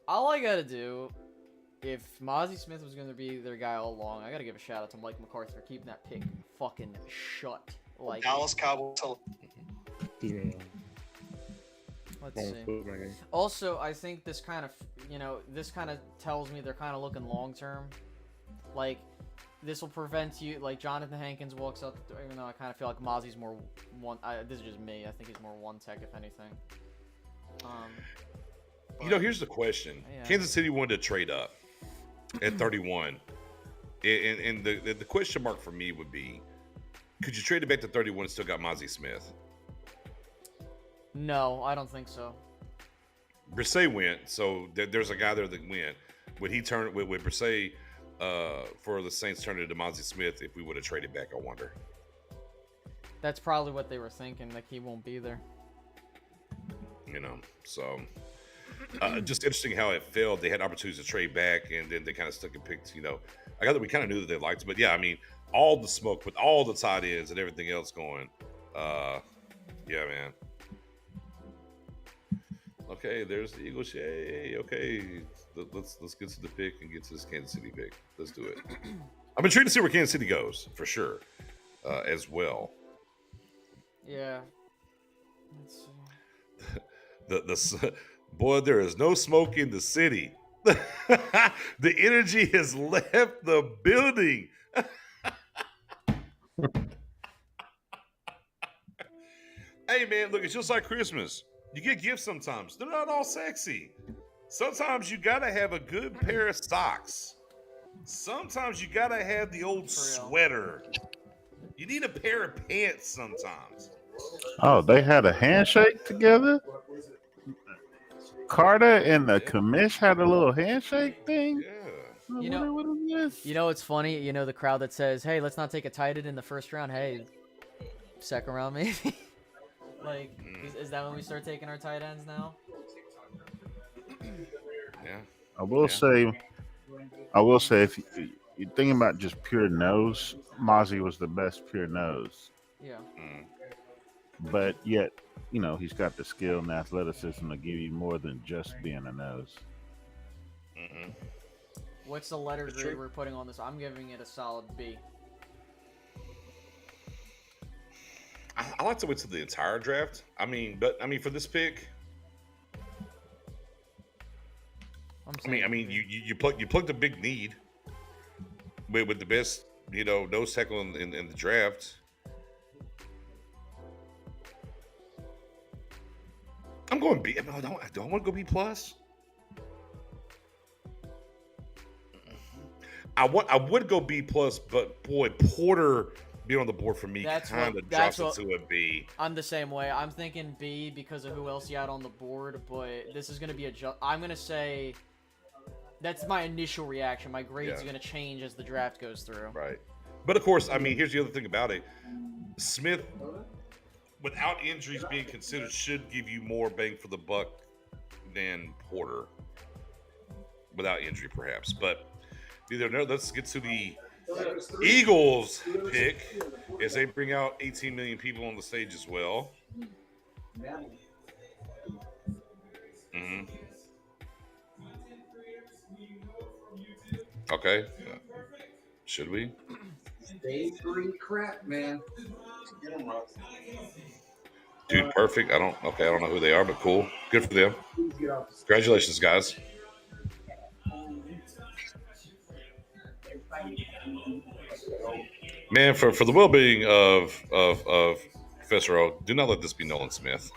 all I got to do, if Mozzie Smith was going to be their guy all along, I got to give a shout out to Mike McCarthy for keeping that pick fucking shut. Like, Dallas Cowboys. Let's see. Also, I think this kind of, tells me they're kind of looking long term. Like, this will prevent you, like Jonathan Hankins walks up, even though I kind of feel like Mozzie's more one. This is just me. I think he's more one tech, if anything. Here's the question. Yeah. Kansas City wanted to trade up at 31. And the question mark for me would be, could you trade it back to 31 and still got Mozzie Smith? No, I don't think so. Brisset went, so there's a guy there that went. Would he turn with Brisset for the Saints turning it to Mozzie Smith if we would have traded back, I wonder? That's probably what they were thinking, like he won't be there. So just interesting how it failed. They had opportunities to trade back, and then they kind of stuck and picked, I got that we kind of knew that they liked it, but yeah, I mean, all the smoke with all the tight ends and everything else going. Yeah, man. Okay, there's the Eagles. Yay. Okay, let's get to the pick and get to this Kansas City pick. Let's do it. I'm intrigued to see where Kansas City goes for sure, as well. Yeah. Let's see. Boy, there is no smoke in the city. The energy has left the building. Hey man, look, it's just like Christmas. You get gifts sometimes. They're not all sexy. Sometimes you gotta have a good pair of socks. Sometimes you gotta have the old sweater. You need a pair of pants sometimes. Oh, they had a handshake together? Carter and the commish had a little handshake thing? Yeah. You know, it's funny. You know, the crowd that says, "Hey, let's not take a tight end in the first round." Hey, second round maybe. Like, is that when we start taking our tight ends now? Yeah. I will say, if you're thinking about just pure nose, Mozzie was the best pure nose. Yeah. But yet, you know, he's got the skill and athleticism to give you more than just being a nose. What's the letter grade we're putting on this? I'm giving it a solid B. I like to wait till the entire draft. I mean, for this pick, you plugged a big need with the best, nose tackle in the draft. I'm going B. I don't want to go B plus. I would go B plus, but boy, Porter being on the board for me kind of drops it to a B. I'm the same way. I'm thinking B because of who else you had on the board, but this is going to be I'm going to say that's my initial reaction. My grade's going to change as the draft goes through. Right. But of course, here's the other thing about it. Smith, without injuries being considered, should give you more bang for the buck than Porter. Without injury, perhaps. But let's get to the Eagles pick as they bring out 18 million people on the stage as well. Okay. Should we? Stage 3 crap, man. Dude, perfect. I don't know who they are, but cool. Good for them. Congratulations, guys. Man, for the well-being of Professor O, do not let this be Nolan Smith.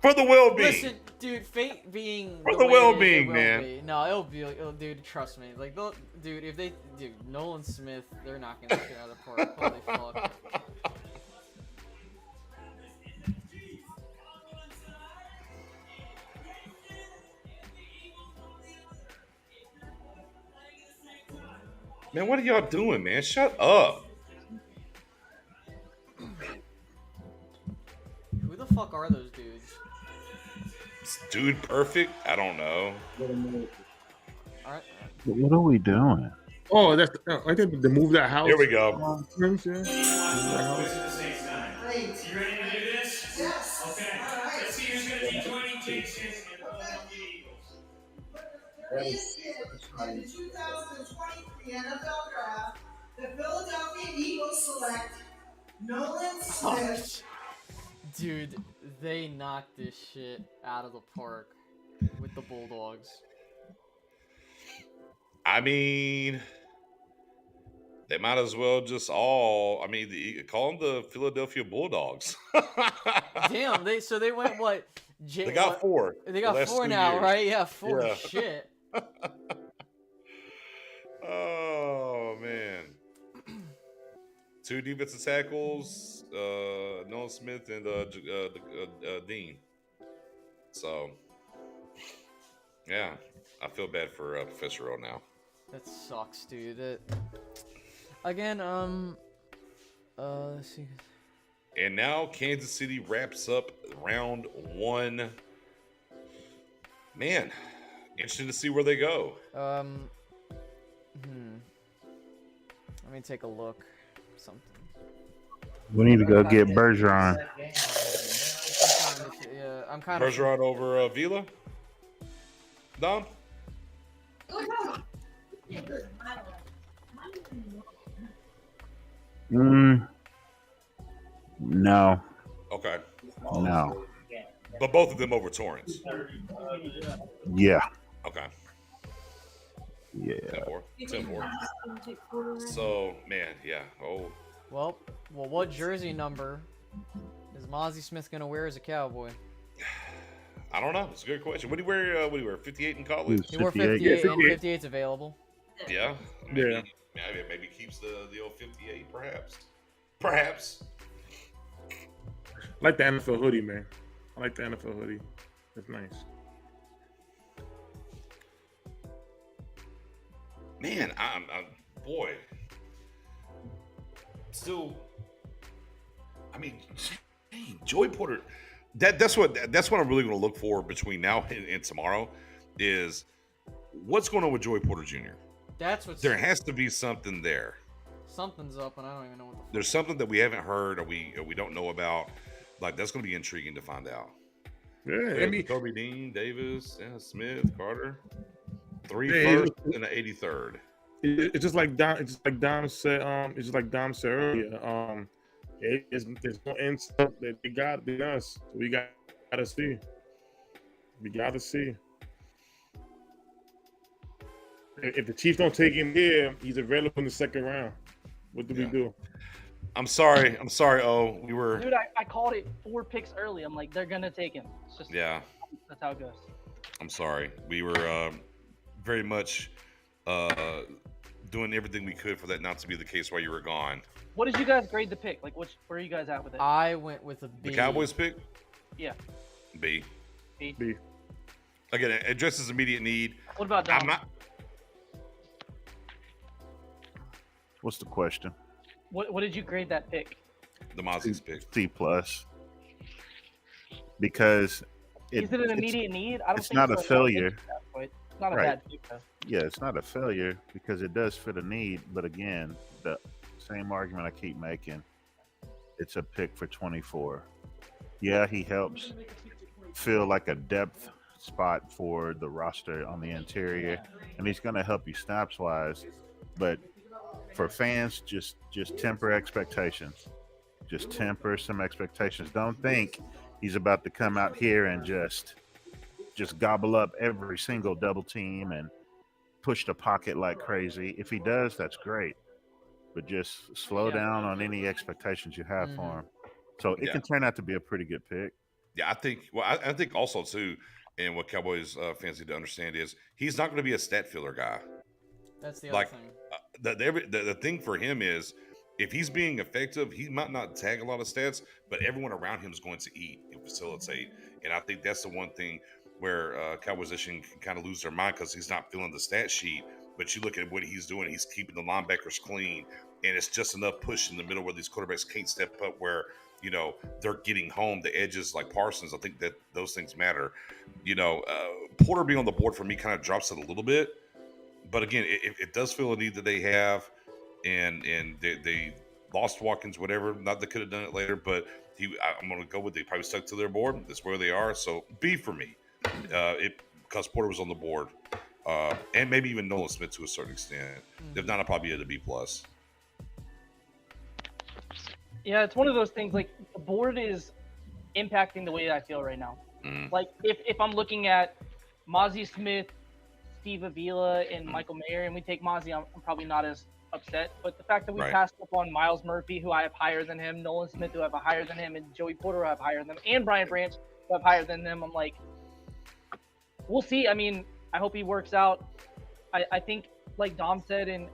For the well-being. Listen, dude, fate being for the well-being, man. Be. No, it'll be, dude. Trust me, like, dude, if they, dude, Nolan Smith, they're knocking that shit out of the park. Holy fuck. Man, what are y'all doing, man? Shut up. Who the fuck are those dudes? Dude perfect? I don't know. All right. What are we doing? Oh, I think they moved that house. Here we go. You ready to do this? Yes. Okay. Let's see who's going to be joining Jason in the Philadelphia Eagles. This is the 2023 NFL Draft. The Philadelphia Eagles select Nolan Smith. Dude, they knocked this shit out of the park with the Bulldogs. They might as well just all. Call them the Philadelphia Bulldogs. Damn, they went what? They got 4. They got 4 now, years. Right? Yeah, 4. Yeah. Shit. Oh man. 2 defensive tackles, Nolan Smith and Dean. So, yeah, I feel bad for Professor O now. That sucks, dude. Again, let's see. And now Kansas City wraps up round 1. Man, interesting to see where they go. Let me take a look. Something. We need to go get Bergeron. I'm kind of. Bergeron over Vila. Dom. No. Okay. No. But both of them over Torrance. Yeah. Okay. Yeah. 10-4. So, man, yeah. Oh. Well, what jersey number is Mozzie Smith gonna wear as a Cowboy? I don't know. It's a good question. What do you wear? 58 in college? He wore 58, and 58's available. Yeah. Maybe keeps the old 58, perhaps. I like the NFL hoodie, man. I like the NFL hoodie. It's nice. Man, boy. Still, I mean, dang, Joey Porter. That's what I'm really going to look for between now and tomorrow is what's going on with Joey Porter Jr. That's what's There has to be something there. Something's up, and I don't even know what the. There's something that we haven't heard or we don't know about. Like that's going to be intriguing to find out. Yeah, I mean, Kobe Dean, Davis, Smith, Carter, 3 Yeah, first and an 83rd. it's just like Dom. It's just like Dom said. It's just like Dom said earlier. There's no end stuff that they got us. So we got to see. We got to see. If the Chiefs don't take him here, he's available in the second round. What do we do? I'm sorry. Oh, we were. Dude, I called it 4 picks early. I'm like, they're gonna take him. It's just that's how it goes. I'm sorry. We were very much doing everything we could for that not to be the case while you were gone. What did you guys grade the pick? Like, where are you guys at with it? I went with a B. The Cowboys pick? Yeah. B. B. Again, it addresses immediate need. What about Dom? I'm not. What's the question? What did you grade that pick? The Mozzie's pick. C plus. Because is it an immediate need? I don't it's think not so. a failure. It's not a Right. bad pick though. Yeah, it's not a failure because it does fit a need. But again, the same argument I keep making. It's a pick for 24. Yeah, he helps feel like a depth spot for the roster on the interior, and he's going to help you snaps wise. But for fans, just temper expectations. Just temper some expectations. Don't think he's about to come out here and just gobble up every single double team and push the pocket like crazy. If he does, that's great. But just slow down on any expectations you have for him. So it can turn out to be a pretty good pick. Yeah, I think. Well, I think also too, and what Cowboys fans need to understand is he's not going to be a stat filler guy. That's the other thing. The thing for him is if he's being effective, he might not tag a lot of stats, but everyone around him is going to eat and facilitate. And I think that's the one thing where Cowboys Nation can kind of lose their mind because he's not filling the stat sheet. But you look at what he's doing; he's keeping the linebackers clean, and it's just enough push in the middle where these quarterbacks can't step up. Where they're getting home the edges like Parsons. I think that those things matter. Porter being on the board for me kind of drops it a little bit. But again, it does feel a need that they have, and they lost Watkins, whatever. Not they could have done it later, but I'm going to go with they probably stuck to their board. That's where they are. So B for me, because Porter was on the board, and maybe even Nolan Smith to a certain extent. If not, I'll probably be at a B plus. Yeah, it's one of those things. Like the board is impacting the way I feel right now. Like if I'm looking at Mozzie Smith, Steve Avila, and Michael Mayer, and we take Mozzie, I'm probably not as upset. But the fact that we passed up on Miles Murphy, who I have higher than him, Nolan Smith, who I have higher than him, and Joey Porter, who I have higher than him, and Brian Branch, who I have higher than them, I'm like, we'll see. I mean, I hope he works out. I think, like Dom said, in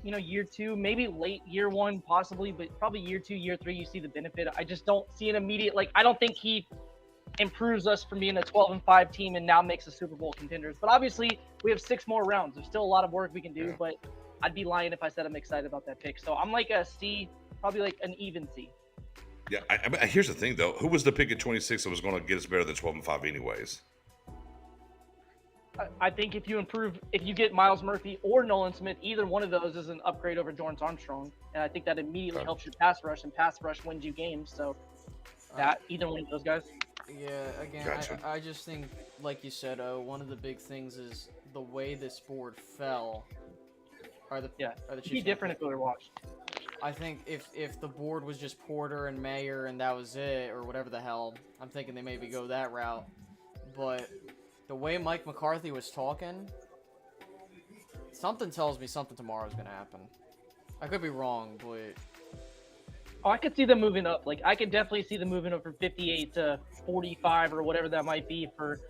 year 2, maybe late year 1, possibly, but probably year 2, year 3, you see the benefit. I just don't see an immediate, I don't think he improves us from being a 12-5 team and now makes us Super Bowl contenders. But obviously, we have 6 more rounds. There's still a lot of work we can do, but I'd be lying if I said I'm excited about that pick. So I'm like a C, probably like an even C. Yeah, here's the thing, though. Who was the pick at 26 that was going to get us better than 12-5 anyways? I think if you get Miles Murphy or Nolan Smith, either one of those is an upgrade over Dorrance Armstrong. And I think that immediately helps your pass rush, and pass rush wins you games. So that either one of those guys. Yeah, again, I just think, like you said, one of the big things is the way this board fell. Are the Chiefs it'd be different if it were watched. I think if the board was just Porter and Mayer and that was it, or whatever the hell, I'm thinking they maybe go that route. But the way Mike McCarthy was talking, something tells me something tomorrow is going to happen. I could be wrong, but... Oh, I could see them moving up. I could definitely see them moving up from 58 to 45 or whatever that might be for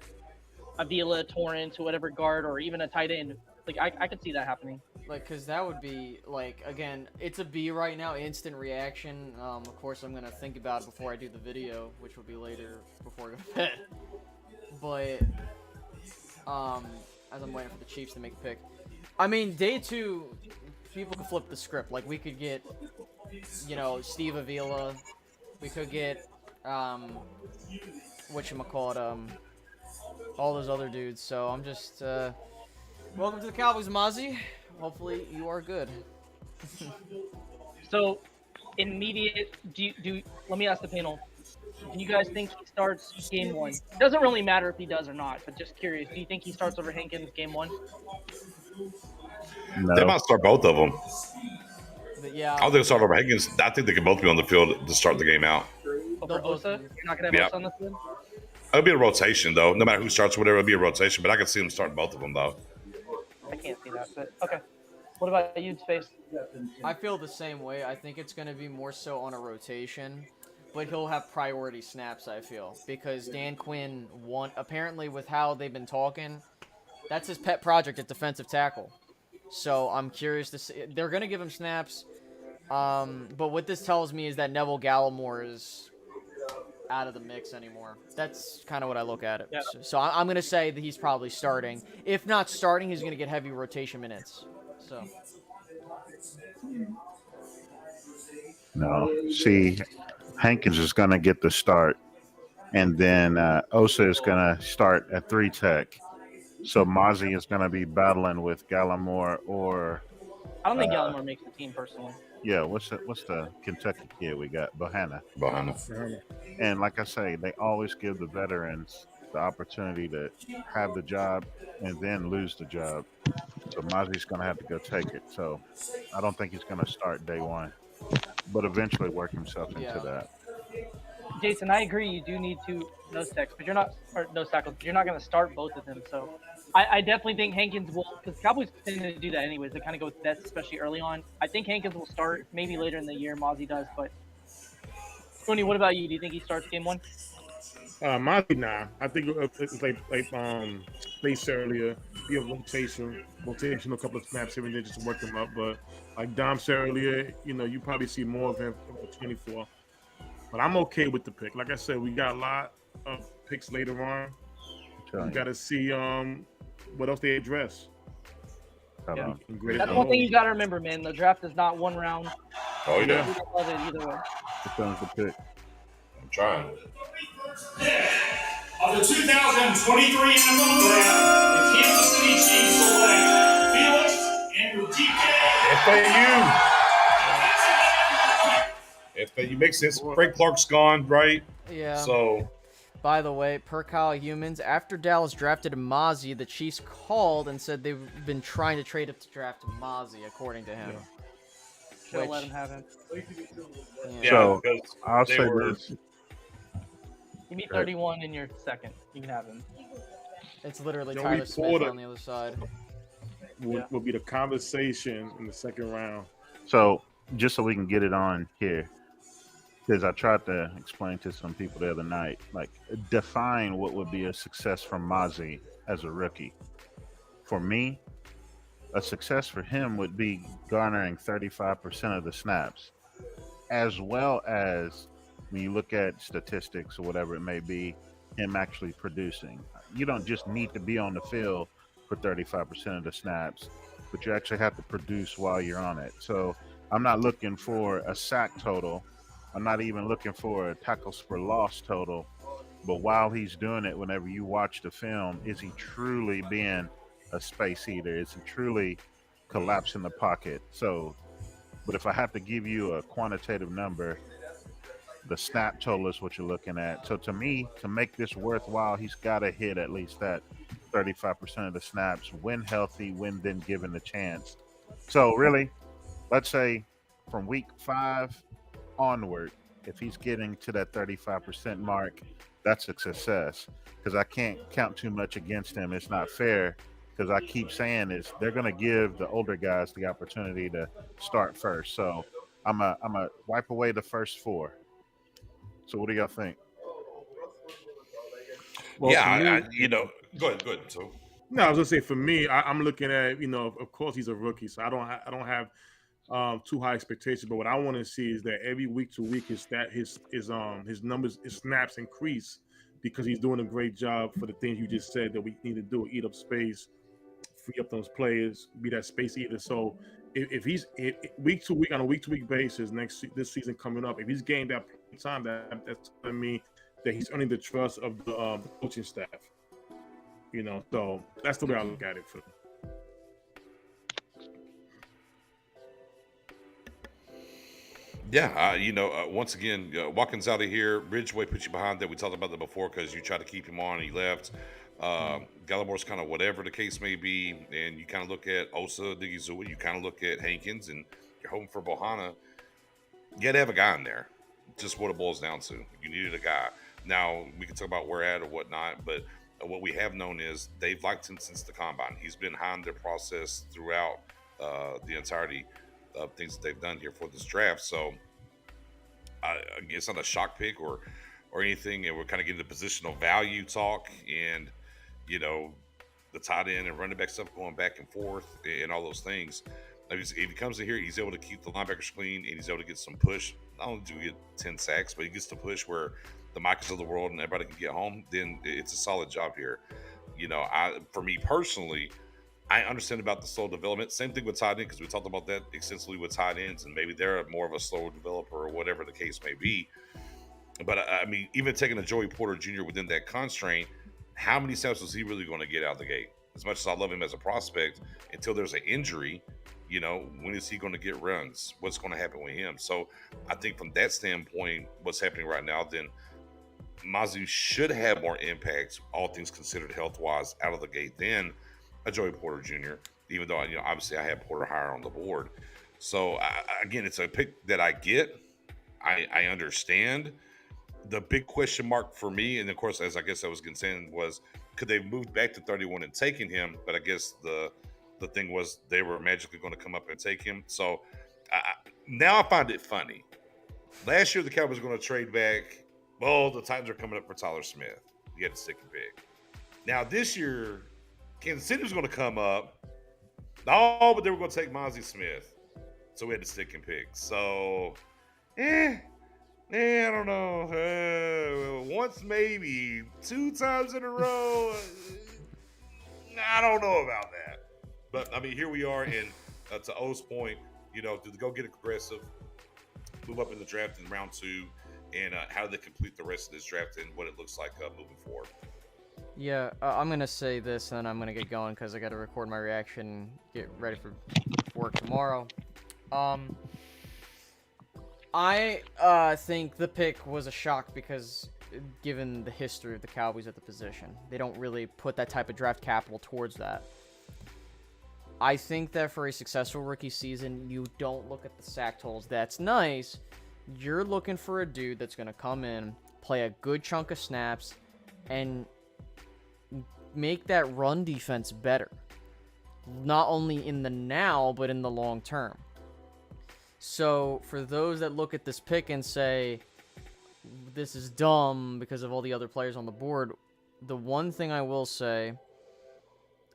Avila, Torrance, or whatever guard, or even a tight end. I could see that happening. Because that would be, again, it's a B right now, instant reaction. Of course, I'm going to think about it before I do the video, which will be later before I go to bed. But, as I'm waiting for the Chiefs to make a pick, I mean, day 2, people could flip the script. Like, we could get, Steve Avila. We could get, whatchamacallit, all those other dudes. So I'm just, welcome to the Cowboys, Mozzie. Hopefully you are good. So, immediate. Let me ask the panel. Do you guys think he starts game 1? Doesn't really matter if he does or not, but just curious. Do you think he starts over Hankins game 1? No. They might start both of them. But yeah. I don't think they'll start over Higgins. I think they can both be on the field to start the game out. Over Osa? You're not going to have Osa on the field? It'll be a rotation, though. No matter who starts, whatever, it'll be a rotation. But I can see them starting both of them, though. I can't see that, but okay. What about you, Space? I feel the same way. I think it's going to be more so on a rotation, but he'll have priority snaps, I feel, because Dan Quinn apparently with how they've been talking, that's his pet project at defensive tackle. So I'm curious to see. They're going to give him snaps, but what this tells me is that Neville Gallimore is out of the mix anymore. That's kind of what I look at it. Yeah. So I'm going to say that he's probably starting. If not starting, he's going to get heavy rotation minutes. So. No. See, Hankins is going to get the start, and then Osa is going to start at 3 tech. So Mozzie is going to be battling with Gallimore or. I don't think Gallimore makes the team personally. Yeah, what's the Kentucky kid we got? Bohanna. And like I say, they always give the veterans the opportunity to have the job and then lose the job. So Mozzie's going to have to go take it. So I don't think he's going to start day 1, but eventually work himself into that. Jason, I agree. You do need 2 nose tackles, but you're not going to start both of them. So I definitely think Hankins will, because Cowboys tend to do that anyways. They kind of go with vets, especially early on. I think Hankins will start maybe later in the year. Mozzie does, but Tony, what about you? Do you think he starts game 1? Mozzie, nah. I think it's like Space said earlier, be a rotation, a couple of snaps here and there just to work him up. But like Dom said earlier, you probably see more of him for 24. But I'm okay with the pick. Like I said, we got a lot of picks later on. We got to see what else they address. Yeah. That's one thing you got to remember, man. The draft is not 1 round. Oh, yeah. You don't love it either way. Depends the pick. I'm trying. Of the 2023 NFL Draft, the Kansas City Chiefs select Felix Enrique. FAU makes sense. Frank Clark's gone, right? Yeah. So. By the way, per Kyle Humans, after Dallas drafted Mozzie, the Chiefs called and said they've been trying to trade up to draft Mozzie, according to him. Yeah. Should let him have him. Yeah, so I'll say this. Give me 31 in your second. You can have him. It's literally Tyler Smith on the other side. Will be the conversation in the second round. So just so we can get it on here, because I tried to explain to some people the other night, like define what would be a success from Mozzie as a rookie. For me, a success for him would be garnering 35% of the snaps, as well as when you look at statistics or whatever it may be, him actually producing. You don't just need to be on the field for 35% of the snaps, but you actually have to produce while you're on it. So I'm not looking for a sack total. I'm not even looking for a tackles for loss total, but while he's doing it, whenever you watch the film, is he truly being a space eater? Is he truly collapsing the pocket? So, but if I have to give you a quantitative number, the snap total is what you're looking at. So to me, to make this worthwhile, he's got to hit at least that 35% of the snaps when healthy, when then given the chance. So really, let's say from week 5 onward, if he's getting to that 35% mark, that's a success, because I can't count too much against him. It's not fair, because I keep saying is they're going to give the older guys the opportunity to start first. So I'm a wipe away the first 4. So what do y'all think? Well, yeah, go ahead. So no, I was gonna say for me, I'm looking at of course he's a rookie, so I don't have too high expectations. But what I want to see is that every week to week his numbers, his snaps increase, because he's doing a great job for the things you just said that we need to do: eat up space, free up those players, be that space eater. So if he's week to week on a week to week basis this season coming up, if he's gained that time, that's telling me that he's earning the trust of the coaching staff. So that's the way I look at it for him. Yeah, once again, Watkins out of here. Ridgeway put you behind that. We talked about that before because you tried to keep him on and he left. Gallimore's kind of whatever the case may be. And you kind of look at Osa Digizua. You kind of look at Hankins and you're hoping for Bohanna. You got to have a guy in there. Just what it boils down to. You needed a guy. Now, we can talk about where at or whatnot, but what we have known is they've liked him since the combine. He's been behind their process throughout the entirety of things that they've done here for this draft. So it's not a shock pick or anything, and we're kind of getting the positional value talk and the tight end and running back stuff going back and forth and all those things. If he comes in here, he's able to keep the linebackers clean and he's able to get some push. Not only do we get 10 sacks, but he gets to push where the Michaels of the world and everybody can get home. Then it's a solid job here. For me personally, I understand about the slow development. Same thing with tight end, because we talked about that extensively with tight ends, and maybe they're more of a slower developer or whatever the case may be. But I mean, even taking a Joey Porter Jr. within that constraint, how many snaps was he really going to get out of the gate? As much as I love him as a prospect, until there's an injury, when is he going to get runs? What's going to happen with him? So I think from that standpoint, what's happening right now, then Mazu should have more impact, all things considered health-wise, out of the gate than a Joey Porter Jr., even though, obviously I had Porter higher on the board. So, again, it's a pick that I get. I understand. The big question mark for me, and of course, as I guess I was saying, was could they have moved back to 31 and taken him? But I guess the thing was they were magically going to come up and take him. So, now I find it funny. Last year, the Cowboys were going to trade back. Well, the Titans are coming up for Tyler Smith. You had to stick and pick. Now, this year, Kansas City was going to come up. No, but they were going to take Mozzie Smith. So we had to stick and pick. So, I don't know. Once, maybe 2 times in a row. I don't know about that. But, I mean, here we are. And to O's point, do they go get aggressive, move up in the draft in round 2, and how do they complete the rest of this draft and what it looks like moving forward? Yeah, I'm going to say this, and then I'm going to get going because I got to record my reaction and get ready for work tomorrow. I think the pick was a shock because given the history of the Cowboys at the position, they don't really put that type of draft capital towards that. I think that for a successful rookie season, you don't look at the sack totals. That's nice. You're looking for a dude that's going to come in, play a good chunk of snaps, and make that run defense better. Not only in the now, but in the long term. So, for those that look at this pick and say, this is dumb because of all the other players on the board, the one thing I will say,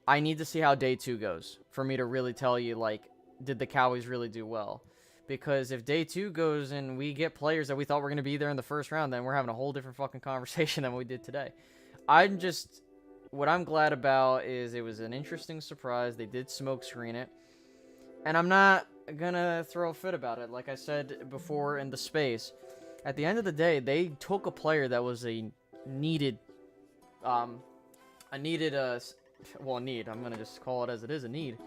I need to see how day 2 goes for me to really tell you, did the Cowboys really do well? Because if day 2 goes and we get players that we thought were going to be there in the first round, then we're having a whole different fucking conversation than we did today. What I'm glad about is it was an interesting surprise. They did smoke screen it. And I'm not going to throw a fit about it. Like I said before in the space, at the end of the day, they took a player that was a need. I'm going to just call it as it is, a need.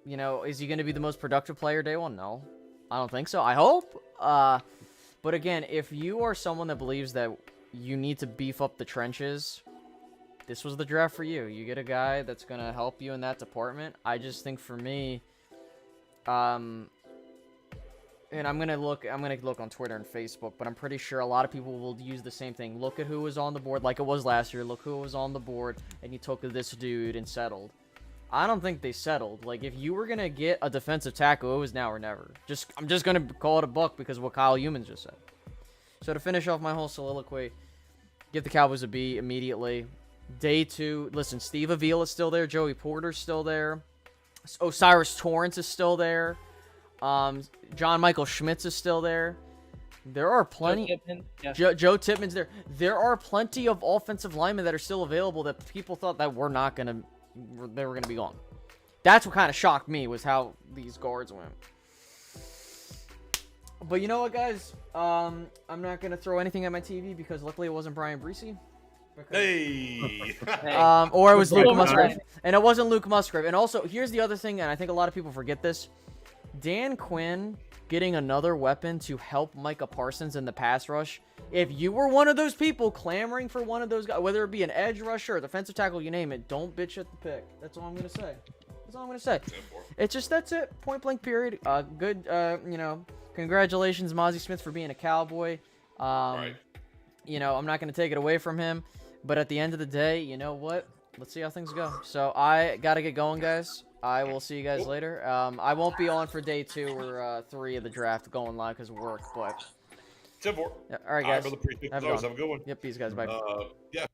Is he going to be the most productive player day 1? No, I don't think so. I hope. But again, if you are someone that believes that you need to beef up the trenches, this was the draft for you. You get a guy that's going to help you in that department. I just think for me, and I'm going to look on Twitter and Facebook, but I'm pretty sure a lot of people will use the same thing. Look at who was on the board like it was last year. Look who was on the board, and you took this dude and settled. I don't think they settled. If you were going to get a defensive tackle, it was now or never. I'm just going to call it a buck because of what Kyle Humans just said. So to finish off my whole soliloquy, give the Cowboys a B immediately. Day 2, listen, Steve Avila is still there. Joey Porter's still there. Osiris Torrance is still there. John Michael Schmitz is still there. There are plenty. Joe Tippmann's there. There are plenty of offensive linemen that are still available that people thought that we're not going to they were going to be gone. That's what kind of shocked me, was how these guards went. But you know what, guys? I'm not going to throw anything at my TV because luckily it wasn't Brian Breesy. Hey. Or it was Luke Musgrave. And it wasn't Luke Musgrave. And also, here's the other thing, and I think a lot of people forget this. Dan Quinn getting another weapon to help Micah Parsons in the pass rush. If you were one of those people clamoring for one of those guys, whether it be an edge rusher or defensive tackle, you name it, don't bitch at the pick. That's all I'm going to say. That's all I'm going to say. It's just, that's it. Point blank period. Good, you know, congratulations, Mozzie Smith, for being a Cowboy. Right. You know, I'm not going to take it away from him. But at the end of the day, you know what? Let's see how things go. So I got to get going, guys. I will see you guys later. I won't be on for day 2 or 3 of the draft going live because of work, but... 10-4. Yeah, all right, guys. Brother, appreciate it. Have Have a good one. Yep, peace, guys. Bye. Yeah.